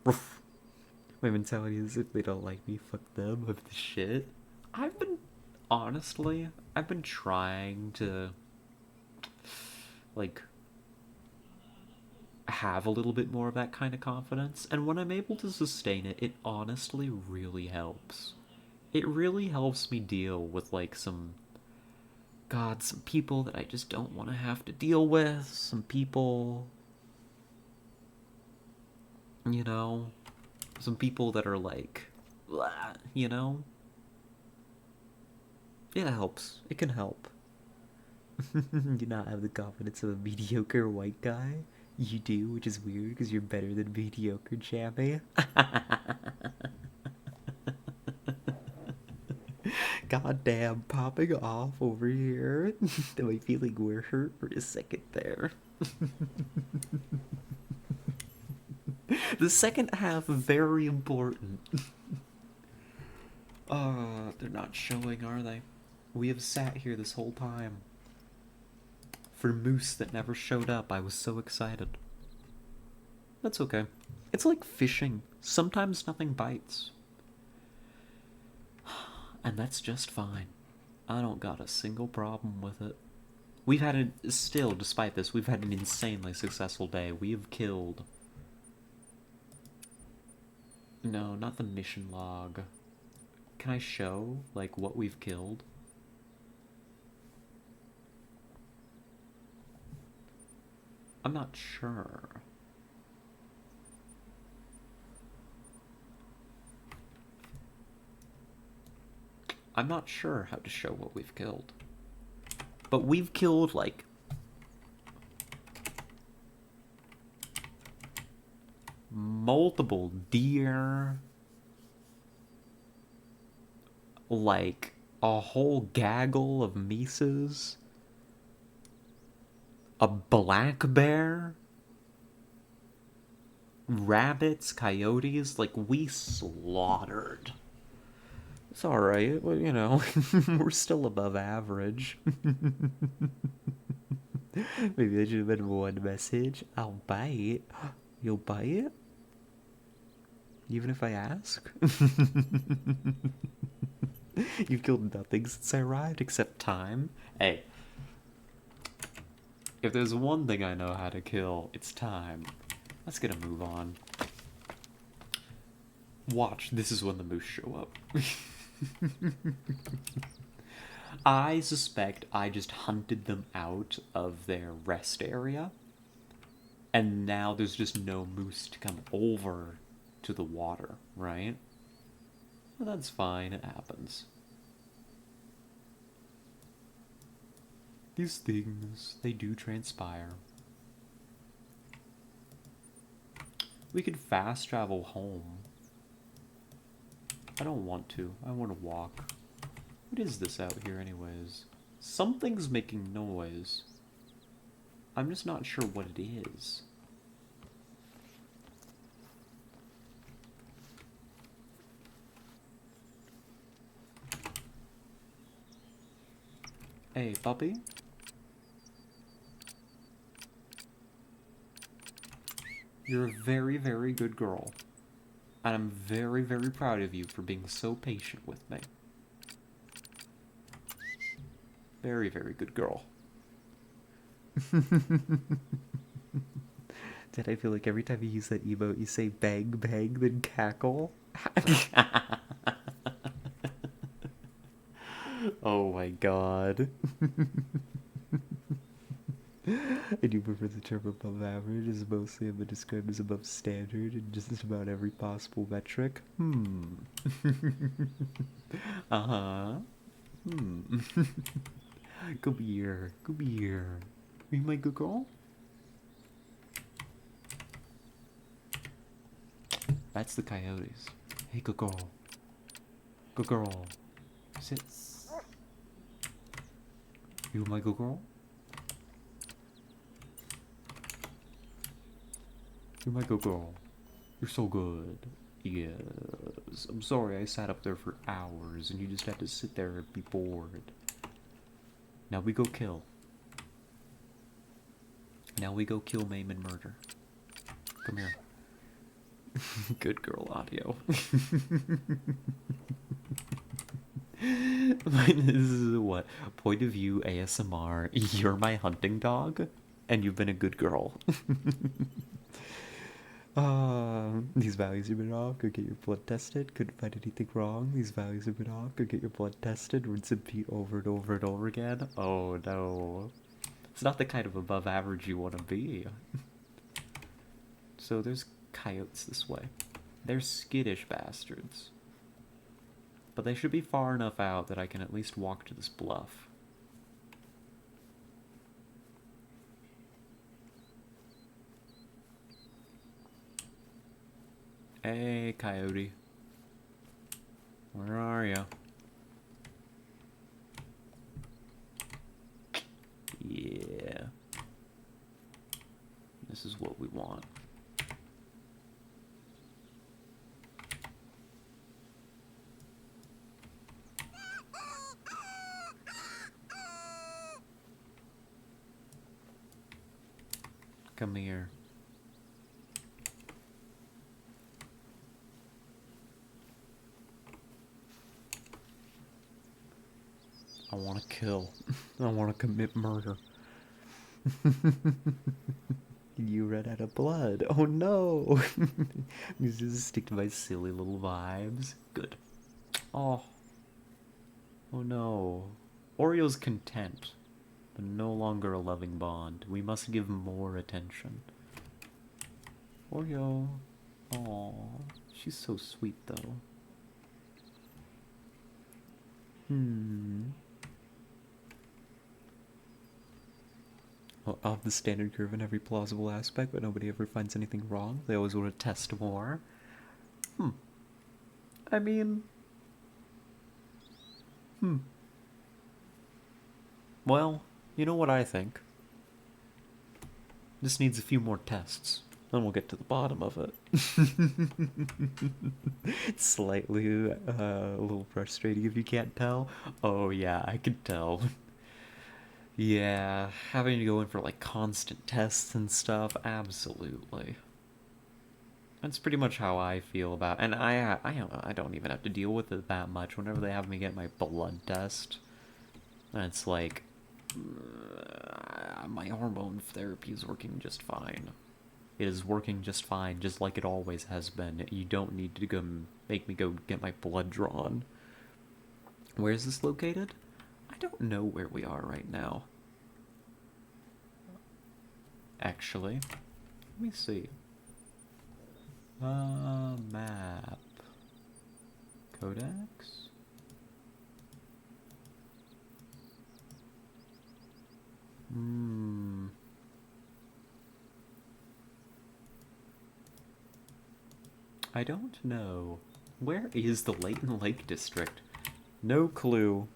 [SPEAKER 1] Ruff. My mentality is if they don't like me, fuck them. Of the shit. I've been honestly, I've been trying to like have a little bit more of that kind of confidence, and when I'm able to sustain it, it honestly really helps. It really helps me deal with like some people that I just don't want to have to deal with, some people, you know, some people that are like, blah, you know? It helps. It can help. Do not have the confidence of a mediocre white guy. You do, which is weird because you're better than mediocre, Chappie. Goddamn, popping off over here. My feeling were hurt for a second there. The second half, very important. They're not showing, are they? We have sat here this whole time. For moose that never showed up, I was so excited. That's okay. It's like fishing. Sometimes nothing bites. And that's just fine. I don't got a single problem with it. We've had still, despite this, we've had an insanely successful day. We have killed. No, not the mission log. Can I show, like, what we've killed? I'm not sure. I'm not sure how to show what we've killed. But we've killed, like, multiple deer, like a whole gaggle of mises, a black bear, rabbits, coyotes. Like, we slaughtered. It's alright, well, you know, we're still above average. Maybe I should have been one message. I'll buy it. You'll buy it? Even if I ask? You've killed nothing since I arrived except time. Hey, if there's one thing I know how to kill, it's time. Let's get a move on. Watch, this is when the moose show up. I suspect I just hunted them out of their rest area, and now there's just no moose to come over to the water, right? Well, that's fine, it happens. These things, they do transpire. We could fast travel home. I don't want to. I want to walk. What is this out here anyways? Something's making noise. I'm just not sure what it is. Hey, puppy. You're a very, very good girl. And I'm very, very proud of you for being so patient with me. Very, very good girl. Did I feel like every time you use that emote, you say bang, bang, then cackle? Oh my god. I do prefer the term above average, as mostly I've been described as above standard in just about every possible metric. Uh-huh. Come here. Come here. Are you my good girl? That's the coyotes. Hey, good girl. Good girl. Sit. You my good girl? You're my good girl. You're so good. Yes. I'm sorry I sat up there for hours and you just had to sit there and be bored. Now we go kill. Now we go kill, maim, and murder. Come here. Good girl audio. This is what? Point of view ASMR. You're my hunting dog, and you've been a good girl. These values have been off. Go get your blood tested. Couldn't find anything wrong. These values have been off. Go get your blood tested. Rinse and repeat over and over and over again. Oh no. It's not the kind of above average you want to be. So there's coyotes this way. They're skittish bastards. But they should be far enough out that I can at least walk to this bluff. Hey, coyote. Where are you? Yeah. This is what we want. Come here. I want to kill. I want to commit murder. You ran out of blood. Oh no! This is stick to my silly little vibes. Good. Oh. Oh no. Oreo's content, but no longer a loving bond. We must give more attention. Oreo. Aw. She's so sweet though. Well, I'll have the standard curve in every plausible aspect, but nobody ever finds anything wrong. They always want to test more. I mean... Well, you know what I think? This needs a few more tests. Then we'll get to the bottom of it. It's slightly a little frustrating if you can't tell. Oh yeah, I can tell. Yeah, having to go in for like constant tests and stuff, absolutely. That's pretty much how I feel about, and I don't even have to deal with it that much. Whenever they have me get my blood test, and it's like my hormone therapy is working just fine. It is working just fine, just like it always has been. You don't need to go make me go get my blood drawn. Where is this located? I don't know where we are right now. Actually, let me see. Map. Codex? I don't know. Where is the Leighton Lake District? No clue.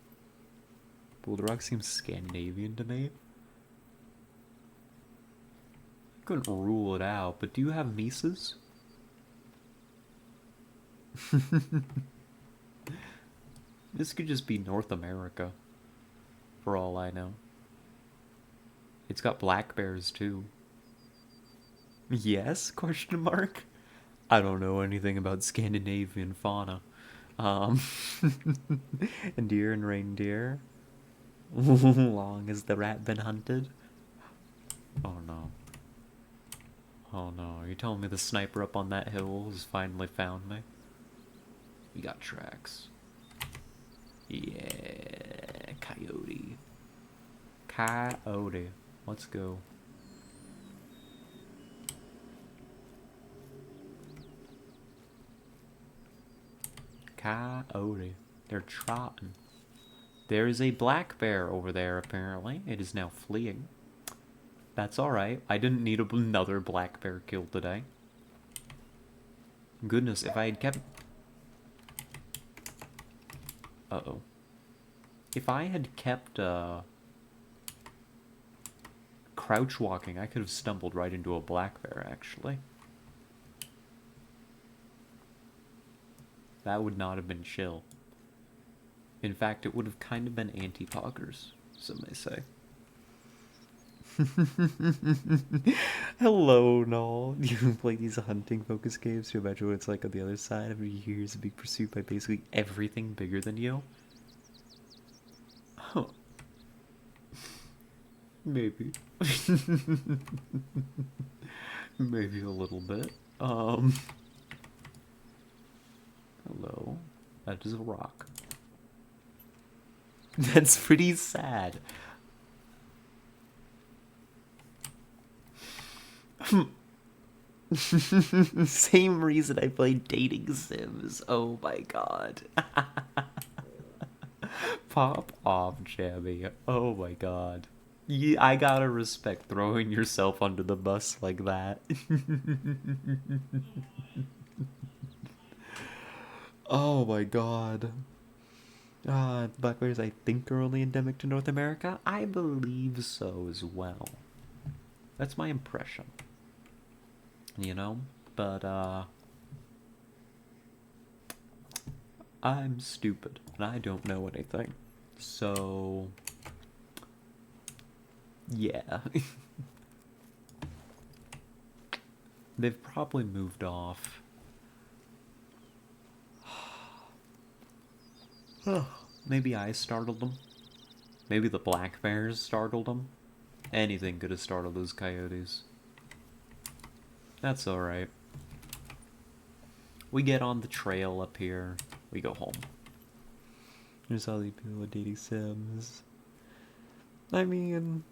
[SPEAKER 1] Boulder Rock seems Scandinavian to me. Couldn't rule it out, but do you have Mises? This could just be North America. for all I know. It's got black bears too. Yes? Question mark. I don't know anything about Scandinavian fauna. Um, and deer and reindeer. Long has the rat been hunted? Oh no. Oh no. Are you telling me the sniper up on that hill has finally found me? We got tracks. Yeah. Coyote. Coyote. Let's go. Coyote. They're trotting. There is a black bear over there, apparently. It is now fleeing. That's alright. I didn't need another black bear killed today. Goodness, if I had kept... Uh-oh. If I had kept, crouch walking, I could have stumbled right into a black bear, actually. That would not have been chill. In fact, it would have kind of been anti-poggers, some may say. Hello, Null. You play these hunting focus games to imagine what it's like on the other side of years of being pursued by basically everything bigger than you? Huh. Maybe. Maybe a little bit. Hello. That is a rock. That's pretty sad. Same reason I play dating sims. Oh my god. Pop off, Jammy. Oh my god. I gotta respect throwing yourself under the bus like that. Oh my god. Black bears I think are only endemic to North America? I believe so as well. That's my impression. You know? But, I'm stupid, and I don't know anything. So... yeah. They've probably moved off. Maybe I startled them. Maybe the black bears startled them. Anything could have startled those coyotes. That's alright. We get on the trail up here. We go home. There's all these people with dating sims. I mean...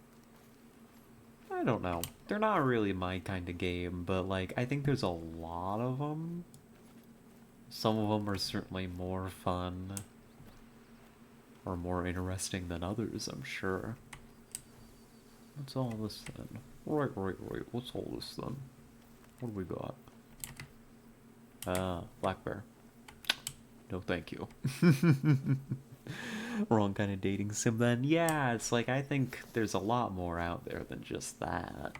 [SPEAKER 1] I don't know. They're not really my kind of game, but like, I think there's a lot of them. Some of them are certainly more fun. Or more interesting than others, I'm sure. What's all this then? Right. What's all this then? What do we got? Black bear. No thank you. Wrong kind of dating sim then. Yeah, it's like, I think there's a lot more out there than just that.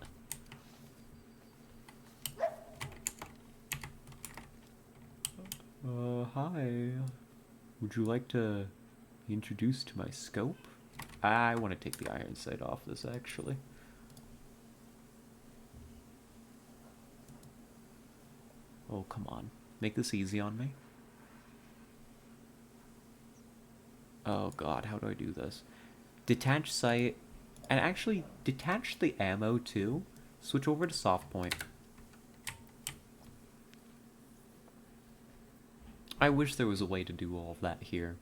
[SPEAKER 1] Hi. Would you like to be introduced to my scope? I want to take the iron sight off this, actually. Oh, come on. Make this easy on me. Oh god, how do I do this? Detach sight, and actually detach the ammo too. Switch over to soft point. I wish there was a way to do all of that here.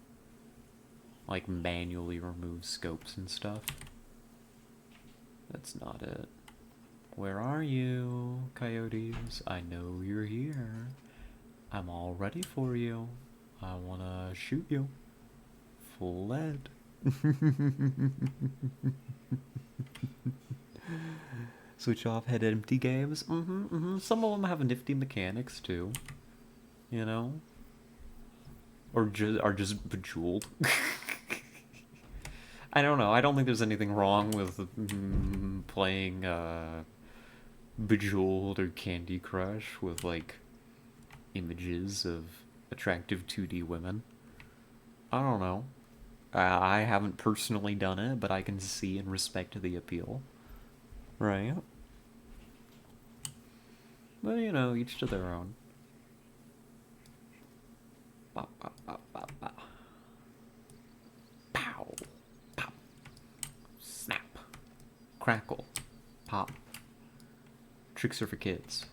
[SPEAKER 1] Like manually remove scopes and stuff. That's not it. Where are you, coyotes? I know you're here. I'm all ready for you. I wanna shoot you. Full lead. Switch off head empty games. Some of them have nifty mechanics too. You know? Or are just bejeweled. I don't know. I don't think there's anything wrong with playing Bejeweled or Candy Crush with like images of attractive 2D women. I don't know. I haven't personally done it, but I can see and respect the appeal. Right? But, you know, each to their own. Ba, ba, ba, ba, ba. Pow! Pop! Snap! Crackle! Pop! Tricks are for kids.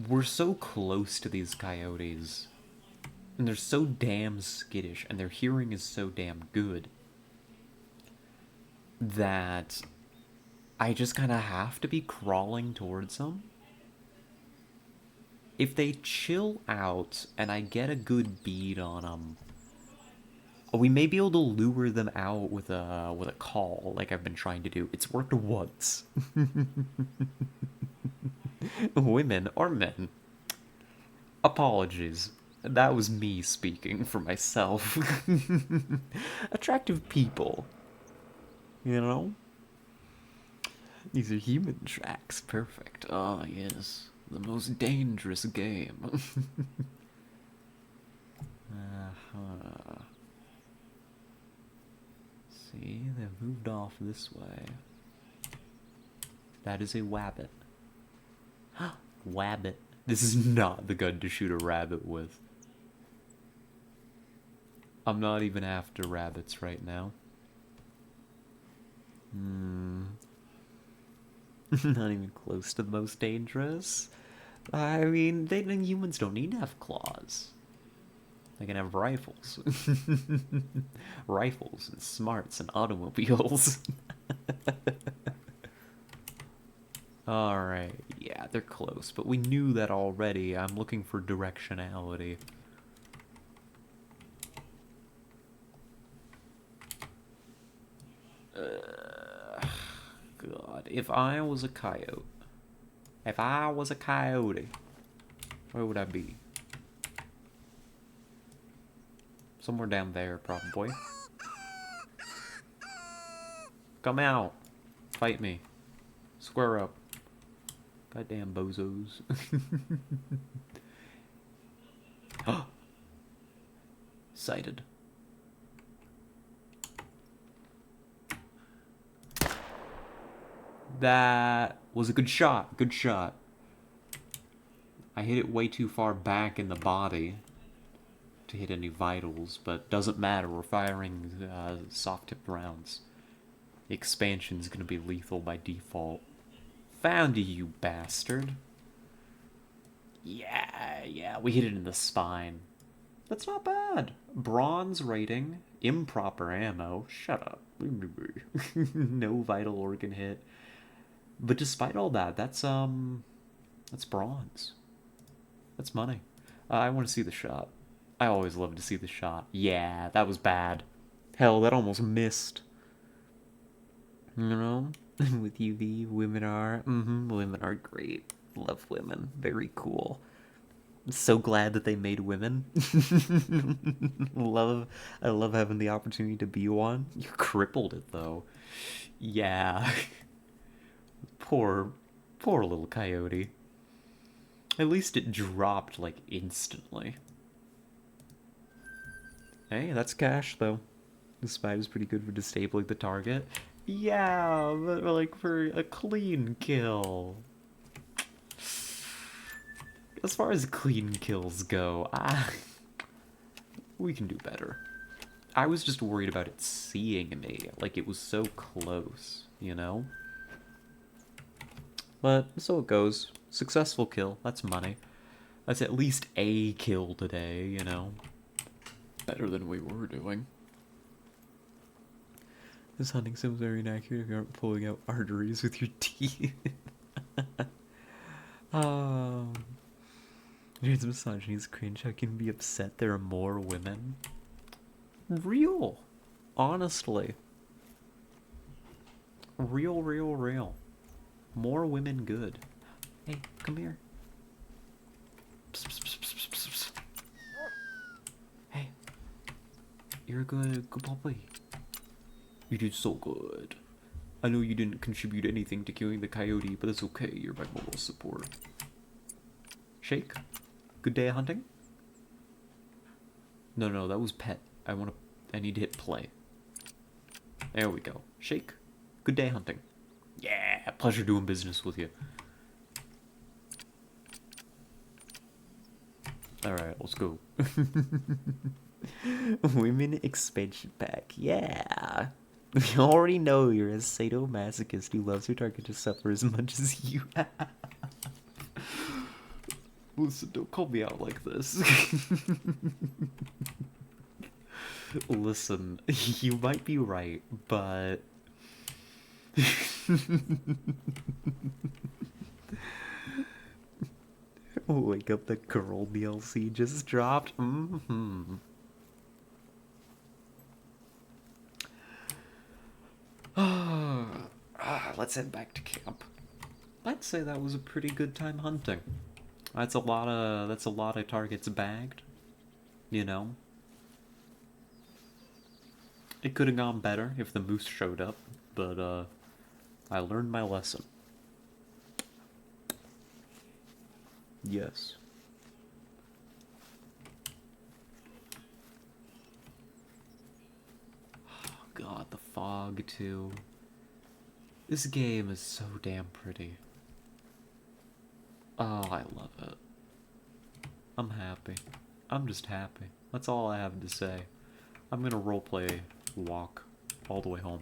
[SPEAKER 1] We're so close to these coyotes. And they're so damn skittish, and their hearing is so damn good that I just kind of have to be crawling towards them. If they chill out and I get a good bead on them, we may be able to lure them out with a call, like I've been trying to do. It's worked once. Women or men. Apologies. That was me speaking for myself. Attractive people. You know? These are human tracks. Perfect. Ah, yes. The most dangerous game. Uh-huh. See, they've moved off this way. That is a wabbit. Wabbit. This is not the gun to shoot a rabbit with. I'm not even after rabbits right now. Not even close to the most dangerous. I mean, humans don't need to have claws. They can have rifles. Rifles and smarts and automobiles. Alright, yeah, they're close, but we knew that already. I'm looking for directionality. God, if I was a coyote, where would I be? Somewhere down there, probably. Come out. Fight me. Square up. Goddamn bozos. Sighted. That was a good shot. Good shot. I hit it way too far back in the body to hit any vitals, but doesn't matter. We're firing soft-tipped rounds. The expansion's gonna be lethal by default. Found you, bastard. Yeah, we hit it in the spine. That's not bad. Bronze rating, improper ammo. Shut up. No vital organ hit. But despite all that, that's bronze. That's money. I want to see the shot. I always love to see the shot. Yeah, that was bad. Hell, that almost missed. You know? With UV, women are great. Love women. Very cool. I'm so glad that they made women. I love having the opportunity to be one. You crippled it though. Yeah. Poor little coyote. At least it dropped like instantly. Hey, that's cash though. The spider's pretty good for disabling the target. Yeah, but like for a clean kill. As far as clean kills go, we can do better. I was just worried about it seeing me, like it was so close, you know? But so it goes. Successful kill, that's money. That's at least a kill today, you know? Better than we were doing. This hunting sim's very inaccurate if you aren't pulling out arteries with your teeth. Here's misogyny's cringe. How can you be upset there are more women? Real. Honestly. Real. More women good. Hey, come here. Psst, psst, psst, psst, psst. Hey. You're a good puppy. You did so good. I know you didn't contribute anything to killing the coyote, but it's okay. You're my moral support. Shake. Good day hunting. No, no, that was pet. I need to hit play. There we go. Shake. Good day hunting. Yeah, pleasure doing business with you. Alright, let's go. Women expansion pack. Yeah. We already know you're a sadomasochist who loves your target to suffer as much as you have. Listen, don't call me out like this. Listen, you might be right, but... Wake up, the girl DLC just dropped. Mm-hmm. Let's head back to camp. I'd say that was a pretty good time hunting. That's a lot of targets bagged. You know, it could have gone better if the moose showed up, but I learned my lesson. Yes. Oh God, the fog too. This game is so damn pretty. Oh, I love it. I'm happy. I'm just happy. That's all I have to say. I'm gonna roleplay walk all the way home.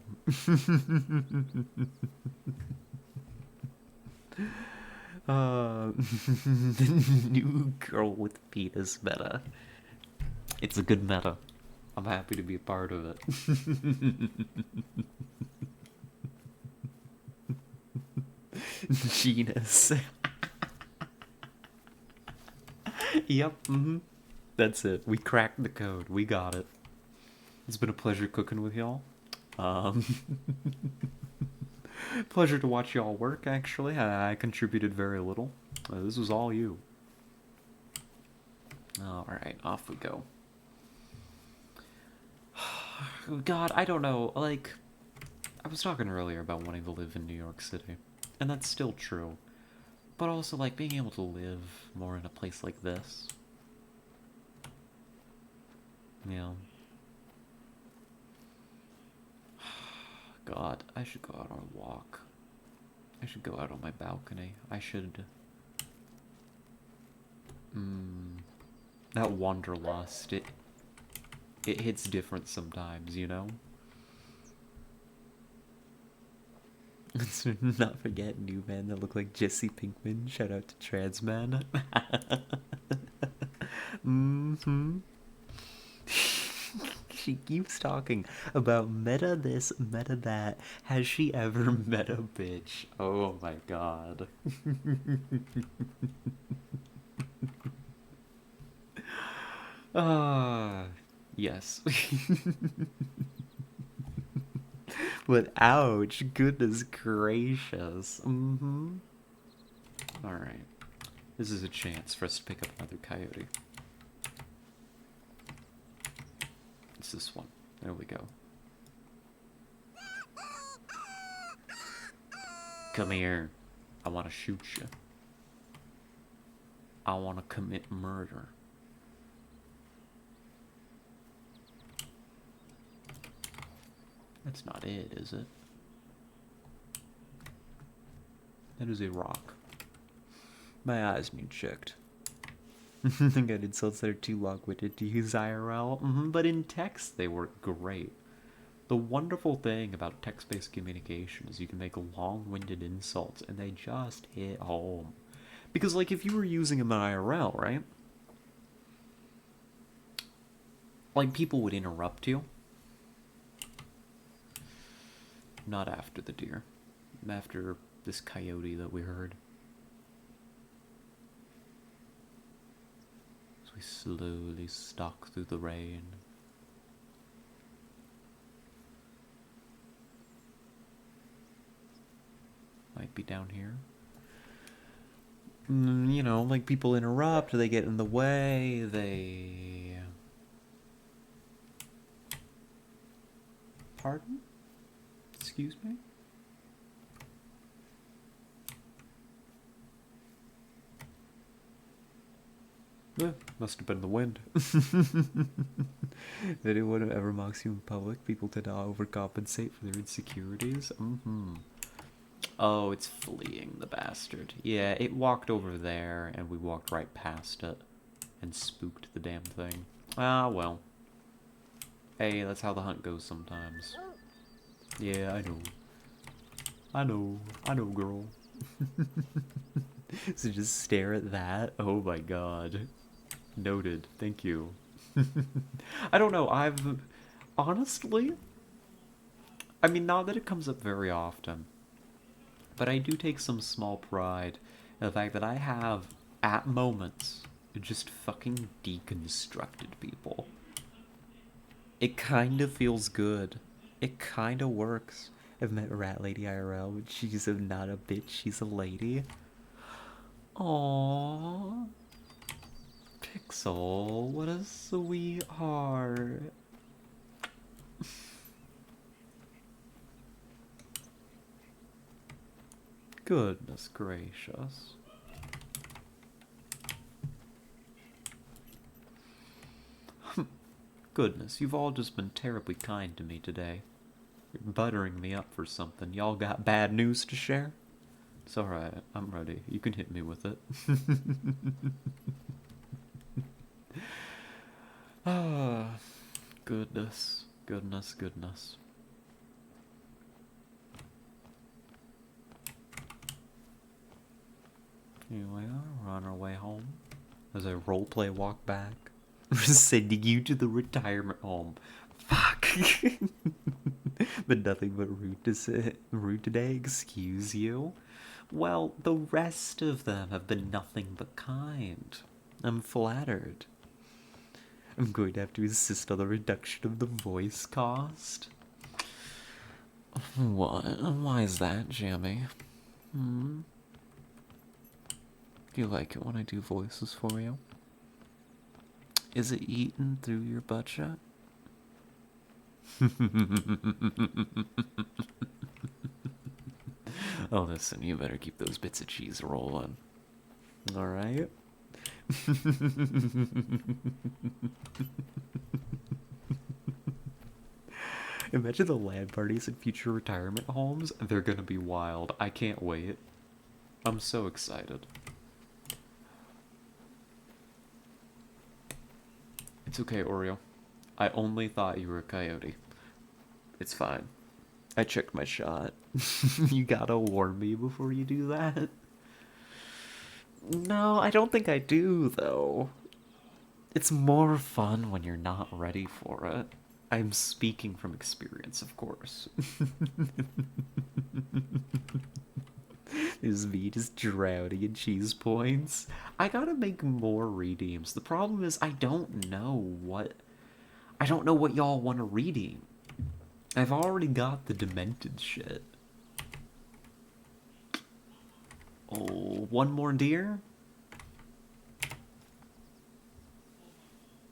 [SPEAKER 1] The new girl with penis meta. It's a good meta. I'm happy to be a part of it. Genus. Yep, That's it. We cracked the code. We got it. It's been a pleasure cooking with y'all. Um, pleasure to watch y'all work, actually. I contributed very little. This was all you. Alright, off we go. God, I don't know. Like, I was talking earlier about wanting to live in New York City. And that's still true. But also, like, being able to live more in a place like this. You know. God, I should go out on a walk. I should go out on my balcony. I should... That wanderlust, it hits different sometimes, you know? Let's not forget new man that look like Jesse Pinkman. Shout out to Trans Man. She keeps talking about meta this, meta that. Has she ever met a bitch? Oh my god. Yes. But ouch, goodness gracious. Alright. This is a chance for us to pick up another coyote. It's this one. There we go. Come here. I want to shoot you. I want to commit murder. That's not it, is it? That is a rock. My eyes need checked. I think I did insults that are too long-winded to use IRL, but in text they work great. The wonderful thing about text-based communication is you can make long-winded insults and they just hit home. Because, like, if you were using them in IRL, right? Like, people would interrupt you. Not after the deer. After this coyote that we heard. As we slowly stalk through the rain. Might be down here. You know, like people interrupt, they get in the way, they... Pardon? Excuse me? Must have been the wind. If anyone ever mocks you in public, people tend to overcompensate for their insecurities. Oh, it's fleeing, the bastard. Yeah, it walked over there, and we walked right past it. And spooked the damn thing. Ah, well. Hey, that's how the hunt goes sometimes. Yeah, I know. I know, girl. So just stare at that? Oh my god. Noted. Thank you. I don't know, honestly, I mean, not that it comes up very often, but I do take some small pride in the fact that I have, at moments, just fucking deconstructed people. It kind of feels good. It kind of works. I've met Rat Lady IRL, but she's not a bitch, she's a lady. Aww. Pixel, what a sweetheart. Goodness gracious. Goodness, you've all just been terribly kind to me today. You're buttering me up for something. Y'all got bad news to share? It's alright, I'm ready. You can hit me with it. Ah, goodness, goodness, goodness. Here we are, we're on our way home. As I roleplay walk back. Sending you to the retirement home. Fuck. But nothing but rude today, excuse you? Well, the rest of them have been nothing but kind. I'm flattered. I'm going to have to insist on the reduction of the voice cost. What? Why is that, Jammy? Do you like it when I do voices for you? Is it eaten through your budget? Oh, listen, you better keep those bits of cheese rolling. Alright? Imagine the LAN parties in future retirement homes. They're gonna be wild. I can't wait. I'm so excited. It's okay, Oreo. I only thought you were a coyote. It's fine. I checked my shot. You gotta warn me before you do that. No, I don't think I do, though. It's more fun when you're not ready for it. I'm speaking from experience, of course. This is me just drowning in cheese points. I gotta make more redeems. The problem is I don't know what y'all want to redeem. I've already got the demented shit. Oh, one more deer?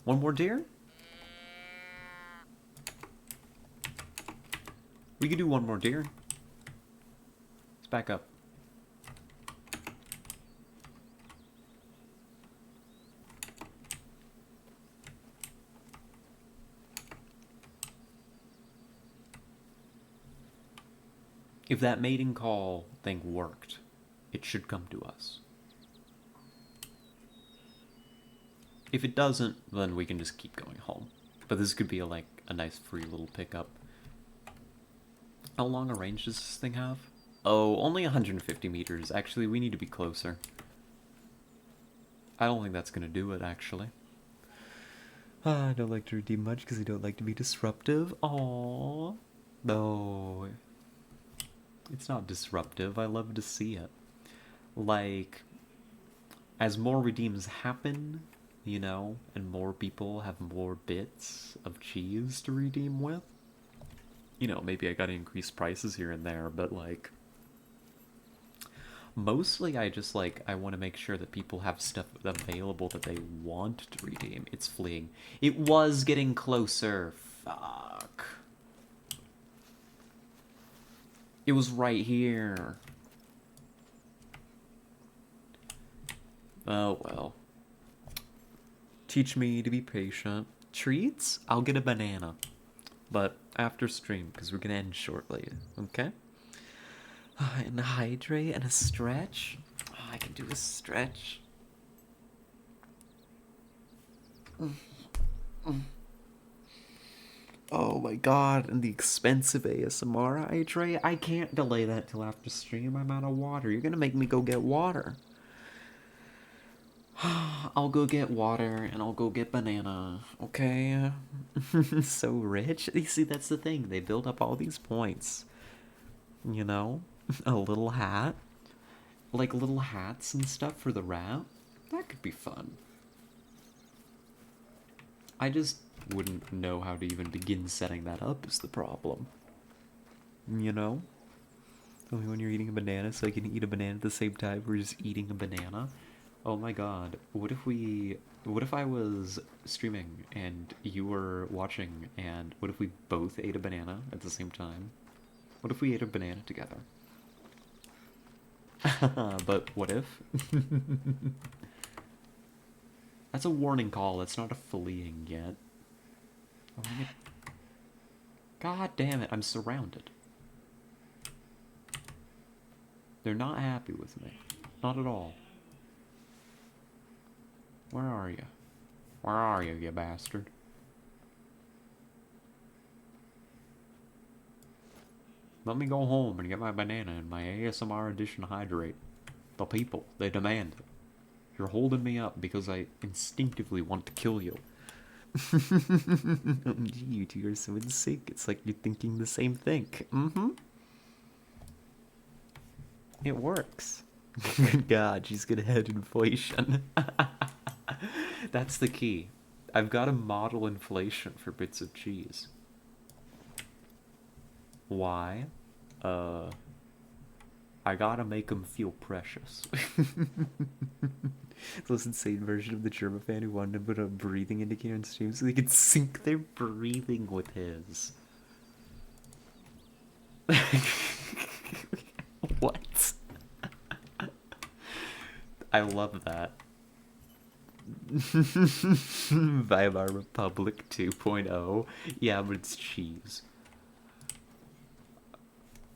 [SPEAKER 1] One more deer? We could do one more deer. Let's back up. If that mating call thing worked, it should come to us. If it doesn't, then we can just keep going home. But this could be a nice free little pickup. How long a range does this thing have? Oh, only 150 meters. Actually, we need to be closer. I don't think that's gonna do it, actually. I don't like to redeem much because I don't like to be disruptive. Aww. No. It's not disruptive. I love to see it. Like, as more redeems happen, you know, and more people have more bits of cheese to redeem with, you know, maybe I gotta increase prices here and there, but like, mostly I just I want to make sure that people have stuff available that they want to redeem. It's fleeing. It was getting closer. Fuck. It was right here. Oh well. Teach me to be patient. Treats? I'll get a banana. But after stream, because we're gonna end shortly, okay? And hydrate and a stretch. Oh, I can do a stretch. Oh my god, and the expensive ASMR hydrate. I can't delay that till after stream. I'm out of water. You're gonna make me go get water. I'll go get water and I'll go get banana, okay? So rich. You see, that's the thing. They build up all these points. You know? A little hat. Like little hats and stuff for the rat. That could be fun. I just wouldn't know how to even begin setting that up is the problem. You know? Only when you're eating a banana, so I can eat a banana at the same time we're just eating a banana. Oh my god, what if I was streaming and you were watching, and what if we both ate a banana at the same time? What if we ate a banana together? But what if? That's a warning call, that's not a fleeing yet. Oh my god. God damn it, I'm surrounded. They're not happy with me. Not at all. Where are you? Where are you, you bastard? Let me go home and get my banana and my ASMR edition hydrate. The people, they demand it. You're holding me up because I instinctively want to kill you. Gee, you two are so in sync. It's like you're thinking the same thing. It works. God, she's gonna head inflation. That's the key. I've got to model inflation for bits of cheese. Why? I gotta make them feel precious. This insane version of the German fan who wanted to put a breathing indicator on stream so they could sync their breathing with his. What? I love that. Weimar Republic 2.0. Yeah, but it's cheese.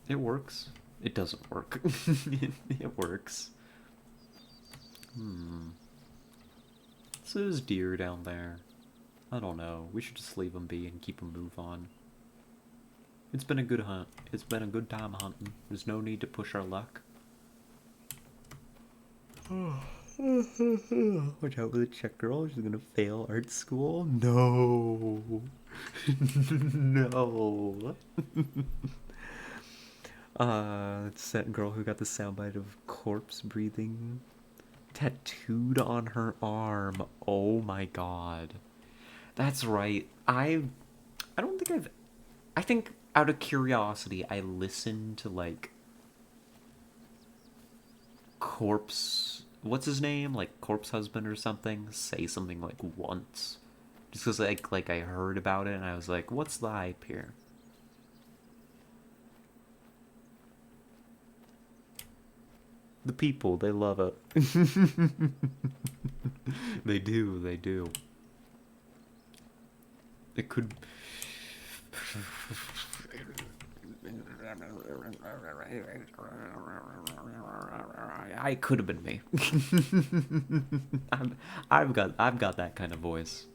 [SPEAKER 1] It works. It doesn't work. It works. So there's deer down there. I don't know. We should just leave them be and keep them move on. It's been a good hunt. It's been a good time hunting. There's no need to push our luck. Watch out for the Czech girl. She's gonna fail art school. No. No. It's that girl who got the soundbite of corpse breathing tattooed on her arm. Oh my god. That's right. I don't think I think out of curiosity I listened to like corpse, what's his name? Like corpse husband or something say something like once. Just cuz like I heard about it and I was like, what's the hype here? The people, they love it. They do, they do. It could... I could have been me. I've got that kind of voice.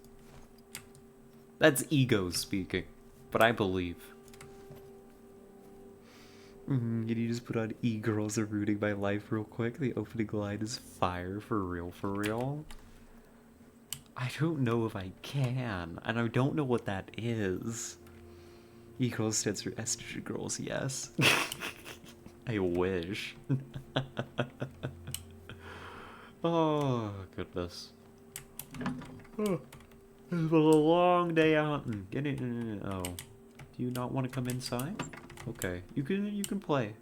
[SPEAKER 1] That's ego speaking, but I believe. Can you just put on E-Girls Are Rooting My Life real quick? The opening line is fire for real, for real. I don't know if I can, and I don't know what that is. E-Girls stands for estrogen girls, yes. I wish. Oh, goodness. Oh, this was a long day of hunting. Get in. Oh. Do you not want to come inside? Okay, you can play.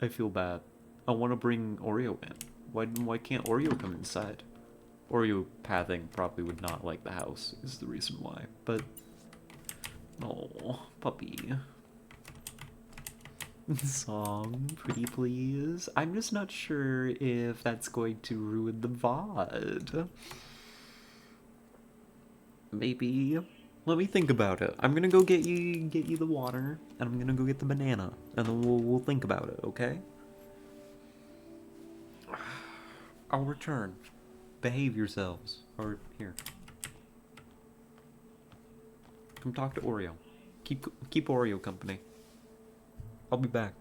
[SPEAKER 1] I feel bad. I want to bring Oreo in. Why can't Oreo come inside? Oreo pathing probably would not like the house is the reason why. But oh, puppy. Song, pretty please. I'm just not sure if that's going to ruin the VOD. Maybe. Let me think about it. I'm gonna go get you the water, and I'm gonna go get the banana, and then we'll think about it, okay? I'll return. Behave yourselves. Or here. Come talk to Oreo. Keep Oreo company. I'll be back.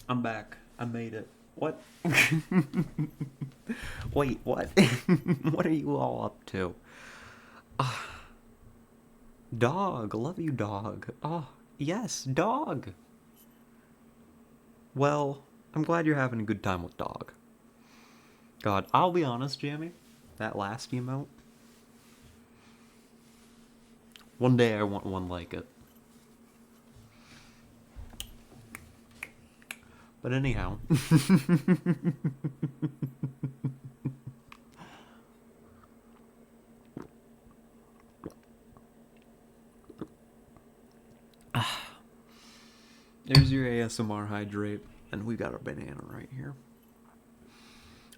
[SPEAKER 1] I'm back. I made it. What? Wait, what? What are you all up to? Dog. Love you, dog. Oh, yes, dog. Well, I'm glad you're having a good time with dog. God, I'll be honest, Jamie. That last emote. One day I want one like it. But anyhow. There's your ASMR hydrate, and we got our banana right here.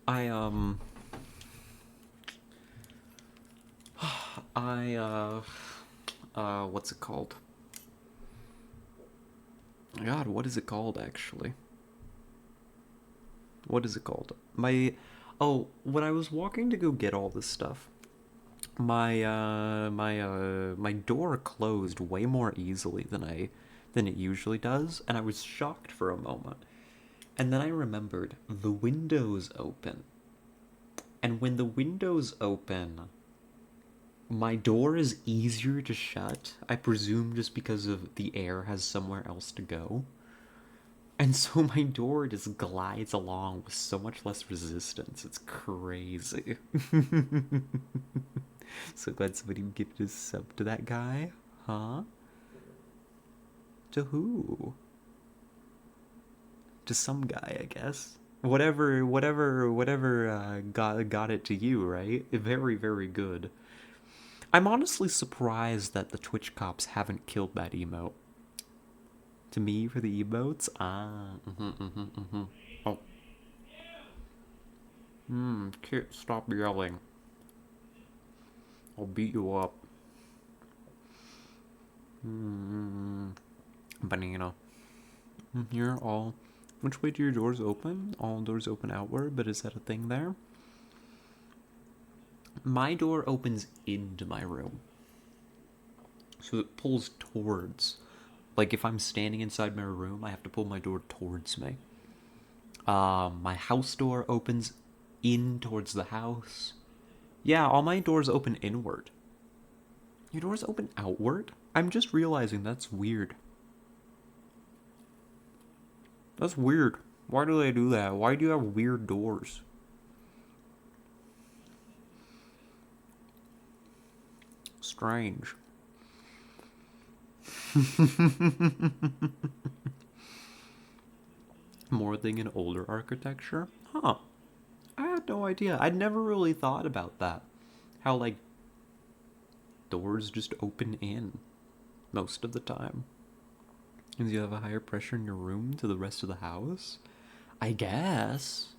[SPEAKER 1] I what's it called? God, what is it called actually? What is it called? When I was walking to go get all this stuff, my door closed way more easily than it usually does, and I was shocked for a moment. And then I remembered the window's open. And when the window's open, my door is easier to shut, I presume just because of the air has somewhere else to go. And so my door just glides along with so much less resistance. It's crazy. So glad somebody gifted a sub to that guy. Huh? To who? To some guy, I guess. Whatever got it to you, right? Very, very good. I'm honestly surprised that the Twitch cops haven't killed that emote. To me, for the emotes? Oh. Kid, stop yelling. I'll beat you up. Banana. Here, all... Which way do your doors open? All doors open outward, but is that a thing there? My door opens into my room. So it pulls towards. Like if I'm standing inside my room, I have to pull my door towards me. My house door opens in towards the house. Yeah, all my doors open inward. Your doors open outward? I'm just realizing that's weird. That's weird. Why do they do that? Why do you have weird doors? Strange. More thing in older architecture? Huh. I had no idea. I'd never really thought about that. How, like, doors just open in most of the time. Because you have a higher pressure in your room to the rest of the house? I guess.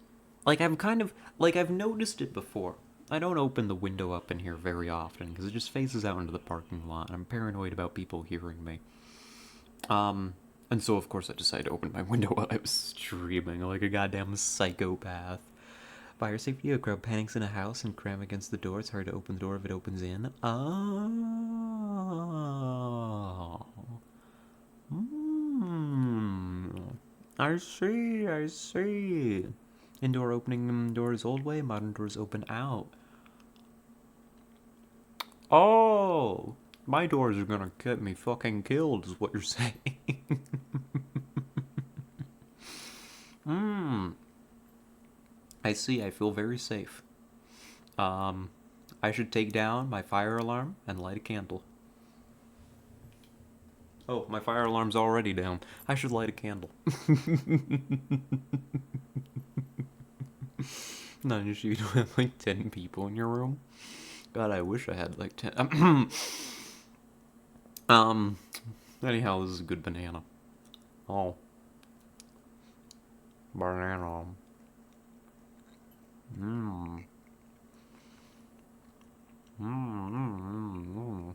[SPEAKER 1] Like, I've noticed it before. I don't open the window up in here very often because it just faces out into the parking lot and I'm paranoid about people hearing me. And so of course I decided to open my window while I was streaming like a goddamn psychopath. Fire safety, a crowd panics in a house and cram against the door. It's hard to open the door if it opens in. Oh. Hmm. I see, I see. Indoor opening doors old way, modern doors open out. Oh, my doors are gonna get me fucking killed, is what you're saying. Hmm. I see. I feel very safe. Um, I should take down my fire alarm and light a candle. Oh, my fire alarm's already down. I should light a candle. Not just you don't have like 10 people in your room. God, I wish I had like 10. um, anyhow, this is a good banana. Oh, banana. Mmm. Mmm.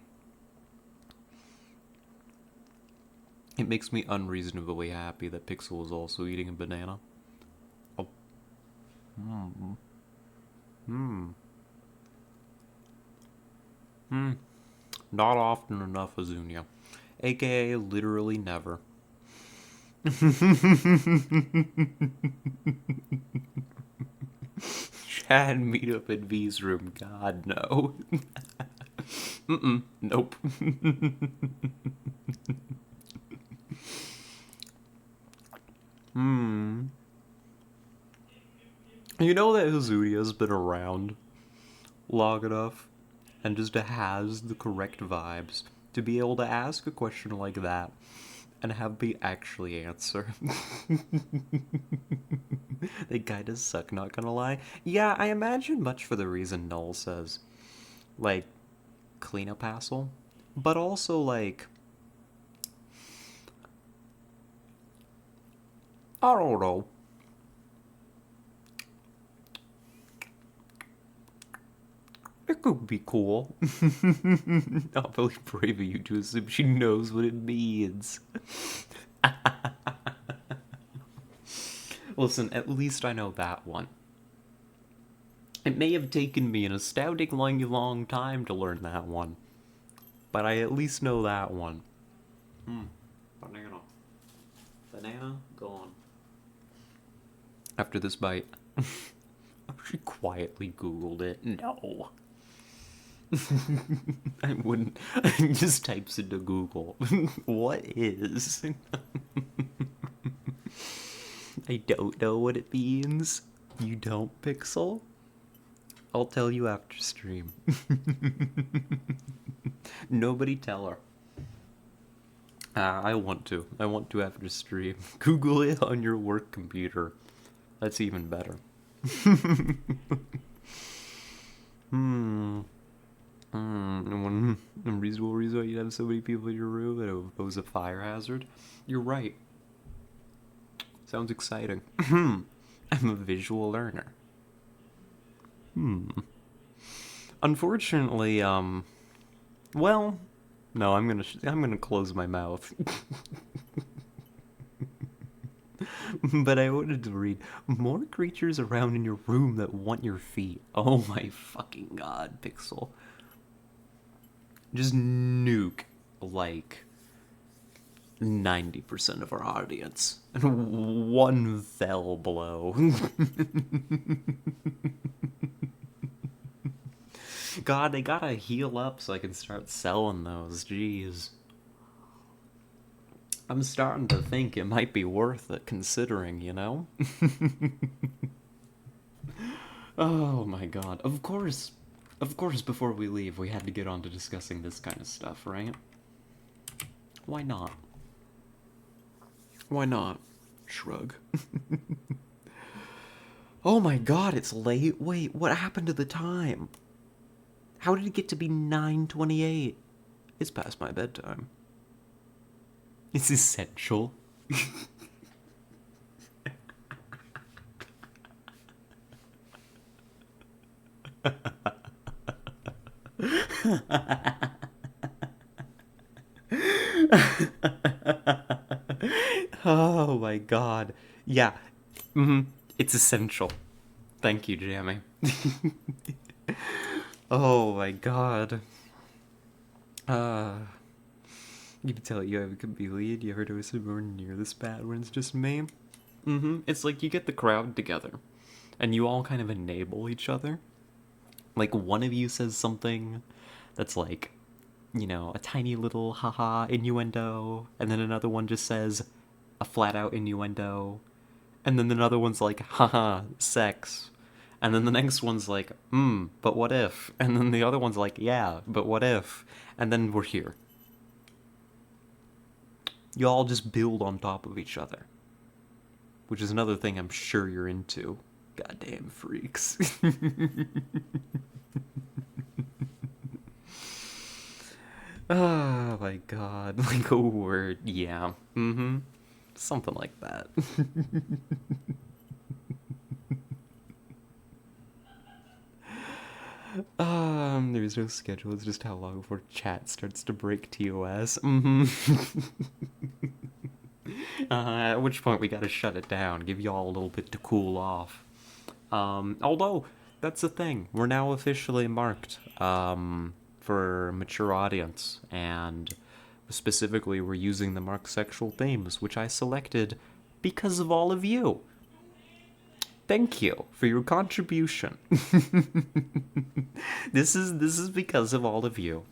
[SPEAKER 1] It makes me unreasonably happy that Pixel is also eating a banana. Oh. Mmm. Mmm. Mmm. Not often enough, Azunia. AKA literally never. Chad meet up at V's room. God, no. Mm-mm. Nope. Hmm. You know that Hazunia's been around long enough and just has the correct vibes to be able to ask a question like that and have me actually answer. They kinda suck, not gonna lie. Yeah, I imagine much for the reason Null says. Like, cleanup hassle. But also, like, I don't know. It could be cool. Not really brave of you to assume she knows what it means. Listen, at least I know that one. It may have taken me an astoundingly long time to learn that one, but I at least know that one. Hmm. Banana. Banana gone. After this bite, she quietly Googled it. No. I wouldn't. Just types into Google. What is? I don't know what it means. You don't, Pixel? I'll tell you after stream. Nobody tell her. I want to. I want to after stream. Google it on your work computer. That's even better. Hmm. One reasonable reason why you'd have so many people in your room and it was a fire hazard. You're right. Sounds exciting. I'm a visual learner. Hmm. Unfortunately, well, no, I'm gonna close my mouth. But I wanted to read more creatures around in your room that want your feet. Oh my fucking god, Pixel. Just nuke like 90% of our audience in one fell blow. God, they gotta heal up so I can start selling those. Jeez. I'm starting to think it might be worth it considering, you know? Oh my god. Of course, before we leave, we had to get on to discussing this kind of stuff, right? Why not? Why not? Shrug. Oh my god, it's late. Wait, what happened to the time? How did it get to be 9:28? It's past my bedtime. It's essential. Oh my god. Yeah. Mm-hmm. It's essential. Thank you, Jamie. Oh my god. Uh, you can tell you have a chameleon. You heard it was nowhere near this bad when it's just me. Mm-hmm. It's like you get the crowd together, and you all kind of enable each other. Like one of you says something that's like, a tiny little haha innuendo, and then another one just says a flat out innuendo, and then another one's like, haha, sex. And then the next one's like, but what if? And then the other one's like, yeah, but what if? And then we're here. You all just build on top of each other, which is another thing I'm sure you're into. Goddamn freaks. Oh my god, like a word. Yeah. Mm hmm. Something like that. There's no schedule. It's just how long before chat starts to break TOS. Mm-hmm. At which point we gotta shut it down, give y'all a little bit to cool off. Although that's the thing, we're now officially marked for mature audience, and specifically we're using the marked sexual themes, which I selected because of all of you. Thank you for your contribution. This is because of all of you.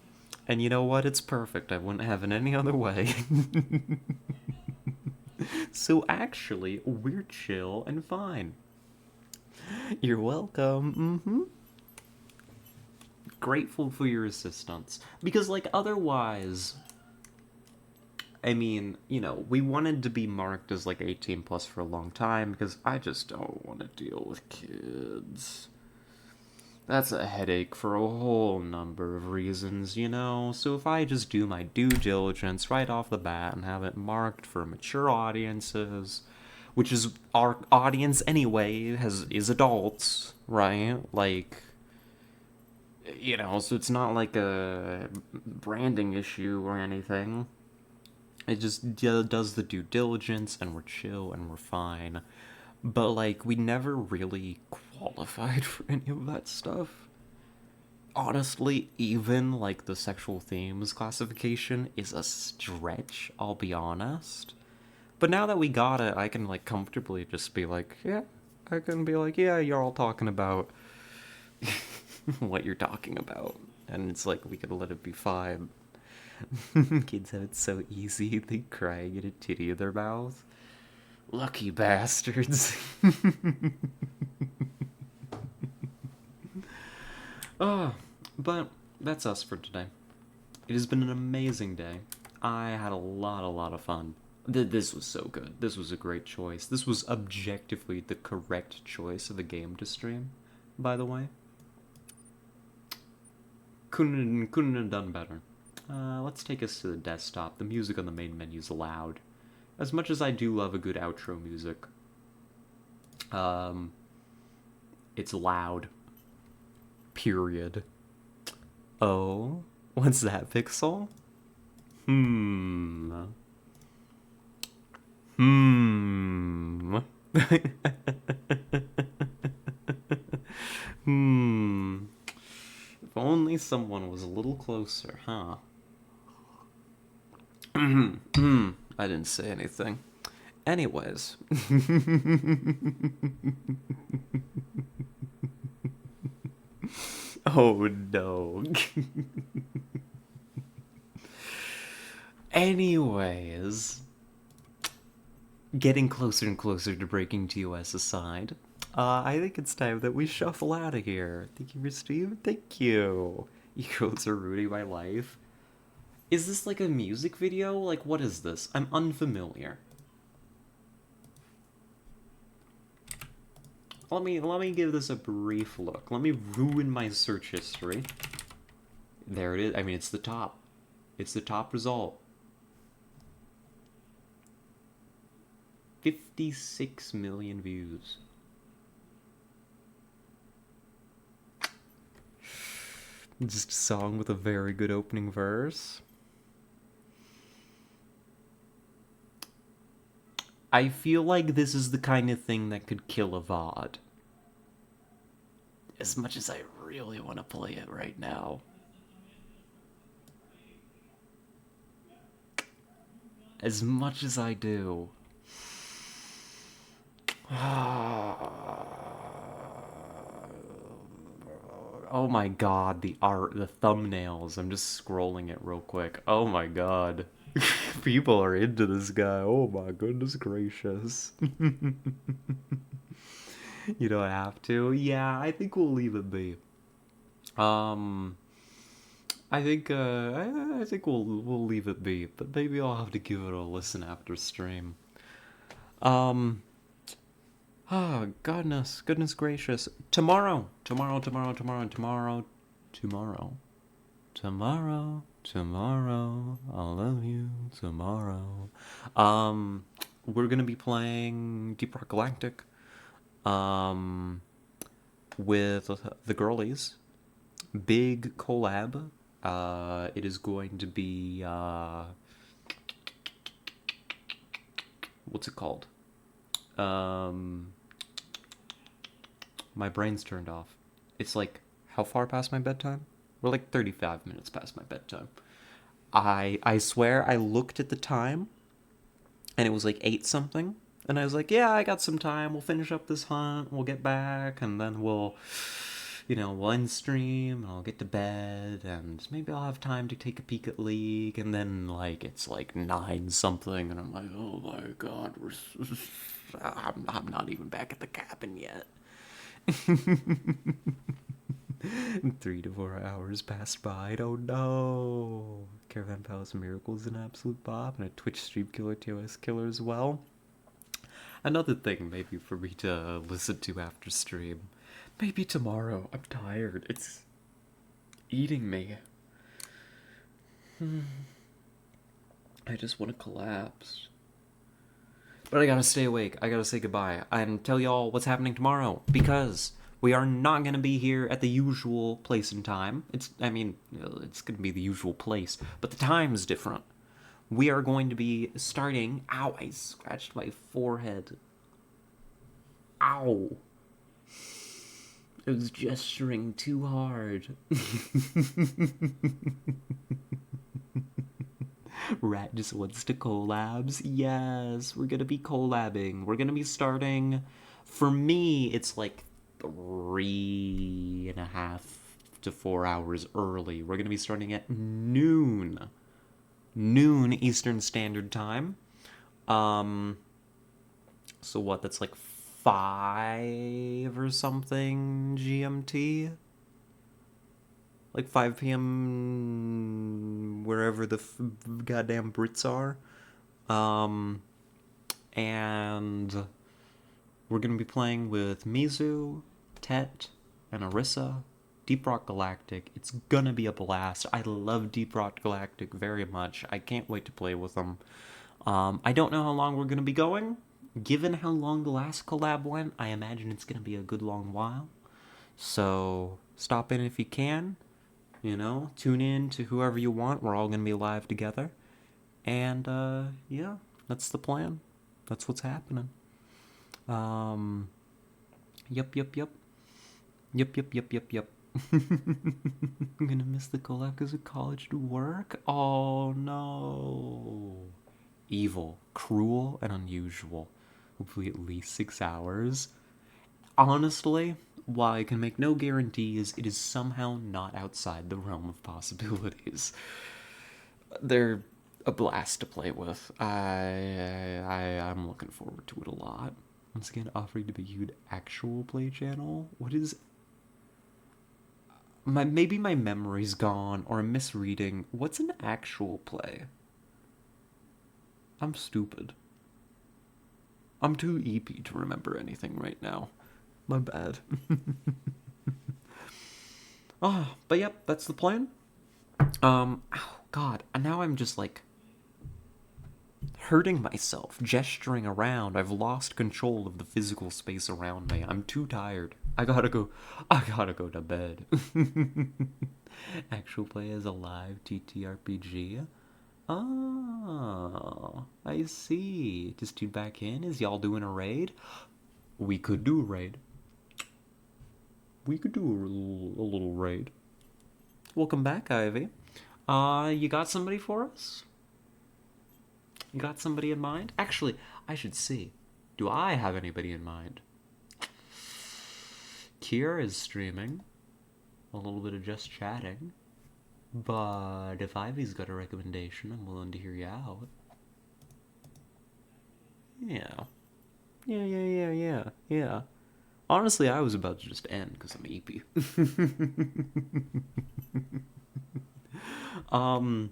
[SPEAKER 1] And you know what? It's perfect. I wouldn't have it any other way. So actually, we're chill and fine. You're welcome. Mm-hmm. Grateful for your assistance. Because, like, otherwise, I mean, we wanted to be marked as, like, 18 plus for a long time because I just don't want to deal with kids. That's a headache for a whole number of reasons. So if I just do my due diligence right off the bat and have it marked for mature audiences, which is our audience anyway, is adults, right? Like, so it's not like a branding issue or anything. It just does the due diligence, and we're chill and we're fine. But, like, we never really qualified for any of that stuff. Honestly, even, like, the sexual themes classification is a stretch, I'll be honest. But now that we got it, I can, like, comfortably just be like, yeah, I can be like, yeah, you're all talking about what you're talking about. And it's like, we could let it be fine. Kids have it so easy, they cry and get a titty in their mouth. Lucky bastards. Oh, but that's us for today. It has been an amazing day. I had a lot of fun. This was so good. This was a great choice. This was objectively the correct choice of a game to stream, by the way. Couldn't have done better. Let's take us to the desktop. The music on the main menu is loud. As much as I do love a good outro music, it's loud. Period. Oh, what's that, Pixel? Hmm. Hmm. Hmm. If only someone was a little closer, huh? I didn't say anything. Anyways. Oh no. Anyways, getting closer and closer to breaking TOS aside, I think it's time that we shuffle out of here. Thank you for Steve. Thank you. You girls are ruining my life. Is this like a music video? Like, what is this? I'm unfamiliar. Let me give this a brief look. Let me ruin my search history. There it is. I mean, it's the top. It's the top result. 56 million views. Just a song with a very good opening verse. I feel like this is the kind of thing that could kill a VOD. As much as I really want to play it right now. As much as I do. Oh my god, the art, the thumbnails. I'm just scrolling it real quick. Oh my god. People are into this guy. Oh my goodness gracious. You don't have to. Yeah, I think we'll leave it be. Um, I think we'll leave it be, but maybe I'll have to give it a listen after stream. Um, goodness gracious. Tomorrow, I love you, tomorrow. We're gonna be playing Deep Rock Galactic, um, with the girlies. Big collab. It is going to be, what's it called? Um, my brain's turned off. It's like, how far past my bedtime? We're like 35 minutes past my bedtime. I swear I looked at the time and it was like 8 something. And I was like, yeah, I got some time. We'll finish up this hunt. We'll get back and then we'll end stream and I'll get to bed and maybe I'll have time to take a peek at League. And then like it's like 9 something and I'm like, oh my god, I'm not even back at the cabin yet. 3 to 4 hours passed by. Oh no! Caravan Palace Miracles an absolute bop, and a Twitch stream killer, TOS killer as well. Another thing maybe for me to listen to after stream. Maybe tomorrow. I'm tired. It's eating me. I just want to collapse. But I gotta stay awake. I gotta say goodbye and tell y'all what's happening tomorrow because we are not gonna be here at the usual place and time. It's gonna be the usual place, but the time's different. We are going to be starting. Ow! I scratched my forehead. Ow! I was gesturing too hard. Rat just wants to collabs. Yes, we're gonna be collabing. We're gonna be starting. For me, it's like 3.5 to 4 hours early. We're gonna be starting at noon Eastern Standard Time. So what? That's like 5 or something GMT. Like 5 p.m. wherever the goddamn Brits are. And we're going to be playing with Mizu, Tet, and Arissa. Deep Rock Galactic. It's gonna be a blast. I love Deep Rock Galactic very much. I can't wait to play with them. I don't know how long we're going to be going. Given how long the last collab went, I imagine it's going to be a good long while. So stop in if you can. Tune in to whoever you want. We're all going to be live together. And, yeah, that's the plan. That's what's happening. Yep. I'm going to miss the collab because of college to work. Oh, no. Evil, cruel, and unusual. Hopefully at least 6 hours. Honestly, while I can make no guarantees, it is somehow not outside the realm of possibilities. They're a blast to play with. I'm looking forward to it a lot. Once again, offering to be viewed actual play channel. What is... Maybe my memory's gone, or I'm misreading. What's an actual play? I'm stupid. I'm too EP to remember anything right now. My bad. But yep, that's the plan. Oh god, and now I'm just like hurting myself, gesturing around. I've lost control of the physical space around me. I'm too tired. I gotta go to bed. Actual play as a live TTRPG. Oh, I see. Just tuned back in. Is y'all doing a raid? We could do a raid. We could do a little raid. Welcome back, Ivy. You got somebody for us? You got somebody in mind? Actually, I should see. Do I have anybody in mind? Kier is streaming. A little bit of just chatting. But if Ivy's got a recommendation, I'm willing to hear you out. Yeah. Yeah. Honestly, I was about to just end because I'm EP. um,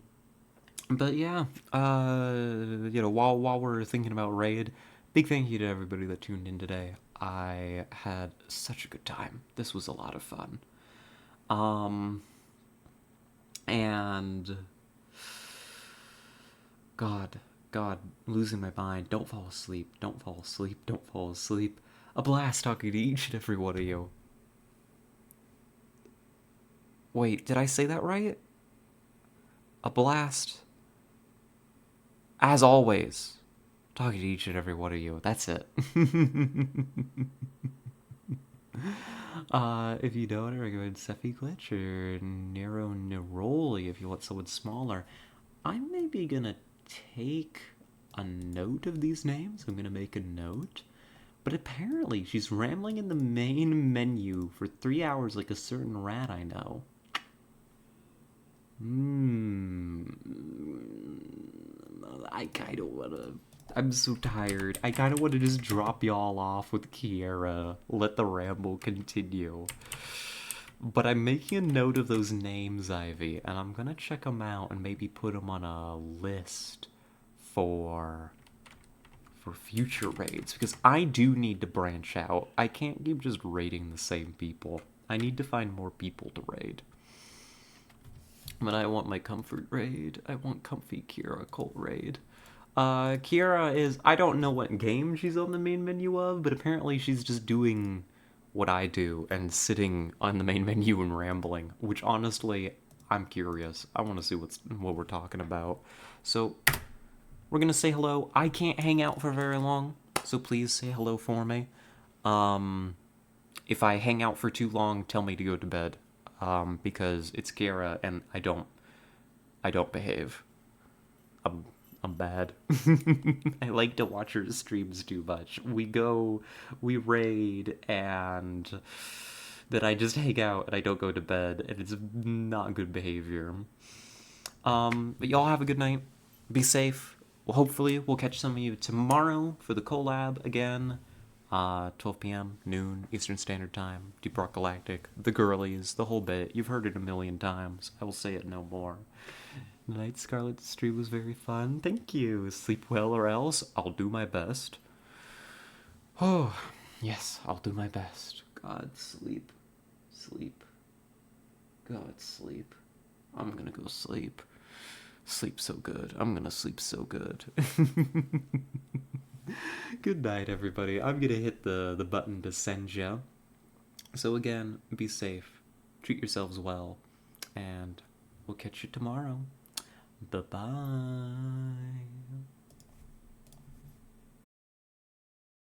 [SPEAKER 1] but yeah, while we're thinking about raid, big thank you to everybody that tuned in today. I had such a good time. This was a lot of fun. Um, and God, God, losing my mind. Don't fall asleep. Don't fall asleep. Don't fall asleep. A blast talking to each and every one of you. Wait, did I say that right? A blast, as always, talking to each and every one of you. That's it. If you don't, I recommend Sephi Glitch or Nero Neroli if you want someone smaller. I'm maybe gonna take a note of these names. I'm gonna make a note. But apparently, she's rambling in the main menu for 3 hours like a certain rat I know. Hmm. I kind of wanna. I'm so tired. I kind of want to just drop y'all off with Kiera. Let the ramble continue. But I'm making a note of those names, Ivy, and I'm gonna check them out and maybe put them on a list for future raids because I do need to branch out. I can't keep just raiding the same people. I need to find more people to raid. But I want my comfort raid. I want comfy Kira cult raid. Kira is, I don't know what game she's on the main menu of, but apparently she's just doing what I do and sitting on the main menu and rambling, which honestly, I'm curious. I want to see what we're talking about. So, we're gonna say hello. I can't hang out for very long, so please say hello for me. If I hang out for too long, tell me to go to bed. Because it's Kira and I don't behave. I'm I'm bad. I like to watch her streams too much. We raid, and then I just hang out and I don't go to bed, and it's not good behavior. But y'all have a good night. Be safe. Well, hopefully we'll catch some of you tomorrow for the collab again. 12 p.m., noon, Eastern Standard Time, Deep Rock Galactic, the girlies, the whole bit. You've heard it a million times. I will say it no more. Night Scarlet's stream was very fun. Thank you. Sleep well or else. I'll do my best. Oh, yes, I'll do my best. God, sleep. Sleep. God, sleep. I'm gonna go sleep. Sleep so good. I'm gonna sleep so good. Good night, everybody. I'm gonna hit the button to send you. So again, be safe. Treat yourselves well. And we'll catch you tomorrow. Bye-bye.